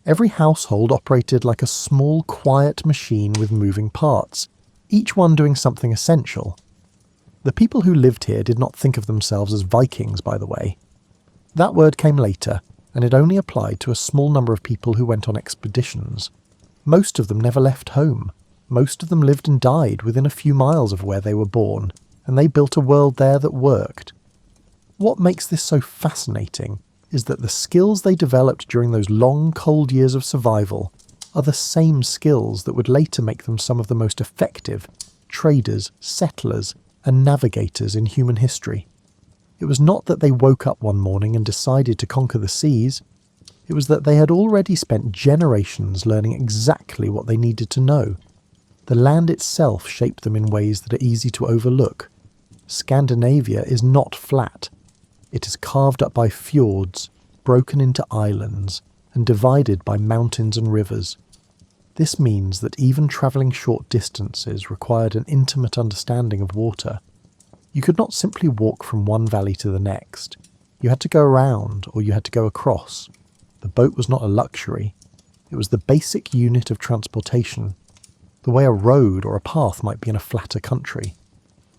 Every household operated like a small, quiet machine with moving parts, each one doing something essential. The people who lived here did not think of themselves as Vikings, by the way. That word came later, and it only applied to a small number of people who went on expeditions. Most of them never left home. Most of them lived and died within a few miles of where they were born, and they built a world there that worked. What makes this so fascinating is that the skills they developed during those long, cold years of survival are the same skills that would later make them some of the most effective traders, settlers, and navigators in human history. It was not that they woke up one morning and decided to conquer the seas. It was that they had already spent generations learning exactly what they needed to know. The land itself shaped them in ways that are easy to overlook. Scandinavia is not flat. It is carved up by fjords, broken into islands, and divided by mountains and rivers. This means that even travelling short distances required an intimate understanding of water. You could not simply walk from one valley to the next. You had to go around, or you had to go across. The boat was not a luxury. It was the basic unit of transportation, the way a road or a path might be in a flatter country.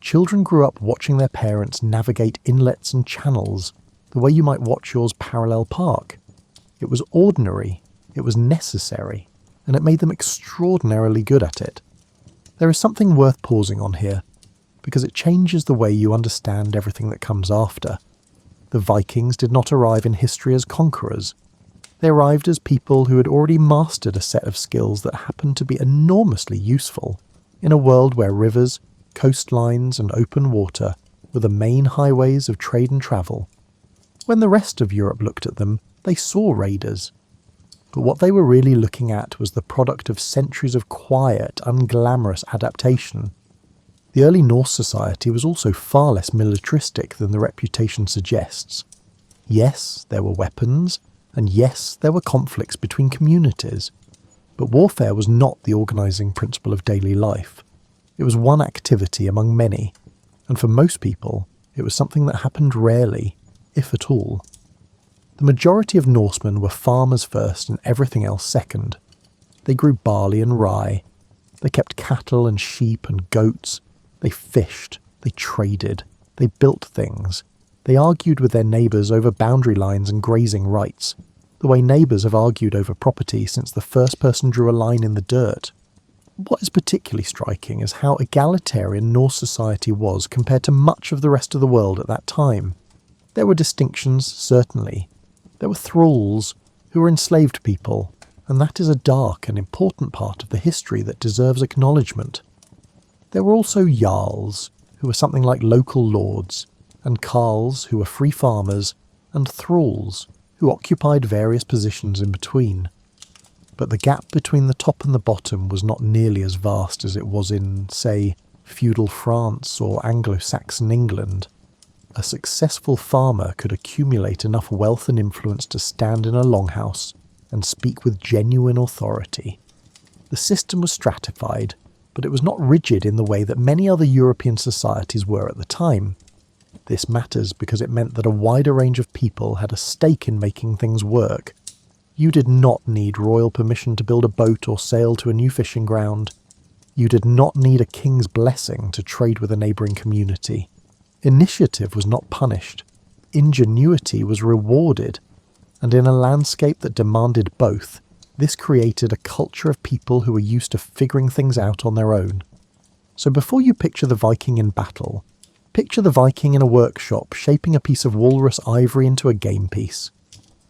Children grew up watching their parents navigate inlets and channels, the way you might watch yours parallel park. It was ordinary, it was necessary, and it made them extraordinarily good at it. There is something worth pausing on here, because it changes the way you understand everything that comes after. The Vikings did not arrive in history as conquerors. They arrived as people who had already mastered a set of skills that happened to be enormously useful in a world where rivers, coastlines and open water were the main highways of trade and travel. When the rest of Europe looked at them, they saw raiders. But what they were really looking at was the product of centuries of quiet, unglamorous adaptation. The early Norse society was also far less militaristic than the reputation suggests. Yes, there were weapons, and yes, there were conflicts between communities. But warfare was not the organising principle of daily life. It was one activity among many, and for most people, it was something that happened rarely, if at all. The majority of Norsemen were farmers first and everything else second. They grew barley and rye. They kept cattle and sheep and goats. They fished. They traded. They built things. They argued with their neighbours over boundary lines and grazing rights, the way neighbours have argued over property since the first person drew a line in the dirt. What is particularly striking is how egalitarian Norse society was compared to much of the rest of the world at that time. There were distinctions, certainly. There were thralls, who were enslaved people, and that is a dark and important part of the history that deserves acknowledgement. There were also jarls, who were something like local lords, and carls, who were free farmers, and thralls, who occupied various positions in between. But the gap between the top and the bottom was not nearly as vast as it was in, say, feudal France or Anglo-Saxon England. A successful farmer could accumulate enough wealth and influence to stand in a longhouse and speak with genuine authority. The system was stratified, but it was not rigid in the way that many other European societies were at the time. This matters because it meant that a wider range of people had a stake in making things work. You did not need royal permission to build a boat or sail to a new fishing ground. You did not need a king's blessing to trade with a neighbouring community. Initiative was not punished. Ingenuity was rewarded. And in a landscape that demanded both, this created a culture of people who were used to figuring things out on their own. So before you picture the Viking in battle, picture the Viking in a workshop shaping a piece of walrus ivory into a game piece.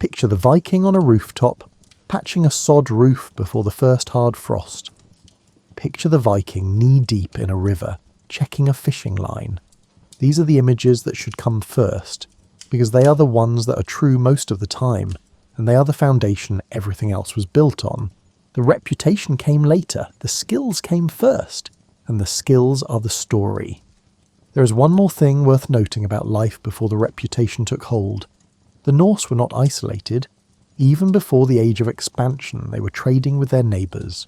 Picture the Viking on a rooftop, patching a sod roof before the first hard frost. Picture the Viking knee-deep in a river, checking a fishing line. These are the images that should come first, because they are the ones that are true most of the time, and they are the foundation everything else was built on. The reputation came later, the skills came first, and the skills are the story. There is one more thing worth noting about life before the reputation took hold. The Norse were not isolated. Even before the age of expansion, they were trading with their neighbours.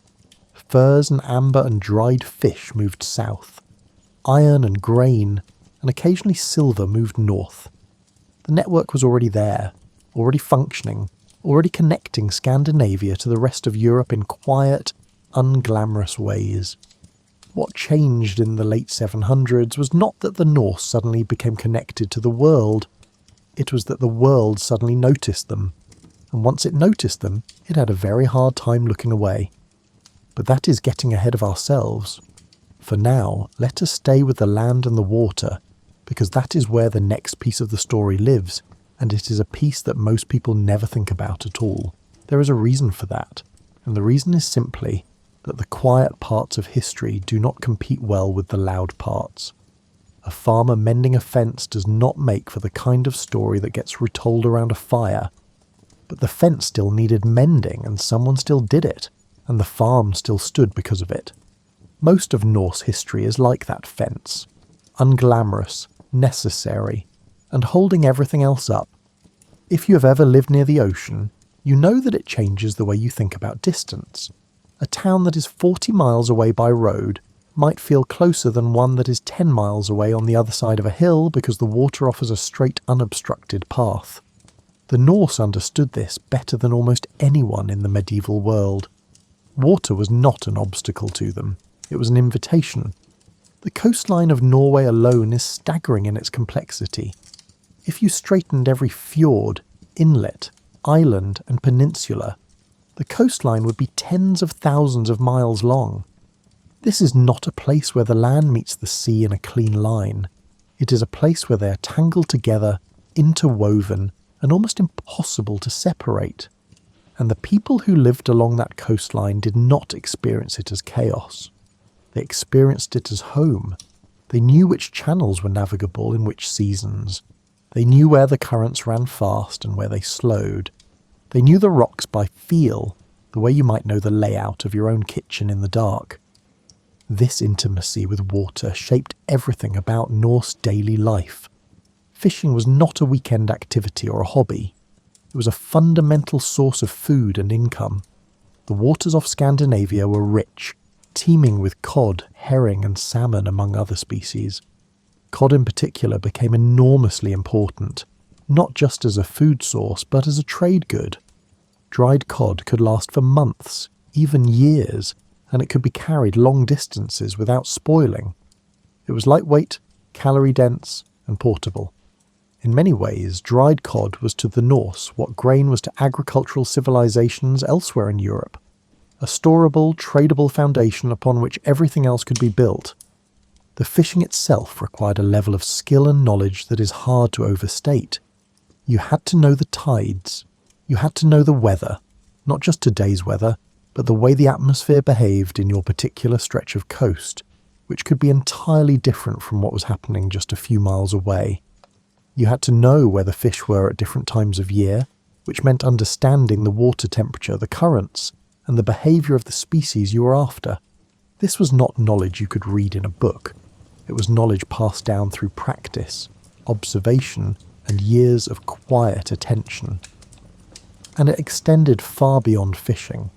Furs and amber and dried fish moved south. Iron and grain, and occasionally silver moved north. The network was already there, already functioning, already connecting Scandinavia to the rest of Europe in quiet, unglamorous ways. What changed in the late 700s was not that the Norse suddenly became connected to the world, it was that the world suddenly noticed them, and once it noticed them, it had a very hard time looking away. But that is getting ahead of ourselves. For now, let us stay with the land and the water, because that is where the next piece of the story lives, and it is a piece that most people never think about at all. There is a reason for that, and the reason is simply that the quiet parts of history do not compete well with the loud parts. A farmer mending a fence does not make for the kind of story that gets retold around a fire, but the fence still needed mending and someone still did it, and the farm still stood because of it. Most of Norse history is like that fence, unglamorous, necessary, and holding everything else up. If you have ever lived near the ocean, you know that it changes the way you think about distance. A town that is 40 miles away by road might feel closer than one that is 10 miles away on the other side of a hill because the water offers a straight, unobstructed path. The Norse understood this better than almost anyone in the medieval world. Water was not an obstacle to them, it was an invitation. The coastline of Norway alone is staggering in its complexity. If you straightened every fjord, inlet, island and peninsula, the coastline would be tens of thousands of miles long. This is not a place where the land meets the sea in a clean line. It is a place where they are tangled together, interwoven, and almost impossible to separate. And the people who lived along that coastline did not experience it as chaos. They experienced it as home. They knew which channels were navigable in which seasons. They knew where the currents ran fast and where they slowed. They knew the rocks by feel, the way you might know the layout of your own kitchen in the dark. This intimacy with water shaped everything about Norse daily life. Fishing was not a weekend activity or a hobby. It was a fundamental source of food and income. The waters off Scandinavia were rich, teeming with cod, herring and salmon among other species. Cod in particular became enormously important, not just as a food source but as a trade good. Dried cod could last for months, even years, and it could be carried long distances without spoiling. It was lightweight, calorie-dense, and portable. In many ways, dried cod was to the Norse what grain was to agricultural civilizations elsewhere in Europe. A storable, tradable foundation upon which everything else could be built. The fishing itself required a level of skill and knowledge that is hard to overstate. You had to know the tides. You had to know the weather, not just today's weather, but the way the atmosphere behaved in your particular stretch of coast, which could be entirely different from what was happening just a few miles away. You had to know where the fish were at different times of year, which meant understanding the water temperature, the currents, and the behaviour of the species you were after. This was not knowledge you could read in a book. It was knowledge passed down through practice, observation, and years of quiet attention. And it extended far beyond fishing.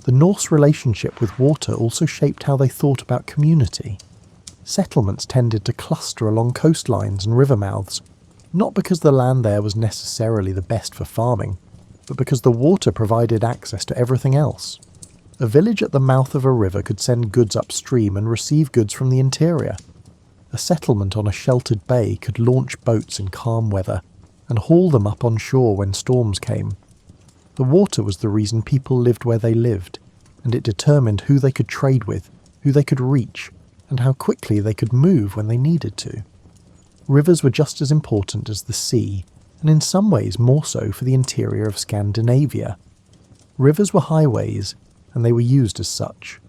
The Norse relationship with water also shaped how they thought about community. Settlements tended to cluster along coastlines and river mouths, not because the land there was necessarily the best for farming, but because the water provided access to everything else. A village at the mouth of a river could send goods upstream and receive goods from the interior. A settlement on a sheltered bay could launch boats in calm weather and haul them up on shore when storms came. The water was the reason people lived where they lived, and it determined who they could trade with, who they could reach, and how quickly they could move when they needed to. Rivers were just as important as the sea, and in some ways more so for the interior of Scandinavia. Rivers were highways, and they were used as such.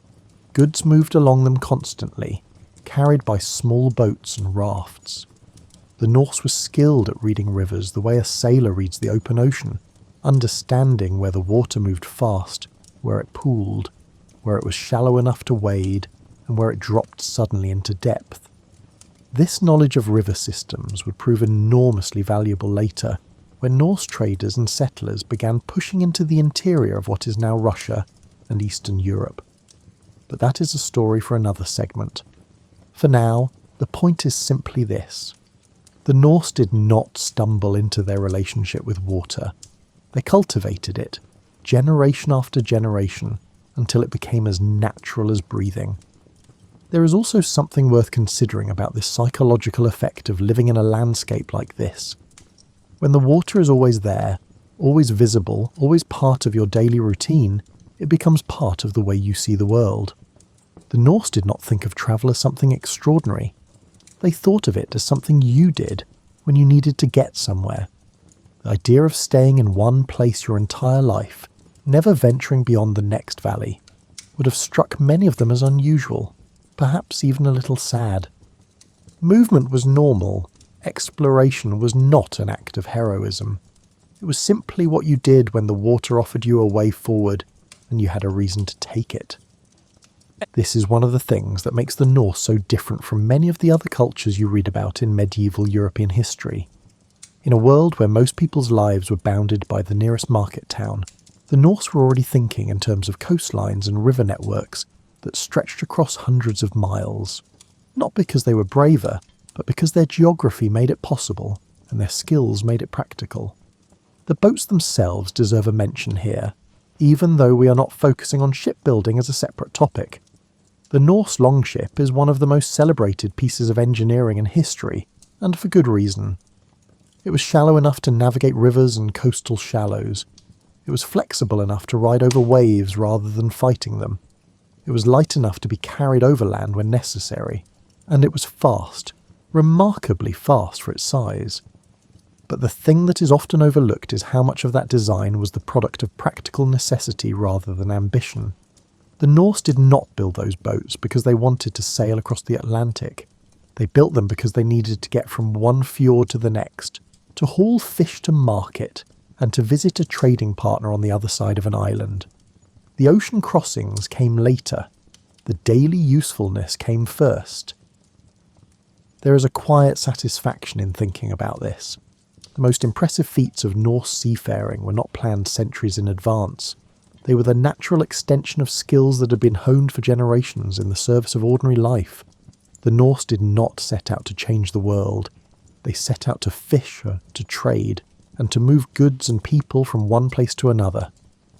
Goods moved along them constantly, carried by small boats and rafts. The Norse were skilled at reading rivers the way a sailor reads the open ocean, understanding where the water moved fast, where it pooled, where it was shallow enough to wade, and where it dropped suddenly into depth. This knowledge of river systems would prove enormously valuable later, when Norse traders and settlers began pushing into the interior of what is now Russia and Eastern Europe. But that is a story for another segment. For now, the point is simply this. The Norse did not stumble into their relationship with water. They cultivated it, generation after generation, until it became as natural as breathing. There is also something worth considering about this psychological effect of living in a landscape like this. When the water is always there, always visible, always part of your daily routine, it becomes part of the way you see the world. The Norse did not think of travel as something extraordinary. They thought of it as something you did when you needed to get somewhere. The idea of staying in one place your entire life, never venturing beyond the next valley, would have struck many of them as unusual, perhaps even a little sad. Movement was normal. Exploration was not an act of heroism. It was simply what you did when the water offered you a way forward and you had a reason to take it. This is one of the things that makes the Norse so different from many of the other cultures you read about in medieval European history. In a world where most people's lives were bounded by the nearest market town, the Norse were already thinking in terms of coastlines and river networks that stretched across hundreds of miles. Not because they were braver, but because their geography made it possible and their skills made it practical. The boats themselves deserve a mention here, even though we are not focusing on shipbuilding as a separate topic. The Norse longship is one of the most celebrated pieces of engineering in history, and for good reason. It was shallow enough to navigate rivers and coastal shallows. It was flexible enough to ride over waves rather than fighting them. It was light enough to be carried overland when necessary, and it was fast, remarkably fast for its size. But the thing that is often overlooked is how much of that design was the product of practical necessity rather than ambition. The Norse did not build those boats because they wanted to sail across the Atlantic. They built them because they needed to get from one fjord to the next, to haul fish to market, and to visit a trading partner on the other side of an island. The ocean crossings came later. The daily usefulness came first. There is a quiet satisfaction in thinking about this. The most impressive feats of Norse seafaring were not planned centuries in advance. They were the natural extension of skills that had been honed for generations in the service of ordinary life. The Norse did not set out to change the world. They set out to fish, to trade, and to move goods and people from one place to another.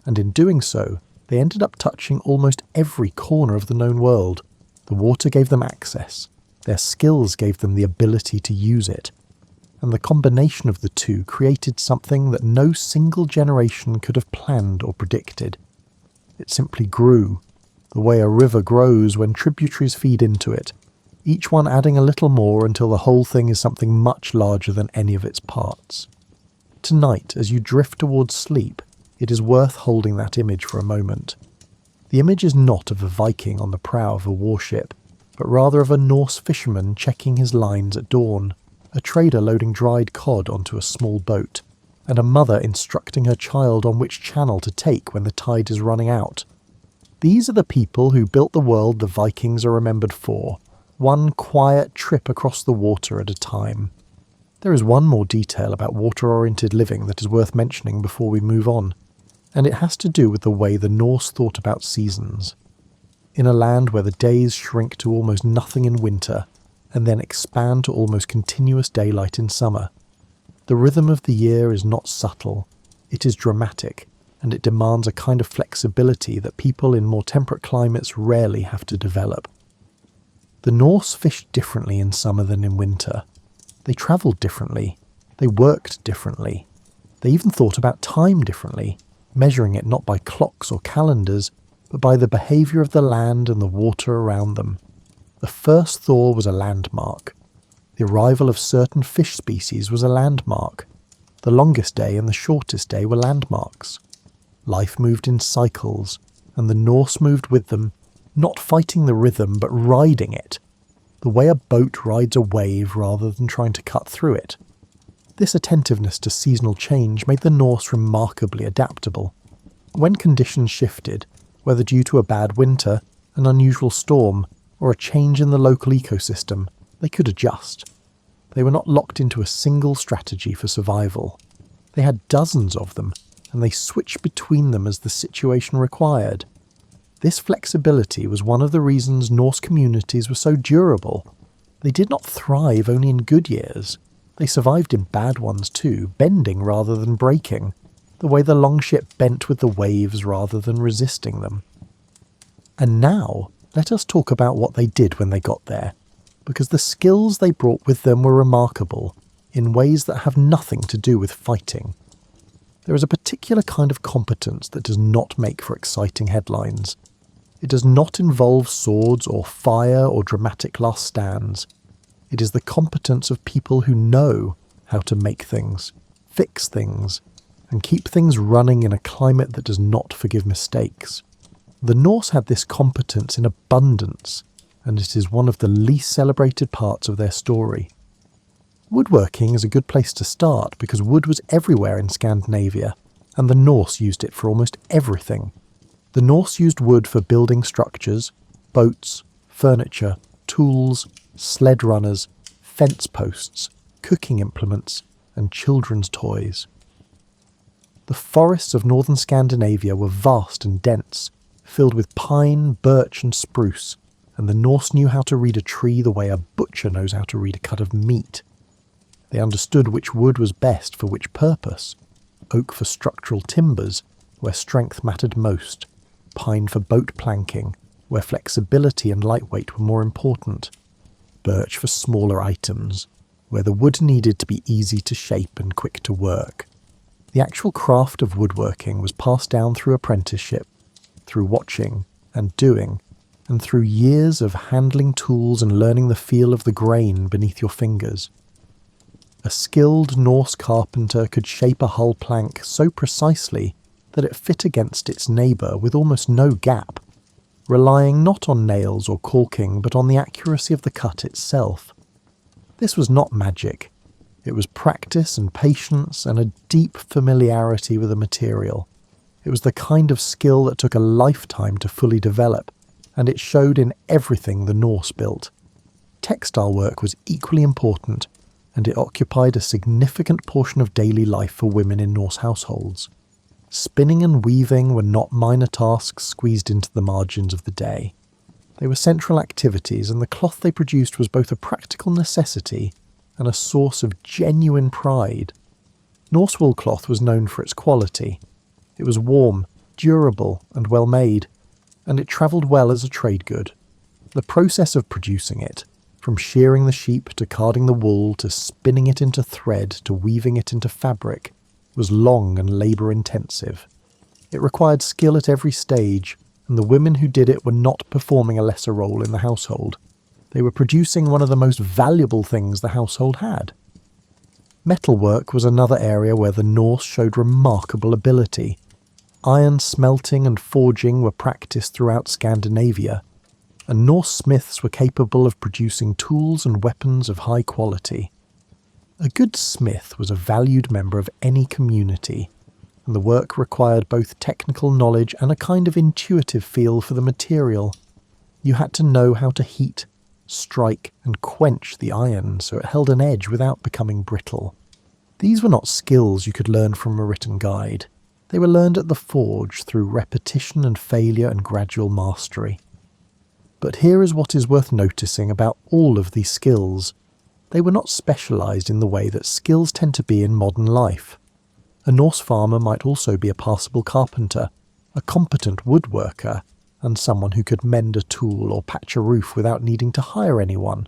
And in doing so, they ended up touching almost every corner of the known world. The water gave them access. Their skills gave them the ability to use it. And the combination of the two created something that no single generation could have planned or predicted. It simply grew, the way a river grows when tributaries feed into it, each one adding a little more until the whole thing is something much larger than any of its parts. Tonight, as you drift towards sleep, it is worth holding that image for a moment. The image is not of a Viking on the prow of a warship, but rather of a Norse fisherman checking his lines at dawn, a trader loading dried cod onto a small boat, and a mother instructing her child on which channel to take when the tide is running out. These are the people who built the world the Vikings are remembered for, one quiet trip across the water at a time. There is one more detail about water-oriented living that is worth mentioning before we move on, and it has to do with the way the Norse thought about seasons. In a land where the days shrink to almost nothing in winter, and then expand to almost continuous daylight in summer, the rhythm of the year is not subtle, it is dramatic, and it demands a kind of flexibility that people in more temperate climates rarely have to develop. The Norse fished differently in summer than in winter. They travelled differently. They worked differently. They even thought about time differently, measuring it not by clocks or calendars, but by the behaviour of the land and the water around them. The first thaw was a landmark. The arrival of certain fish species was a landmark. The longest day and the shortest day were landmarks. Life moved in cycles, and the Norse moved with them, not fighting the rhythm but riding it, the way a boat rides a wave rather than trying to cut through it. This attentiveness to seasonal change made the Norse remarkably adaptable. When conditions shifted, whether due to a bad winter, an unusual storm, or a change in the local ecosystem, they could adjust. They were not locked into a single strategy for survival. They had dozens of them, and they switched between them as the situation required. This flexibility was one of the reasons Norse communities were so durable. They did not thrive only in good years. They survived in bad ones too, bending rather than breaking, the way the longship bent with the waves rather than resisting them. And now, let us talk about what they did when they got there, because the skills they brought with them were remarkable, in ways that have nothing to do with fighting. There is a particular kind of competence that does not make for exciting headlines. It does not involve swords or fire or dramatic last stands. It is the competence of people who know how to make things, fix things, and keep things running in a climate that does not forgive mistakes. The Norse had this competence in abundance, and it is one of the least celebrated parts of their story. Woodworking is a good place to start because wood was everywhere in Scandinavia, and the Norse used it for almost everything. The Norse used wood for building structures, boats, furniture, tools, sled runners, fence posts, cooking implements, and children's toys. The forests of northern Scandinavia were vast and dense, filled with pine, birch, and spruce, and the Norse knew how to read a tree the way a butcher knows how to read a cut of meat. They understood which wood was best for which purpose: oak for structural timbers, where strength mattered most; pine for boat planking, where flexibility and lightweight were more important; birch for smaller items, where the wood needed to be easy to shape and quick to work. The actual craft of woodworking was passed down through apprenticeship, through watching and doing, and through years of handling tools and learning the feel of the grain beneath your fingers. A skilled Norse carpenter could shape a hull plank so precisely that it fit against its neighbour with almost no gap, relying not on nails or caulking but on the accuracy of the cut itself. This was not magic. It was practice and patience and a deep familiarity with the material. It was the kind of skill that took a lifetime to fully develop, and it showed in everything the Norse built. Textile work was equally important, and it occupied a significant portion of daily life for women in Norse households. Spinning and weaving were not minor tasks squeezed into the margins of the day. They were central activities, and the cloth they produced was both a practical necessity and a source of genuine pride. Norse wool cloth was known for its quality. It was warm, durable, and well made, and it travelled well as a trade good. The process of producing it, from shearing the sheep to carding the wool to spinning it into thread to weaving it into fabric, was long and labour-intensive. It required skill at every stage, and the women who did it were not performing a lesser role in the household. They were producing one of the most valuable things the household had. Metalwork was another area where the Norse showed remarkable ability. Iron smelting and forging were practiced throughout Scandinavia, and Norse smiths were capable of producing tools and weapons of high quality. A good smith was a valued member of any community, and the work required both technical knowledge and a kind of intuitive feel for the material. You had to know how to heat, strike, and quench the iron so it held an edge without becoming brittle. These were not skills you could learn from a written guide. They were learned at the forge through repetition and failure and gradual mastery. But here is what is worth noticing about all of these skills. They were not specialised in the way that skills tend to be in modern life. A Norse farmer might also be a passable carpenter, a competent woodworker, and someone who could mend a tool or patch a roof without needing to hire anyone.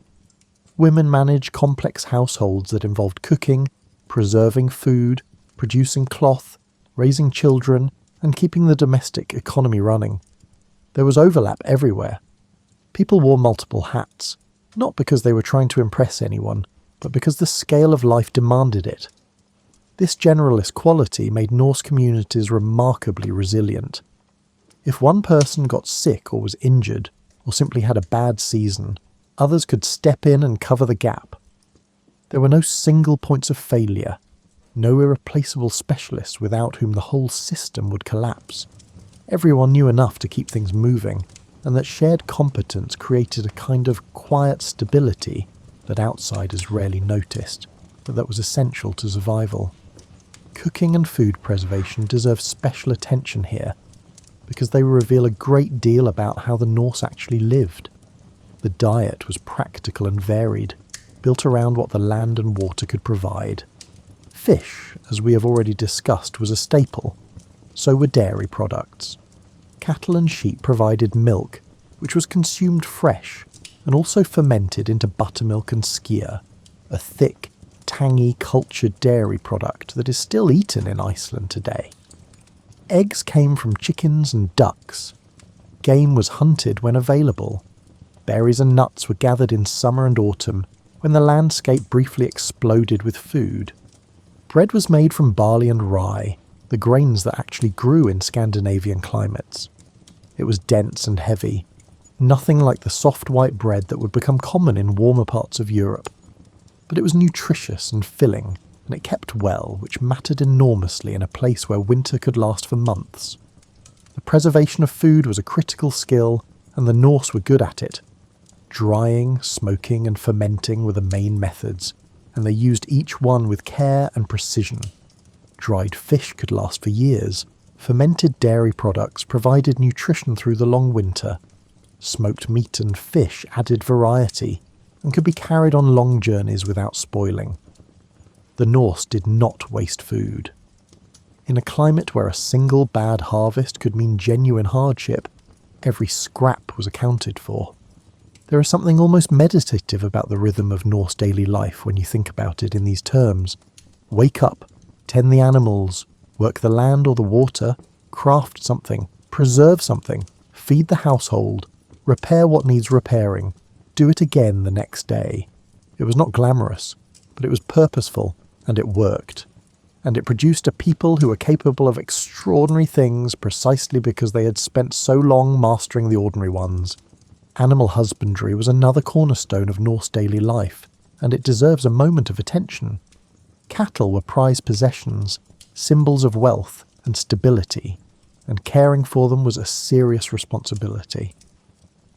Women managed complex households that involved cooking, preserving food, producing cloth, raising children, and keeping the domestic economy running. There was overlap everywhere. People wore multiple hats, not because they were trying to impress anyone, but because the scale of life demanded it. This generalist quality made Norse communities remarkably resilient. If one person got sick or was injured, or simply had a bad season, others could step in and cover the gap. There were no single points of failure, no irreplaceable specialists without whom the whole system would collapse. Everyone knew enough to keep things moving, and that shared competence created a kind of quiet stability that outsiders rarely noticed, but that was essential to survival. Cooking and food preservation deserve special attention here, because they reveal a great deal about how the Norse actually lived. The diet was practical and varied, built around what the land and water could provide. Fish, as we have already discussed, was a staple. So were dairy products. Cattle and sheep provided milk, which was consumed fresh, and also fermented into buttermilk and skyr, a thick, tangy, cultured dairy product that is still eaten in Iceland today. Eggs came from chickens and ducks. Game was hunted when available. Berries and nuts were gathered in summer and autumn, when the landscape briefly exploded with food. Bread was made from barley and rye, the grains that actually grew in Scandinavian climates. It was dense and heavy, nothing like the soft white bread that would become common in warmer parts of Europe. But it was nutritious and filling, and it kept well, which mattered enormously in a place where winter could last for months. The preservation of food was a critical skill, and the Norse were good at it. Drying, smoking, and fermenting were the main methods, and they used each one with care and precision. Dried fish could last for years. Fermented dairy products provided nutrition through the long winter. Smoked meat and fish added variety, and could be carried on long journeys without spoiling. The Norse did not waste food. In a climate where a single bad harvest could mean genuine hardship, every scrap was accounted for. There is something almost meditative about the rhythm of Norse daily life when you think about it in these terms. Wake up, tend the animals, work the land or the water, craft something, preserve something, feed the household, repair what needs repairing, do it again the next day. It was not glamorous, but it was purposeful, and it worked. And it produced a people who were capable of extraordinary things precisely because they had spent so long mastering the ordinary ones. Animal husbandry was another cornerstone of Norse daily life, and it deserves a moment of attention. Cattle were prized possessions, symbols of wealth and stability, and caring for them was a serious responsibility.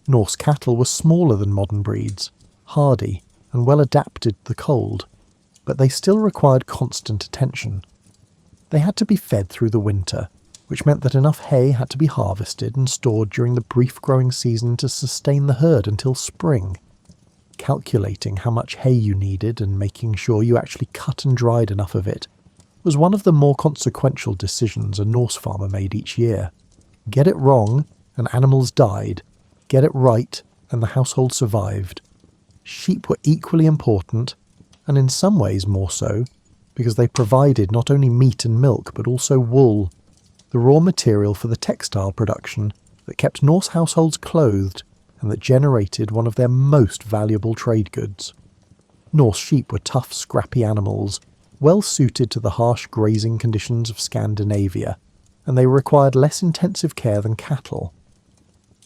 Norse cattle were smaller than modern breeds, hardy, and well adapted to the cold, but they still required constant attention. They had to be fed through the winter, which meant that enough hay had to be harvested and stored during the brief growing season to sustain the herd until spring. Calculating how much hay you needed and making sure you actually cut and dried enough of it was one of the more consequential decisions a Norse farmer made each year. Get it wrong, and animals died. Get it right, and the household survived. Sheep were equally important, and in some ways more so, because they provided not only meat and milk but also wool, the raw material for the textile production that kept Norse households clothed and that generated one of their most valuable trade goods. Norse sheep were tough, scrappy animals, well suited to the harsh grazing conditions of Scandinavia, and they required less intensive care than cattle.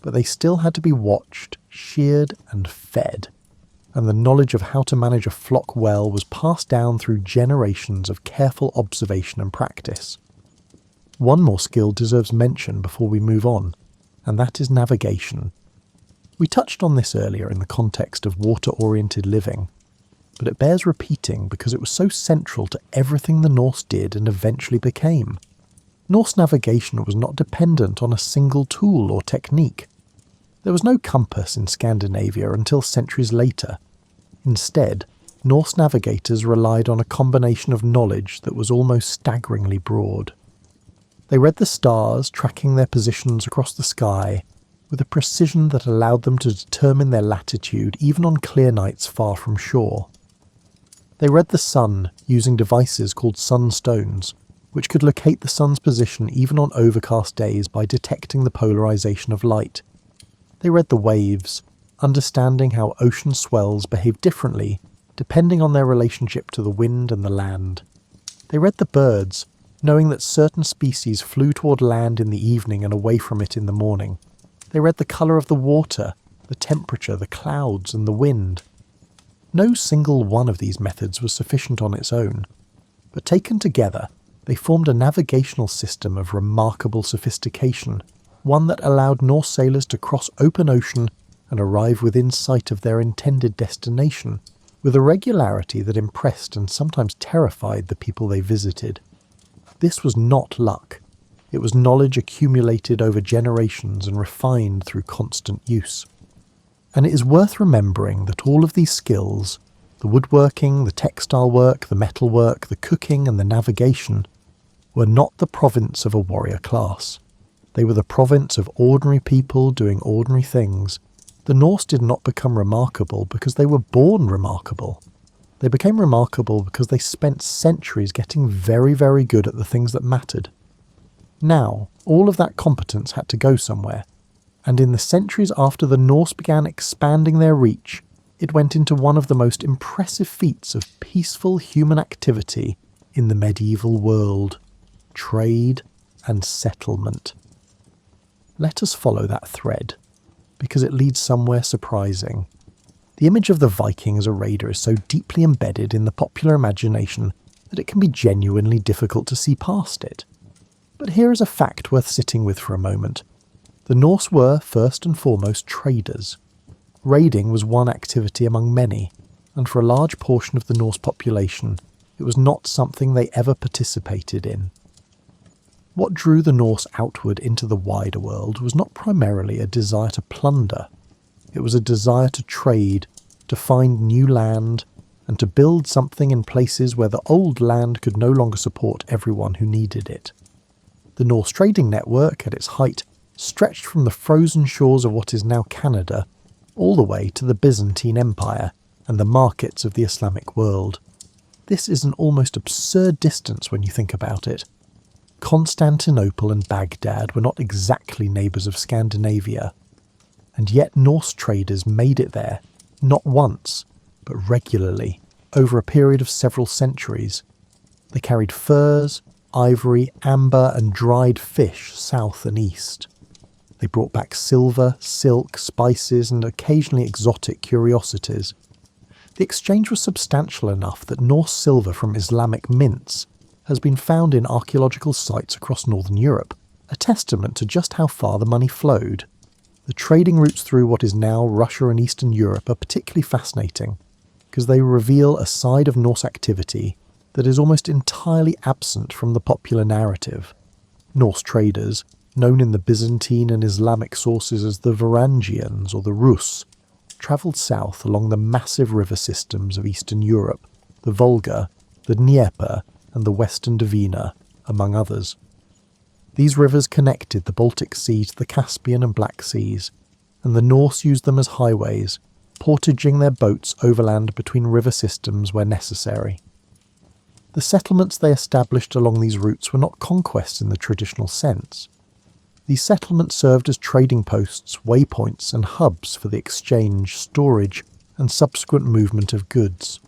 But they still had to be watched, sheared, and fed, and the knowledge of how to manage a flock well was passed down through generations of careful observation and practice. One more skill deserves mention before we move on, and that is navigation. We touched on this earlier in the context of water-oriented living, but it bears repeating because it was so central to everything the Norse did and eventually became. Norse navigation was not dependent on a single tool or technique. There was no compass in Scandinavia until centuries later. Instead, Norse navigators relied on a combination of knowledge that was almost staggeringly broad. They read the stars, tracking their positions across the sky, with a precision that allowed them to determine their latitude even on clear nights far from shore. They read the sun using devices called sunstones, which could locate the sun's position even on overcast days by detecting the polarization of light. They read the waves, understanding how ocean swells behave differently depending on their relationship to the wind and the land. They read the birds, knowing that certain species flew toward land in the evening and away from it in the morning. They read the colour of the water, the temperature, the clouds, and the wind. No single one of these methods was sufficient on its own, but taken together, they formed a navigational system of remarkable sophistication, one that allowed Norse sailors to cross open ocean and arrive within sight of their intended destination with a regularity that impressed and sometimes terrified the people they visited. This was not luck. It was knowledge accumulated over generations and refined through constant use. And it is worth remembering that all of these skills, the woodworking, the textile work, the metalwork, the cooking and the navigation, were not the province of a warrior class. They were the province of ordinary people doing ordinary things. The Norse did not become remarkable because they were born remarkable. They became remarkable because they spent centuries getting very, very good at the things that mattered. Now, all of that competence had to go somewhere, and in the centuries after the Norse began expanding their reach, it went into one of the most impressive feats of peaceful human activity in the medieval world: trade and settlement. Let us follow that thread, because it leads somewhere surprising. The image of the Viking as a raider is so deeply embedded in the popular imagination that it can be genuinely difficult to see past it. But here is a fact worth sitting with for a moment. The Norse were, first and foremost, traders. Raiding was one activity among many, and for a large portion of the Norse population, it was not something they ever participated in. What drew the Norse outward into the wider world was not primarily a desire to plunder. It was a desire to trade, to find new land, and to build something in places where the old land could no longer support everyone who needed it. The Norse trading network, at its height, stretched from the frozen shores of what is now Canada all the way to the Byzantine Empire and the markets of the Islamic world. This is an almost absurd distance when you think about it. Constantinople and Baghdad were not exactly neighbours of Scandinavia, and yet Norse traders made it there, not once, but regularly, over a period of several centuries. They carried furs, ivory, amber and dried fish south and east. They brought back silver, silk, spices and occasionally exotic curiosities. The exchange was substantial enough that Norse silver from Islamic mints has been found in archaeological sites across northern Europe, a testament to just how far the money flowed. The trading routes through what is now Russia and Eastern Europe are particularly fascinating, because they reveal a side of Norse activity that is almost entirely absent from the popular narrative. Norse traders, known in the Byzantine and Islamic sources as the Varangians or the Rus, travelled south along the massive river systems of Eastern Europe, the Volga, the Dnieper, and the Western Dvina, among others. These rivers connected the Baltic Sea to the Caspian and Black Seas, and the Norse used them as highways, portaging their boats overland between river systems where necessary. The settlements they established along these routes were not conquests in the traditional sense. These settlements served as trading posts, waypoints, and hubs for the exchange, storage, and subsequent movement of goods.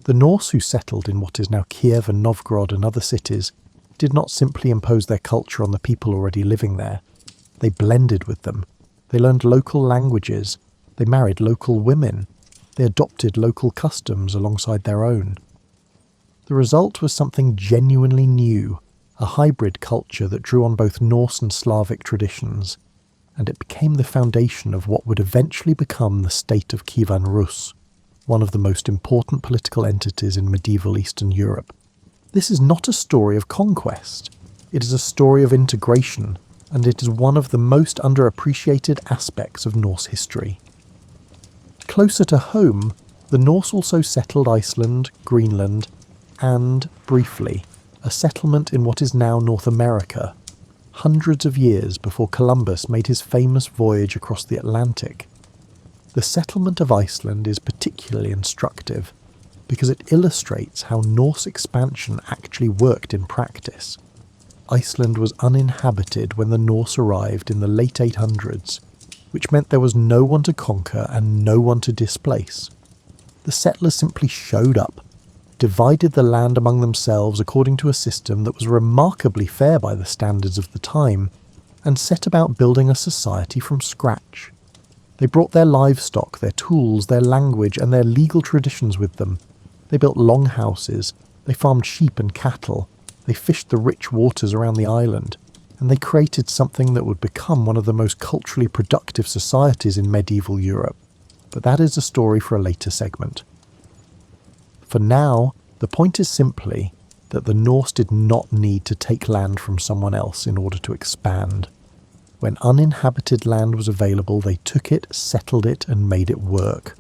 The Norse who settled in what is now Kiev and Novgorod and other cities did not simply impose their culture on the people already living there. They blended with them. They learned local languages. They married local women. They adopted local customs alongside their own. The result was something genuinely new, a hybrid culture that drew on both Norse and Slavic traditions, and it became the foundation of what would eventually become the state of Kievan Rus, one of the most important political entities in medieval Eastern Europe. This is not a story of conquest. It is a story of integration, and it is one of the most underappreciated aspects of Norse history. Closer to home, the Norse also settled Iceland, Greenland, and, briefly, a settlement in what is now North America, hundreds of years before Columbus made his famous voyage across the Atlantic. The settlement of Iceland is particularly instructive because it illustrates how Norse expansion actually worked in practice. Iceland was uninhabited when the Norse arrived in the late 800s, which meant there was no one to conquer and no one to displace. The settlers simply showed up, divided the land among themselves according to a system that was remarkably fair by the standards of the time, and set about building a society from scratch. They brought their livestock, their tools, their language, and their legal traditions with them. They built long houses, they farmed sheep and cattle, they fished the rich waters around the island, and they created something that would become one of the most culturally productive societies in medieval Europe. But that is a story for a later segment. For now, the point is simply that the Norse did not need to take land from someone else in order to expand. When uninhabited land was available, they took it, settled it, and made it work.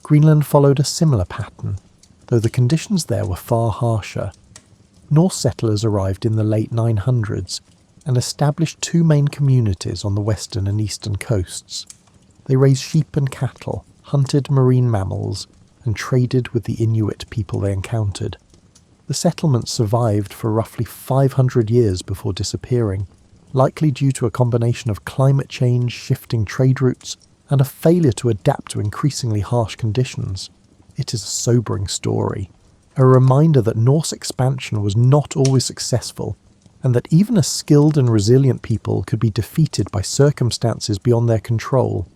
Greenland followed a similar pattern, though the conditions there were far harsher. Norse settlers arrived in the late 900s and established two main communities on the western and eastern coasts. They raised sheep and cattle, hunted marine mammals, and traded with the Inuit people they encountered. The settlements survived for roughly 500 years before disappearing, likely due to a combination of climate change, shifting trade routes, and a failure to adapt to increasingly harsh conditions. It is a sobering story, a reminder that Norse expansion was not always successful, and that even a skilled and resilient people could be defeated by circumstances beyond their control.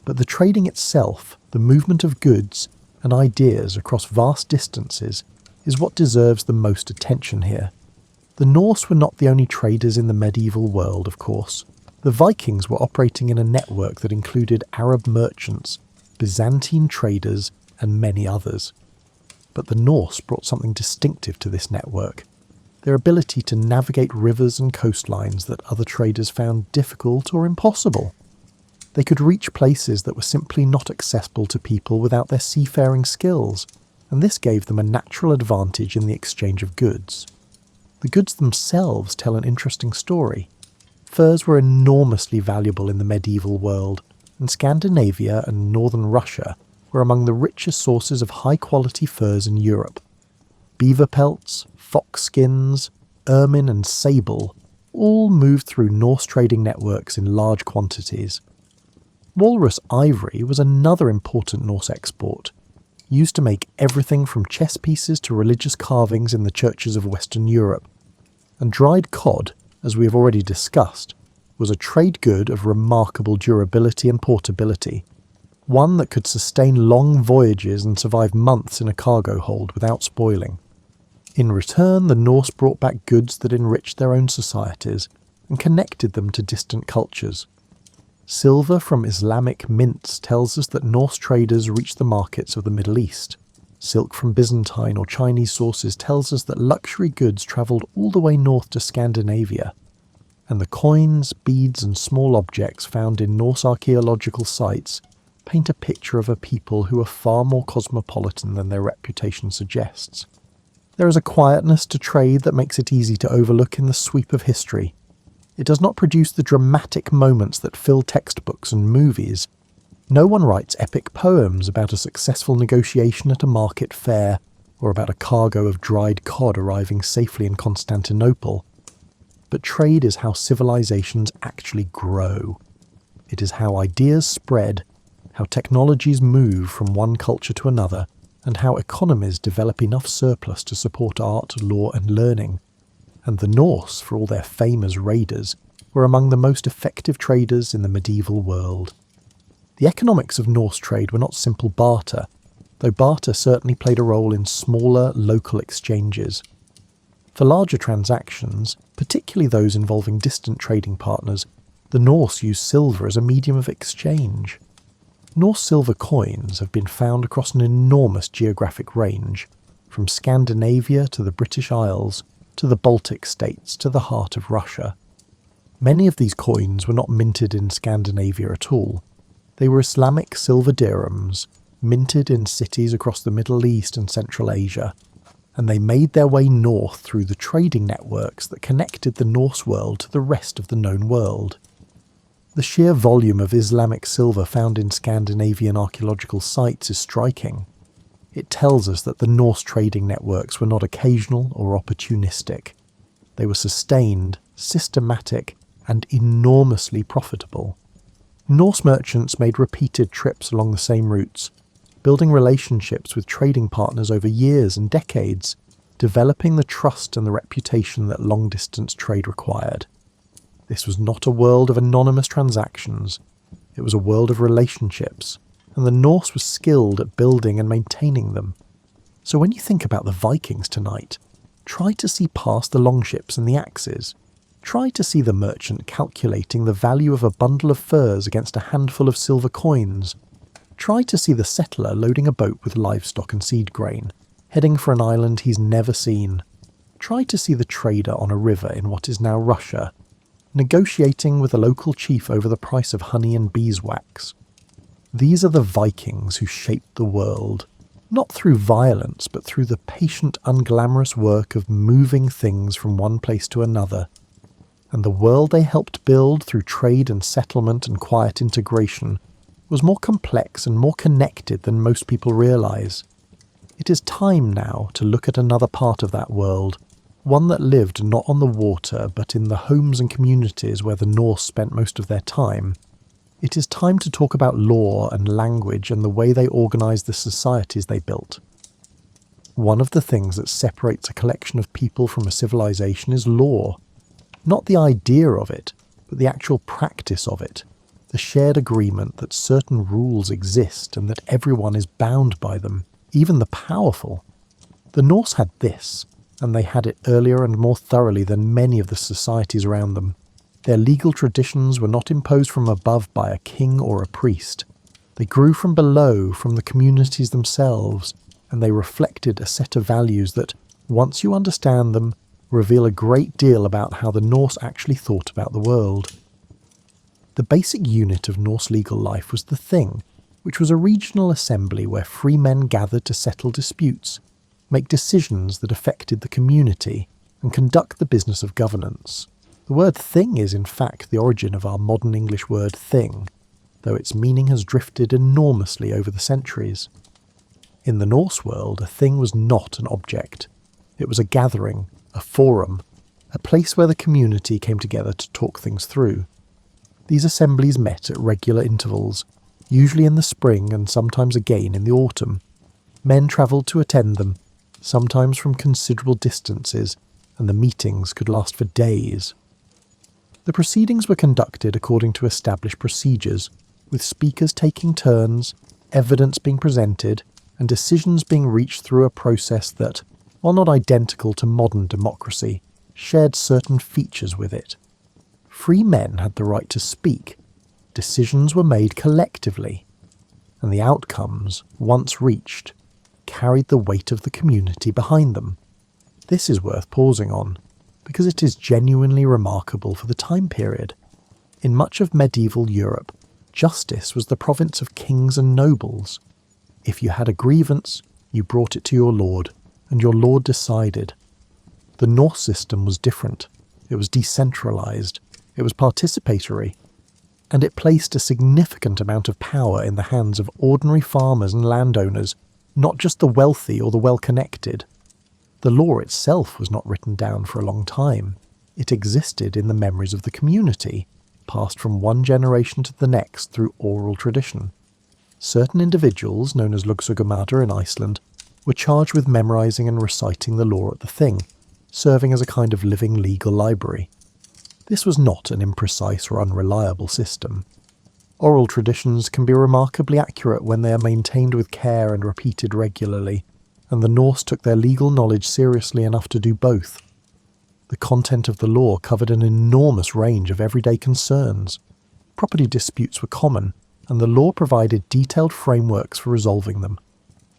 But the trading itself, the movement of goods and ideas across vast distances, is what deserves the most attention here. The Norse were not the only traders in the medieval world, of course. The Vikings were operating in a network that included Arab merchants, Byzantine traders, and many others. But the Norse brought something distinctive to this network: their ability to navigate rivers and coastlines that other traders found difficult or impossible. They could reach places that were simply not accessible to people without their seafaring skills, and this gave them a natural advantage in the exchange of goods. The goods themselves tell an interesting story. Furs were enormously valuable in the medieval world, and Scandinavia and northern Russia were among the richest sources of high-quality furs in Europe. Beaver pelts, fox skins, ermine and sable all moved through Norse trading networks in large quantities. Walrus ivory was another important Norse export, used to make everything from chess pieces to religious carvings in the churches of Western Europe. And dried cod, as we have already discussed, was a trade good of remarkable durability and portability, one that could sustain long voyages and survive months in a cargo hold without spoiling. In return, the Norse brought back goods that enriched their own societies and connected them to distant cultures. Silver from Islamic mints tells us that Norse traders reached the markets of the Middle East. Silk from Byzantine or Chinese sources tells us that luxury goods travelled all the way north to Scandinavia. And the coins, beads and small objects found in Norse archaeological sites paint a picture of a people who are far more cosmopolitan than their reputation suggests. There is a quietness to trade that makes it easy to overlook in the sweep of history. It does not produce the dramatic moments that fill textbooks and movies. No one writes epic poems about a successful negotiation at a market fair, or about a cargo of dried cod arriving safely in Constantinople. But trade is how civilizations actually grow. It is how ideas spread, how technologies move from one culture to another, and how economies develop enough surplus to support art, law and learning. And the Norse, for all their fame as raiders, were among the most effective traders in the medieval world. The economics of Norse trade were not simple barter, though barter certainly played a role in smaller, local exchanges. For larger transactions, particularly those involving distant trading partners, the Norse used silver as a medium of exchange. Norse silver coins have been found across an enormous geographic range, from Scandinavia to the British Isles, to the Baltic states, to the heart of Russia. Many of these coins were not minted in Scandinavia at all. They were Islamic silver dirhams, minted in cities across the Middle East and Central Asia, and they made their way north through the trading networks that connected the Norse world to the rest of the known world. The sheer volume of Islamic silver found in Scandinavian archaeological sites is striking. It tells us that the Norse trading networks were not occasional or opportunistic. They were sustained, systematic, and enormously profitable. Norse merchants made repeated trips along the same routes, building relationships with trading partners over years and decades, developing the trust and the reputation that long-distance trade required. This was not a world of anonymous transactions. It was a world of relationships, and the Norse was skilled at building and maintaining them. So when you think about the Vikings tonight, try to see past the longships and the axes. Try to see the merchant calculating the value of a bundle of furs against a handful of silver coins. Try to see the settler loading a boat with livestock and seed grain, heading for an island he's never seen. Try to see the trader on a river in what is now Russia, negotiating with a local chief over the price of honey and beeswax. These are the Vikings who shaped the world, not through violence, but through the patient, unglamorous work of moving things from one place to another. And the world they helped build through trade and settlement and quiet integration was more complex and more connected than most people realise. It is time now to look at another part of that world, one that lived not on the water but in the homes and communities where the Norse spent most of their time. It is time to talk about law and language and the way they organised the societies they built. One of the things that separates a collection of people from a civilization is law. Not the idea of it, but the actual practice of it. The shared agreement that certain rules exist and that everyone is bound by them, even the powerful. The Norse had this, and they had it earlier and more thoroughly than many of the societies around them. Their legal traditions were not imposed from above by a king or a priest. They grew from below, from the communities themselves, and they reflected a set of values that, once you understand them, reveal a great deal about how the Norse actually thought about the world. The basic unit of Norse legal life was the Thing, which was a regional assembly where free men gathered to settle disputes, make decisions that affected the community, and conduct the business of governance. The word thing is in fact the origin of our modern English word thing, though its meaning has drifted enormously over the centuries. In the Norse world, a thing was not an object. It was a gathering, a forum, a place where the community came together to talk things through. These assemblies met at regular intervals, usually in the spring and sometimes again in the autumn. Men travelled to attend them, sometimes from considerable distances, and the meetings could last for days. The proceedings were conducted according to established procedures, with speakers taking turns, evidence being presented, and decisions being reached through a process that, while not identical to modern democracy, shared certain features with it. Free men had the right to speak, decisions were made collectively, and the outcomes, once reached, carried the weight of the community behind them. This is worth pausing on, because it is genuinely remarkable for the time period. In much of medieval Europe, justice was the province of kings and nobles. If you had a grievance, you brought it to your lord, and your lord decided. The Norse system was different. It was decentralised. It was participatory. And it placed a significant amount of power in the hands of ordinary farmers and landowners, not just the wealthy or the well-connected. The law itself was not written down for a long time. It existed in the memories of the community, passed from one generation to the next through oral tradition. Certain individuals, known as lögsugumadr in Iceland, were charged with memorising and reciting the law at the Thing, serving as a kind of living legal library. This was not an imprecise or unreliable system. Oral traditions can be remarkably accurate when they are maintained with care and repeated regularly, and the Norse took their legal knowledge seriously enough to do both. The content of the law covered an enormous range of everyday concerns. Property disputes were common, and the law provided detailed frameworks for resolving them.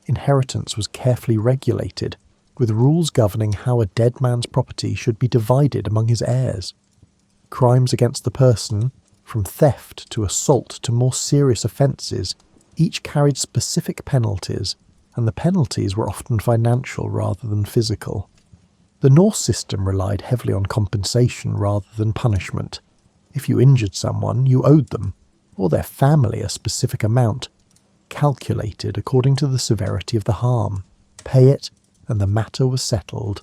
Inheritance was carefully regulated, with rules governing how a dead man's property should be divided among his heirs. Crimes against the person, from theft to assault to more serious offences, each carried specific penalties, and the penalties were often financial rather than physical. The Norse system relied heavily on compensation rather than punishment. If you injured someone, you owed them, or their family, a specific amount, calculated according to the severity of the harm. Pay it, and the matter was settled.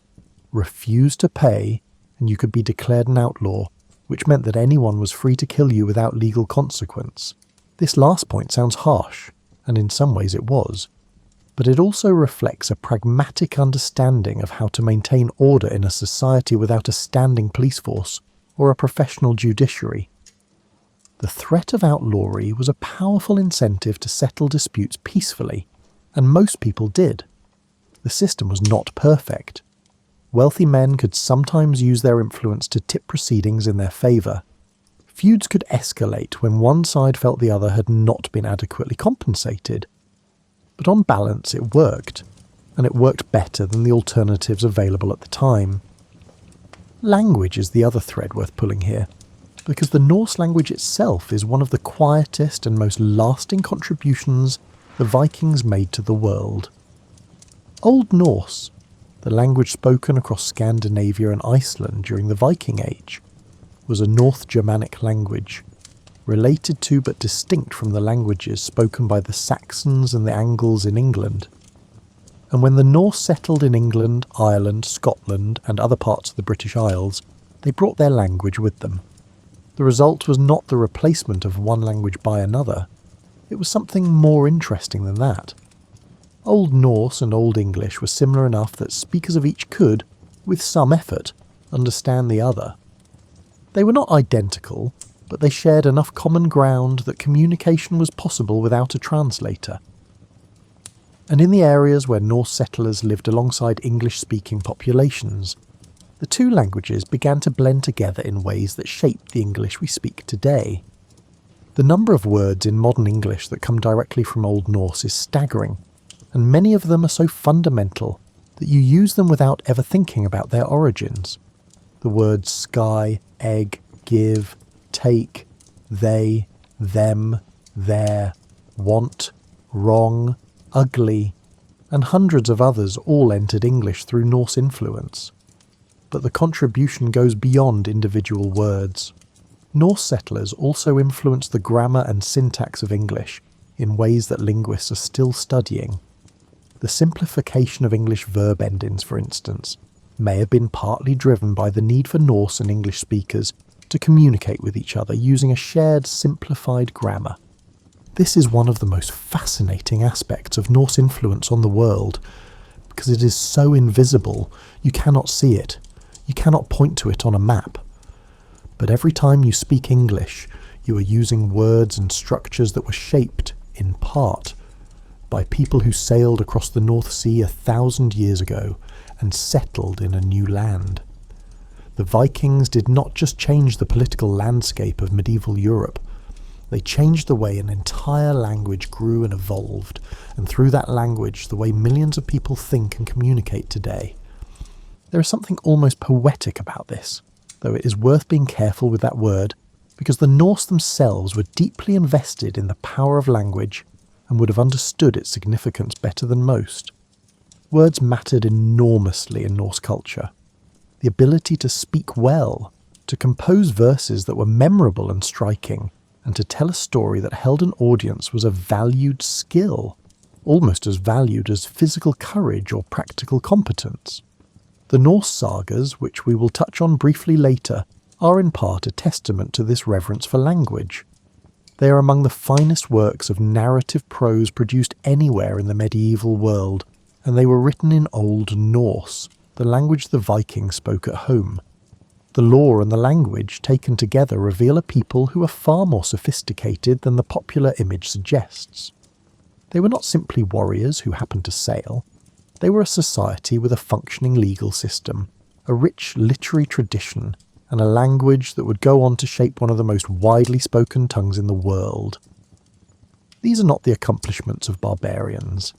Refuse to pay, and you could be declared an outlaw, which meant that anyone was free to kill you without legal consequence. This last point sounds harsh, and in some ways it was, but it also reflects a pragmatic understanding of how to maintain order in a society without a standing police force or a professional judiciary. The threat of outlawry was a powerful incentive to settle disputes peacefully, and most people did. The system was not perfect. Wealthy men could sometimes use their influence to tip proceedings in their favour. Feuds could escalate when one side felt the other had not been adequately compensated. But on balance it worked, and it worked better than the alternatives available at the time. Language is the other thread worth pulling here, because the Norse language itself is one of the quietest and most lasting contributions the Vikings made to the world. Old Norse, the language spoken across Scandinavia and Iceland during the Viking Age, was a North Germanic language, related to but distinct from the languages spoken by the Saxons and the Angles in England. And when the Norse settled in England, Ireland, Scotland and other parts of the British Isles, they brought their language with them. The result was not the replacement of one language by another, it was something more interesting than that. Old Norse and Old English were similar enough that speakers of each could, with some effort, understand the other. They were not identical, but they shared enough common ground that communication was possible without a translator. And in the areas where Norse settlers lived alongside English-speaking populations, the two languages began to blend together in ways that shaped the English we speak today. The number of words in modern English that come directly from Old Norse is staggering, and many of them are so fundamental that you use them without ever thinking about their origins. The words sky, egg, give, take, they, them, their, want, wrong, ugly, and hundreds of others all entered English through Norse influence. But the contribution goes beyond individual words. Norse settlers also influenced the grammar and syntax of English in ways that linguists are still studying. The simplification of English verb endings, for instance, may have been partly driven by the need for Norse and English speakers to communicate with each other using a shared simplified grammar. This is one of the most fascinating aspects of Norse influence on the world, because it is so invisible you cannot see it, you cannot point to it on a map. But every time you speak English, you are using words and structures that were shaped, in part, by people who sailed across the North Sea 1,000 years ago and settled in a new land. The Vikings did not just change the political landscape of medieval Europe, they changed the way an entire language grew and evolved, and through that language the way millions of people think and communicate today. There is something almost poetic about this, though it is worth being careful with that word, because the Norse themselves were deeply invested in the power of language and would have understood its significance better than most. Words mattered enormously in Norse culture. The ability to speak well, to compose verses that were memorable and striking, and to tell a story that held an audience was a valued skill, almost as valued as physical courage or practical competence. The Norse sagas, which we will touch on briefly later, are in part a testament to this reverence for language. They are among the finest works of narrative prose produced anywhere in the medieval world, and they were written in Old Norse, the language the Vikings spoke at home. The lore and the language taken together reveal a people who are far more sophisticated than the popular image suggests. They were not simply warriors who happened to sail. They were a society with a functioning legal system, a rich literary tradition, and a language that would go on to shape one of the most widely spoken tongues in the world. These are not the accomplishments of barbarians.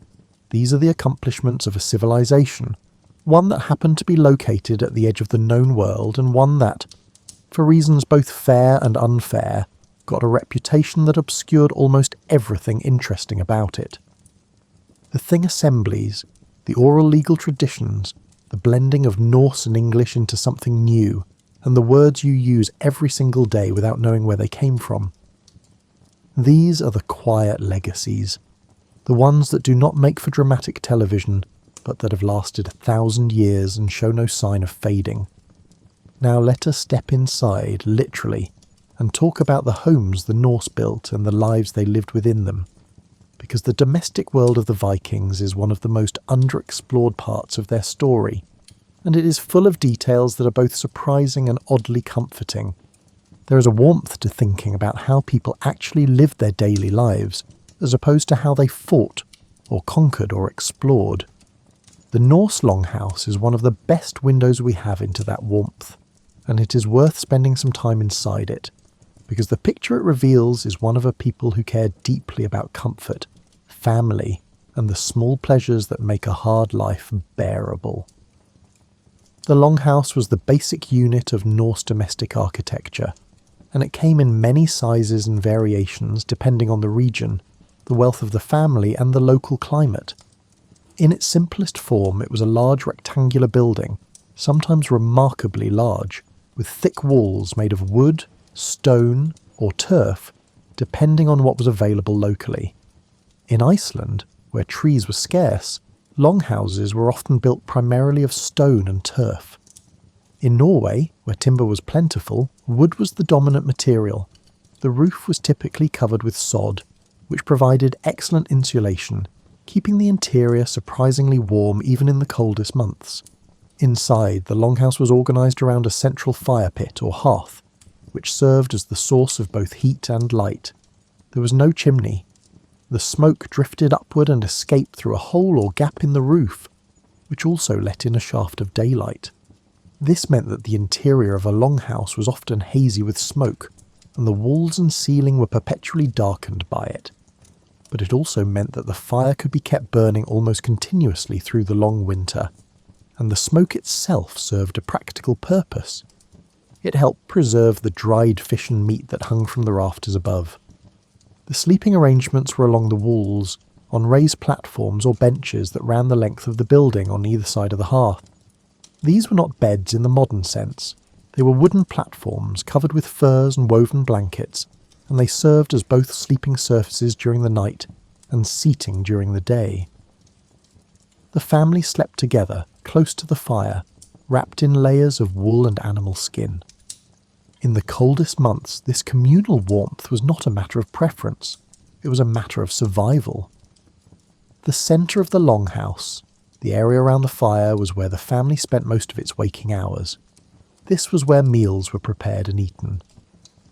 These are the accomplishments of a civilization, one that happened to be located at the edge of the known world, and one that, for reasons both fair and unfair, got a reputation that obscured almost everything interesting about it. The thing assemblies, the oral legal traditions, the blending of Norse and English into something new, and the words you use every single day without knowing where they came from. These are the quiet legacies, the ones that do not make for dramatic television, but that have lasted 1,000 years and show no sign of fading. Now let us step inside, literally, and talk about the homes the Norse built and the lives they lived within them, because the domestic world of the Vikings is one of the most underexplored parts of their story, and it is full of details that are both surprising and oddly comforting. There is a warmth to thinking about how people actually lived their daily lives, as opposed to how they fought, or conquered, or explored. The Norse longhouse is one of the best windows we have into that warmth, and it is worth spending some time inside it, because the picture it reveals is one of a people who care deeply about comfort, family, and the small pleasures that make a hard life bearable. The longhouse was the basic unit of Norse domestic architecture, and it came in many sizes and variations depending on the region, the wealth of the family, and the local climate. In its simplest form, it was a large rectangular building, sometimes remarkably large, with thick walls made of wood, stone, or turf, depending on what was available locally. In Iceland, where trees were scarce, longhouses were often built primarily of stone and turf. In Norway, where timber was plentiful, wood was the dominant material. The roof was typically covered with sod, which provided excellent insulation, keeping the interior surprisingly warm even in the coldest months. Inside, the longhouse was organised around a central fire pit or hearth, which served as the source of both heat and light. There was no chimney. The smoke drifted upward and escaped through a hole or gap in the roof, which also let in a shaft of daylight. This meant that the interior of a longhouse was often hazy with smoke, and the walls and ceiling were perpetually darkened by it. But it also meant that the fire could be kept burning almost continuously through the long winter, and the smoke itself served a practical purpose. It helped preserve the dried fish and meat that hung from the rafters above. The sleeping arrangements were along the walls, on raised platforms or benches that ran the length of the building on either side of the hearth. These were not beds in the modern sense. They were wooden platforms covered with furs and woven blankets, and they served as both sleeping surfaces during the night and seating during the day. The family slept together, close to the fire, wrapped in layers of wool and animal skin. In the coldest months, this communal warmth was not a matter of preference, it was a matter of survival. The centre of the longhouse, the area around the fire, was where the family spent most of its waking hours. This was where meals were prepared and eaten.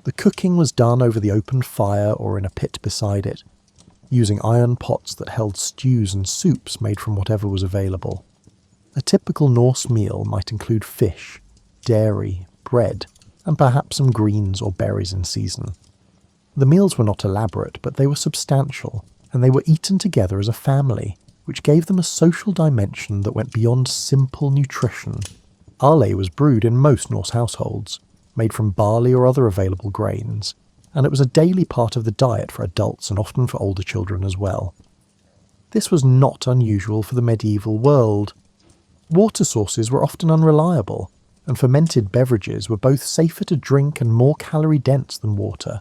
The cooking was done over the open fire or in a pit beside it, using iron pots that held stews and soups made from whatever was available. A typical Norse meal might include fish, dairy, bread, and perhaps some greens or berries in season. The meals were not elaborate, but they were substantial, and they were eaten together as a family, which gave them a social dimension that went beyond simple nutrition. Ale was brewed in most Norse households, made from barley or other available grains, and it was a daily part of the diet for adults and often for older children as well. This was not unusual for the medieval world. Water sources were often unreliable, and fermented beverages were both safer to drink and more calorie-dense than water.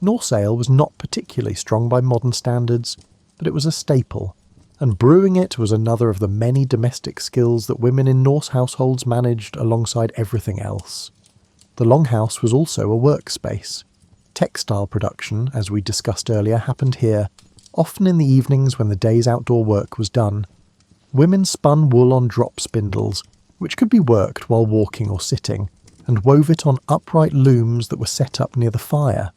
Norse ale was not particularly strong by modern standards, but it was a staple, and brewing it was another of the many domestic skills that women in Norse households managed alongside everything else. The longhouse was also a workspace. Textile production, as we discussed earlier, happened here, often in the evenings when the day's outdoor work was done. Women spun wool on drop spindles, which could be worked while walking or sitting, and wove it on upright looms that were set up near the fire.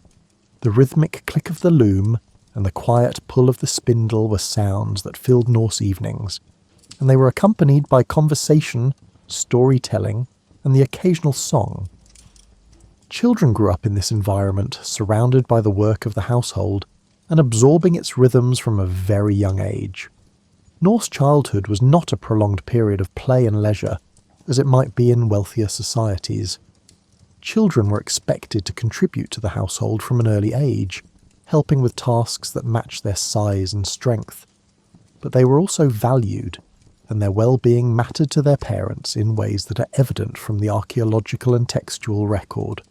The rhythmic click of the loom and the quiet pull of the spindle were sounds that filled Norse evenings, and they were accompanied by conversation, storytelling, and the occasional song. Children grew up in this environment, surrounded by the work of the household, and absorbing its rhythms from a very young age. Norse childhood was not a prolonged period of play and leisure, as it might be in wealthier societies. Children were expected to contribute to the household from an early age, helping with tasks that matched their size and strength. But they were also valued, and their well-being mattered to their parents in ways that are evident from the archaeological and textual record.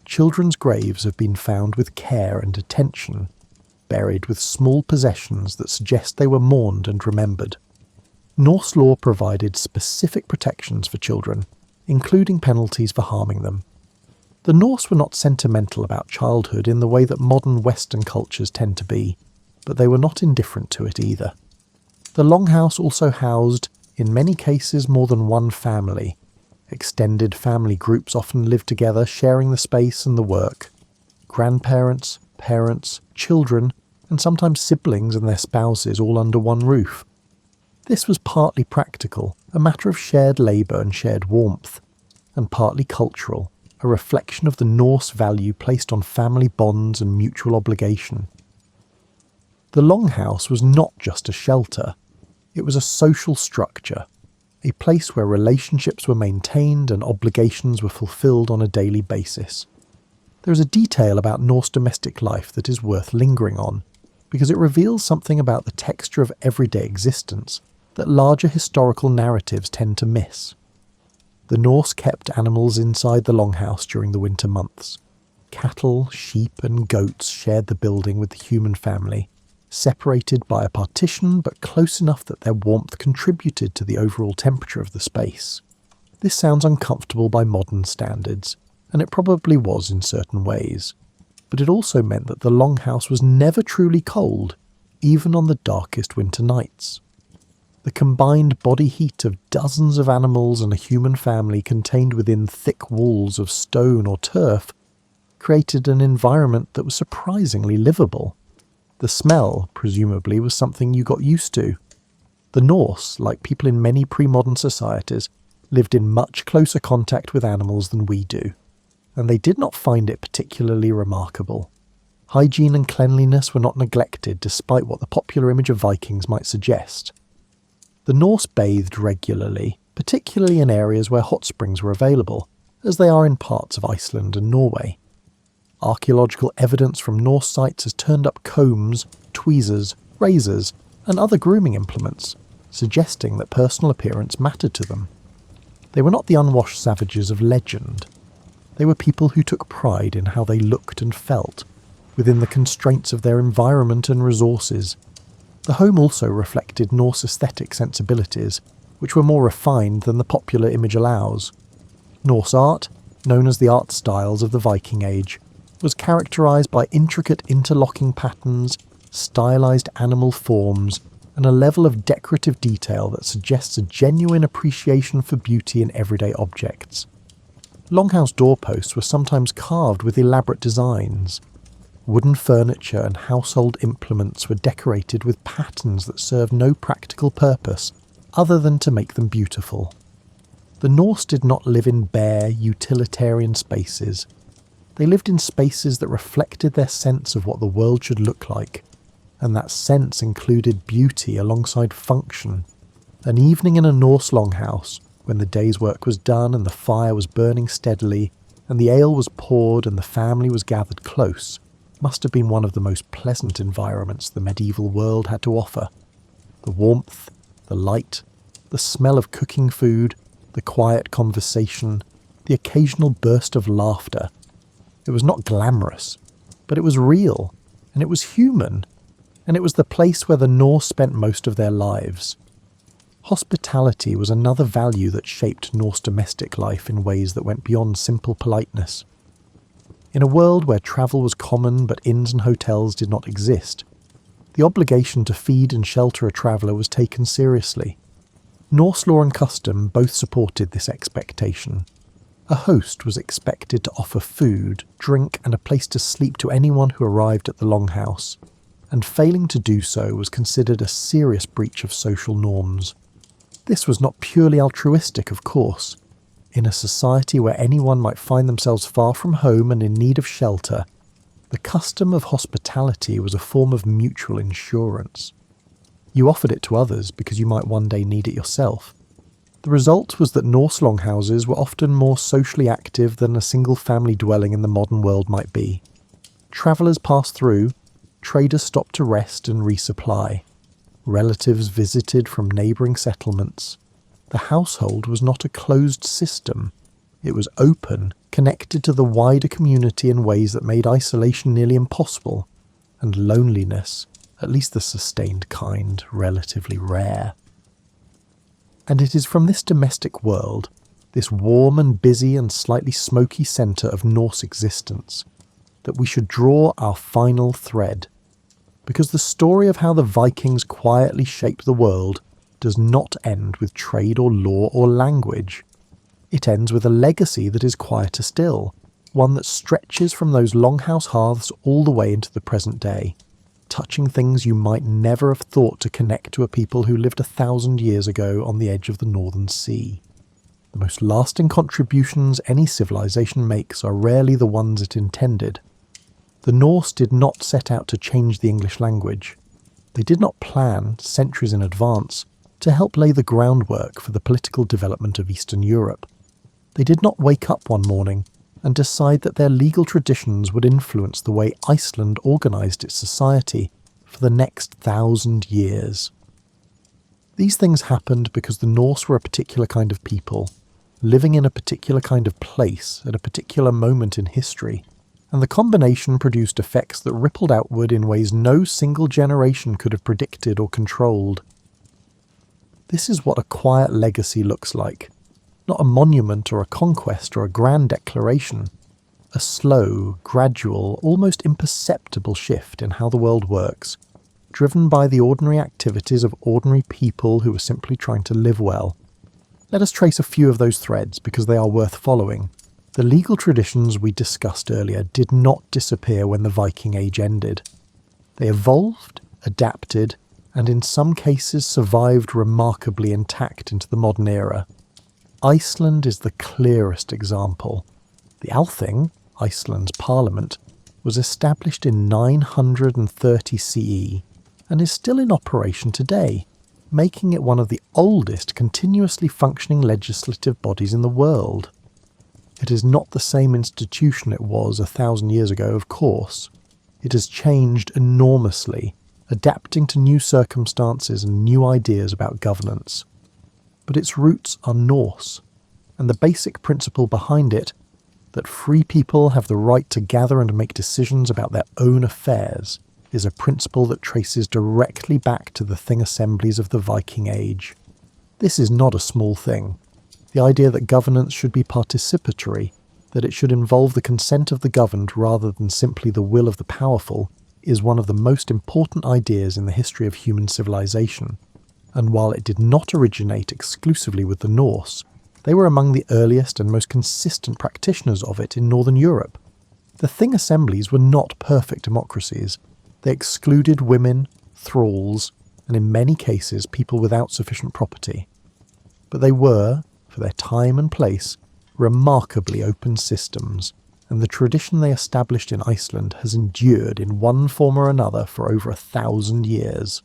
Children's graves have been found with care and attention, buried with small possessions that suggest they were mourned and remembered. Norse law provided specific protections for children, including penalties for harming them. The Norse were not sentimental about childhood in the way that modern Western cultures tend to be, but they were not indifferent to it either. The longhouse also housed, in many cases, more than one family. Extended family groups often lived together, sharing the space and the work. Grandparents, parents, children, and sometimes siblings and their spouses all under one roof. This was partly practical, a matter of shared labour and shared warmth, and partly cultural, a reflection of the Norse value placed on family bonds and mutual obligation. The longhouse was not just a shelter, it was a social structure, a place where relationships were maintained and obligations were fulfilled on a daily basis. There is a detail about Norse domestic life that is worth lingering on, because it reveals something about the texture of everyday existence that larger historical narratives tend to miss. The Norse kept animals inside the longhouse during the winter months. Cattle, sheep and goats shared the building with the human family, separated by a partition but close enough that their warmth contributed to the overall temperature of the space. This sounds uncomfortable by modern standards, and it probably was in certain ways, but it also meant that the longhouse was never truly cold, even on the darkest winter nights. The combined body heat of dozens of animals and a human family contained within thick walls of stone or turf created an environment that was surprisingly livable. The smell, presumably, was something you got used to. The Norse, like people in many pre-modern societies, lived in much closer contact with animals than we do, and they did not find it particularly remarkable. Hygiene and cleanliness were not neglected despite what the popular image of Vikings might suggest. The Norse bathed regularly, particularly in areas where hot springs were available, as they are in parts of Iceland and Norway. Archaeological evidence from Norse sites has turned up combs, tweezers, razors, and other grooming implements, suggesting that personal appearance mattered to them. They were not the unwashed savages of legend. They were people who took pride in how they looked and felt, within the constraints of their environment and resources. The home also reflected Norse aesthetic sensibilities, which were more refined than the popular image allows. Norse art, known as the art styles of the Viking Age, was characterised by intricate interlocking patterns, stylised animal forms, and a level of decorative detail that suggests a genuine appreciation for beauty in everyday objects. Longhouse doorposts were sometimes carved with elaborate designs. Wooden furniture and household implements were decorated with patterns that served no practical purpose other than to make them beautiful. The Norse did not live in bare, utilitarian spaces. They lived in spaces that reflected their sense of what the world should look like, and that sense included beauty alongside function. An evening in a Norse longhouse, when the day's work was done and the fire was burning steadily, and the ale was poured and the family was gathered close, must have been one of the most pleasant environments the medieval world had to offer. The warmth, the light, the smell of cooking food, the quiet conversation, the occasional burst of laughter. It was not glamorous, but it was real, and it was human, and it was the place where the Norse spent most of their lives. Hospitality was another value that shaped Norse domestic life in ways that went beyond simple politeness. In a world where travel was common but inns and hotels did not exist, the obligation to feed and shelter a traveller was taken seriously. Norse law and custom both supported this expectation. A host was expected to offer food, drink and a place to sleep to anyone who arrived at the longhouse, and failing to do so was considered a serious breach of social norms. This was not purely altruistic, of course. In a society where anyone might find themselves far from home and in need of shelter, the custom of hospitality was a form of mutual insurance. You offered it to others because you might one day need it yourself. The result was that Norse longhouses were often more socially active than a single family dwelling in the modern world might be. Travellers passed through, traders stopped to rest and resupply. Relatives visited from neighbouring settlements. The household was not a closed system. It was open, connected to the wider community in ways that made isolation nearly impossible, and loneliness, at least the sustained kind, relatively rare. And it is from this domestic world, this warm and busy and slightly smoky centre of Norse existence, that we should draw our final thread. Because the story of how the Vikings quietly shaped the world does not end with trade or law or language. It ends with a legacy that is quieter still, one that stretches from those longhouse hearths all the way into the present day, touching things you might never have thought to connect to a people who lived 1,000 years ago on the edge of the Northern Sea. The most lasting contributions any civilization makes are rarely the ones it intended. The Norse did not set out to change the English language. They did not plan, centuries in advance, to help lay the groundwork for the political development of Eastern Europe. They did not wake up one morning and decide that their legal traditions would influence the way Iceland organised its society for the next 1,000 years. These things happened because the Norse were a particular kind of people, living in a particular kind of place at a particular moment in history, and the combination produced effects that rippled outward in ways no single generation could have predicted or controlled. This is what a quiet legacy looks like. Not a monument or a conquest or a grand declaration. A slow, gradual, almost imperceptible shift in how the world works, driven by the ordinary activities of ordinary people who are simply trying to live well. Let us trace a few of those threads because they are worth following. The legal traditions we discussed earlier did not disappear when the Viking Age ended. They evolved, adapted, and in some cases survived remarkably intact into the modern era. Iceland is the clearest example. The Althing, Iceland's parliament, was established in 930 CE and is still in operation today, making it one of the oldest continuously functioning legislative bodies in the world. It is not the same institution it was 1,000 years ago, of course. It has changed enormously, adapting to new circumstances and new ideas about governance. But its roots are Norse, and the basic principle behind it, that free people have the right to gather and make decisions about their own affairs, is a principle that traces directly back to the thing assemblies of the Viking Age. This is not a small thing. The idea that governance should be participatory, that it should involve the consent of the governed rather than simply the will of the powerful, is one of the most important ideas in the history of human civilization. And while it did not originate exclusively with the Norse, they were among the earliest and most consistent practitioners of it in Northern Europe. The thing assemblies were not perfect democracies. They excluded women, thralls, and in many cases people without sufficient property. But they were, for their time and place, remarkably open systems, and the tradition they established in Iceland has endured in one form or another for over 1,000 years.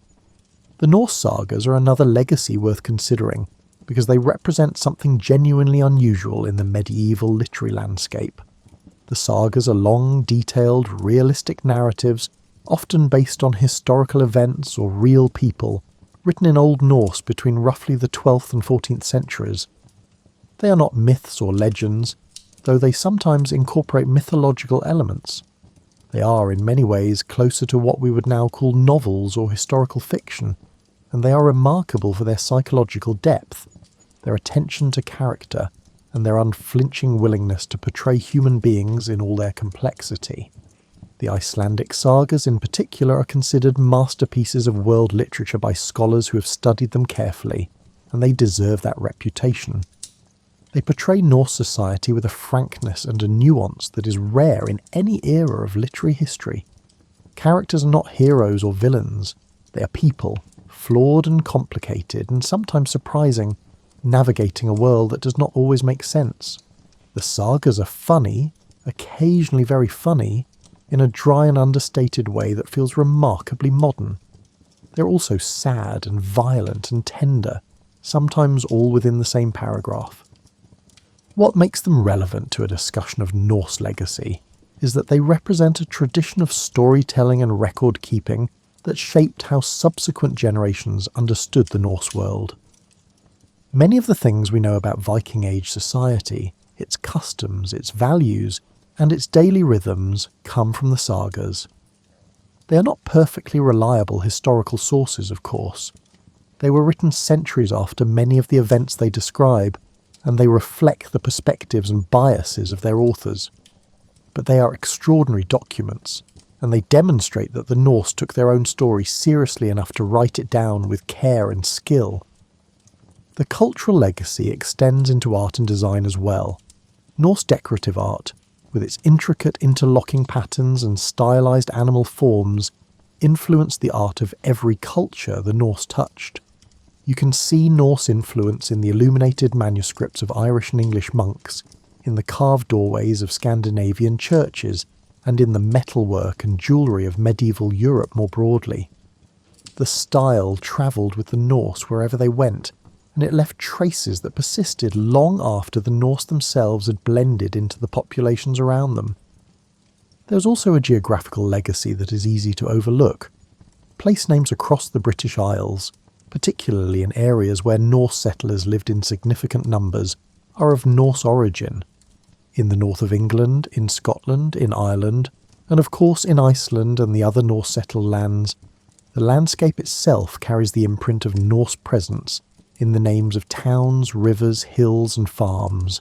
The Norse sagas are another legacy worth considering, because they represent something genuinely unusual in the medieval literary landscape. The sagas are long, detailed, realistic narratives, often based on historical events or real people, written in Old Norse between roughly the 12th and 14th centuries. They are not myths or legends, though they sometimes incorporate mythological elements. They are, in many ways, closer to what we would now call novels or historical fiction, and they are remarkable for their psychological depth, their attention to character, and their unflinching willingness to portray human beings in all their complexity. The Icelandic sagas in particular are considered masterpieces of world literature by scholars who have studied them carefully, and they deserve that reputation. They portray Norse society with a frankness and a nuance that is rare in any era of literary history. Characters are not heroes or villains. They are people, flawed and complicated and sometimes surprising, navigating a world that does not always make sense. The sagas are funny, occasionally very funny, in a dry and understated way that feels remarkably modern. They're also sad and violent and tender, sometimes all within the same paragraph. What makes them relevant to a discussion of Norse legacy is that they represent a tradition of storytelling and record-keeping that shaped how subsequent generations understood the Norse world. Many of the things we know about Viking Age society, its customs, its values, and its daily rhythms come from the sagas. They are not perfectly reliable historical sources, of course. They were written centuries after many of the events they describe, and they reflect the perspectives and biases of their authors. But they are extraordinary documents, and they demonstrate that the Norse took their own story seriously enough to write it down with care and skill. The cultural legacy extends into art and design as well. Norse decorative art, with its intricate interlocking patterns and stylized animal forms, influenced the art of every culture the Norse touched. You can see Norse influence in the illuminated manuscripts of Irish and English monks, in the carved doorways of Scandinavian churches, and in the metalwork and jewellery of medieval Europe more broadly. The style travelled with the Norse wherever they went, and it left traces that persisted long after the Norse themselves had blended into the populations around them. There was also a geographical legacy that is easy to overlook. Place names across the British Isles, particularly in areas where Norse settlers lived in significant numbers, are of Norse origin. In the north of England, in Scotland, in Ireland, and of course in Iceland and the other Norse settled lands, the landscape itself carries the imprint of Norse presence in the names of towns, rivers, hills and farms.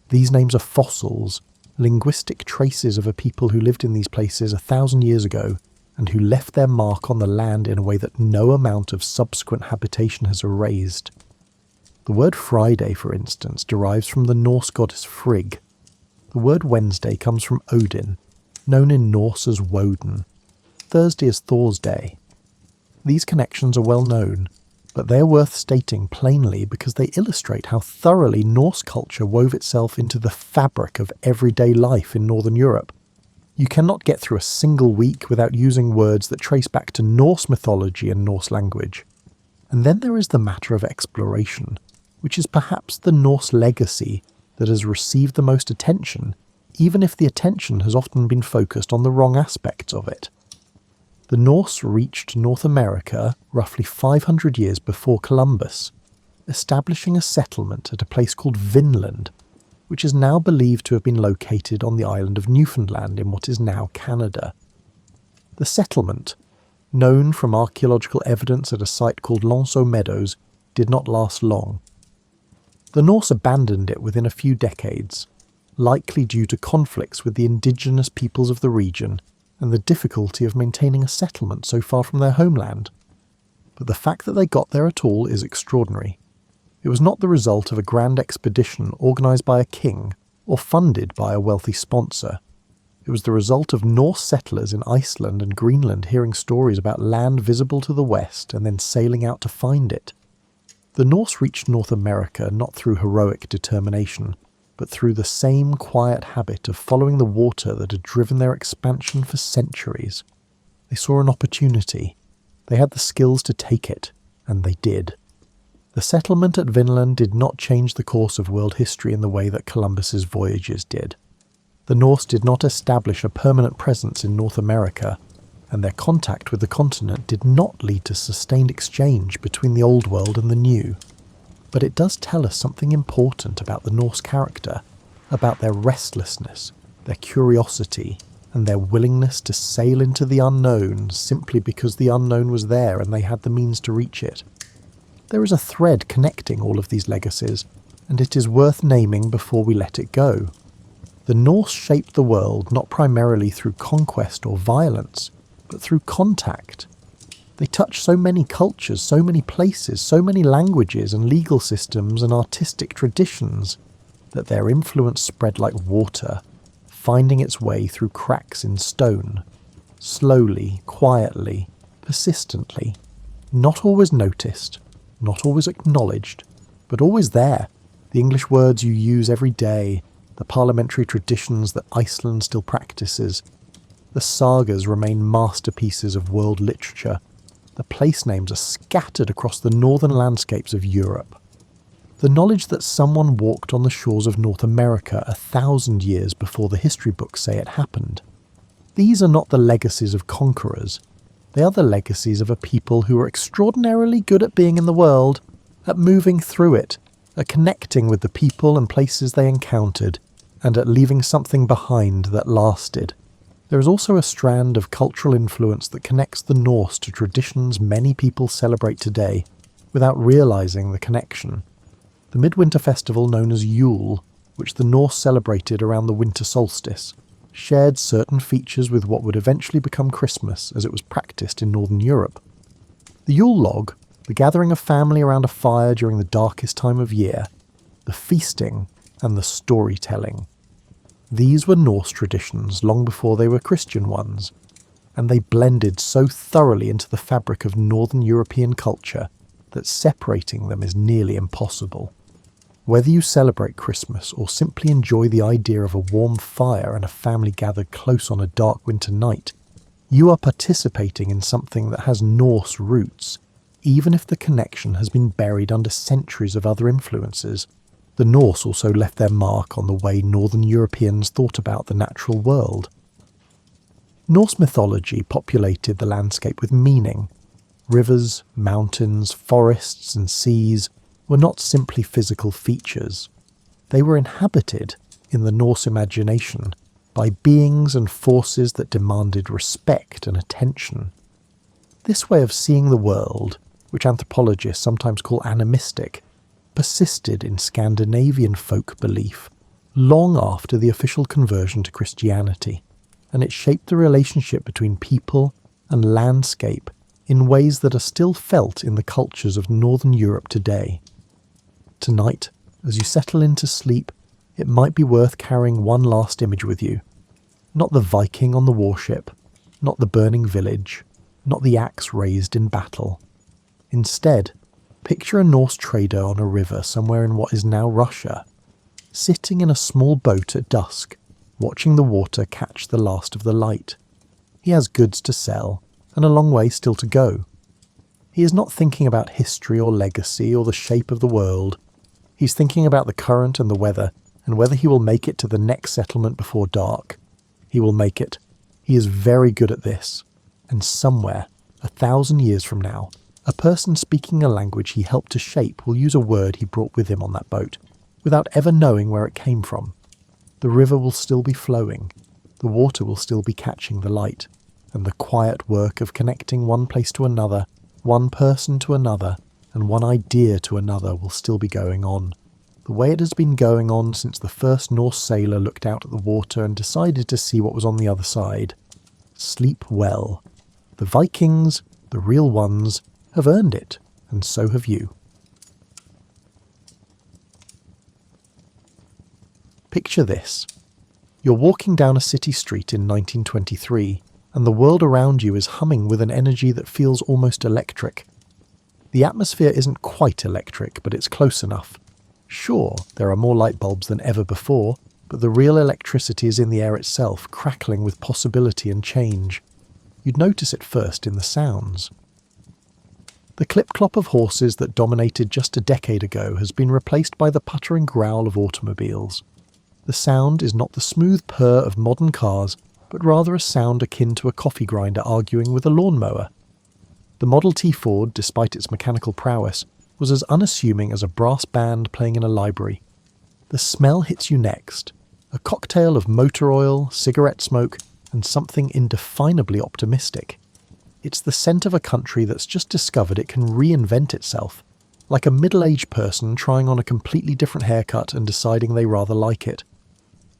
These names are fossils, linguistic traces of a people who lived in these places 1,000 years ago and who left their mark on the land in a way that no amount of subsequent habitation has erased. The word Friday, for instance, derives from the Norse goddess Frigg. The word Wednesday comes from Odin, known in Norse as Woden. Thursday is Thor's day. These connections are well known, but they are worth stating plainly because they illustrate how thoroughly Norse culture wove itself into the fabric of everyday life in Northern Europe. You cannot get through a single week without using words that trace back to Norse mythology and Norse language. And then there is the matter of exploration, which is perhaps the Norse legacy that has received the most attention, even if the attention has often been focused on the wrong aspects of it. The Norse reached North America roughly 500 years before Columbus, establishing a settlement at a place called Vinland, which is now believed to have been located on the island of Newfoundland in what is now Canada. The settlement, known from archaeological evidence at a site called Lanceau Meadows, did not last long. The Norse abandoned it within a few decades, likely due to conflicts with the indigenous peoples of the region and the difficulty of maintaining a settlement so far from their homeland. But the fact that they got there at all is extraordinary. It was not the result of a grand expedition organised by a king or funded by a wealthy sponsor. It was the result of Norse settlers in Iceland and Greenland hearing stories about land visible to the west and then sailing out to find it. The Norse reached North America not through heroic determination, but through the same quiet habit of following the water that had driven their expansion for centuries. They saw an opportunity. They had the skills to take it, and they did. The settlement at Vinland did not change the course of world history in the way that Columbus's voyages did. The Norse did not establish a permanent presence in North America, and their contact with the continent did not lead to sustained exchange between the Old World and the New. But it does tell us something important about the Norse character, about their restlessness, their curiosity, and their willingness to sail into the unknown simply because the unknown was there and they had the means to reach it. There is a thread connecting all of these legacies, and it is worth naming before we let it go. The Norse shaped the world not primarily through conquest or violence, but through contact. They touched so many cultures, so many places, so many languages and legal systems and artistic traditions that their influence spread like water, finding its way through cracks in stone, slowly, quietly, persistently, not always noticed, not always acknowledged, but always there. The English words you use every day, the parliamentary traditions that Iceland still practices, the sagas remain masterpieces of world literature. The place names are scattered across the northern landscapes of Europe. The knowledge that someone walked on the shores of North America 1,000 years before the history books say it happened. These are not the legacies of conquerors. They are the legacies of a people who were extraordinarily good at being in the world, at moving through it, at connecting with the people and places they encountered, and at leaving something behind that lasted. There is also a strand of cultural influence that connects the Norse to traditions many people celebrate today, without realising the connection. The midwinter festival known as Yule, which the Norse celebrated around the winter solstice, shared certain features with what would eventually become Christmas as it was practised in Northern Europe. The Yule log, the gathering of family around a fire during the darkest time of year, the feasting, and the storytelling. These were Norse traditions long before they were Christian ones, and they blended so thoroughly into the fabric of Northern European culture that separating them is nearly impossible. Whether you celebrate Christmas or simply enjoy the idea of a warm fire and a family gathered close on a dark winter night, you are participating in something that has Norse roots, even if the connection has been buried under centuries of other influences. The Norse also left their mark on the way Northern Europeans thought about the natural world. Norse mythology populated the landscape with meaning. Rivers, mountains, forests and seas were not simply physical features. They were inhabited, in the Norse imagination, by beings and forces that demanded respect and attention. This way of seeing the world, which anthropologists sometimes call animistic, persisted in Scandinavian folk belief long after the official conversion to Christianity, and it shaped the relationship between people and landscape in ways that are still felt in the cultures of Northern Europe today. Tonight, as you settle into sleep, it might be worth carrying one last image with you. Not the Viking on the warship, not the burning village, not the axe raised in battle. Instead, picture a Norse trader on a river somewhere in what is now Russia, sitting in a small boat at dusk, watching the water catch the last of the light. He has goods to sell, and a long way still to go. He is not thinking about history or legacy or the shape of the world. He's thinking about the current and the weather, and whether he will make it to the next settlement before dark. He will make it. He is very good at this. And somewhere, 1,000 years from now, a person speaking a language he helped to shape will use a word he brought with him on that boat, without ever knowing where it came from. The river will still be flowing, the water will still be catching the light, and the quiet work of connecting one place to another, one person to another, and one idea to another will still be going on, the way it has been going on since the first Norse sailor looked out at the water and decided to see what was on the other side. Sleep well. The Vikings, the real ones, have earned it, and so have you. Picture this. You're walking down a city street in 1923, and the world around you is humming with an energy that feels almost electric. The atmosphere isn't quite electric, but it's close enough. Sure, there are more light bulbs than ever before, but the real electricity is in the air itself, crackling with possibility and change. You'd notice it first in the sounds. The clip-clop of horses that dominated just a decade ago has been replaced by the puttering growl of automobiles. The sound is not the smooth purr of modern cars, but rather a sound akin to a coffee grinder arguing with a lawnmower. The Model T Ford, despite its mechanical prowess, was as unassuming as a brass band playing in a library. The smell hits you next, a cocktail of motor oil, cigarette smoke, and something indefinably optimistic. It's the scent of a country that's just discovered it can reinvent itself, like a middle-aged person trying on a completely different haircut and deciding they rather like it.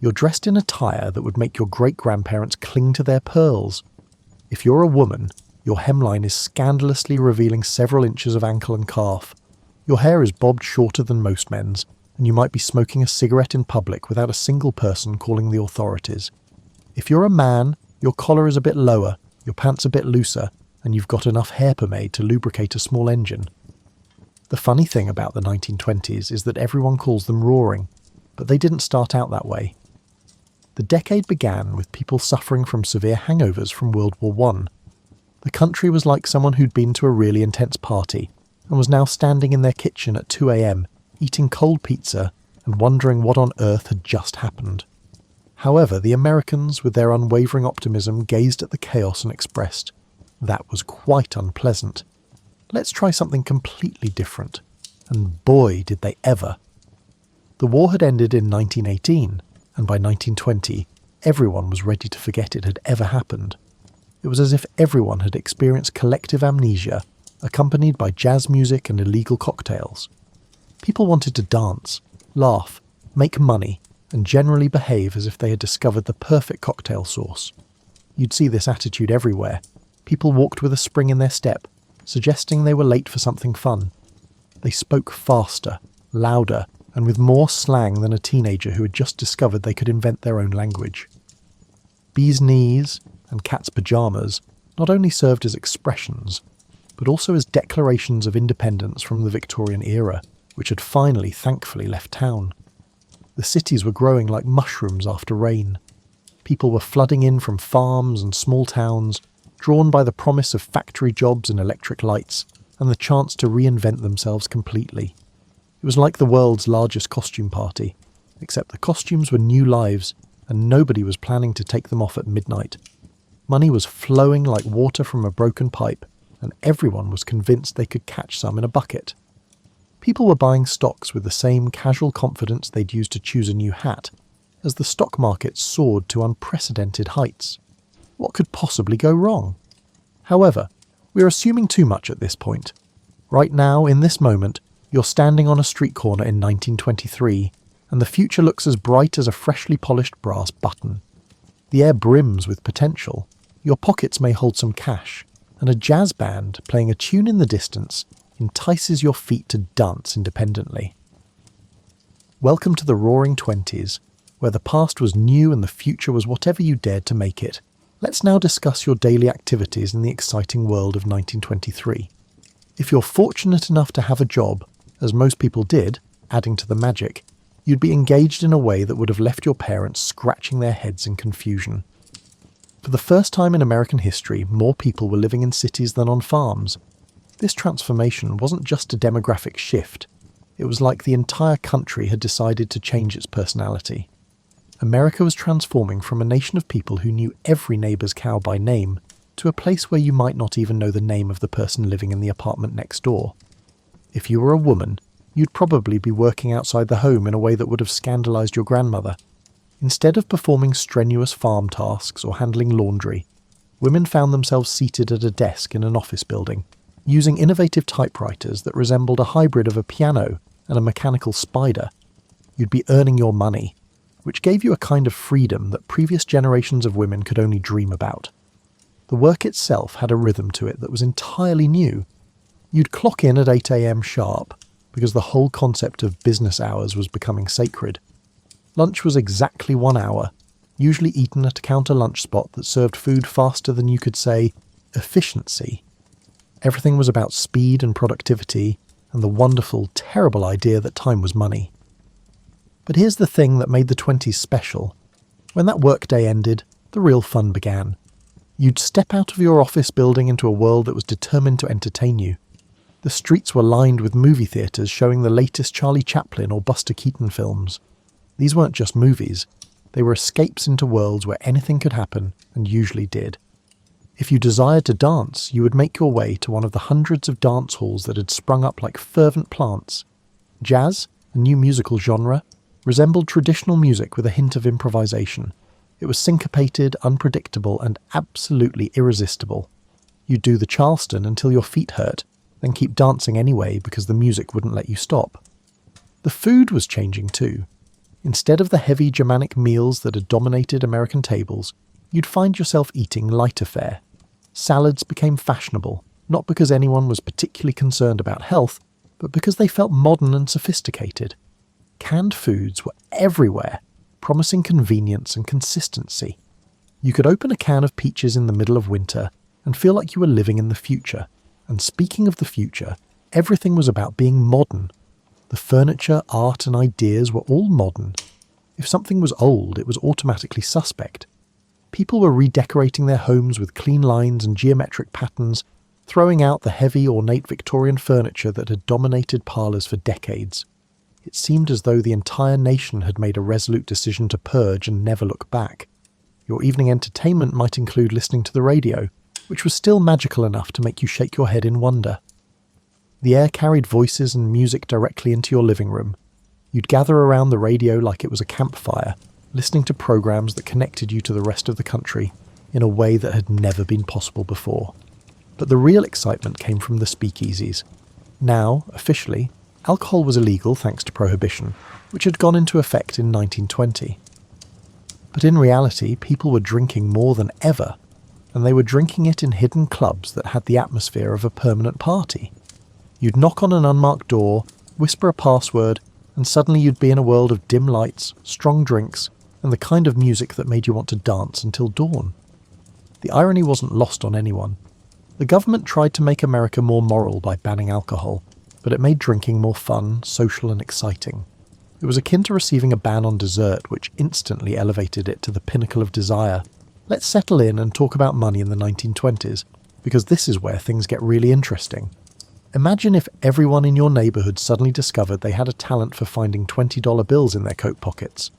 You're dressed in attire that would make your great-grandparents cling to their pearls. If you're a woman, your hemline is scandalously revealing several inches of ankle and calf. Your hair is bobbed shorter than most men's, and you might be smoking a cigarette in public without a single person calling the authorities. If you're a man, your collar is a bit lower, your pants a bit looser, and you've got enough hair pomade to lubricate a small engine. The funny thing about the 1920s is that everyone calls them roaring, but they didn't start out that way. The decade began with people suffering from severe hangovers from World War I. The country was like someone who'd been to a really intense party and was now standing in their kitchen at 2 a.m, eating cold pizza and wondering what on earth had just happened. However, the Americans, with their unwavering optimism, gazed at the chaos and expressed, "That was quite unpleasant. Let's try something completely different." And boy, did they ever. The war had ended in 1918, and by 1920, everyone was ready to forget it had ever happened. It was as if everyone had experienced collective amnesia, accompanied by jazz music and illegal cocktails. People wanted to dance, laugh, make money, and generally behave as if they had discovered the perfect cocktail sauce. You'd see this attitude everywhere. People walked with a spring in their step, suggesting they were late for something fun. They spoke faster, louder, and with more slang than a teenager who had just discovered they could invent their own language. Bee's knees, and cat's pyjamas not only served as expressions, but also as declarations of independence from the Victorian era, which had finally, thankfully, left town. The cities were growing like mushrooms after rain. People were flooding in from farms and small towns, drawn by the promise of factory jobs and electric lights, and the chance to reinvent themselves completely. It was like the world's largest costume party, except the costumes were new lives, and nobody was planning to take them off at midnight. Money was flowing like water from a broken pipe, and everyone was convinced they could catch some in a bucket. People were buying stocks with the same casual confidence they'd use to choose a new hat, as the stock market soared to unprecedented heights. What could possibly go wrong? However, we're assuming too much at this point. Right now, in this moment, you're standing on a street corner in 1923, and the future looks as bright as a freshly polished brass button. The air brims with potential. Your pockets may hold some cash, and a jazz band playing a tune in the distance entices your feet to dance independently. Welcome to the Roaring Twenties, where the past was new and the future was whatever you dared to make it. Let's now discuss your daily activities in the exciting world of 1923. If you're fortunate enough to have a job, as most people did, adding to the magic, you'd be engaged in a way that would have left your parents scratching their heads in confusion. For the first time in American history, more people were living in cities than on farms. This transformation wasn't just a demographic shift. It was like the entire country had decided to change its personality. America was transforming from a nation of people who knew every neighbour's cow by name to a place where you might not even know the name of the person living in the apartment next door. If you were a woman, you'd probably be working outside the home in a way that would have scandalised your grandmother. Instead of performing strenuous farm tasks or handling laundry, women found themselves seated at a desk in an office building, using innovative typewriters that resembled a hybrid of a piano and a mechanical spider. You'd be earning your money, which gave you a kind of freedom that previous generations of women could only dream about. The work itself had a rhythm to it that was entirely new. You'd clock in at 8 a.m. sharp, because the whole concept of business hours was becoming sacred. Lunch was exactly 1 hour, usually eaten at a counter lunch spot that served food faster than you could say efficiency. Everything was about speed and productivity, and the wonderful, terrible idea that time was money. But here's the thing that made the 20s special. When that workday ended, the real fun began. You'd step out of your office building into a world that was determined to entertain you. The streets were lined with movie theatres showing the latest Charlie Chaplin or Buster Keaton films. These weren't just movies. They were escapes into worlds where anything could happen, and usually did. If you desired to dance, you would make your way to one of the hundreds of dance halls that had sprung up like fervent plants. Jazz, a new musical genre, resembled traditional music with a hint of improvisation. It was syncopated, unpredictable, and absolutely irresistible. You'd do the Charleston until your feet hurt, then keep dancing anyway because the music wouldn't let you stop. The food was changing too. Instead of the heavy Germanic meals that had dominated American tables, you'd find yourself eating lighter fare. Salads became fashionable, not because anyone was particularly concerned about health, but because they felt modern and sophisticated. Canned foods were everywhere, promising convenience and consistency. You could open a can of peaches in the middle of winter and feel like you were living in the future. And speaking of the future, everything was about being modern. The furniture, art, and ideas were all modern. If something was old, it was automatically suspect. People were redecorating their homes with clean lines and geometric patterns, throwing out the heavy, ornate Victorian furniture that had dominated parlours for decades. It seemed as though the entire nation had made a resolute decision to purge and never look back. Your evening entertainment might include listening to the radio, which was still magical enough to make you shake your head in wonder. The air carried voices and music directly into your living room. You'd gather around the radio like it was a campfire, listening to programs that connected you to the rest of the country in a way that had never been possible before. But the real excitement came from the speakeasies. Now, officially, alcohol was illegal thanks to Prohibition, which had gone into effect in 1920. But in reality, people were drinking more than ever, and they were drinking it in hidden clubs that had the atmosphere of a permanent party. You'd knock on an unmarked door, whisper a password, and suddenly you'd be in a world of dim lights, strong drinks, and the kind of music that made you want to dance until dawn. The irony wasn't lost on anyone. The government tried to make America more moral by banning alcohol, but it made drinking more fun, social and exciting. It was akin to receiving a ban on dessert, which instantly elevated it to the pinnacle of desire. Let's settle in and talk about money in the 1920s, because this is where things get really interesting. Imagine if everyone in your neighbourhood suddenly discovered they had a talent for finding $20 bills in their coat pockets.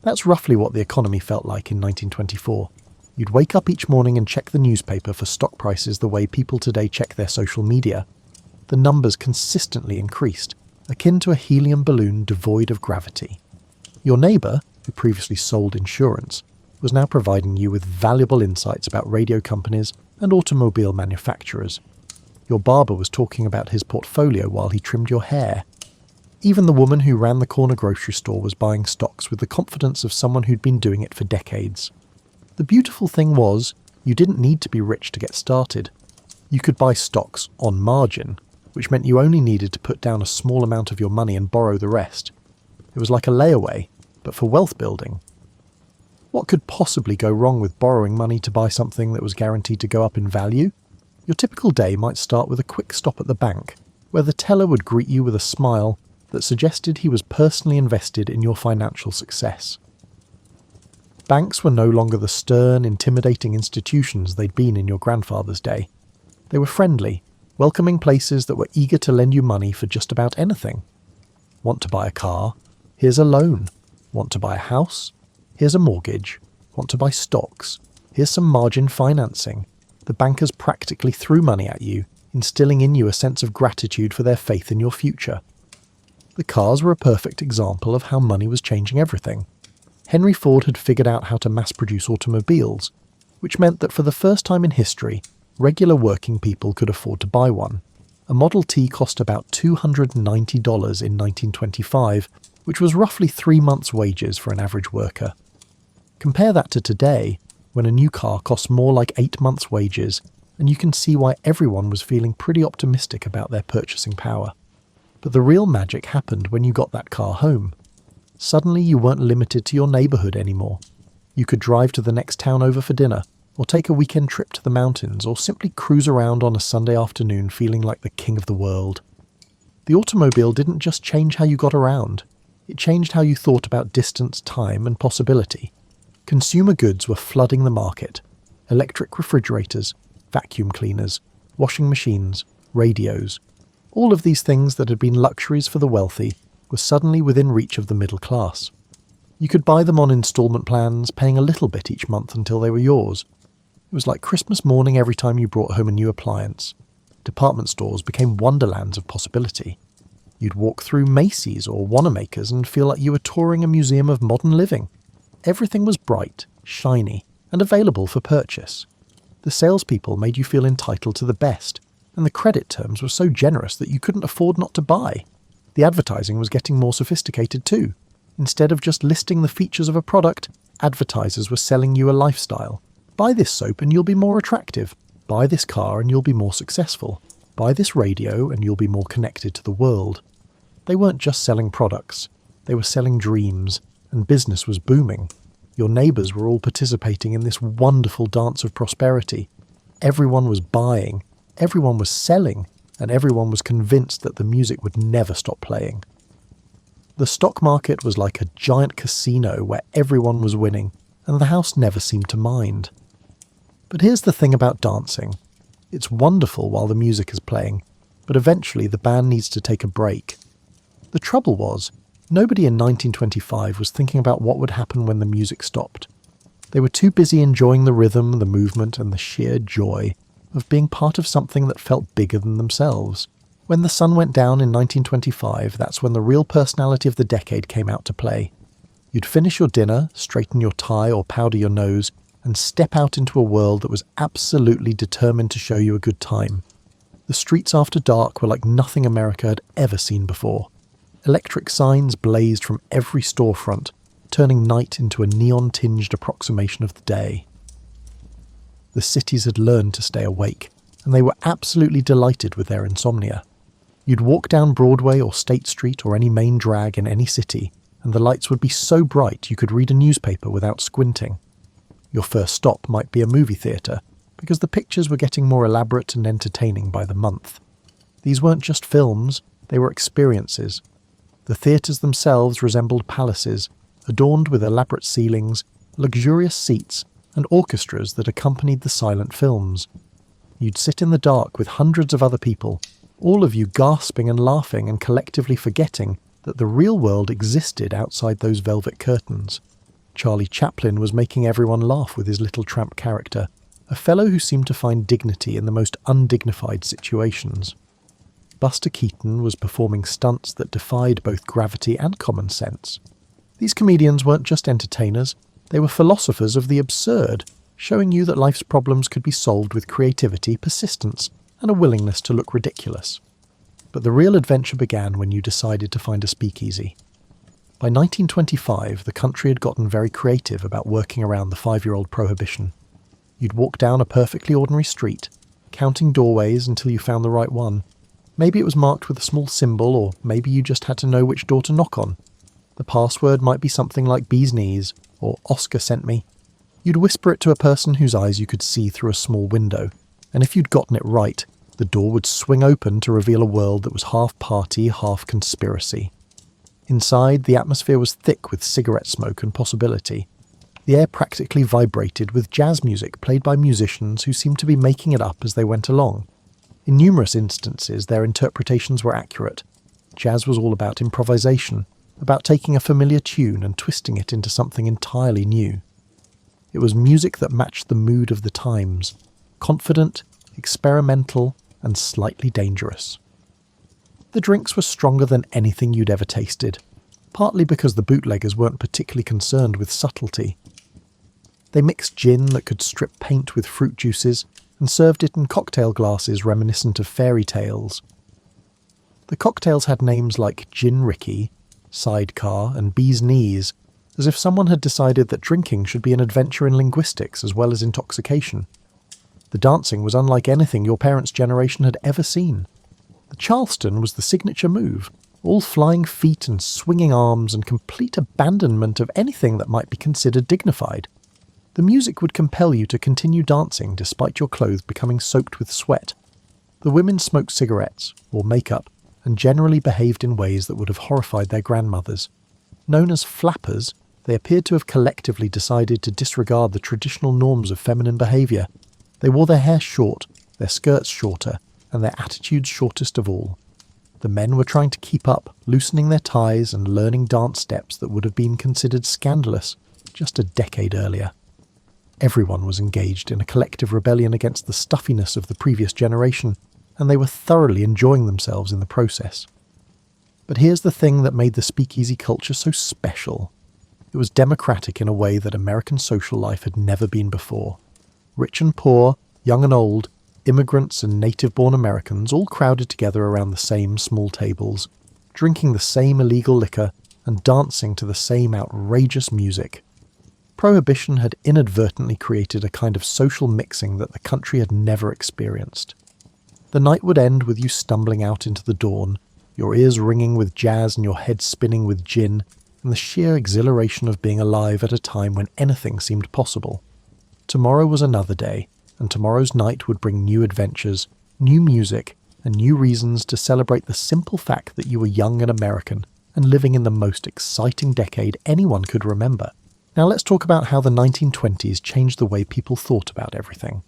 That's roughly what the economy felt like in 1924. You'd wake up each morning and check the newspaper for stock prices the way people today check their social media. The numbers consistently increased, akin to a helium balloon devoid of gravity. Your neighbour, who previously sold insurance, was now providing you with valuable insights about radio companies and automobile manufacturers. Your barber was talking about his portfolio while he trimmed your hair. Even the woman who ran the corner grocery store was buying stocks with the confidence of someone who'd been doing it for decades. The beautiful thing was, you didn't need to be rich to get started. You could buy stocks on margin, which meant you only needed to put down a small amount of your money and borrow the rest. It was like a layaway, but for wealth building. What could possibly go wrong with borrowing money to buy something that was guaranteed to go up in value? Your typical day might start with a quick stop at the bank, where the teller would greet you with a smile that suggested he was personally invested in your financial success. Banks were no longer the stern, intimidating institutions they'd been in your grandfather's day. They were friendly, welcoming places that were eager to lend you money for just about anything. Want to buy a car? Here's a loan. Want to buy a house? Here's a mortgage. Want to buy stocks? Here's some margin financing. The bankers practically threw money at you, instilling in you a sense of gratitude for their faith in your future. The cars were a perfect example of how money was changing everything. Henry Ford had figured out how to mass-produce automobiles, which meant that for the first time in history, regular working people could afford to buy one. A Model T cost about $290 in 1925, which was roughly 3 months' wages for an average worker. Compare that to today, when a new car costs more like 8 months' wages, and you can see why everyone was feeling pretty optimistic about their purchasing power. But the real magic happened when you got that car home. Suddenly you weren't limited to your neighbourhood anymore. You could drive to the next town over for dinner, or take a weekend trip to the mountains, or simply cruise around on a Sunday afternoon feeling like the king of the world. The automobile didn't just change how you got around, it changed how you thought about distance, time and possibility. Consumer goods were flooding the market. Electric refrigerators, vacuum cleaners, washing machines, radios. All of these things that had been luxuries for the wealthy were suddenly within reach of the middle class. You could buy them on instalment plans, paying a little bit each month until they were yours. It was like Christmas morning every time you brought home a new appliance. Department stores became wonderlands of possibility. You'd walk through Macy's or Wanamaker's and feel like you were touring a museum of modern living. Everything was bright, shiny, and available for purchase. The salespeople made you feel entitled to the best, and the credit terms were so generous that you couldn't afford not to buy. The advertising was getting more sophisticated too. Instead of just listing the features of a product, advertisers were selling you a lifestyle. Buy this soap and you'll be more attractive. Buy this car and you'll be more successful. Buy this radio and you'll be more connected to the world. They weren't just selling products. They were selling dreams, and business was booming. Your neighbours were all participating in this wonderful dance of prosperity. Everyone was buying, everyone was selling, and everyone was convinced that the music would never stop playing. The stock market was like a giant casino where everyone was winning, and the house never seemed to mind. But here's the thing about dancing. It's wonderful while the music is playing, but eventually the band needs to take a break. The trouble was, nobody in 1925 was thinking about what would happen when the music stopped. They were too busy enjoying the rhythm, the movement, and the sheer joy of being part of something that felt bigger than themselves. When the sun went down in 1925, that's when the real personality of the decade came out to play. You'd finish your dinner, straighten your tie or powder your nose, and step out into a world that was absolutely determined to show you a good time. The streets after dark were like nothing America had ever seen before. Electric signs blazed from every storefront, turning night into a neon-tinged approximation of the day. The cities had learned to stay awake, and they were absolutely delighted with their insomnia. You'd walk down Broadway or State Street or any main drag in any city, and the lights would be so bright you could read a newspaper without squinting. Your first stop might be a movie theatre, because the pictures were getting more elaborate and entertaining by the month. These weren't just films, they were experiences. The theatres themselves resembled palaces, adorned with elaborate ceilings, luxurious seats, and orchestras that accompanied the silent films. You'd sit in the dark with hundreds of other people, all of you gasping and laughing and collectively forgetting that the real world existed outside those velvet curtains. Charlie Chaplin was making everyone laugh with his little tramp character, a fellow who seemed to find dignity in the most undignified situations. Buster Keaton was performing stunts that defied both gravity and common sense. These comedians weren't just entertainers, they were philosophers of the absurd, showing you that life's problems could be solved with creativity, persistence, and a willingness to look ridiculous. But the real adventure began when you decided to find a speakeasy. By 1925, the country had gotten very creative about working around the 5-year-old prohibition. You'd walk down a perfectly ordinary street, counting doorways until you found the right one. Maybe it was marked with a small symbol, or maybe you just had to know which door to knock on. The password might be something like bee's knees, or Oscar sent me. You'd whisper it to a person whose eyes you could see through a small window, and if you'd gotten it right, the door would swing open to reveal a world that was half party, half conspiracy. Inside, the atmosphere was thick with cigarette smoke and possibility. The air practically vibrated with jazz music played by musicians who seemed to be making it up as they went along. In numerous instances, their interpretations were accurate. Jazz was all about improvisation, about taking a familiar tune and twisting it into something entirely new. It was music that matched the mood of the times, confident, experimental, and slightly dangerous. The drinks were stronger than anything you'd ever tasted, partly because the bootleggers weren't particularly concerned with subtlety. They mixed gin that could strip paint with fruit juices and served it in cocktail glasses reminiscent of fairy tales. The cocktails had names like Gin Ricky, Sidecar, and Bee's Knees, as if someone had decided that drinking should be an adventure in linguistics as well as intoxication. The dancing was unlike anything your parents' generation had ever seen. The Charleston was the signature move, all flying feet and swinging arms and complete abandonment of anything that might be considered dignified. The music would compel you to continue dancing despite your clothes becoming soaked with sweat. The women smoked cigarettes, wore makeup, and generally behaved in ways that would have horrified their grandmothers. Known as flappers, they appeared to have collectively decided to disregard the traditional norms of feminine behaviour. They wore their hair short, their skirts shorter, and their attitudes shortest of all. The men were trying to keep up, loosening their ties and learning dance steps that would have been considered scandalous just a decade earlier. Everyone was engaged in a collective rebellion against the stuffiness of the previous generation, and they were thoroughly enjoying themselves in the process. But here's the thing that made the speakeasy culture so special. It was democratic in a way that American social life had never been before. Rich and poor, young and old, immigrants and native-born Americans all crowded together around the same small tables, drinking the same illegal liquor and dancing to the same outrageous music. Prohibition had inadvertently created a kind of social mixing that the country had never experienced. The night would end with you stumbling out into the dawn, your ears ringing with jazz and your head spinning with gin, and the sheer exhilaration of being alive at a time when anything seemed possible. Tomorrow was another day, and tomorrow's night would bring new adventures, new music, and new reasons to celebrate the simple fact that you were young and American, and living in the most exciting decade anyone could remember. Now let's talk about how the 1920s changed the way people thought about everything.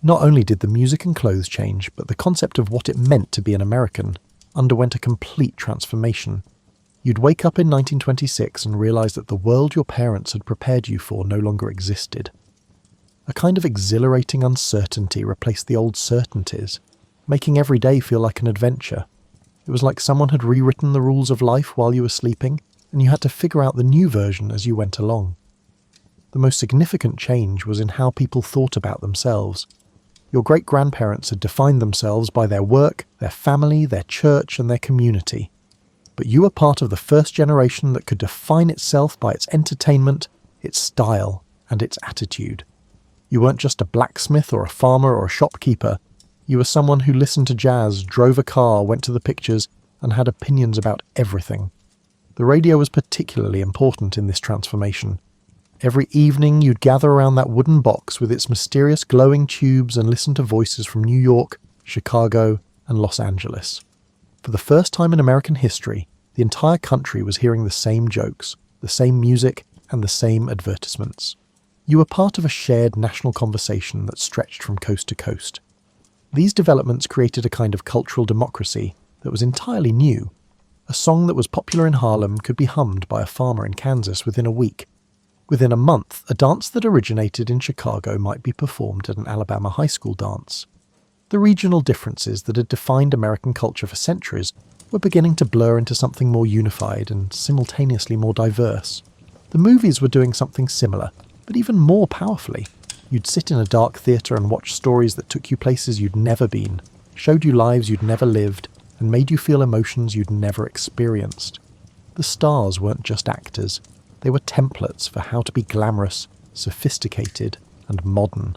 Not only did the music and clothes change, but the concept of what it meant to be an American underwent a complete transformation. You'd wake up in 1926 and realise that the world your parents had prepared you for no longer existed. A kind of exhilarating uncertainty replaced the old certainties, making every day feel like an adventure. It was like someone had rewritten the rules of life while you were sleeping, and you had to figure out the new version as you went along. The most significant change was in how people thought about themselves. Your great-grandparents had defined themselves by their work, their family, their church, and their community. But you were part of the first generation that could define itself by its entertainment, its style, and its attitude. You weren't just a blacksmith or a farmer or a shopkeeper. You were someone who listened to jazz, drove a car, went to the pictures, and had opinions about everything. The radio was particularly important in this transformation. Every evening you'd gather around that wooden box with its mysterious glowing tubes and listen to voices from New York, Chicago, and Los Angeles. For the first time in American history, the entire country was hearing the same jokes, the same music, and the same advertisements. You were part of a shared national conversation that stretched from coast to coast. These developments created a kind of cultural democracy that was entirely new. A song that was popular in Harlem could be hummed by a farmer in Kansas within a week. Within a month, a dance that originated in Chicago might be performed at an Alabama high school dance. The regional differences that had defined American culture for centuries were beginning to blur into something more unified and simultaneously more diverse. The movies were doing something similar, but even more powerfully. You'd sit in a dark theatre and watch stories that took you places you'd never been, showed you lives you'd never lived, and made you feel emotions you'd never experienced. The stars weren't just actors. They were templates for how to be glamorous, sophisticated, and modern.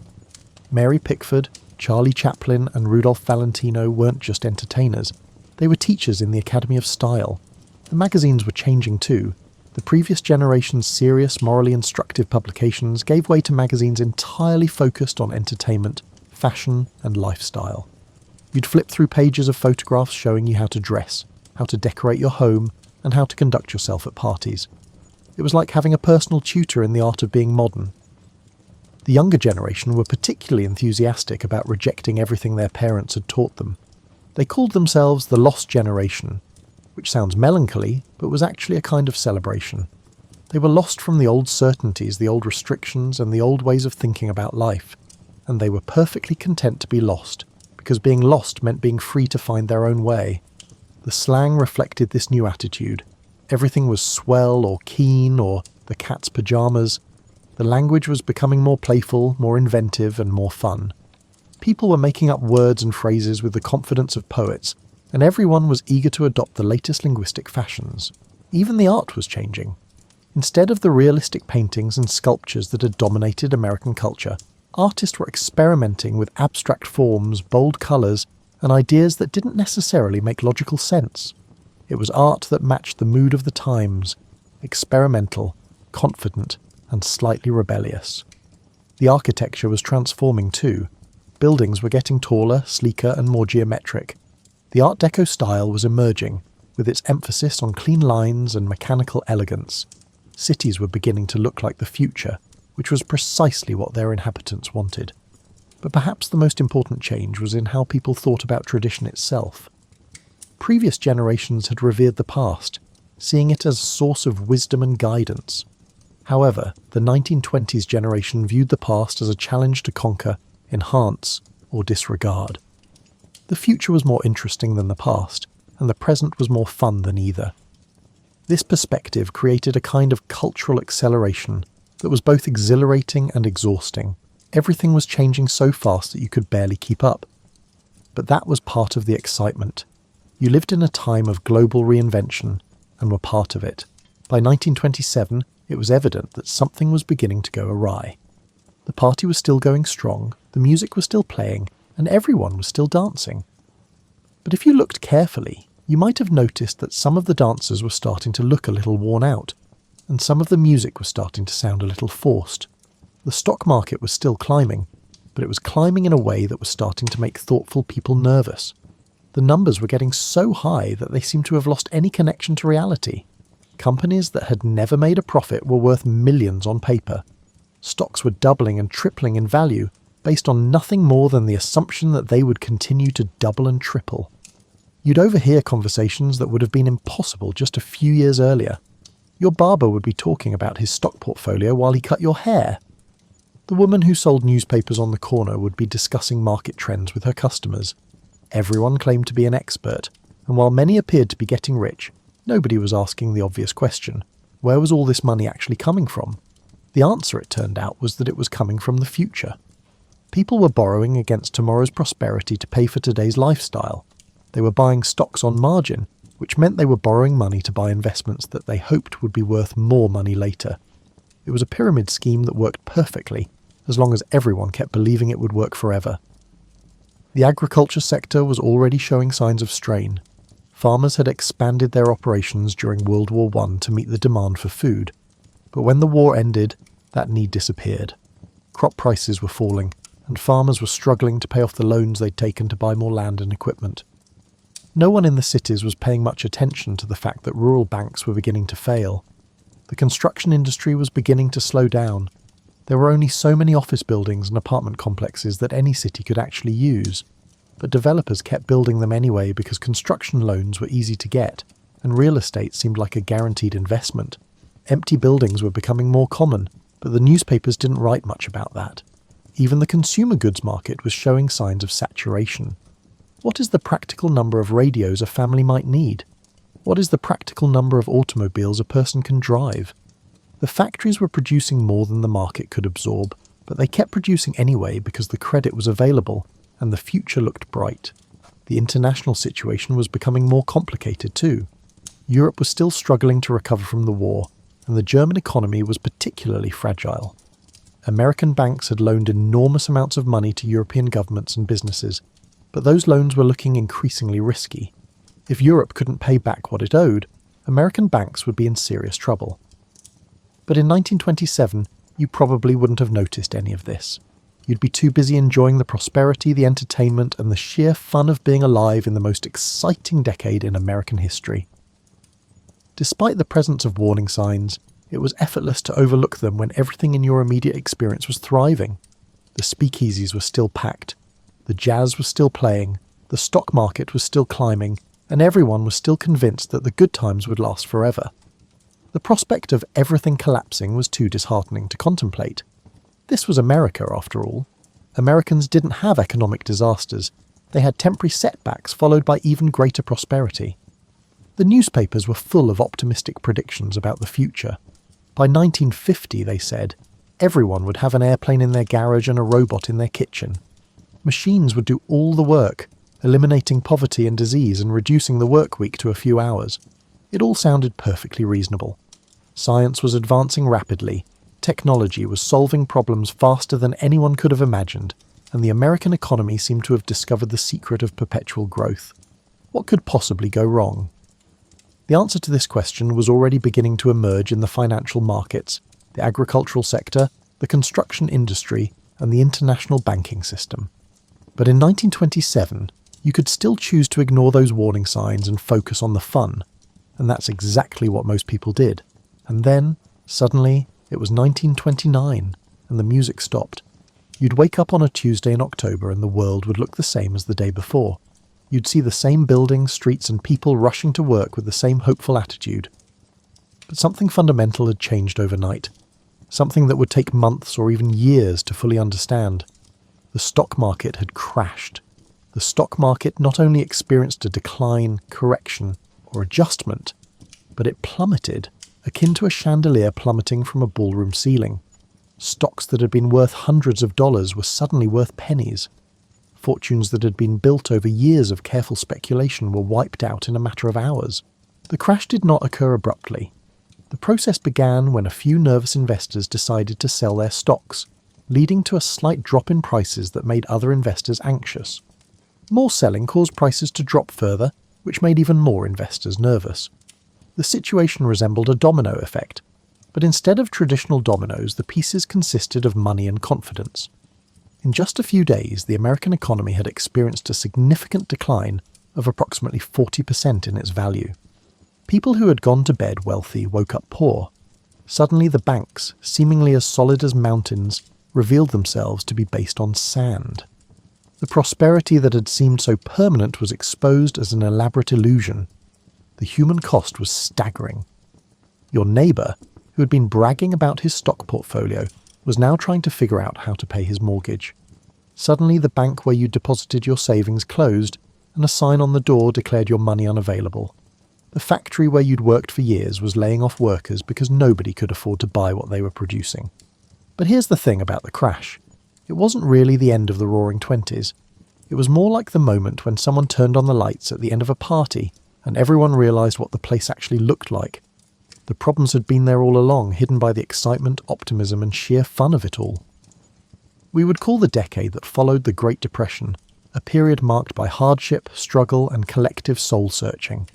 Mary Pickford, Charlie Chaplin, and Rudolph Valentino weren't just entertainers. They were teachers in the Academy of Style. The magazines were changing too. The previous generation's serious, morally instructive publications gave way to magazines entirely focused on entertainment, fashion, and lifestyle. You'd flip through pages of photographs showing you how to dress, how to decorate your home, and how to conduct yourself at parties. It was like having a personal tutor in the art of being modern. The younger generation were particularly enthusiastic about rejecting everything their parents had taught them. They called themselves the Lost Generation, which sounds melancholy, but was actually a kind of celebration. They were lost from the old certainties, the old restrictions, and the old ways of thinking about life, and they were perfectly content to be lost, because being lost meant being free to find their own way. The slang reflected this new attitude. Everything was swell or keen or the cat's pyjamas. The language was becoming more playful, more inventive, and more fun. People were making up words and phrases with the confidence of poets, and everyone was eager to adopt the latest linguistic fashions. Even the art was changing. Instead of the realistic paintings and sculptures that had dominated American culture, artists were experimenting with abstract forms, bold colours, and ideas that didn't necessarily make logical sense. It was art that matched the mood of the times, experimental, confident, and slightly rebellious. The architecture was transforming too. Buildings were getting taller, sleeker, and more geometric. The Art Deco style was emerging, with its emphasis on clean lines and mechanical elegance. Cities were beginning to look like the future, which was precisely what their inhabitants wanted. But perhaps the most important change was in how people thought about tradition itself. Previous generations had revered the past, seeing it as a source of wisdom and guidance. However, the 1920s generation viewed the past as a challenge to conquer, enhance, or disregard. The future was more interesting than the past, and the present was more fun than either. This perspective created a kind of cultural acceleration that was both exhilarating and exhausting. Everything was changing so fast that you could barely keep up. But that was part of the excitement. You lived in a time of global reinvention and were part of it. By 1927, it was evident that something was beginning to go awry. The party was still going strong, the music was still playing, and everyone was still dancing. But if you looked carefully, you might have noticed that some of the dancers were starting to look a little worn out, and some of the music was starting to sound a little forced. The stock market was still climbing, but it was climbing in a way that was starting to make thoughtful people nervous. The numbers were getting so high that they seemed to have lost any connection to reality. Companies that had never made a profit were worth millions on paper. Stocks were doubling and tripling in value based on nothing more than the assumption that they would continue to double and triple. You'd overhear conversations that would have been impossible just a few years earlier. Your barber would be talking about his stock portfolio while he cut your hair. The woman who sold newspapers on the corner would be discussing market trends with her customers. Everyone claimed to be an expert, and while many appeared to be getting rich, nobody was asking the obvious question: where was all this money actually coming from? The answer, it turned out, was that it was coming from the future. People were borrowing against tomorrow's prosperity to pay for today's lifestyle. They were buying stocks on margin, which meant they were borrowing money to buy investments that they hoped would be worth more money later. It was a pyramid scheme that worked perfectly, as long as everyone kept believing it would work forever. The agriculture sector was already showing signs of strain. Farmers had expanded their operations during World War I to meet the demand for food. But when the war ended, that need disappeared. Crop prices were falling, and farmers were struggling to pay off the loans they'd taken to buy more land and equipment. No one in the cities was paying much attention to the fact that rural banks were beginning to fail. The construction industry was beginning to slow down. There were only so many office buildings and apartment complexes that any city could actually use, but developers kept building them anyway because construction loans were easy to get, and real estate seemed like a guaranteed investment. Empty buildings were becoming more common, but the newspapers didn't write much about that. Even the consumer goods market was showing signs of saturation. What is the practical number of radios a family might need? What is the practical number of automobiles a person can drive? The factories were producing more than the market could absorb, but they kept producing anyway because the credit was available and the future looked bright. The international situation was becoming more complicated too. Europe was still struggling to recover from the war, and the German economy was particularly fragile. American banks had loaned enormous amounts of money to European governments and businesses, but those loans were looking increasingly risky. If Europe couldn't pay back what it owed, American banks would be in serious trouble. But in 1927, you probably wouldn't have noticed any of this. You'd be too busy enjoying the prosperity, the entertainment, and the sheer fun of being alive in the most exciting decade in American history. Despite the presence of warning signs, it was effortless to overlook them when everything in your immediate experience was thriving. The speakeasies were still packed, the jazz was still playing, the stock market was still climbing, and everyone was still convinced that the good times would last forever. The prospect of everything collapsing was too disheartening to contemplate. This was America, after all. Americans didn't have economic disasters. They had temporary setbacks followed by even greater prosperity. The newspapers were full of optimistic predictions about the future. By 1950, they said, everyone would have an airplane in their garage and a robot in their kitchen. Machines would do all the work, eliminating poverty and disease and reducing the work week to a few hours. It all sounded perfectly reasonable. Science was advancing rapidly, technology was solving problems faster than anyone could have imagined, and the American economy seemed to have discovered the secret of perpetual growth. What could possibly go wrong? The answer to this question was already beginning to emerge in the financial markets, the agricultural sector, the construction industry, and the international banking system. But in 1927, you could still choose to ignore those warning signs and focus on the fun, and that's exactly what most people did. And then, suddenly, it was 1929, and the music stopped. You'd wake up on a Tuesday in October and the world would look the same as the day before. You'd see the same buildings, streets, and people rushing to work with the same hopeful attitude. But something fundamental had changed overnight. Something that would take months or even years to fully understand. The stock market had crashed. The stock market not only experienced a decline, correction, or adjustment, but it plummeted, akin to a chandelier plummeting from a ballroom ceiling. Stocks that had been worth hundreds of dollars were suddenly worth pennies. Fortunes that had been built over years of careful speculation were wiped out in a matter of hours. The crash did not occur abruptly. The process began when a few nervous investors decided to sell their stocks, leading to a slight drop in prices that made other investors anxious. More selling caused prices to drop further, which made even more investors nervous. The situation resembled a domino effect, but instead of traditional dominoes, the pieces consisted of money and confidence. In just a few days, the American economy had experienced a significant decline of approximately 40% in its value. People who had gone to bed wealthy woke up poor. Suddenly the banks, seemingly as solid as mountains, revealed themselves to be based on sand. The prosperity that had seemed so permanent was exposed as an elaborate illusion. The human cost was staggering. Your neighbour, who had been bragging about his stock portfolio, was now trying to figure out how to pay his mortgage. Suddenly the bank where you deposited your savings closed, and a sign on the door declared your money unavailable. The factory where you'd worked for years was laying off workers because nobody could afford to buy what they were producing. But here's the thing about the crash. It wasn't really the end of the Roaring Twenties. It was more like the moment when someone turned on the lights at the end of a party and everyone realised what the place actually looked like. The problems had been there all along, hidden by the excitement, optimism, and sheer fun of it all. We would call the decade that followed the Great Depression a period marked by hardship, struggle, and collective soul-searching.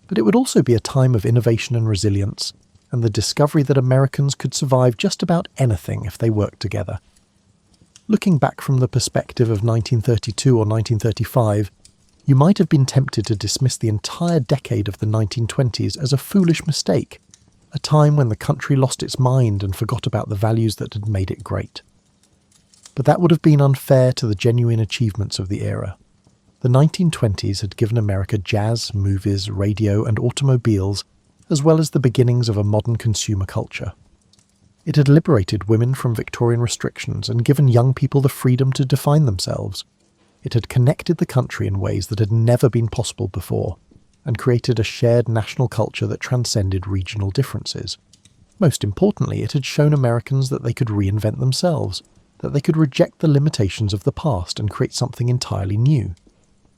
But it would also be a time of innovation and resilience, and the discovery that Americans could survive just about anything if they worked together. Looking back from the perspective of 1932 or 1935, you might have been tempted to dismiss the entire decade of the 1920s as a foolish mistake, a time when the country lost its mind and forgot about the values that had made it great. But that would have been unfair to the genuine achievements of the era. The 1920s had given America jazz, movies, radio, and automobiles, as well as the beginnings of a modern consumer culture. It had liberated women from Victorian restrictions and given young people the freedom to define themselves. It had connected the country in ways that had never been possible before, and created a shared national culture that transcended regional differences. Most importantly, it had shown Americans that they could reinvent themselves, that they could reject the limitations of the past and create something entirely new.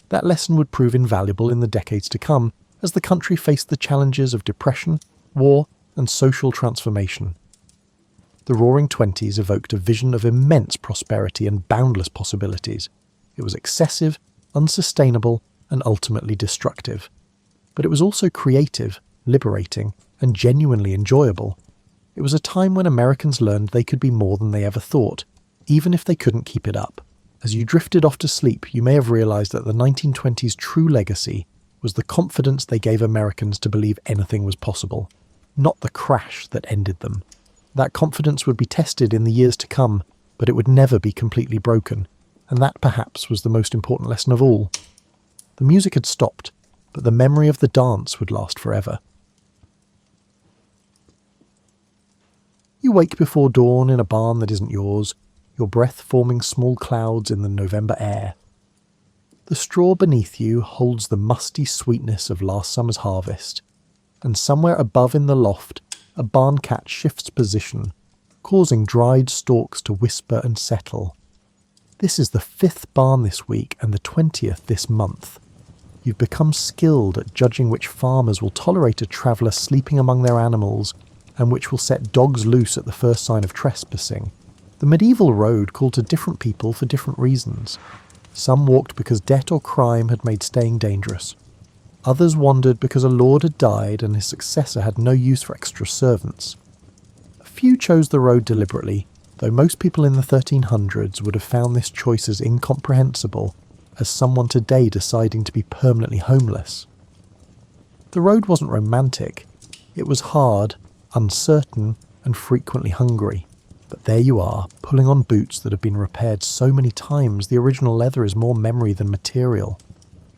That lesson would prove invaluable in the decades to come as the country faced the challenges of depression, war, and social transformation. The Roaring Twenties evoked a vision of immense prosperity and boundless possibilities. It was excessive, unsustainable, and ultimately destructive. But it was also creative, liberating, and genuinely enjoyable. It was a time when Americans learned they could be more than they ever thought, even if they couldn't keep it up. As you drifted off to sleep, you may have realized that the 1920s' true legacy was the confidence they gave Americans to believe anything was possible, not the crash that ended them. That confidence would be tested in the years to come, but it would never be completely broken, and that perhaps was the most important lesson of all. The music had stopped, but the memory of the dance would last forever. You wake before dawn in a barn that isn't yours, your breath forming small clouds in the November air. The straw beneath you holds the musty sweetness of last summer's harvest, and somewhere above in the loft, a barn cat shifts position, causing dried stalks to whisper and settle. This is the 5th barn this week and the 20th this month. You've become skilled at judging which farmers will tolerate a traveller sleeping among their animals and which will set dogs loose at the first sign of trespassing. The medieval road called to different people for different reasons. Some walked because debt or crime had made staying dangerous. Others wandered because a lord had died and his successor had no use for extra servants. A few chose the road deliberately, though most people in the 1300s would have found this choice as incomprehensible as someone today deciding to be permanently homeless. The road wasn't romantic. It was hard, uncertain, and frequently hungry. But there you are, pulling on boots that have been repaired so many times the original leather is more memory than material.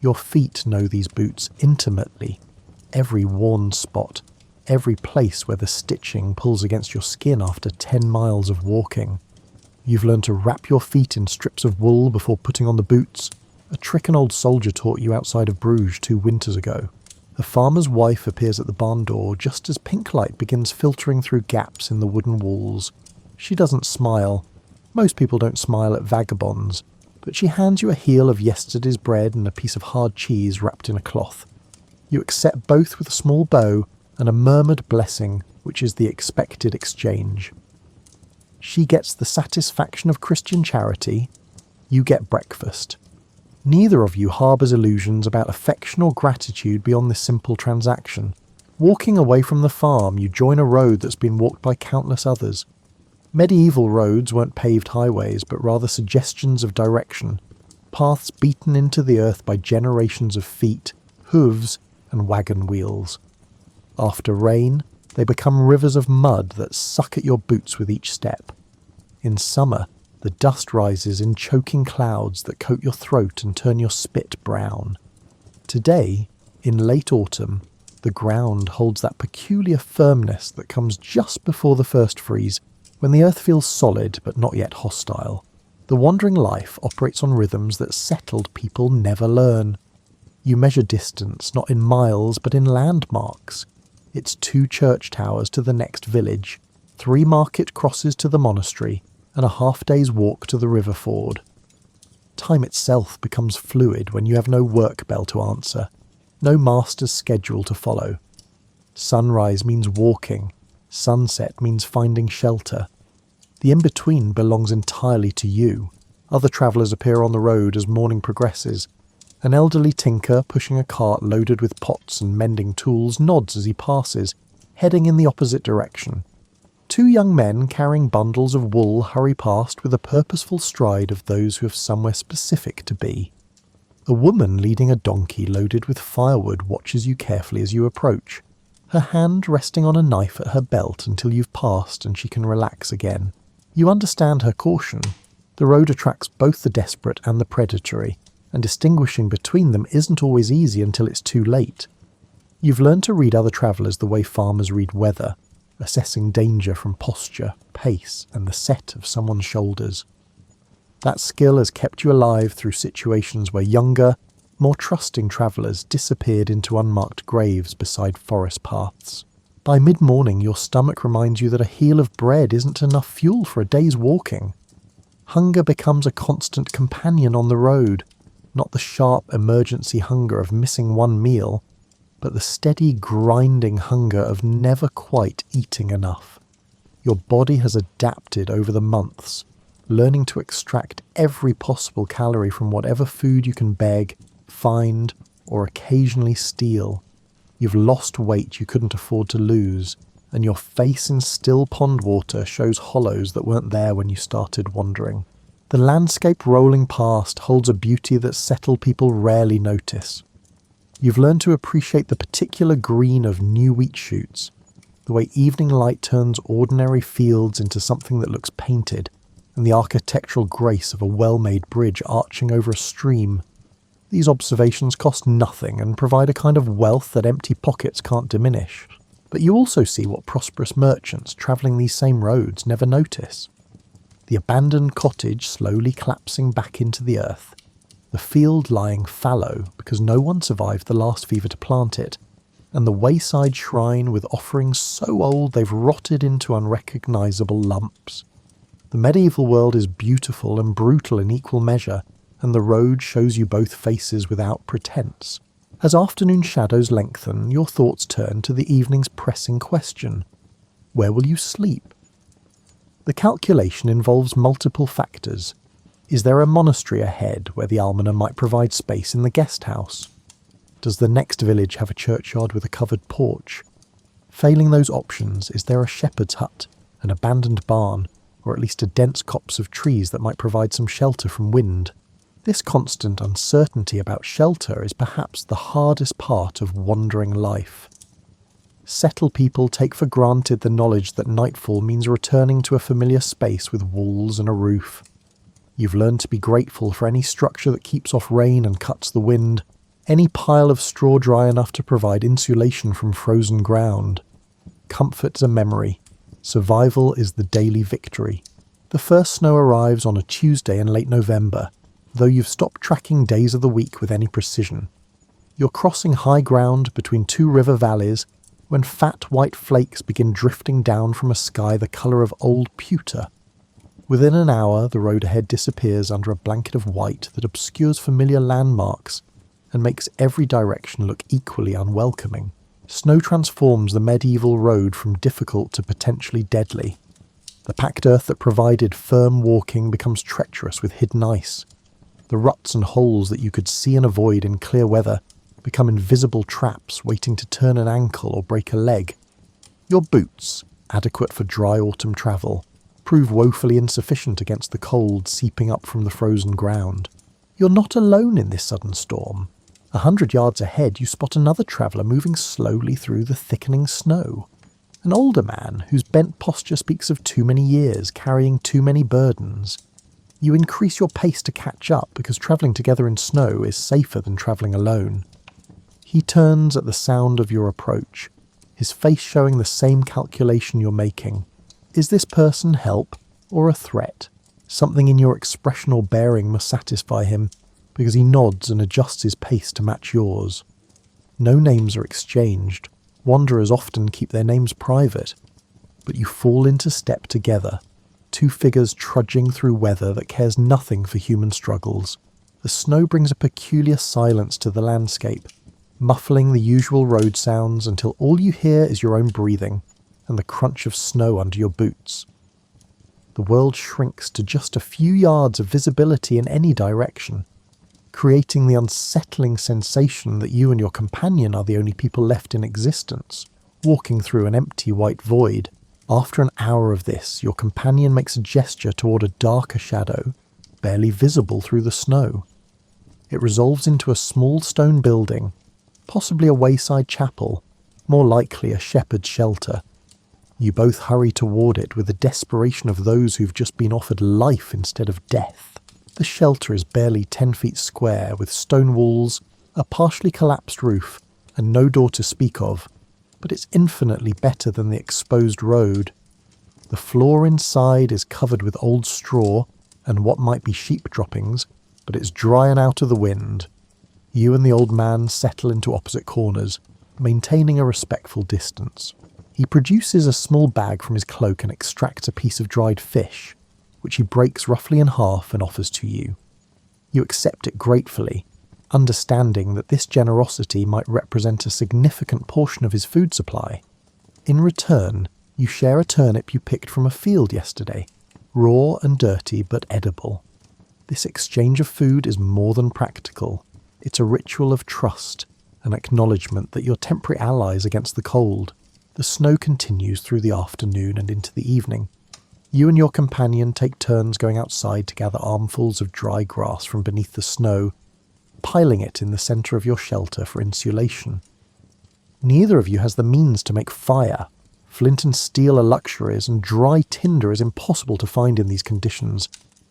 Your feet know these boots intimately. Every worn spot, every place where the stitching pulls against your skin after 10 miles of walking. You've learned to wrap your feet in strips of wool before putting on the boots, a trick an old soldier taught you outside of Bruges 2 winters ago. The farmer's wife appears at the barn door just as pink light begins filtering through gaps in the wooden walls. She doesn't smile. Most people don't smile at Vagabonds, but she hands you a heel of yesterday's bread and a piece of hard cheese wrapped in a cloth. You accept both with a small bow and a murmured blessing, which is the expected exchange. She gets the satisfaction of Christian charity, you get breakfast. Neither of you harbours illusions about affection or gratitude beyond this simple transaction. Walking away from the farm, you join a road that's been walked by countless others. Medieval roads weren't paved highways, but rather suggestions of direction, paths beaten into the earth by generations of feet, hooves, and wagon wheels. After rain, they become rivers of mud that suck at your boots with each step. In summer, the dust rises in choking clouds that coat your throat and turn your spit brown. Today, in late autumn, the ground holds that peculiar firmness that comes just before the first freeze, when the earth feels solid but not yet hostile. The wandering life operates on rhythms that settled people never learn. You measure distance not in miles but in landmarks. It's 2 church towers to the next village, 3 market crosses to the monastery, and a half-day's walk to the river ford. Time itself becomes fluid when you have no work bell to answer, no master's schedule to follow. Sunrise means walking, sunset means finding shelter. The in-between belongs entirely to you. Other travellers appear on the road as morning progresses. An elderly tinker pushing a cart loaded with pots and mending tools nods as he passes, heading in the opposite direction. Two young men carrying bundles of wool hurry past with a purposeful stride of those who have somewhere specific to be. A woman leading a donkey loaded with firewood watches you carefully as you approach, her hand resting on a knife at her belt until you've passed and she can relax again. You understand her caution. The road attracts both the desperate and the predatory, and distinguishing between them isn't always easy until it's too late. You've learned to read other travellers the way farmers read weather, assessing danger from posture, pace, and the set of someone's shoulders. That skill has kept you alive through situations where younger, more trusting travellers disappeared into unmarked graves beside forest paths. By mid-morning, your stomach reminds you that a heel of bread isn't enough fuel for a day's walking. Hunger becomes a constant companion on the road, not the sharp emergency hunger of missing one meal, but the steady grinding hunger of never quite eating enough. Your body has adapted over the months, learning to extract every possible calorie from whatever food you can beg, find, or occasionally steal. You've lost weight you couldn't afford to lose, and your face in still pond water shows hollows that weren't there when you started wandering. The landscape rolling past holds a beauty that settled people rarely notice. You've learned to appreciate the particular green of new wheat shoots, the way evening light turns ordinary fields into something that looks painted, and the architectural grace of a well-made bridge arching over a stream. These observations cost nothing and provide a kind of wealth that empty pockets can't diminish. But you also see what prosperous merchants travelling these same roads never notice. The abandoned cottage slowly collapsing back into the earth, the field lying fallow because no one survived the last fever to plant it, and the wayside shrine with offerings so old they've rotted into unrecognisable lumps. The medieval world is beautiful and brutal in equal measure, and the road shows you both faces without pretense. As afternoon shadows lengthen, your thoughts turn to the evening's pressing question. Where will you sleep? The calculation involves multiple factors. Is there a monastery ahead where the almoner might provide space in the guest house? Does the next village have a churchyard with a covered porch? Failing those options, is there a shepherd's hut, an abandoned barn, or at least a dense copse of trees that might provide some shelter from wind? This constant uncertainty about shelter is perhaps the hardest part of wandering life. Settled people take for granted the knowledge that nightfall means returning to a familiar space with walls and a roof. You've learned to be grateful for any structure that keeps off rain and cuts the wind, any pile of straw dry enough to provide insulation from frozen ground. Comfort's a memory. Survival is the daily victory. The first snow arrives on a Tuesday in late November, though you've stopped tracking days of the week with any precision. You're crossing high ground between two river valleys when fat white flakes begin drifting down from a sky the colour of old pewter. Within an hour, the road ahead disappears under a blanket of white that obscures familiar landmarks and makes every direction look equally unwelcoming. Snow transforms the medieval road from difficult to potentially deadly. The packed earth that provided firm walking becomes treacherous with hidden ice. The ruts and holes that you could see and avoid in clear weather become invisible traps waiting to turn an ankle or break a leg. Your boots, adequate for dry autumn travel, prove woefully insufficient against the cold seeping up from the frozen ground. You're not alone in this sudden storm. 100 yards ahead you spot another traveller moving slowly through the thickening snow. An older man whose bent posture speaks of too many years carrying too many burdens. You increase your pace to catch up because travelling together in snow is safer than travelling alone. He turns at the sound of your approach, his face showing the same calculation you're making. Is this person help or a threat? Something in your expression or bearing must satisfy him, because he nods and adjusts his pace to match yours. No names are exchanged. Wanderers often keep their names private, but you fall into step together, two figures trudging through weather that cares nothing for human struggles. The snow brings a peculiar silence to the landscape, muffling the usual road sounds until all you hear is your own breathing and the crunch of snow under your boots. The world shrinks to just a few yards of visibility in any direction, creating the unsettling sensation that you and your companion are the only people left in existence. walking through an empty white void. After an hour of this, your companion makes a gesture toward a darker shadow, barely visible through the snow. It resolves into a small stone building, possibly a wayside chapel, more likely a shepherd's shelter. You both hurry toward it with the desperation of those who've just been offered life instead of death. The shelter is barely 10 feet square, with stone walls, a partially collapsed roof, and no door to speak of, but it's infinitely better than the exposed road. The floor inside is covered with old straw and what might be sheep droppings, but it's dry and out of the wind. You and the old man settle into opposite corners, maintaining a respectful distance. He produces a small bag from his cloak and extracts a piece of dried fish, which he breaks roughly in half and offers to you. You accept it gratefully, understanding that this generosity might represent a significant portion of his food supply. In return, you share a turnip you picked from a field yesterday, raw and dirty but edible. This exchange of food is more than practical. It's a ritual of trust, an acknowledgement that you're temporary allies against the cold. The snow continues through the afternoon and into the evening. You and your companion take turns going outside to gather armfuls of dry grass from beneath the snow, piling it in the centre of your shelter for insulation. Neither of you has the means to make fire. Flint and steel are luxuries, and dry tinder is impossible to find in these conditions,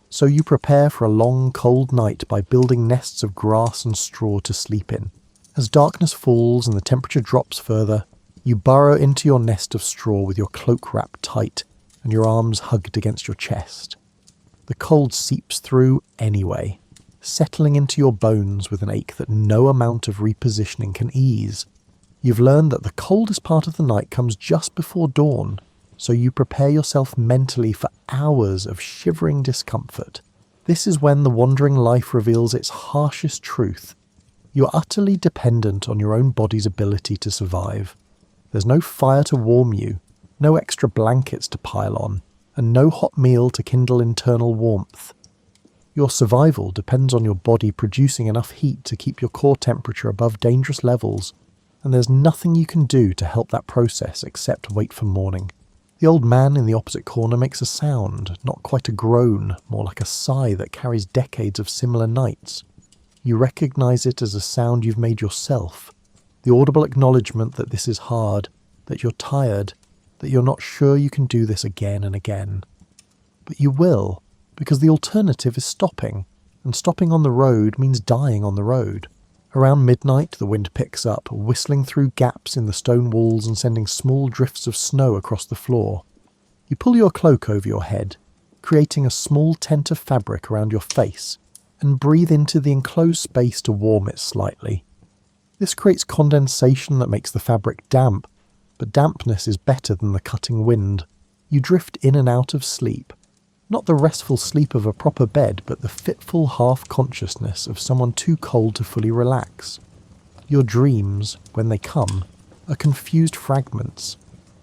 so you prepare for a long, cold night by building nests of grass and straw to sleep in. As darkness falls and the temperature drops further, you burrow into your nest of straw with your cloak wrapped tight and your arms hugged against your chest. The cold seeps through anyway, settling into your bones with an ache that no amount of repositioning can ease. You've learned that the coldest part of the night comes just before dawn, so you prepare yourself mentally for hours of shivering discomfort. This is when the wandering life reveals its harshest truth. You're utterly dependent on your own body's ability to survive. There's no fire to warm you, no extra blankets to pile on, and no hot meal to kindle internal warmth. Your survival depends on your body producing enough heat to keep your core temperature above dangerous levels, and there's nothing you can do to help that process except wait for morning. The old man in the opposite corner makes a sound, not quite a groan, more like a sigh that carries decades of similar nights. You recognize it as a sound you've made yourself, the audible acknowledgement that this is hard, that you're tired, that you're not sure you can do this again and again. But you will, because the alternative is stopping, and stopping on the road means dying on the road. Around midnight, the wind picks up, whistling through gaps in the stone walls and sending small drifts of snow across the floor. You pull your cloak over your head, creating a small tent of fabric around your face, and breathe into the enclosed space to warm it slightly. This creates condensation that makes the fabric damp, but dampness is better than the cutting wind. You drift in and out of sleep. Not the restful sleep of a proper bed, but the fitful half-consciousness of someone too cold to fully relax. Your dreams, when they come, are confused fragments.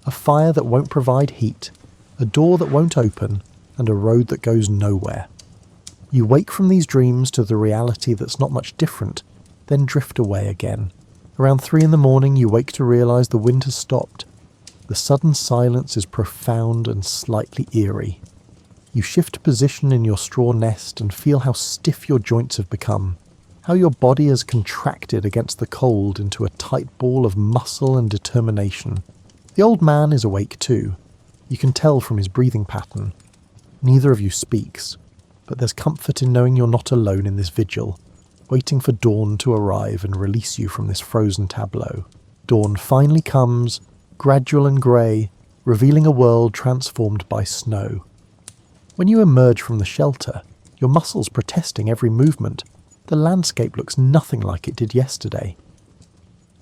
A fire that won't provide heat, a door that won't open, and a road that goes nowhere. You wake from these dreams to the reality that's not much different, then drift away again. Around 3 a.m, you wake to realise the wind has stopped. The sudden silence is profound and slightly eerie. You shift position in your straw nest and feel how stiff your joints have become, how your body has contracted against the cold into a tight ball of muscle and determination. The old man is awake too. You can tell from his breathing pattern. Neither of you speaks, but there's comfort in knowing you're not alone in this vigil, waiting for dawn to arrive and release you from this frozen tableau. Dawn finally comes, gradual and grey, revealing a world transformed by snow. When you emerge from the shelter, your muscles protesting every movement, the landscape looks nothing like it did yesterday.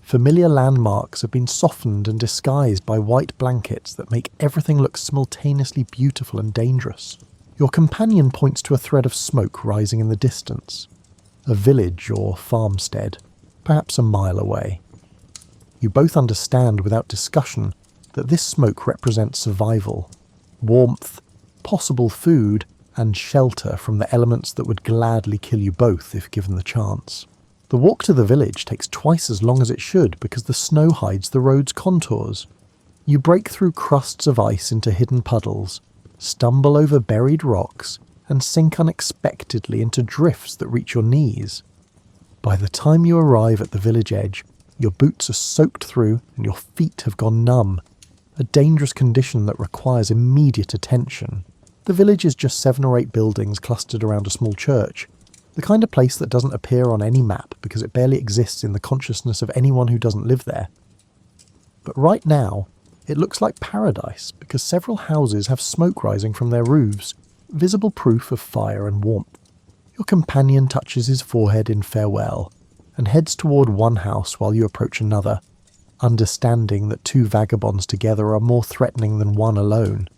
Familiar landmarks have been softened and disguised by white blankets that make everything look simultaneously beautiful and dangerous. Your companion points to a thread of smoke rising in the distance. A village or farmstead, perhaps a mile away. You both understand without discussion that this smoke represents survival, warmth, possible food, and shelter from the elements that would gladly kill you both if given the chance. The walk to the village takes twice as long as it should because the snow hides the road's contours. You break through crusts of ice into hidden puddles, stumble over buried rocks, and sink unexpectedly into drifts that reach your knees. By the time you arrive at the village edge, your boots are soaked through and your feet have gone numb, a dangerous condition that requires immediate attention. The village is just 7 or 8 buildings clustered around a small church, the kind of place that doesn't appear on any map because it barely exists in the consciousness of anyone who doesn't live there. But right now, it looks like paradise because several houses have smoke rising from their roofs, visible proof of fire and warmth. Your companion touches his forehead in farewell and heads toward one house while you approach another, understanding that 2 vagabonds together are more threatening than one alone.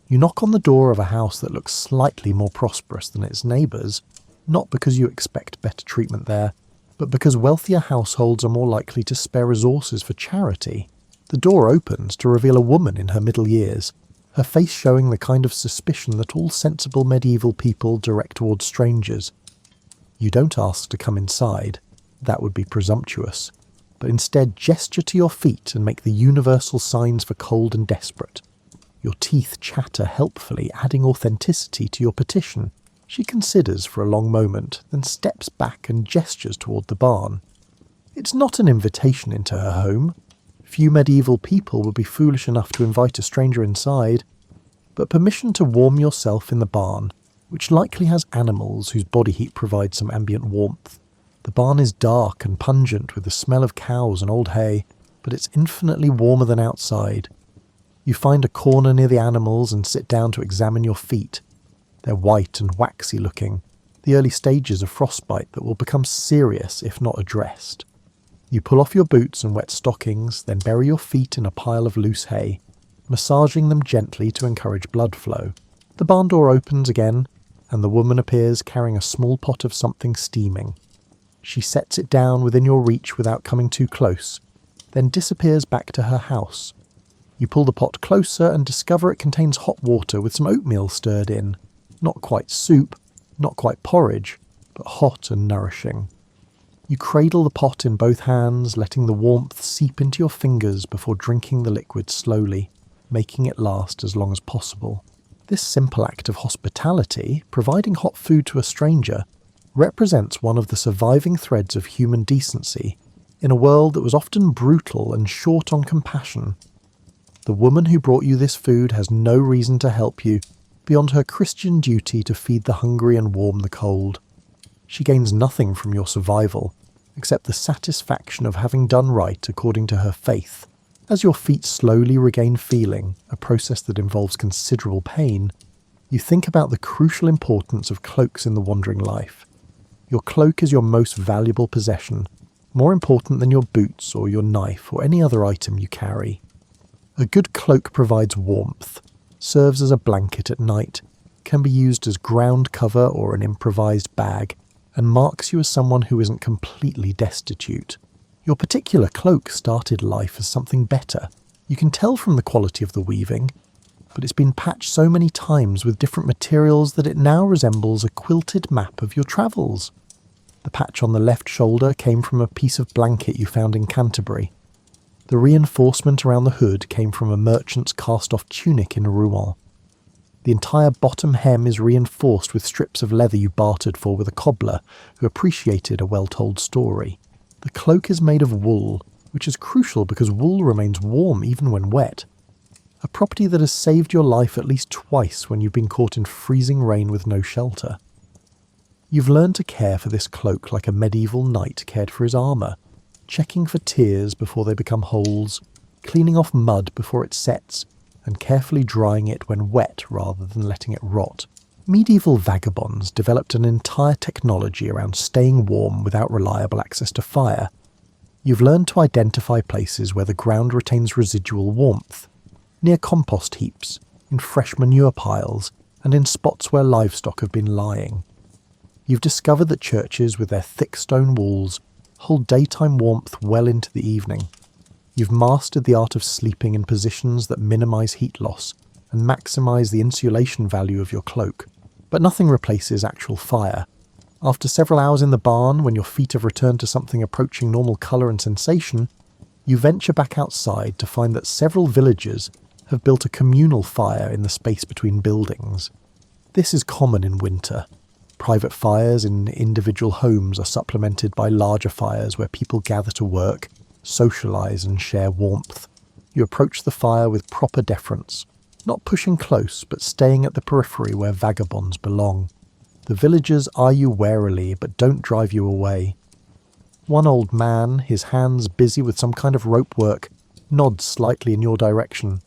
You knock on the door of a house that looks slightly more prosperous than its neighbours, not because you expect better treatment there, but because wealthier households are more likely to spare resources for charity. The door opens to reveal a woman in her middle years, her face showing the kind of suspicion that all sensible medieval people direct towards strangers. You don't ask to come inside, that would be presumptuous, but instead gesture to your feet and make the universal signs for cold and desperate. Your teeth chatter helpfully, adding authenticity to your petition. She considers for a long moment, then steps back and gestures toward the barn. It's not an invitation into her home. Few medieval people would be foolish enough to invite a stranger inside, but permission to warm yourself in the barn, which likely has animals whose body heat provides some ambient warmth. The barn is dark and pungent with the smell of cows and old hay, but it's infinitely warmer than outside. You find a corner near the animals and sit down to examine your feet. They're white and waxy looking, the early stages of frostbite that will become serious if not addressed. You pull off your boots and wet stockings, then bury your feet in a pile of loose hay, massaging them gently to encourage blood flow. The barn door opens again, and the woman appears carrying a small pot of something steaming. She sets it down within your reach without coming too close, then disappears back to her house. You pull the pot closer and discover it contains hot water with some oatmeal stirred in. Not quite soup, not quite porridge, but hot and nourishing. You cradle the pot in both hands, letting the warmth seep into your fingers before drinking the liquid slowly, making it last as long as possible. This simple act of hospitality, providing hot food to a stranger, represents one of the surviving threads of human decency in a world that was often brutal and short on compassion. The woman who brought you this food has no reason to help you beyond her Christian duty to feed the hungry and warm the cold. She gains nothing from your survival, except the satisfaction of having done right according to her faith. As your feet slowly regain feeling, a process that involves considerable pain, you think about the crucial importance of cloaks in the wandering life. Your cloak is your most valuable possession, more important than your boots or your knife or any other item you carry. A good cloak provides warmth, serves as a blanket at night, can be used as ground cover or an improvised bag, and marks you as someone who isn't completely destitute. Your particular cloak started life as something better. You can tell from the quality of the weaving, but it's been patched so many times with different materials that it now resembles a quilted map of your travels. The patch on the left shoulder came from a piece of blanket you found in Canterbury. The reinforcement around the hood came from a merchant's cast-off tunic in Rouen. The entire bottom hem is reinforced with strips of leather you bartered for with a cobbler who appreciated a well-told story. The cloak is made of wool, which is crucial because wool remains warm even when wet. A property that has saved your life at least twice when you've been caught in freezing rain with no shelter. You've learned to care for this cloak like a medieval knight cared for his armour, checking for tears before they become holes, cleaning off mud before it sets, and carefully drying it when wet rather than letting it rot. Medieval vagabonds developed an entire technology around staying warm without reliable access to fire. You've learned to identify places where the ground retains residual warmth, near compost heaps, in fresh manure piles, and in spots where livestock have been lying. You've discovered that churches with their thick stone walls hold daytime warmth well into the evening. You've mastered the art of sleeping in positions that minimise heat loss and maximise the insulation value of your cloak. But nothing replaces actual fire. After several hours in the barn, when your feet have returned to something approaching normal colour and sensation, You venture back outside to find that several villagers have built a communal fire in the space between buildings. This is common in winter. Private fires in individual homes are supplemented by larger fires where people gather to work, socialise and share warmth. You approach the fire with proper deference, not pushing close but staying at the periphery where vagabonds belong. The villagers eye you warily but don't drive you away. One old man, his hands busy with some kind of rope work, nods slightly in your direction,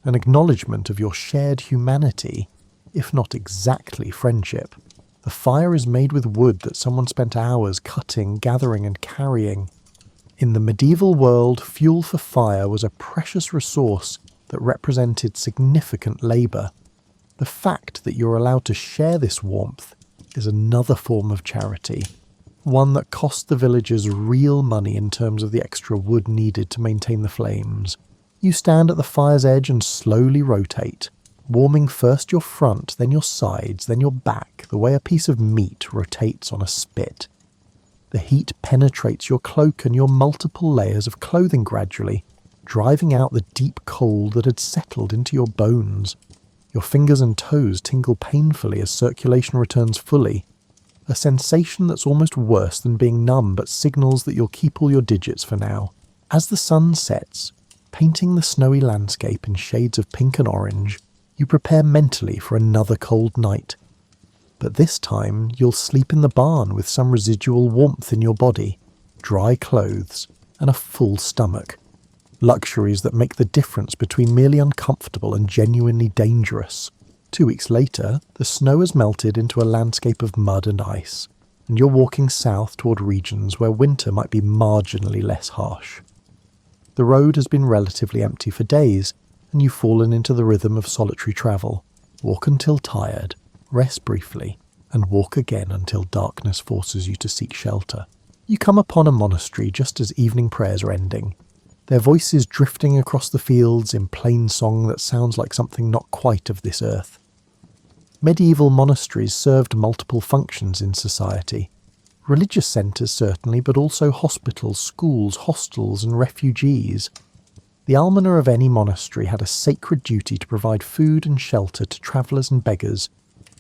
an acknowledgement of your shared humanity, if not exactly friendship. The fire is made with wood that someone spent hours cutting, gathering and carrying. In the medieval world, fuel for fire was a precious resource that represented significant labour. The fact that you're allowed to share this warmth is another form of charity, one that cost the villagers real money in terms of the extra wood needed to maintain the flames. You stand at the fire's edge and slowly rotate, warming first your front, then your sides, then your back, the way a piece of meat rotates on a spit. The heat penetrates your cloak and your multiple layers of clothing gradually, driving out the deep cold that had settled into your bones. Your fingers and toes tingle painfully as circulation returns fully, a sensation that's almost worse than being numb but signals that you'll keep all your digits for now. As the sun sets, painting the snowy landscape in shades of pink and orange, you prepare mentally for another cold night. But this time you'll sleep in the barn with some residual warmth in your body, dry clothes, and a full stomach. Luxuries that make the difference between merely uncomfortable and genuinely dangerous. 2 weeks later, the snow has melted into a landscape of mud and ice, and you're walking south toward regions where winter might be marginally less harsh. The road has been relatively empty for days, and you've fallen into the rhythm of solitary travel. Walk until tired, rest briefly, and walk again until darkness forces you to seek shelter. You come upon a monastery just as evening prayers are ending, their voices drifting across the fields in plain song that sounds like something not quite of this earth. Medieval monasteries served multiple functions in society. Religious centres certainly, but also hospitals, schools, hostels and refugees. The almoner of any monastery had a sacred duty to provide food and shelter to travellers and beggars,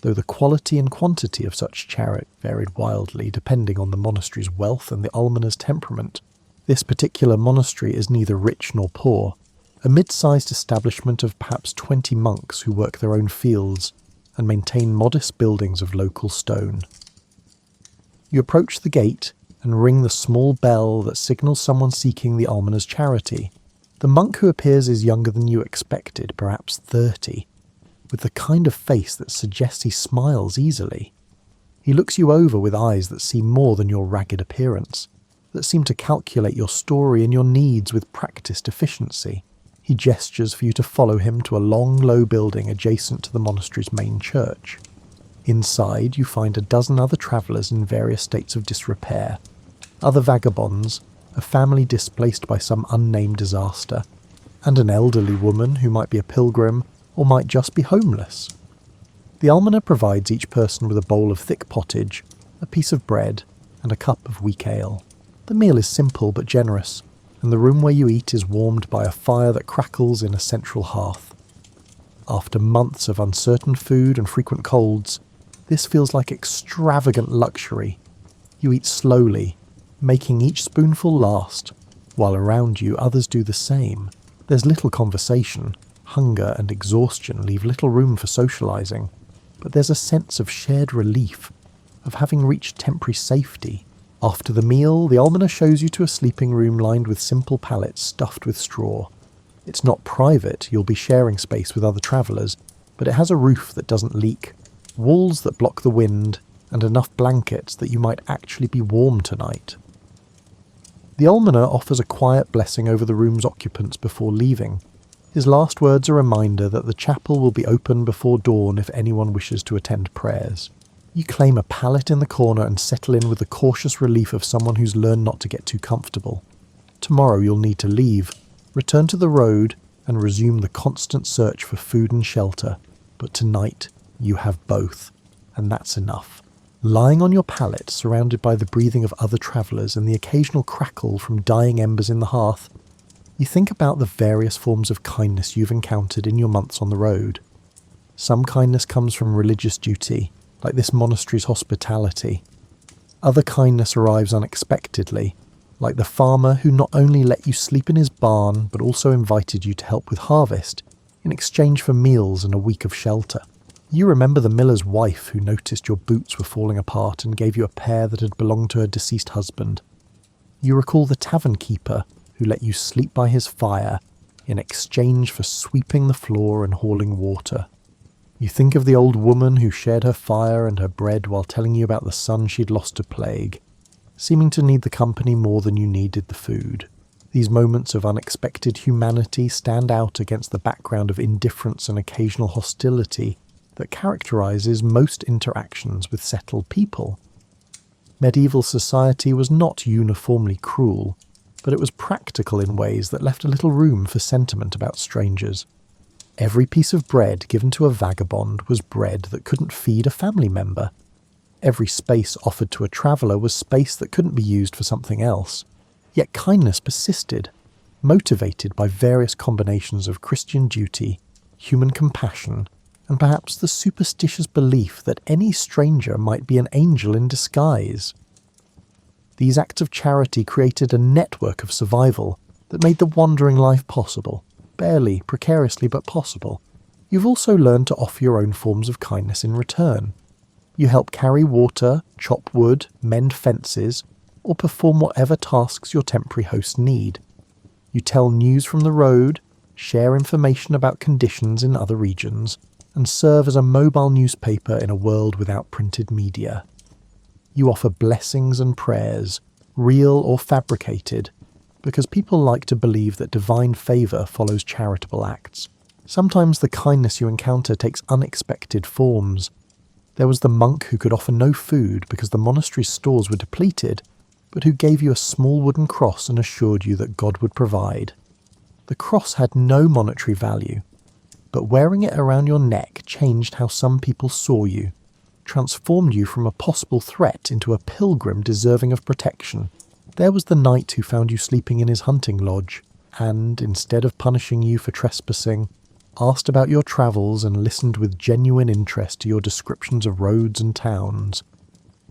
though the quality and quantity of such charity varied wildly depending on the monastery's wealth and the almoner's temperament. This particular monastery is neither rich nor poor, a mid-sized establishment of perhaps 20 monks who work their own fields and maintain modest buildings of local stone. You approach the gate and ring the small bell that signals someone seeking the almoner's charity. The monk who appears is younger than you expected, perhaps 30, with the kind of face that suggests he smiles easily. He looks you over with eyes that see more than your ragged appearance, that seem to calculate your story and your needs with practiced efficiency. He gestures for you to follow him to a long, low building adjacent to the monastery's main church. Inside, you find a dozen other travellers in various states of disrepair, other vagabonds, a family displaced by some unnamed disaster, and an elderly woman who might be a pilgrim or might just be homeless. The almoner provides each person with a bowl of thick pottage, a piece of bread, and a cup of weak ale. The meal is simple but generous, and the room where you eat is warmed by a fire that crackles in a central hearth. After months of uncertain food and frequent colds, this feels like extravagant luxury. You eat slowly, making each spoonful last, while around you others do the same. There's little conversation. Hunger and exhaustion leave little room for socialising, but there's a sense of shared relief, of having reached temporary safety. After the meal, the almoner shows you to a sleeping room lined with simple pallets stuffed with straw. It's not private, you'll be sharing space with other travellers, but it has a roof that doesn't leak, walls that block the wind, and enough blankets that you might actually be warm tonight. The almoner offers a quiet blessing over the room's occupants before leaving. His last words are a reminder that the chapel will be open before dawn if anyone wishes to attend prayers. You claim a pallet in the corner and settle in with the cautious relief of someone who's learned not to get too comfortable. Tomorrow you'll need to leave, return to the road, and resume the constant search for food and shelter. But tonight, you have both, and that's enough. Lying on your pallet, surrounded by the breathing of other travellers and the occasional crackle from dying embers in the hearth, You think about the various forms of kindness you've encountered in your months on the road. Some kindness comes from religious duty, like this monastery's hospitality. Other kindness arrives unexpectedly, like the farmer who not only let you sleep in his barn but also invited you to help with harvest in exchange for meals and a week of shelter. You remember the miller's wife who noticed your boots were falling apart and gave you a pair that had belonged to her deceased husband. You recall the tavern keeper who let you sleep by his fire in exchange for sweeping the floor and hauling water. You think of the old woman who shared her fire and her bread while telling you about the son she'd lost to plague, seeming to need the company more than you needed the food. These moments of unexpected humanity stand out against the background of indifference and occasional hostility that characterizes most interactions with settled people. Medieval society was not uniformly cruel, but it was practical in ways that left a little room for sentiment about strangers. Every piece of bread given to a vagabond was bread that couldn't feed a family member. Every space offered to a traveller was space that couldn't be used for something else. Yet kindness persisted, motivated by various combinations of Christian duty, human compassion, and perhaps the superstitious belief that any stranger might be an angel in disguise. These acts of charity created a network of survival that made the wandering life possible, barely, precariously, but possible. You've also learned to offer your own forms of kindness in return. You help carry water, chop wood, mend fences, or perform whatever tasks your temporary hosts need. You tell news from the road, share information about conditions in other regions, and serve as a mobile newspaper in a world without printed media. You offer blessings and prayers, real or fabricated, because people like to believe that divine favour follows charitable acts. Sometimes the kindness you encounter takes unexpected forms. There was the monk who could offer no food because the monastery's stores were depleted, but who gave you a small wooden cross and assured you that God would provide. The cross had no monetary value, but wearing it around your neck changed how some people saw you, transformed you from a possible threat into a pilgrim deserving of protection. There was the knight who found you sleeping in his hunting lodge, and, instead of punishing you for trespassing, asked about your travels and listened with genuine interest to your descriptions of roads and towns.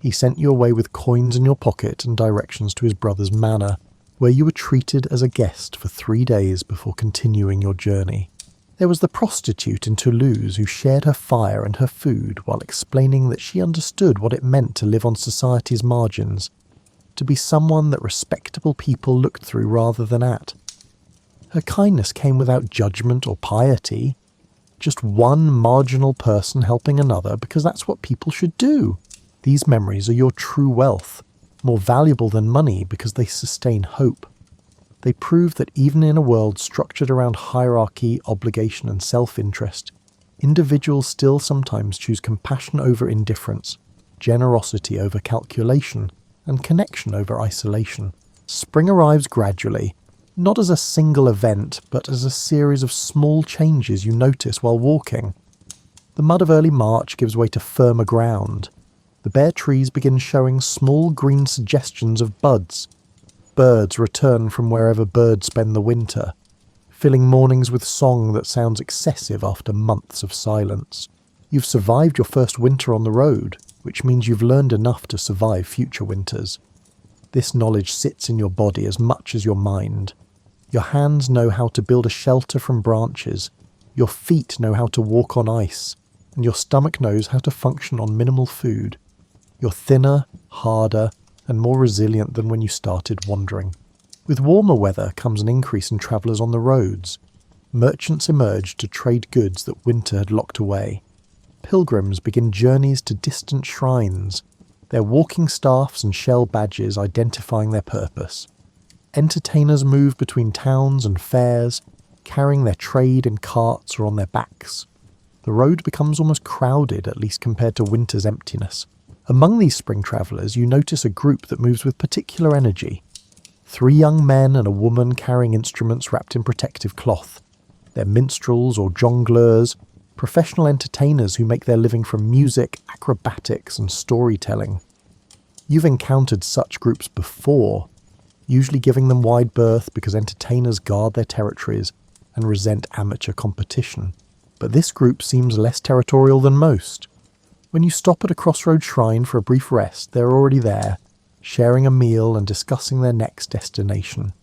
He sent you away with coins in your pocket and directions to his brother's manor, where you were treated as a guest for 3 days before continuing your journey. There was the prostitute in Toulouse who shared her fire and her food while explaining that she understood what it meant to live on society's margins, to be someone that respectable people looked through rather than at. Her kindness came without judgment or piety, just one marginal person helping another because that's what people should do. These memories are your true wealth, more valuable than money because they sustain hope. They prove that even in a world structured around hierarchy, obligation and self-interest, individuals still sometimes choose compassion over indifference, generosity over calculation, and connection over isolation. Spring arrives gradually, not as a single event, but as a series of small changes you notice while walking. The mud of early March gives way to firmer ground. The bare trees begin showing small green suggestions of buds. Birds return from wherever birds spend the winter, filling mornings with song that sounds excessive after months of silence. You've survived your first winter on the road, which means you've learned enough to survive future winters. This knowledge sits in your body as much as your mind. Your hands know how to build a shelter from branches, your feet know how to walk on ice, and your stomach knows how to function on minimal food. You're thinner, harder, and more resilient than when you started wandering. With warmer weather comes an increase in travellers on the roads. Merchants emerge to trade goods that winter had locked away. Pilgrims begin journeys to distant shrines, their walking staffs and shell badges identifying their purpose. Entertainers move between towns and fairs, carrying their trade in carts or on their backs. The road becomes almost crowded, at least compared to winter's emptiness. Among these spring travellers, you notice a group that moves with particular energy. 3 young men and a woman carrying instruments wrapped in protective cloth. They're minstrels or jongleurs, professional entertainers who make their living from music, acrobatics and storytelling. You've encountered such groups before. usually giving them wide berth because entertainers guard their territories and resent amateur competition. But this group seems less territorial than most. When you stop at a crossroads shrine for a brief rest, they're already there, sharing a meal and discussing their next destination.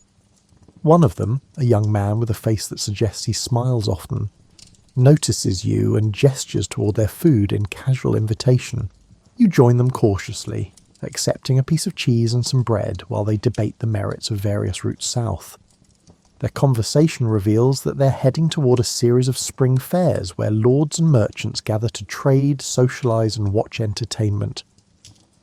One of them, a young man with a face that suggests he smiles often, notices you and gestures toward their food in casual invitation. You join them cautiously, accepting a piece of cheese and some bread while they debate the merits of various routes south. Their conversation reveals that they're heading toward a series of spring fairs where lords and merchants gather to trade, socialise and watch entertainment.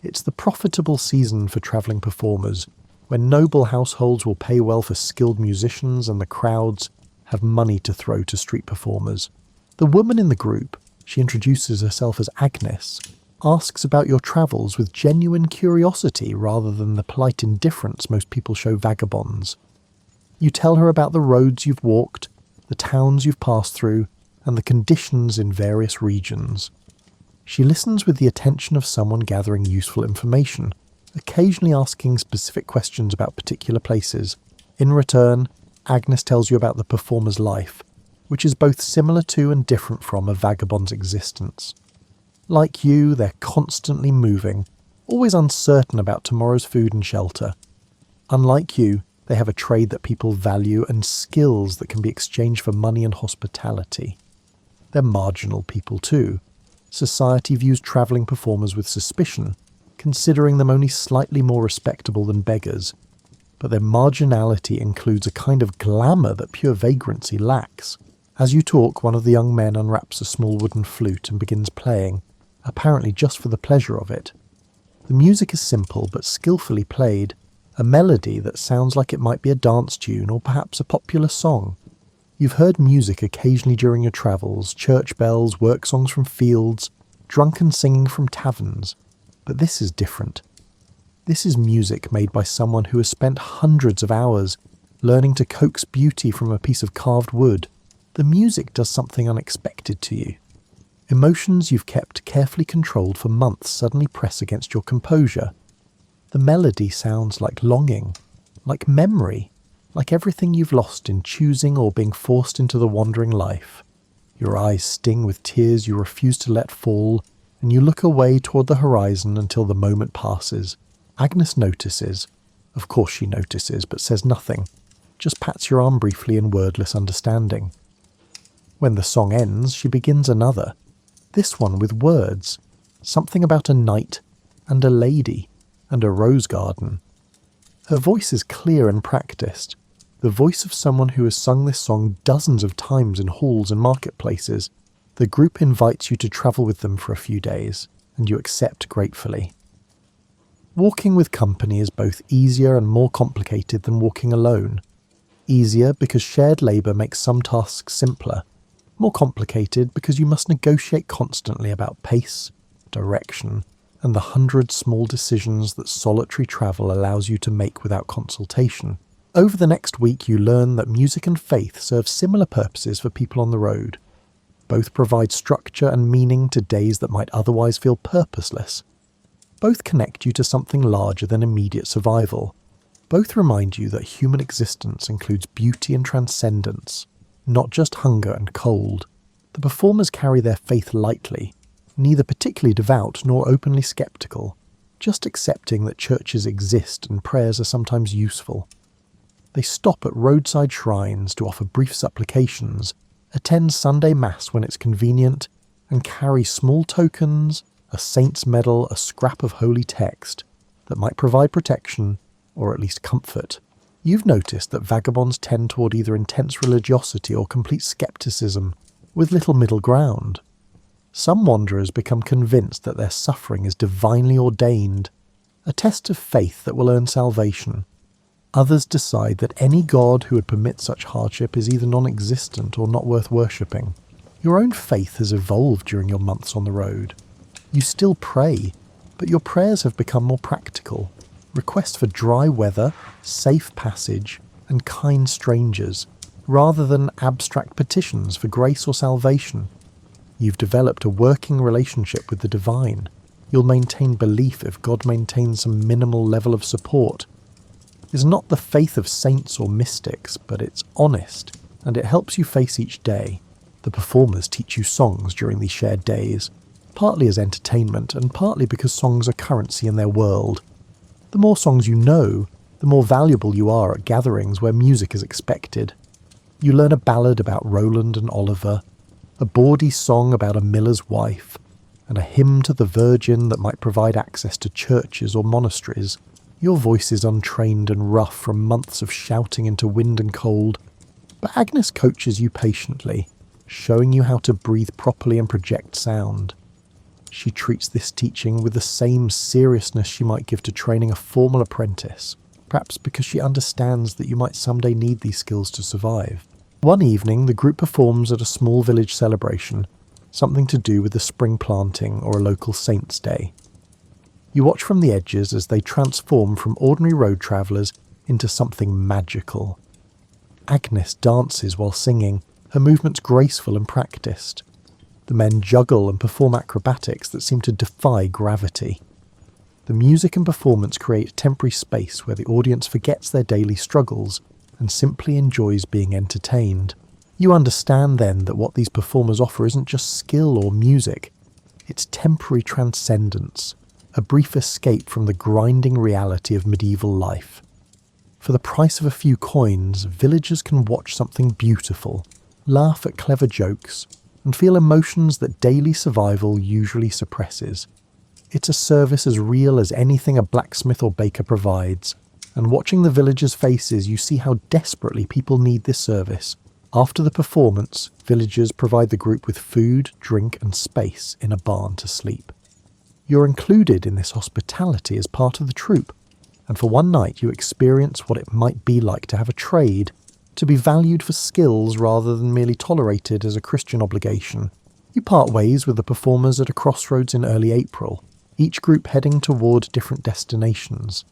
It's the profitable season for travelling performers, when noble households will pay well for skilled musicians and the crowds have money to throw to street performers. The woman in the group, she introduces herself as Agnes, asks about your travels with genuine curiosity rather than the polite indifference most people show vagabonds. You tell her about the roads you've walked, the towns you've passed through, and the conditions in various regions. She listens with the attention of someone gathering useful information, occasionally asking specific questions about particular places. In return, Agnes tells you about the performer's life, which is both similar to and different from a vagabond's existence. Like you, they're constantly moving, always uncertain about tomorrow's food and shelter. Unlike you, they have a trade that people value and skills that can be exchanged for money and hospitality. They're marginal people too. Society views travelling performers with suspicion, considering them only slightly more respectable than beggars. But their marginality includes a kind of glamour that pure vagrancy lacks. As you talk, one of the young men unwraps a small wooden flute and begins playing, apparently just for the pleasure of it. The music is simple but skillfully played, a melody that sounds like it might be a dance tune or perhaps a popular song. You've heard music occasionally during your travels, church bells, work songs from fields, drunken singing from taverns. But this is different. This is music made by someone who has spent hundreds of hours learning to coax beauty from a piece of carved wood. The music does something unexpected to you. Emotions you've kept carefully controlled for months suddenly press against your composure. The melody sounds like longing, like memory, like everything you've lost in choosing or being forced into the wandering life. Your eyes sting with tears you refuse to let fall, and you look away toward the horizon until the moment passes. Agnes notices. Of course she notices, but says nothing, just pats your arm briefly in wordless understanding. When the song ends, she begins another, this one with words, something about a knight and a lady and a rose garden. Her voice is clear and practiced, the voice of someone who has sung this song dozens of times in halls and marketplaces. The group invites you to travel with them for a few days, and you accept gratefully. Walking with company is both easier and more complicated than walking alone. Easier because shared labour makes some tasks simpler. More complicated because you must negotiate constantly about pace, direction, and the 100 small decisions that solitary travel allows you to make without consultation. Over the next week you learn that music and faith serve similar purposes for people on the road. Both provide structure and meaning to days that might otherwise feel purposeless. Both connect you to something larger than immediate survival. Both remind you that human existence includes beauty and transcendence, not just hunger and cold. The performers carry their faith lightly, neither particularly devout nor openly sceptical, just accepting that churches exist and prayers are sometimes useful. They stop at roadside shrines to offer brief supplications, attend Sunday Mass when it's convenient, and carry small tokens, a saint's medal, a scrap of holy text, that might provide protection, or at least comfort. You've noticed that vagabonds tend toward either intense religiosity or complete skepticism, with little middle ground. Some wanderers become convinced that their suffering is divinely ordained, a test of faith that will earn salvation. Others decide that any god who would permit such hardship is either non-existent or not worth worshipping. Your own faith has evolved during your months on the road. You still pray, but your prayers have become more practical. Requests for dry weather, safe passage, and kind strangers, rather than abstract petitions for grace or salvation. You've developed a working relationship with the divine. You'll maintain belief if God maintains some minimal level of support. is not the faith of saints or mystics, but it's honest, and it helps you face each day. The performers teach you songs during these shared days, partly as entertainment and partly because songs are currency in their world. The more songs you know, the more valuable you are at gatherings where music is expected. You learn a ballad about Roland and Oliver, a bawdy song about a miller's wife, and a hymn to the Virgin that might provide access to churches or monasteries. Your voice is untrained and rough from months of shouting into wind and cold, but Agnes coaches you patiently, showing you how to breathe properly and project sound. She treats this teaching with the same seriousness she might give to training a formal apprentice, perhaps because she understands that you might someday need these skills to survive. One evening, the group performs at a small village celebration, something to do with the spring planting or a local saint's day. You watch from the edges as they transform from ordinary road travellers into something magical. Agnes dances while singing, her movements graceful and practiced. The men juggle and perform acrobatics that seem to defy gravity. The music and performance create a temporary space where the audience forgets their daily struggles and simply enjoys being entertained. You understand then that what these performers offer isn't just skill or music, it's temporary transcendence, a brief escape from the grinding reality of medieval life. For the price of a few coins, villagers can watch something beautiful, laugh at clever jokes, and feel emotions that daily survival usually suppresses. It's a service as real as anything a blacksmith or baker provides, and watching the villagers' faces you see how desperately people need this service. After the performance, villagers provide the group with food, drink and space in a barn to sleep. You're included in this hospitality as part of the troupe, and for one night you experience what it might be like to have a trade, to be valued for skills rather than merely tolerated as a Christian obligation. You part ways with the performers at a crossroads in early April, each group heading toward different destinations.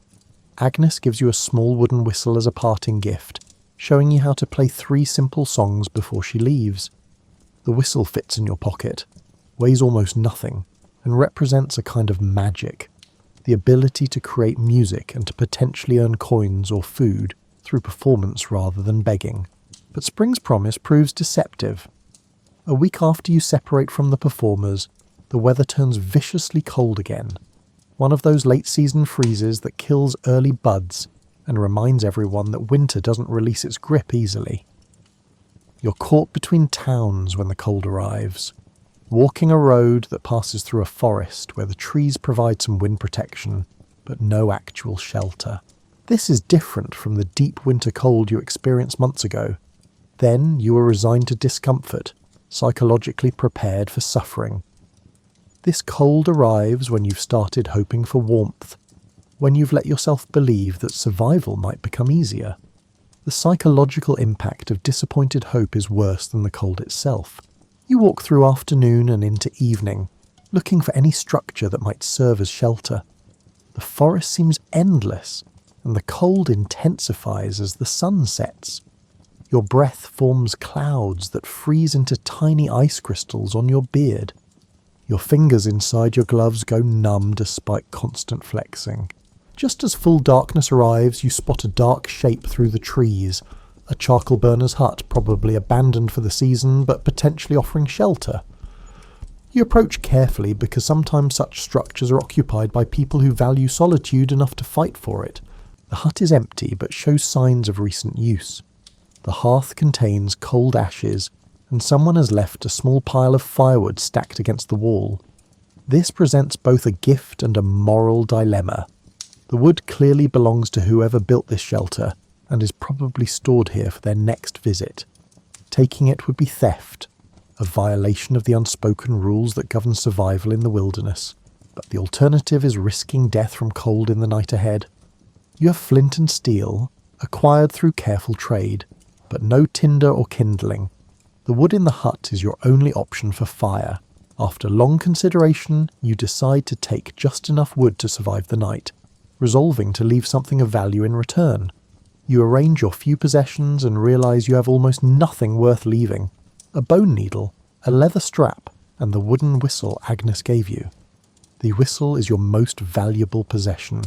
Agnes gives you a small wooden whistle as a parting gift, showing you how to play 3 simple songs before she leaves. The whistle fits in your pocket, weighs almost nothing, and represents a kind of magic, the ability to create music and to potentially earn coins or food through performance rather than begging. But Spring's promise proves deceptive. A week after you separate from the performers, the weather turns viciously cold again. One of those late-season freezes that kills early buds and reminds everyone that winter doesn't release its grip easily. You're caught between towns when the cold arrives, walking a road that passes through a forest where the trees provide some wind protection, but no actual shelter. This is different from the deep winter cold you experienced months ago. Then you were resigned to discomfort, psychologically prepared for suffering. This cold arrives when you've started hoping for warmth, when you've let yourself believe that survival might become easier. The psychological impact of disappointed hope is worse than the cold itself. You walk through afternoon and into evening, looking for any structure that might serve as shelter. The forest seems endless, and the cold intensifies as the sun sets. Your breath forms clouds that freeze into tiny ice crystals on your beard. Your fingers inside your gloves go numb despite constant flexing. Just as full darkness arrives, you spot a dark shape through the trees, a charcoal burner's hut probably abandoned for the season but potentially offering shelter. You approach carefully because sometimes such structures are occupied by people who value solitude enough to fight for it. The hut is empty but shows signs of recent use. The hearth contains cold ashes, and someone has left a small pile of firewood stacked against the wall. This presents both a gift and a moral dilemma. The wood clearly belongs to whoever built this shelter, and is probably stored here for their next visit. Taking it would be theft, a violation of the unspoken rules that govern survival in the wilderness. But the alternative is risking death from cold in the night ahead. You have flint and steel, acquired through careful trade, but no tinder or kindling. The wood in the hut is your only option for fire. After long consideration, you decide to take just enough wood to survive the night, resolving to leave something of value in return. You arrange your few possessions and realise you have almost nothing worth leaving. A bone needle, a leather strap, and the wooden whistle Agnes gave you. The whistle is your most valuable possession.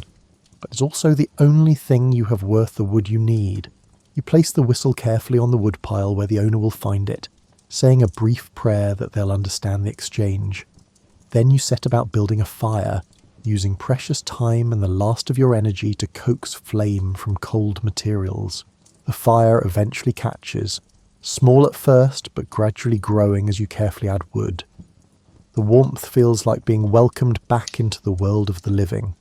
but it's also the only thing you have worth the wood you need. You place the whistle carefully on the woodpile where the owner will find it, saying a brief prayer that they'll understand the exchange. Then you set about building a fire, using precious time and the last of your energy to coax flame from cold materials. The fire eventually catches, small at first but gradually growing as you carefully add wood. The warmth feels like being welcomed back into the world of the living.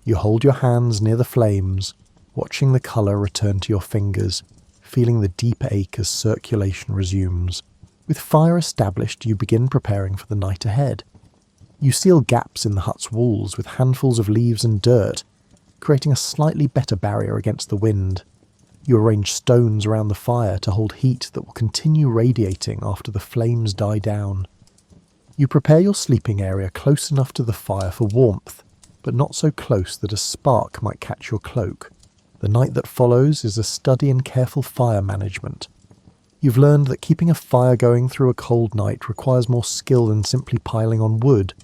You hold your hands near the flames, watching the colour return to your fingers, feeling the deep ache as circulation resumes. With fire established, you begin preparing for the night ahead. You seal gaps in the hut's walls with handfuls of leaves and dirt, creating a slightly better barrier against the wind. You arrange stones around the fire to hold heat that will continue radiating after the flames die down. You prepare your sleeping area close enough to the fire for warmth, but not so close that a spark might catch your cloak. The night that follows is a study in careful fire management. You've learned that keeping a fire going through a cold night requires more skill than simply piling on wood.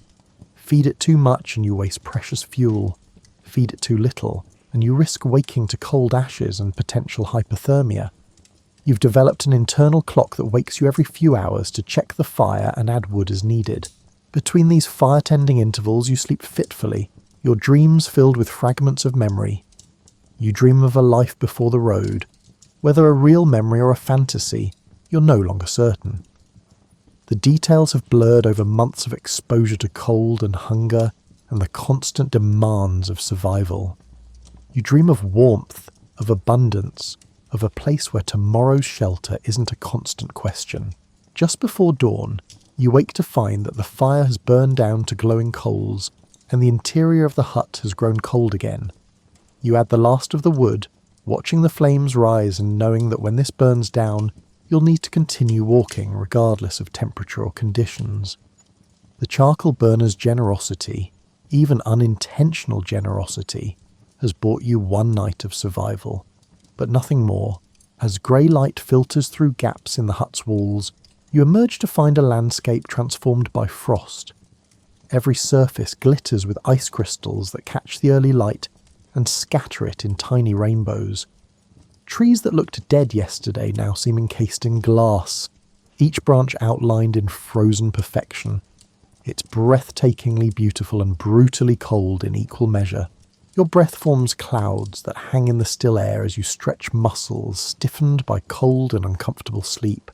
Feed it too much and you waste precious fuel. Feed it too little, and you risk waking to cold ashes and potential hypothermia. You've developed an internal clock that wakes you every few hours to check the fire and add wood as needed. Between these fire-tending intervals you sleep fitfully, your dreams filled with fragments of memory. You dream of a life before the road. Whether a real memory or a fantasy, you're no longer certain. The details have blurred over months of exposure to cold and hunger and the constant demands of survival. You dream of warmth, of abundance, of a place where tomorrow's shelter isn't a constant question. Just before dawn, you wake to find that the fire has burned down to glowing coals and the interior of the hut has grown cold again. You add the last of the wood, watching the flames rise and knowing that when this burns down, you'll need to continue walking regardless of temperature or conditions. The charcoal burner's generosity, even unintentional generosity, has bought you one night of survival, but nothing more. As grey light filters through gaps in the hut's walls, you emerge to find a landscape transformed by frost. Every surface glitters with ice crystals that catch the early light and scatter it in tiny rainbows. Trees that looked dead yesterday now seem encased in glass, each branch outlined in frozen perfection. It's breathtakingly beautiful and brutally cold in equal measure. Your breath forms clouds that hang in the still air as you stretch muscles stiffened by cold and uncomfortable sleep.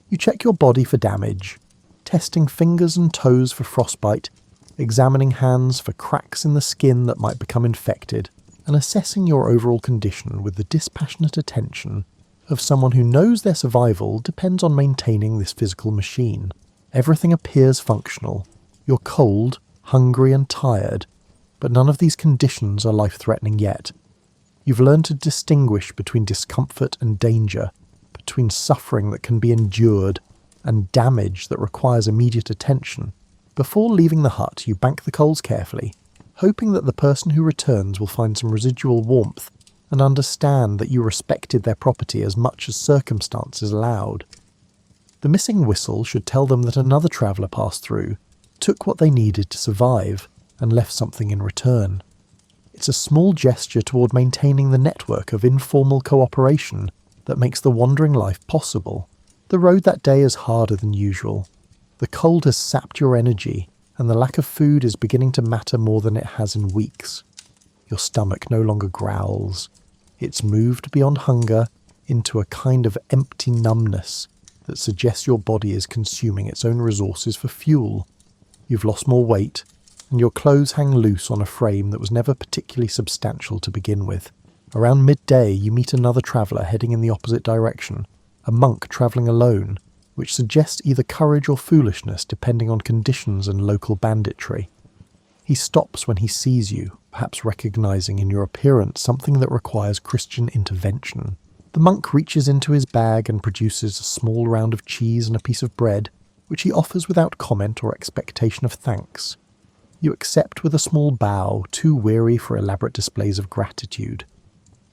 You check your body for damage, testing fingers and toes for frostbite, examining hands for cracks in the skin that might become infected, and assessing your overall condition with the dispassionate attention of someone who knows their survival depends on maintaining this physical machine. Everything appears functional. You're cold, hungry and tired, but none of these conditions are life-threatening yet. You've learned to distinguish between discomfort and danger, between suffering that can be endured and damage that requires immediate attention. Before leaving the hut, you bank the coals carefully, hoping that the person who returns will find some residual warmth and understand that you respected their property as much as circumstances allowed. The missing whistle should tell them that another traveller passed through, took what they needed to survive, and left something in return. It's a small gesture toward maintaining the network of informal cooperation that makes the wandering life possible. The road that day is harder than usual. The cold has sapped your energy, and the lack of food is beginning to matter more than it has in weeks. Your stomach no longer growls. It's moved beyond hunger into a kind of empty numbness that suggests your body is consuming its own resources for fuel. You've lost more weight, and your clothes hang loose on a frame that was never particularly substantial to begin with. Around midday, you meet another traveller heading in the opposite direction, a monk travelling alone, which suggests either courage or foolishness depending on conditions and local banditry. He stops when he sees you, perhaps recognising in your appearance something that requires Christian intervention. The monk reaches into his bag and produces a small round of cheese and a piece of bread, which he offers without comment or expectation of thanks. You accept with a small bow, too weary for elaborate displays of gratitude.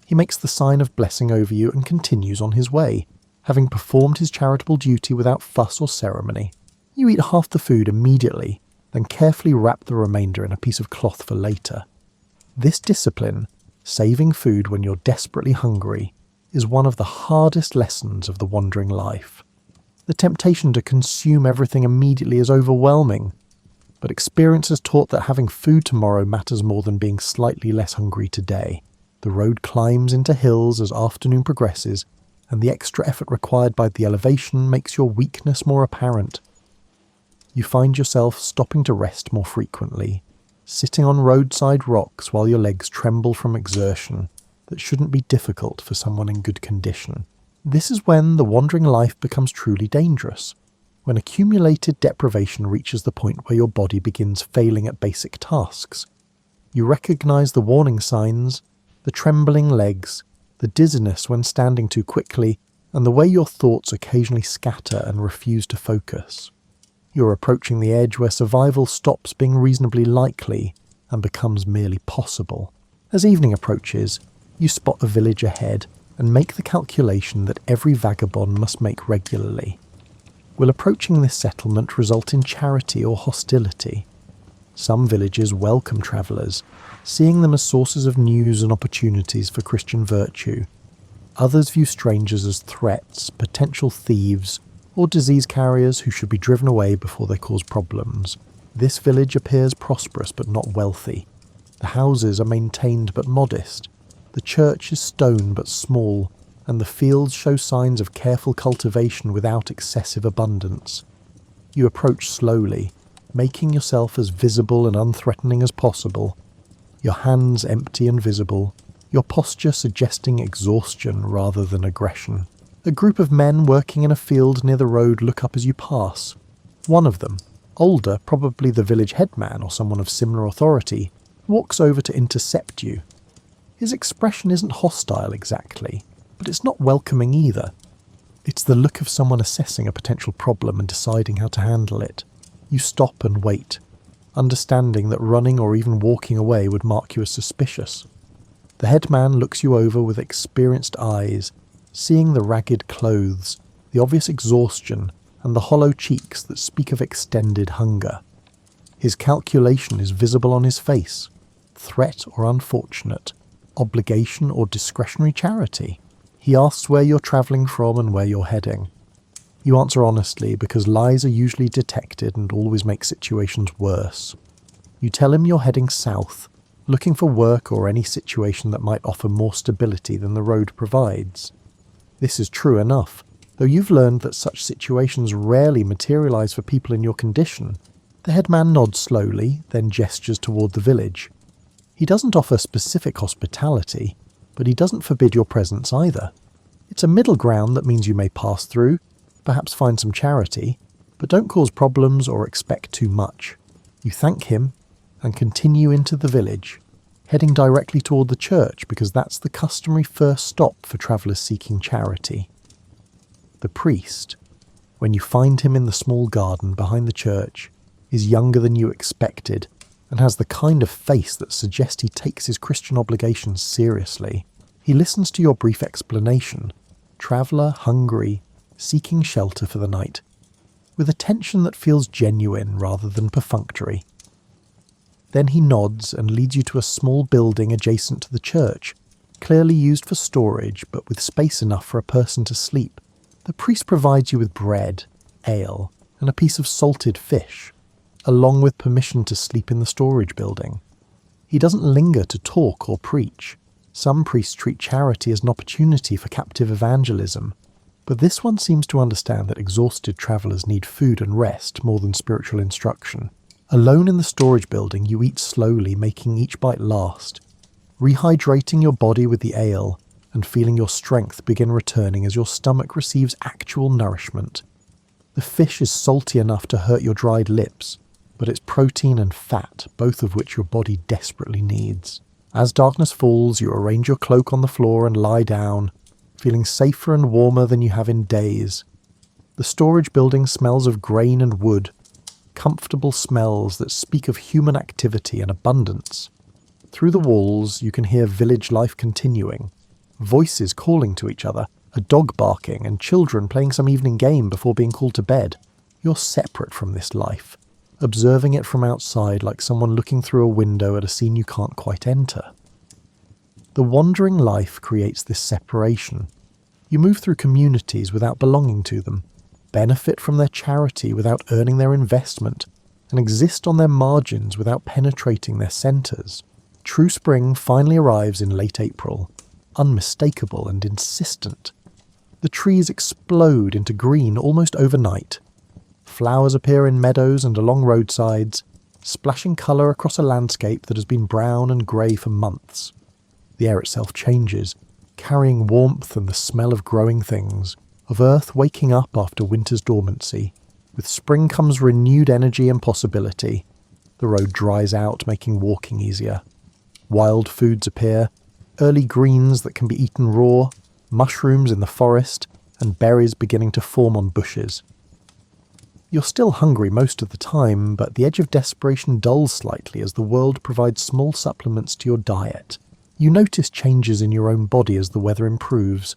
He makes the sign of blessing over you and continues on his way, having performed his charitable duty without fuss or ceremony. You eat half the food immediately, then carefully wrap the remainder in a piece of cloth for later. This discipline, saving food when you're desperately hungry, is one of the hardest lessons of the wandering life. The temptation to consume everything immediately is overwhelming, but experience has taught that having food tomorrow matters more than being slightly less hungry today. The road climbs into hills as afternoon progresses, and the extra effort required by the elevation makes your weakness more apparent. You find yourself stopping to rest more frequently, sitting on roadside rocks while your legs tremble from exertion that shouldn't be difficult for someone in good condition. This is when the wandering life becomes truly dangerous, when accumulated deprivation reaches the point where your body begins failing at basic tasks. You recognise the warning signs, the trembling legs, the dizziness when standing too quickly, and the way your thoughts occasionally scatter and refuse to focus. You're approaching the edge where survival stops being reasonably likely and becomes merely possible. As evening approaches, you spot a village ahead and make the calculation that every vagabond must make regularly. Will approaching this settlement result in charity or hostility? Some villages welcome travellers, seeing them as sources of news and opportunities for Christian virtue. Others view strangers as threats, potential thieves, or disease carriers who should be driven away before they cause problems. This village appears prosperous but not wealthy. The houses are maintained but modest. The church is stone but small, and the fields show signs of careful cultivation without excessive abundance. You approach slowly, making yourself as visible and unthreatening as possible, your hands empty and visible, your posture suggesting exhaustion rather than aggression. A group of men working in a field near the road look up as you pass. One of them, older, probably the village headman or someone of similar authority, walks over to intercept you. His expression isn't hostile exactly, but it's not welcoming either. It's the look of someone assessing a potential problem and deciding how to handle it. You stop and wait, understanding that running or even walking away would mark you as suspicious. The headman looks you over with experienced eyes, seeing the ragged clothes, the obvious exhaustion, and the hollow cheeks that speak of extended hunger. His calculation is visible on his face. Threat or unfortunate, obligation or discretionary charity. He asks where you're travelling from and where you're heading. You answer honestly because lies are usually detected and always make situations worse. You tell him you're heading south, looking for work or any situation that might offer more stability than the road provides. This is true enough, though you've learned that such situations rarely materialise for people in your condition. The headman nods slowly, then gestures toward the village. He doesn't offer specific hospitality, but he doesn't forbid your presence either. It's a middle ground that means you may pass through, perhaps find some charity, but don't cause problems or expect too much. You thank him and continue into the village, heading directly toward the church because that's the customary first stop for travellers seeking charity. The priest, when you find him in the small garden behind the church, is younger than you expected and has the kind of face that suggests he takes his Christian obligations seriously. He listens to your brief explanation, traveller, hungry, seeking shelter for the night, with attention that feels genuine rather than perfunctory. Then he nods and leads you to a small building adjacent to the church, clearly used for storage but with space enough for a person to sleep. The priest provides you with bread, ale, and a piece of salted fish, along with permission to sleep in the storage building. He doesn't linger to talk or preach. Some priests treat charity as an opportunity for captive evangelism, but this one seems to understand that exhausted travellers need food and rest more than spiritual instruction. Alone in the storage building, you eat slowly, making each bite last, rehydrating your body with the ale and feeling your strength begin returning as your stomach receives actual nourishment. The fish is salty enough to hurt your dried lips, but it's protein and fat, both of which your body desperately needs. As darkness falls, you arrange your cloak on the floor and lie down, feeling safer and warmer than you have in days. The storage building smells of grain and wood, comfortable smells that speak of human activity and abundance. Through the walls, you can hear village life continuing, voices calling to each other, a dog barking, and children playing some evening game before being called to bed. You're separate from this life, observing it from outside like someone looking through a window at a scene you can't quite enter. The wandering life creates this separation. You move through communities without belonging to them, benefit from their charity without earning their investment, and exist on their margins without penetrating their centres. True spring finally arrives in late April, unmistakable and insistent. The trees explode into green almost overnight. Flowers appear in meadows and along roadsides, splashing colour across a landscape that has been brown and grey for months. The air itself changes, carrying warmth and the smell of growing things, of earth waking up after winter's dormancy. With spring comes renewed energy and possibility. The road dries out, making walking easier. Wild foods appear, early greens that can be eaten raw, mushrooms in the forest, and berries beginning to form on bushes. You're still hungry most of the time, but the edge of desperation dulls slightly as the world provides small supplements to your diet. You notice changes in your own body as the weather improves.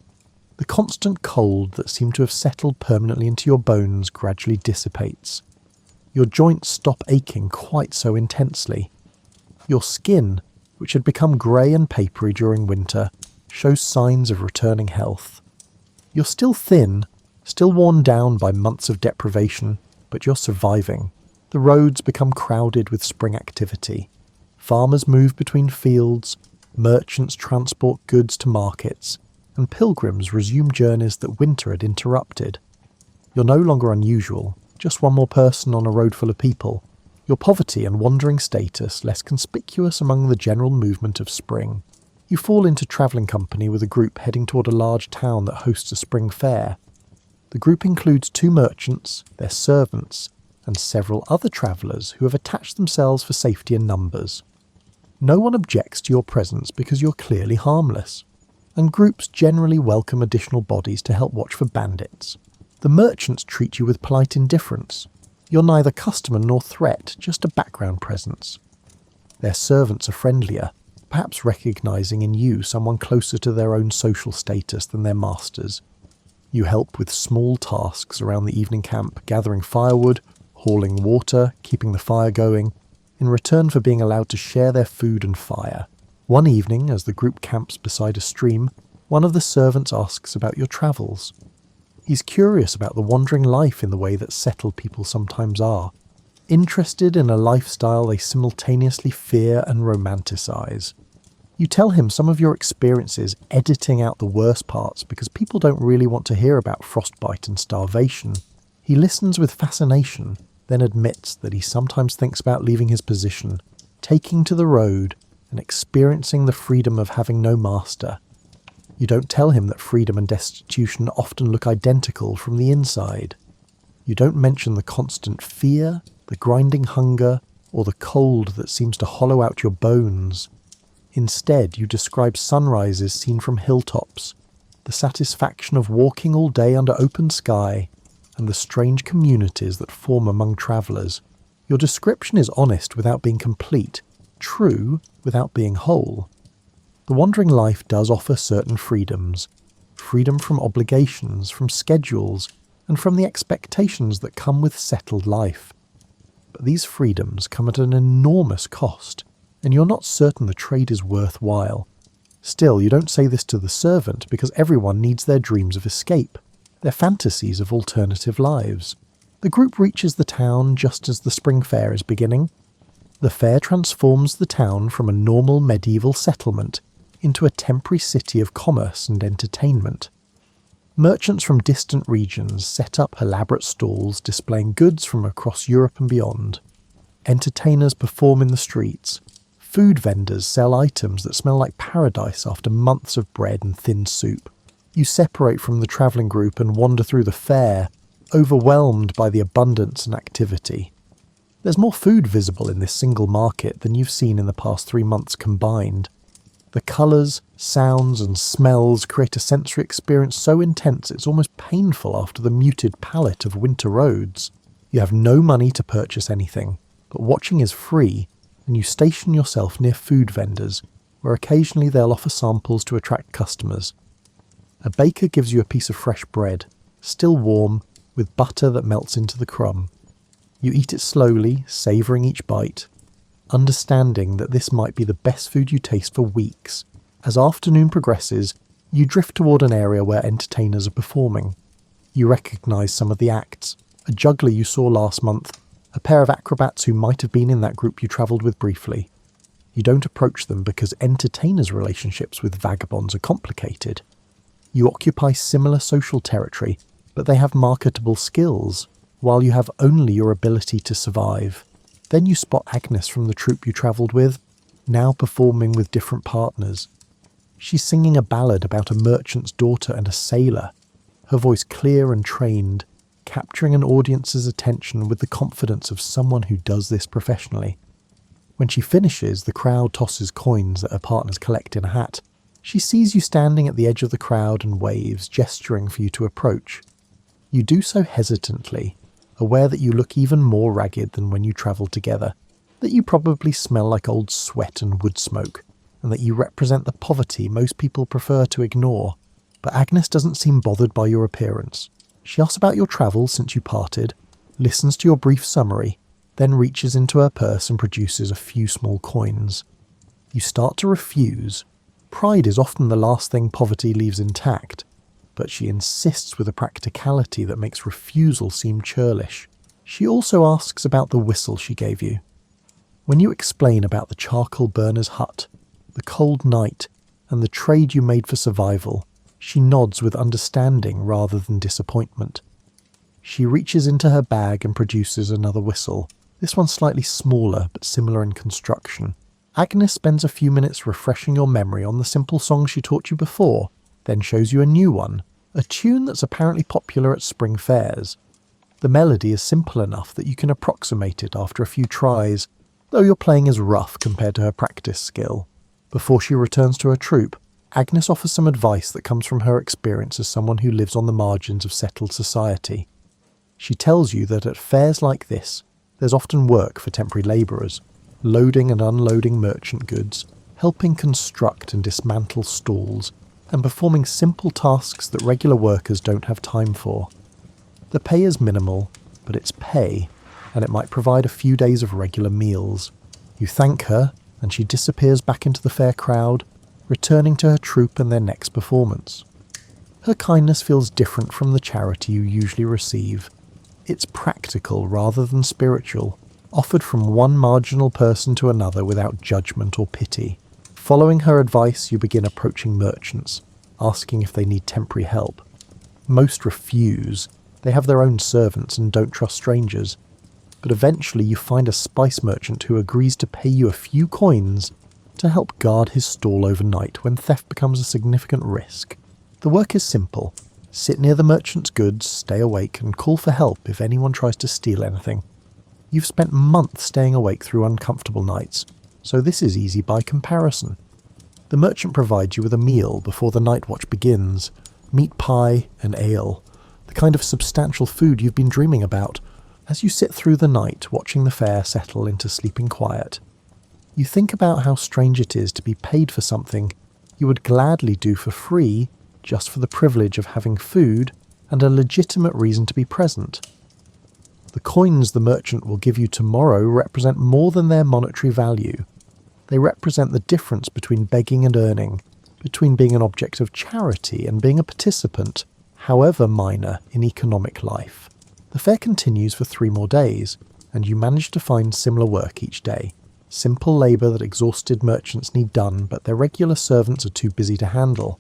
The constant cold that seemed to have settled permanently into your bones gradually dissipates. Your joints stop aching quite so intensely. Your skin, which had become grey and papery during winter, shows signs of returning health. You're still thin, still worn down by months of deprivation, but you're surviving. The roads become crowded with spring activity. Farmers move between fields, merchants transport goods to markets, and pilgrims resume journeys that winter had interrupted. You're no longer unusual, just one more person on a road full of people. Your poverty and wandering status less conspicuous among the general movement of spring. You fall into travelling company with a group heading toward a large town that hosts a spring fair. The group includes 2 merchants, their servants, and several other travellers who have attached themselves for safety in numbers. No one objects to your presence because you're clearly harmless, and groups generally welcome additional bodies to help watch for bandits. The merchants treat you with polite indifference. You're neither customer nor threat, just a background presence. Their servants are friendlier, perhaps recognising in you someone closer to their own social status than their masters. You help with small tasks around the evening camp, gathering firewood, hauling water, keeping the fire going, in return for being allowed to share their food and fire. One evening, as the group camps beside a stream, one of the servants asks about your travels. He's curious about the wandering life in the way that settled people sometimes are, interested in a lifestyle they simultaneously fear and romanticize. You tell him some of your experiences, editing out the worst parts because people don't really want to hear about frostbite and starvation. He listens with fascination, then admits that he sometimes thinks about leaving his position, taking to the road, and experiencing the freedom of having no master. You don't tell him that freedom and destitution often look identical from the inside. You don't mention the constant fear, the grinding hunger, or the cold that seems to hollow out your bones. Instead, you describe sunrises seen from hilltops, the satisfaction of walking all day under open sky, and the strange communities that form among travellers. Your description is honest without being complete, true without being whole. The wandering life does offer certain freedoms. Freedom from obligations, from schedules, and from the expectations that come with settled life. But these freedoms come at an enormous cost, and you're not certain the trade is worthwhile. Still, you don't say this to the servant because everyone needs their dreams of escape, their fantasies of alternative lives. The group reaches the town just as the spring fair is beginning. The fair transforms the town from a normal medieval settlement into a temporary city of commerce and entertainment. Merchants from distant regions set up elaborate stalls displaying goods from across Europe and beyond. Entertainers perform in the streets. Food vendors sell items that smell like paradise after months of bread and thin soup. You separate from the travelling group and wander through the fair, overwhelmed by the abundance and activity. There's more food visible in this single market than you've seen in the past 3 months combined. The colours, sounds and smells create a sensory experience so intense it's almost painful after the muted palette of winter roads. You have no money to purchase anything, but watching is free, and you station yourself near food vendors, where occasionally they'll offer samples to attract customers. A baker gives you a piece of fresh bread, still warm, with butter that melts into the crumb. You eat it slowly, savouring each bite, understanding that this might be the best food you taste for weeks. As afternoon progresses, you drift toward an area where entertainers are performing. You recognise some of the acts: a juggler you saw last month, a pair of acrobats who might have been in that group you travelled with briefly. You don't approach them because entertainers' relationships with vagabonds are complicated. You occupy similar social territory, but they have marketable skills, while you have only your ability to survive. Then you spot Agnes from the troupe you travelled with, now performing with different partners. She's singing a ballad about a merchant's daughter and a sailor, her voice clear and trained, capturing an audience's attention with the confidence of someone who does this professionally. When she finishes, the crowd tosses coins that her partners collect in a hat. She sees you standing at the edge of the crowd and waves, gesturing for you to approach. You do so hesitantly, aware that you look even more ragged than when you travelled together, that you probably smell like old sweat and wood smoke, and that you represent the poverty most people prefer to ignore. But Agnes doesn't seem bothered by your appearance. She asks about your travels since you parted, listens to your brief summary, then reaches into her purse and produces a few small coins. You start to refuse. Pride is often the last thing poverty leaves intact, but she insists with a practicality that makes refusal seem churlish. She also asks about the whistle she gave you. When you explain about the charcoal burner's hut, the cold night, and the trade you made for survival, she nods with understanding rather than disappointment. She reaches into her bag and produces another whistle, this one slightly smaller but similar in construction. Agnes spends a few minutes refreshing your memory on the simple song she taught you before, then shows you a new one, a tune that's apparently popular at spring fairs. The melody is simple enough that you can approximate it after a few tries, though your playing is rough compared to her practice skill. Before she returns to her troupe, Agnes offers some advice that comes from her experience as someone who lives on the margins of settled society. She tells you that at fairs like this, there's often work for temporary labourers, loading and unloading merchant goods, helping construct and dismantle stalls, and performing simple tasks that regular workers don't have time for. The pay is minimal, but it's pay, and it might provide a few days of regular meals. You thank her, and she disappears back into the fair crowd, returning to her troupe and their next performance. Her kindness feels different from the charity you usually receive. It's practical rather than spiritual, offered from one marginal person to another without judgment or pity. Following her advice, you begin approaching merchants, asking if they need temporary help. Most refuse. They have their own servants and don't trust strangers. But eventually you find a spice merchant who agrees to pay you a few coins to help guard his stall overnight when theft becomes a significant risk. The work is simple. Sit near the merchant's goods, stay awake, and call for help if anyone tries to steal anything. You've spent months staying awake through uncomfortable nights, so this is easy by comparison. The merchant provides you with a meal before the night watch begins, meat pie and ale, the kind of substantial food you've been dreaming about, as you sit through the night watching the fair settle into sleeping quiet. You think about how strange it is to be paid for something you would gladly do for free just for the privilege of having food and a legitimate reason to be present. The coins the merchant will give you tomorrow represent more than their monetary value. They represent the difference between begging and earning, between being an object of charity and being a participant, however minor, in economic life. The fair continues for 3 more days, and you manage to find similar work each day. Simple labour that exhausted merchants need done, but their regular servants are too busy to handle.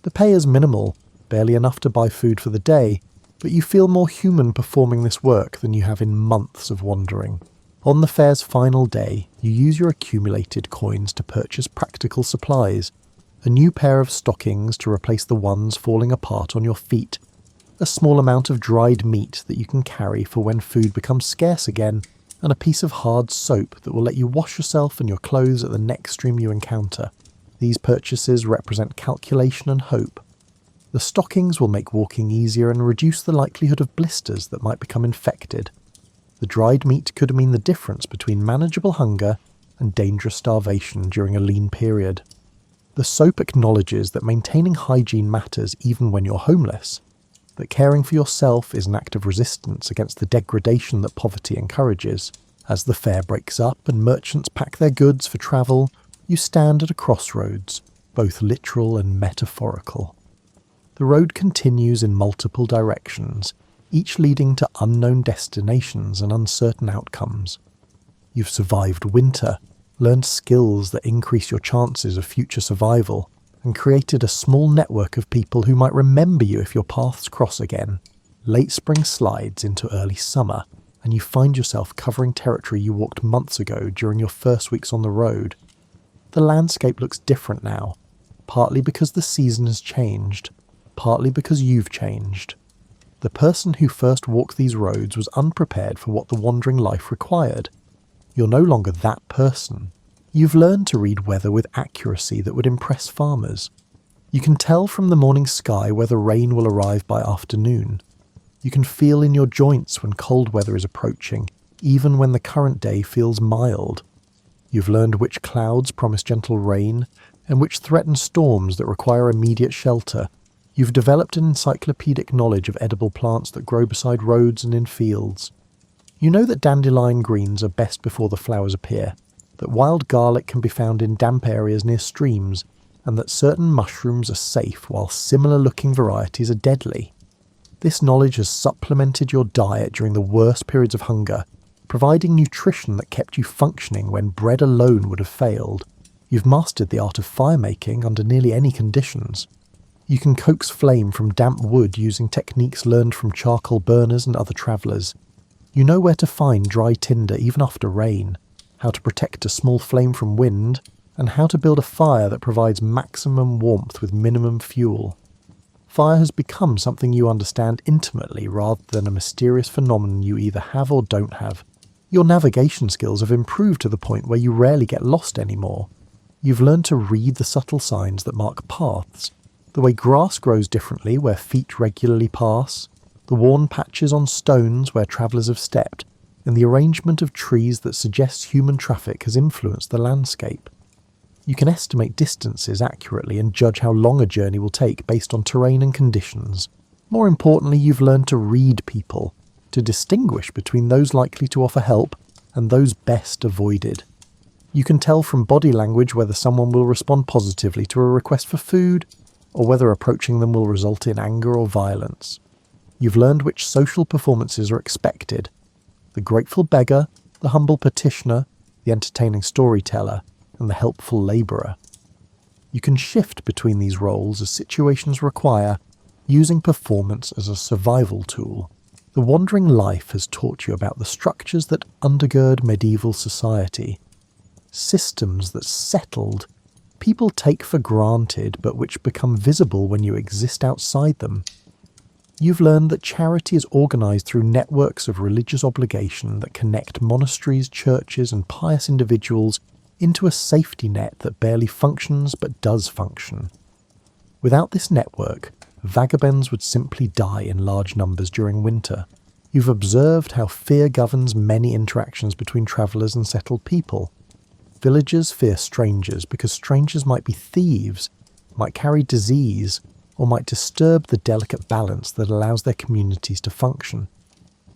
The pay is minimal, barely enough to buy food for the day, but you feel more human performing this work than you have in months of wandering. On the fair's final day, you use your accumulated coins to purchase practical supplies, a new pair of stockings to replace the ones falling apart on your feet, a small amount of dried meat that you can carry for when food becomes scarce again, and a piece of hard soap that will let you wash yourself and your clothes at the next stream you encounter. These purchases represent calculation and hope. The stockings will make walking easier and reduce the likelihood of blisters that might become infected. The dried meat could mean the difference between manageable hunger and dangerous starvation during a lean period. The soap acknowledges that maintaining hygiene matters even when you're homeless. that caring for yourself is an act of resistance against the degradation that poverty encourages. As the fair breaks up and merchants pack their goods for travel, you stand at a crossroads, both literal and metaphorical. The road continues in multiple directions, each leading to unknown destinations and uncertain outcomes. You've survived winter, learned skills that increase your chances of future survival, and created a small network of people who might remember you if your paths cross again. Late spring slides into early summer, and you find yourself covering territory you walked months ago during your first weeks on the road. The landscape looks different now, partly because the season has changed, partly because you've changed. The person who first walked these roads was unprepared for what the wandering life required. You're no longer that person. You've learned to read weather with accuracy that would impress farmers. You can tell from the morning sky whether rain will arrive by afternoon. You can feel in your joints when cold weather is approaching, even when the current day feels mild. You've learned which clouds promise gentle rain, and which threaten storms that require immediate shelter. You've developed an encyclopedic knowledge of edible plants that grow beside roads and in fields. You know that dandelion greens are best before the flowers appear, that wild garlic can be found in damp areas near streams, and that certain mushrooms are safe while similar-looking varieties are deadly. This knowledge has supplemented your diet during the worst periods of hunger, providing nutrition that kept you functioning when bread alone would have failed. You've mastered the art of fire-making under nearly any conditions. You can coax flame from damp wood using techniques learned from charcoal burners and other travellers. You know where to find dry tinder even after rain, how to protect a small flame from wind, and how to build a fire that provides maximum warmth with minimum fuel. Fire has become something you understand intimately rather than a mysterious phenomenon you either have or don't have. Your navigation skills have improved to the point where you rarely get lost anymore. You've learned to read the subtle signs that mark paths, the way grass grows differently where feet regularly pass, the worn patches on stones where travellers have stepped, and the arrangement of trees that suggests human traffic has influenced the landscape. You can estimate distances accurately and judge how long a journey will take based on terrain and conditions. More importantly, you've learned to read people, to distinguish between those likely to offer help and those best avoided. You can tell from body language whether someone will respond positively to a request for food, or whether approaching them will result in anger or violence. You've learned which social performances are expected: the grateful beggar, the humble petitioner, the entertaining storyteller, and the helpful labourer. You can shift between these roles as situations require, using performance as a survival tool. The wandering life has taught you about the structures that undergird medieval society, systems that settled, people take for granted but which become visible when you exist outside them. You've learned that charity is organised through networks of religious obligation that connect monasteries, churches and pious individuals into a safety net that barely functions but does function. Without this network, vagabonds would simply die in large numbers during winter. You've observed how fear governs many interactions between travellers and settled people. Villagers fear strangers because strangers might be thieves, might carry disease, or might disturb the delicate balance that allows their communities to function.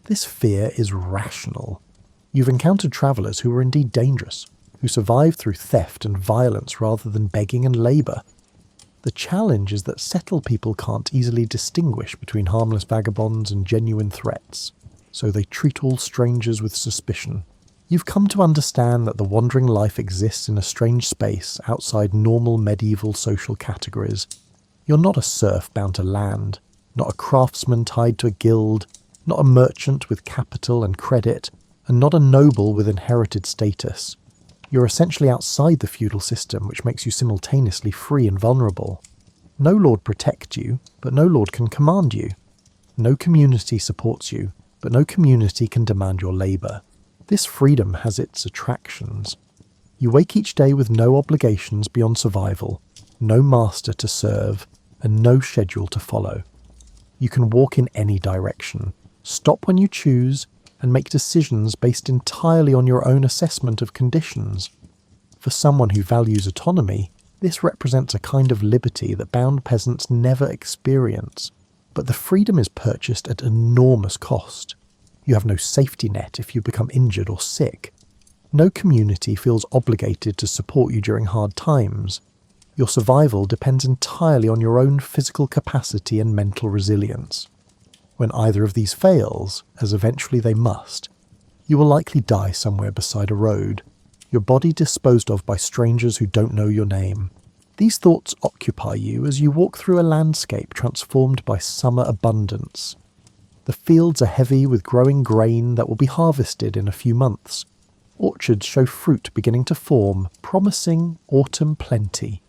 This fear is rational. You've encountered travellers who were indeed dangerous, who survived through theft and violence rather than begging and labour. The challenge is that settled people can't easily distinguish between harmless vagabonds and genuine threats, so they treat all strangers with suspicion. You've come to understand that the wandering life exists in a strange space outside normal medieval social categories. You're not a serf bound to land, not a craftsman tied to a guild, not a merchant with capital and credit, and not a noble with inherited status. You're essentially outside the feudal system, which makes you simultaneously free and vulnerable. No lord protects you, but no lord can command you. No community supports you, but no community can demand your labour. This freedom has its attractions. You wake each day with no obligations beyond survival, no master to serve, and no schedule to follow. You can walk in any direction, stop when you choose, and make decisions based entirely on your own assessment of conditions. For someone who values autonomy, this represents a kind of liberty that bound peasants never experience. But the freedom is purchased at enormous cost. You have no safety net if you become injured or sick. No community feels obligated to support you during hard times. Your survival depends entirely on your own physical capacity and mental resilience. When either of these fails, as eventually they must, you will likely die somewhere beside a road, your body disposed of by strangers who don't know your name. These thoughts occupy you as you walk through a landscape transformed by summer abundance. The fields are heavy with growing grain that will be harvested in a few months. Orchards show fruit beginning to form, promising autumn plenty.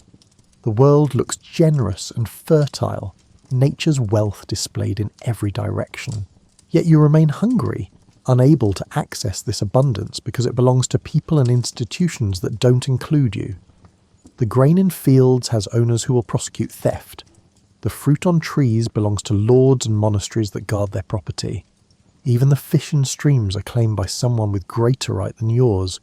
The world looks generous and fertile, nature's wealth displayed in every direction. Yet you remain hungry, unable to access this abundance because it belongs to people and institutions that don't include you. The grain in fields has owners who will prosecute theft. The fruit on trees belongs to lords and monasteries that guard their property. Even the fish in streams are claimed by someone with greater right than yours.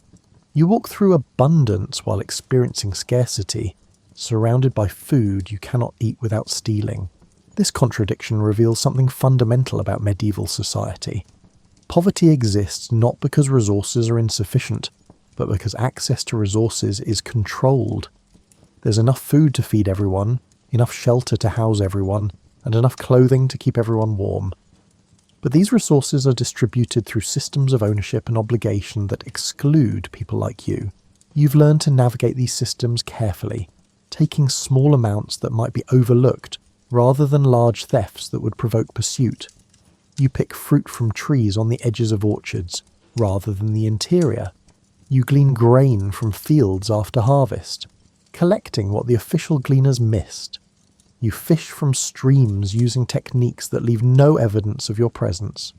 You walk through abundance while experiencing scarcity, surrounded by food you cannot eat without stealing. This contradiction reveals something fundamental about medieval society. Poverty exists not because resources are insufficient, but because access to resources is controlled. There's enough food to feed everyone, enough shelter to house everyone, and enough clothing to keep everyone warm. But these resources are distributed through systems of ownership and obligation that exclude people like you. You've learned to navigate these systems carefully, taking small amounts that might be overlooked rather than large thefts that would provoke pursuit. You pick fruit from trees on the edges of orchards, rather than the interior. You glean grain from fields after harvest, collecting what the official gleaners missed. You fish from streams using techniques that leave no evidence of your presence.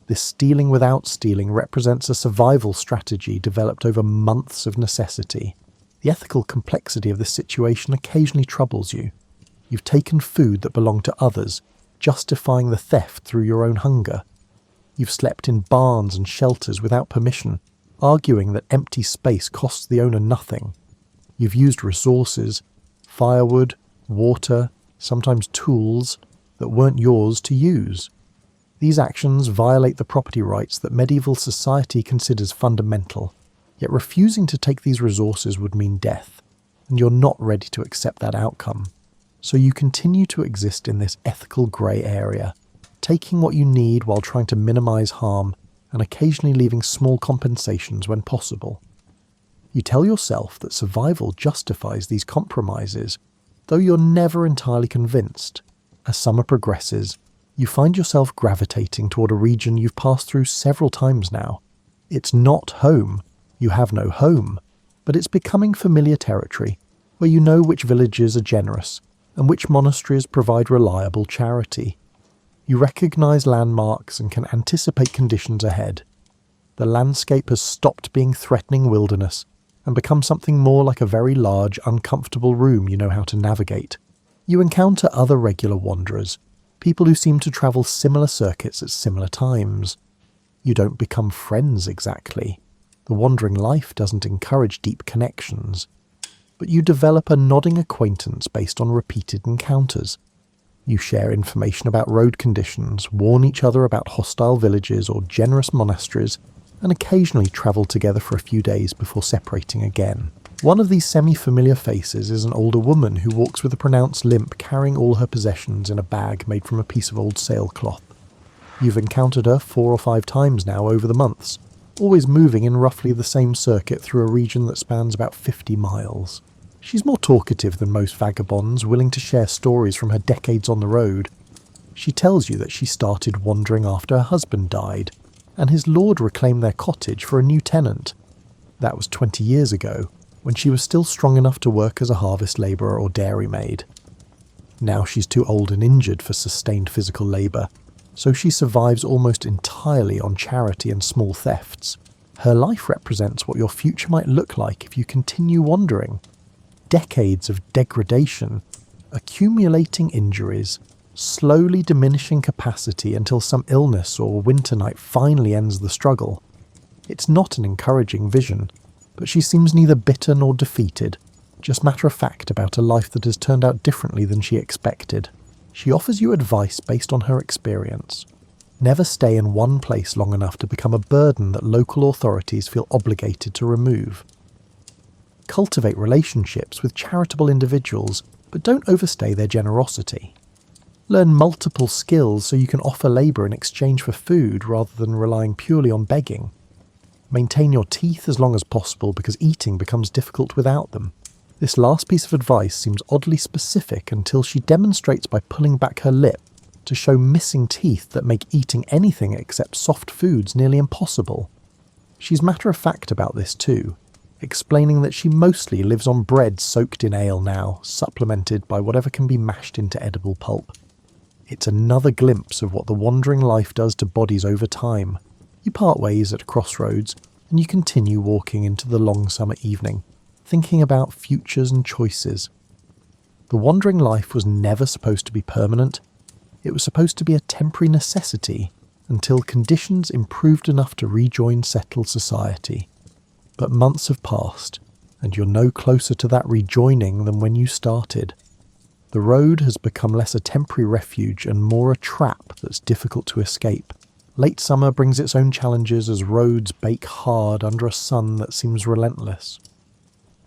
This stealing without stealing represents a survival strategy developed over months of necessity. The ethical complexity of this situation occasionally troubles you. You've taken food that belonged to others, justifying the theft through your own hunger. You've slept in barns and shelters without permission, arguing that empty space costs the owner nothing. You've used resources, firewood, water, sometimes tools, that weren't yours to use. These actions violate the property rights that medieval society considers fundamental, yet refusing to take these resources would mean death, and you're not ready to accept that outcome. So you continue to exist in this ethical grey area, taking what you need while trying to minimize harm and occasionally leaving small compensations when possible. You tell yourself that survival justifies these compromises, though you're never entirely convinced. As summer progresses, you find yourself gravitating toward a region you've passed through several times now. It's not home. You have no home, but it's becoming familiar territory, where you know which villages are generous and which monasteries provide reliable charity. You recognize landmarks and can anticipate conditions ahead. The landscape has stopped being threatening wilderness and become something more like a very large, uncomfortable room you know how to navigate. You encounter other regular wanderers, people who seem to travel similar circuits at similar times. You don't become friends exactly. The wandering life doesn't encourage deep connections. But you develop a nodding acquaintance based on repeated encounters. You share information about road conditions, warn each other about hostile villages or generous monasteries, and occasionally travel together for a few days before separating again. One of these semi-familiar faces is an older woman who walks with a pronounced limp, carrying all her possessions in a bag made from a piece of old sailcloth. You've encountered her 4 or 5 times now over the months, always moving in roughly the same circuit through a region that spans about 50 miles. She's more talkative than most vagabonds, willing to share stories from her decades on the road. She tells you that she started wandering after her husband died, and his lord reclaimed their cottage for a new tenant. That was 20 years ago, when she was still strong enough to work as a harvest labourer or dairymaid. Now she's too old and injured for sustained physical labour, so she survives almost entirely on charity and small thefts. Her life represents what your future might look like if you continue wandering. Decades of degradation, accumulating injuries, slowly diminishing capacity until some illness or winter night finally ends the struggle. It's not an encouraging vision, but she seems neither bitter nor defeated, just matter of fact about a life that has turned out differently than she expected. She offers you advice based on her experience. Never stay in one place long enough to become a burden that local authorities feel obligated to remove. Cultivate relationships with charitable individuals, but don't overstay their generosity. Learn multiple skills so you can offer labour in exchange for food rather than relying purely on begging. Maintain your teeth as long as possible because eating becomes difficult without them. This last piece of advice seems oddly specific until she demonstrates by pulling back her lip to show missing teeth that make eating anything except soft foods nearly impossible. She's matter-of-fact about this too, explaining that she mostly lives on bread soaked in ale now, supplemented by whatever can be mashed into edible pulp. It's another glimpse of what the wandering life does to bodies over time. You part ways at crossroads, and you continue walking into the long summer evening, thinking about futures and choices. The wandering life was never supposed to be permanent. It was supposed to be a temporary necessity until conditions improved enough to rejoin settled society. But months have passed, and you're no closer to that rejoining than when you started. The road has become less a temporary refuge and more a trap that's difficult to escape. Late summer brings its own challenges as roads bake hard under a sun that seems relentless.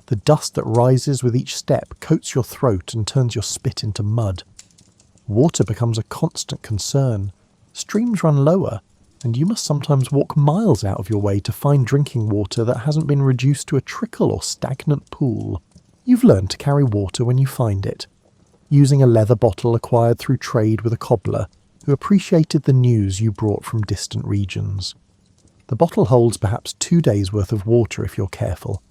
The dust that rises with each step coats your throat and turns your spit into mud. Water becomes a constant concern. Streams run lower, and you must sometimes walk miles out of your way to find drinking water that hasn't been reduced to a trickle or stagnant pool. You've learned to carry water when you find it, using a leather bottle acquired through trade with a cobbler who appreciated the news you brought from distant regions. The bottle holds perhaps 2 days' worth of water if you're careful,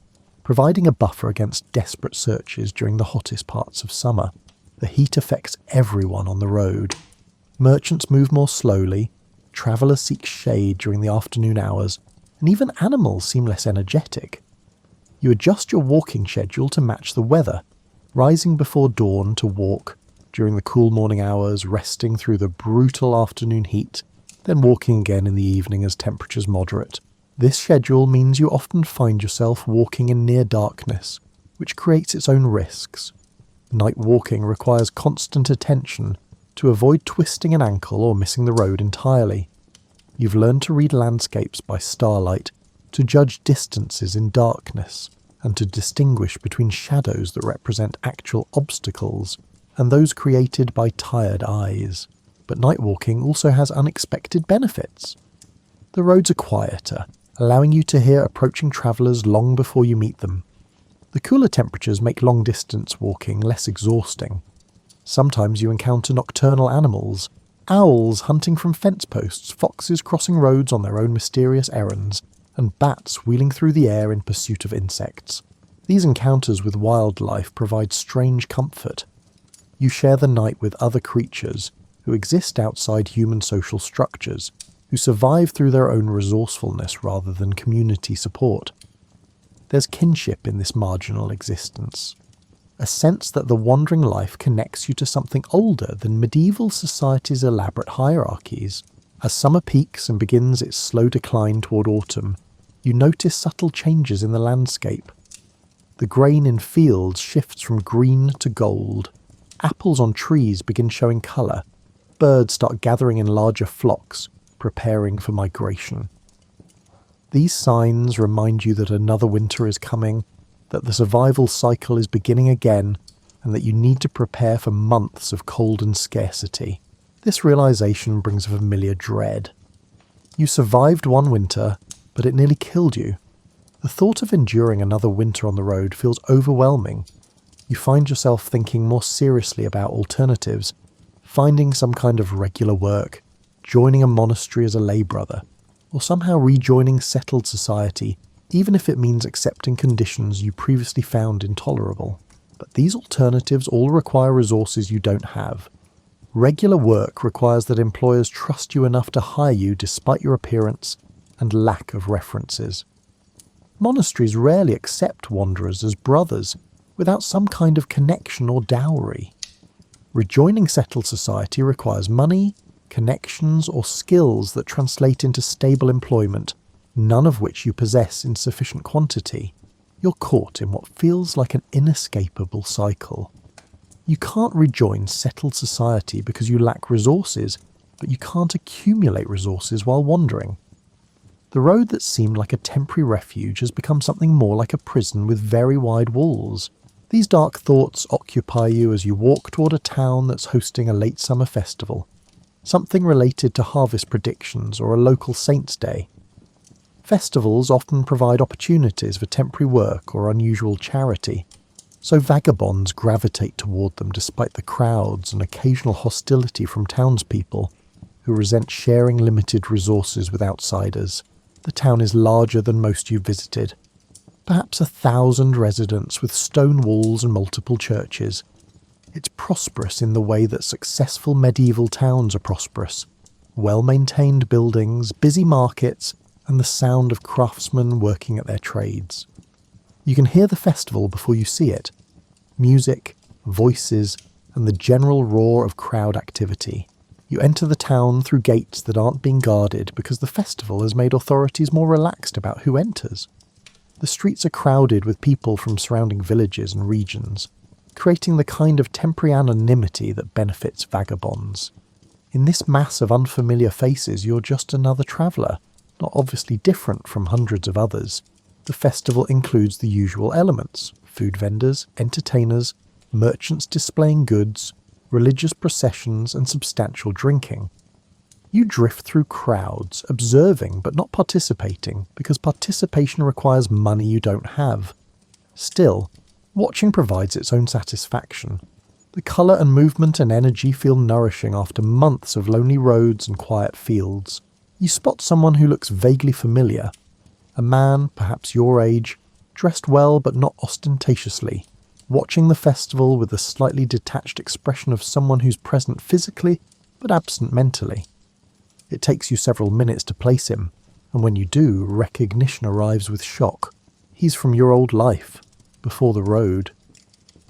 providing a buffer against desperate searches during the hottest parts of summer. The heat affects everyone on the road. Merchants move more slowly, travellers seek shade during the afternoon hours, and even animals seem less energetic. You adjust your walking schedule to match the weather, rising before dawn to walk, during the cool morning hours resting through the brutal afternoon heat, then walking again in the evening as temperatures moderate. This schedule means you often find yourself walking in near darkness, which creates its own risks. Night walking requires constant attention to avoid twisting an ankle or missing the road entirely. You've learned to read landscapes by starlight, to judge distances in darkness, and to distinguish between shadows that represent actual obstacles and those created by tired eyes. But night walking also has unexpected benefits. The roads are quieter, allowing you to hear approaching travellers long before you meet them. The cooler temperatures make long-distance walking less exhausting. Sometimes you encounter nocturnal animals, owls hunting from fence posts, foxes crossing roads on their own mysterious errands, and bats wheeling through the air in pursuit of insects. These encounters with wildlife provide strange comfort. You share the night with other creatures who exist outside human social structures, who survive through their own resourcefulness rather than community support. There's kinship in this marginal existence, a sense that the wandering life connects you to something older than medieval society's elaborate hierarchies. As summer peaks and begins its slow decline toward autumn, you notice subtle changes in the landscape. The grain in fields shifts from green to gold. Apples on trees begin showing colour. Birds start gathering in larger flocks, preparing for migration. These signs remind you that another winter is coming, that the survival cycle is beginning again, and that you need to prepare for months of cold and scarcity. This realization brings a familiar dread. You survived one winter, but it nearly killed you. The thought of enduring another winter on the road feels overwhelming. You find yourself thinking more seriously about alternatives, finding some kind of regular work, joining a monastery as a lay brother, or somehow rejoining settled society, even if it means accepting conditions you previously found intolerable. But these alternatives all require resources you don't have. Regular work requires that employers trust you enough to hire you despite your appearance and lack of references. Monasteries rarely accept wanderers as brothers without some kind of connection or dowry. Rejoining settled society requires money, connections, or skills that translate into stable employment, none of which you possess in sufficient quantity. You're caught in what feels like an inescapable cycle. You can't rejoin settled society because you lack resources, but you can't accumulate resources while wandering. The road that seemed like a temporary refuge has become something more like a prison with very wide walls. These dark thoughts occupy you as you walk toward a town that's hosting a late summer festival, something related to harvest predictions or a local saint's day. Festivals often provide opportunities for temporary work or unusual charity, so vagabonds gravitate toward them despite the crowds and occasional hostility from townspeople who resent sharing limited resources with outsiders. The town is larger than most you've visited. Perhaps 1,000 residents with stone walls and multiple churches. It's prosperous in the way that successful medieval towns are prosperous. Well-maintained buildings, busy markets, and the sound of craftsmen working at their trades. You can hear the festival before you see it. Music, voices, and the general roar of crowd activity. You enter the town through gates that aren't being guarded because the festival has made authorities more relaxed about who enters. The streets are crowded with people from surrounding villages and regions, creating the kind of temporary anonymity that benefits vagabonds. In this mass of unfamiliar faces, you're just another traveller, not obviously different from hundreds of others. The festival includes the usual elements: food vendors, entertainers, merchants displaying goods, religious processions, and substantial drinking. You drift through crowds, observing but not participating, because participation requires money you don't have. Still, watching provides its own satisfaction. The colour and movement and energy feel nourishing after months of lonely roads and quiet fields. You spot someone who looks vaguely familiar. A man, perhaps your age, dressed well but not ostentatiously, watching the festival with the slightly detached expression of someone who's present physically but absent mentally. It takes you several minutes to place him, and when you do, recognition arrives with shock. He's from your old life, before the road.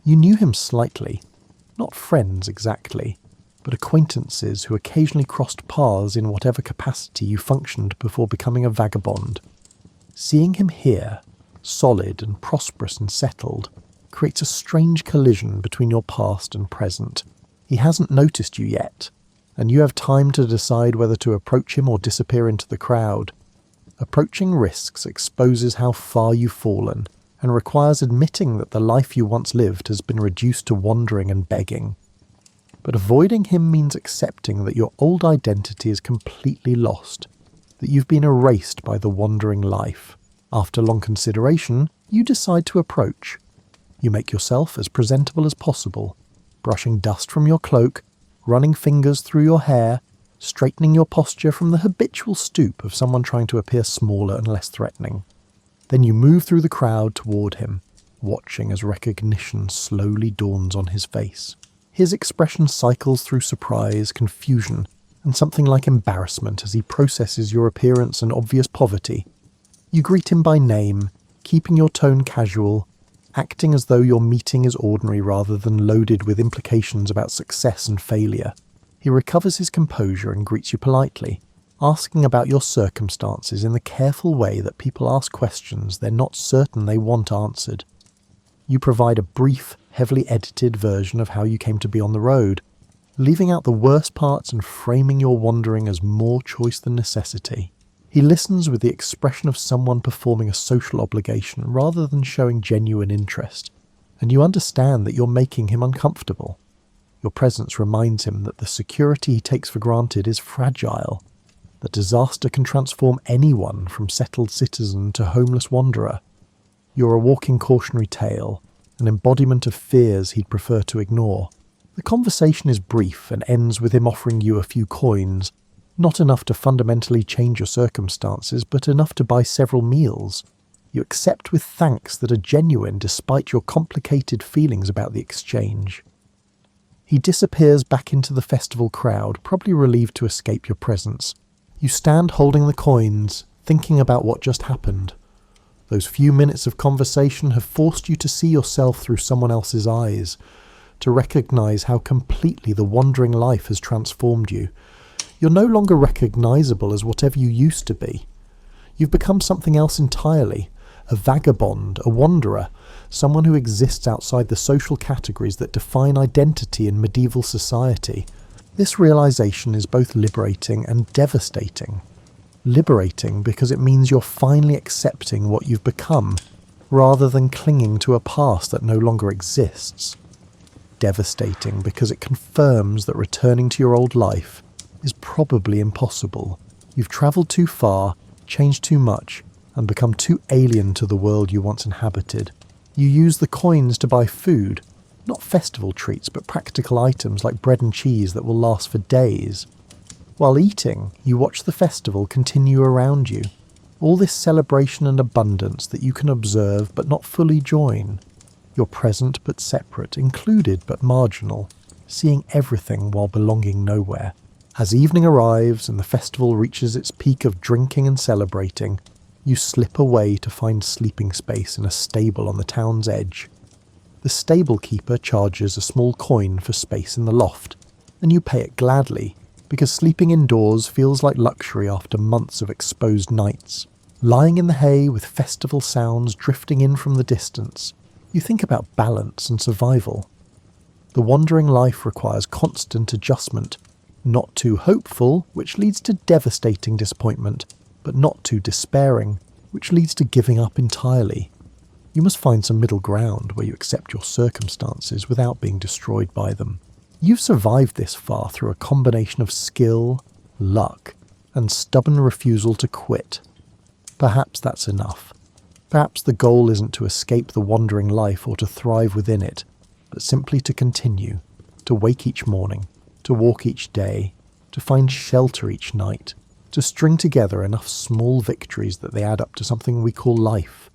You knew him slightly, not friends exactly, but acquaintances who occasionally crossed paths in whatever capacity you functioned before becoming a vagabond. Seeing him here, solid and prosperous and settled, creates a strange collision between your past and present. He hasn't noticed you yet, and you have time to decide whether to approach him or disappear into the crowd. Approaching risks exposes how far you've fallen, and requires admitting that the life you once lived has been reduced to wandering and begging. But avoiding him means accepting that your old identity is completely lost, that you've been erased by the wandering life. After long consideration, you decide to approach. You make yourself as presentable as possible, brushing dust from your cloak, running fingers through your hair, straightening your posture from the habitual stoop of someone trying to appear smaller and less threatening. Then you move through the crowd toward him, watching as recognition slowly dawns on his face. His expression cycles through surprise, confusion, and something like embarrassment as he processes your appearance and obvious poverty. You greet him by name, keeping your tone casual, acting as though your meeting is ordinary rather than loaded with implications about success and failure. He recovers his composure and greets you politely, asking about your circumstances in the careful way that people ask questions they're not certain they want answered. You provide a brief, heavily edited version of how you came to be on the road, leaving out the worst parts and framing your wandering as more choice than necessity. He listens with the expression of someone performing a social obligation rather than showing genuine interest, and you understand that you're making him uncomfortable. Your presence reminds him that the security he takes for granted is fragile, that disaster can transform anyone from settled citizen to homeless wanderer. You're a walking cautionary tale, an embodiment of fears he'd prefer to ignore. The conversation is brief and ends with him offering you a few coins, not enough to fundamentally change your circumstances, but enough to buy several meals. You accept with thanks that are genuine despite your complicated feelings about the exchange. He disappears back into the festival crowd, probably relieved to escape your presence. You stand holding the coins, thinking about what just happened. Those few minutes of conversation have forced you to see yourself through someone else's eyes, to recognise how completely the wandering life has transformed you. You're no longer recognisable as whatever you used to be. You've become something else entirely, A vagabond, a wanderer, someone who exists outside the social categories that define identity in medieval society. This realization is both liberating and devastating. Liberating because it means you're finally accepting what you've become, rather than clinging to a past that no longer exists. Devastating because it confirms that returning to your old life is probably impossible. You've travelled too far, changed too much, and become too alien to the world you once inhabited. You use the coins to buy food, not festival treats but practical items like bread and cheese that will last for days. While eating, you watch the festival continue around you. All this celebration and abundance that you can observe but not fully join. You're present but separate, included but marginal, seeing everything while belonging nowhere. As evening arrives and the festival reaches its peak of drinking and celebrating, you slip away to find sleeping space in a stable on the town's edge. The stable keeper charges a small coin for space in the loft, and you pay it gladly, because sleeping indoors feels like luxury after months of exposed nights. Lying in the hay with festival sounds drifting in from the distance, you think about balance and survival. The wandering life requires constant adjustment, not too hopeful, which leads to devastating disappointment, but not too despairing, which leads to giving up entirely. You must find some middle ground where you accept your circumstances without being destroyed by them. You've survived this far through a combination of skill, luck, and stubborn refusal to quit. Perhaps that's enough. Perhaps the goal isn't to escape the wandering life or to thrive within it, but simply to continue, to wake each morning, to walk each day, to find shelter each night, to string together enough small victories that they add up to something we call life.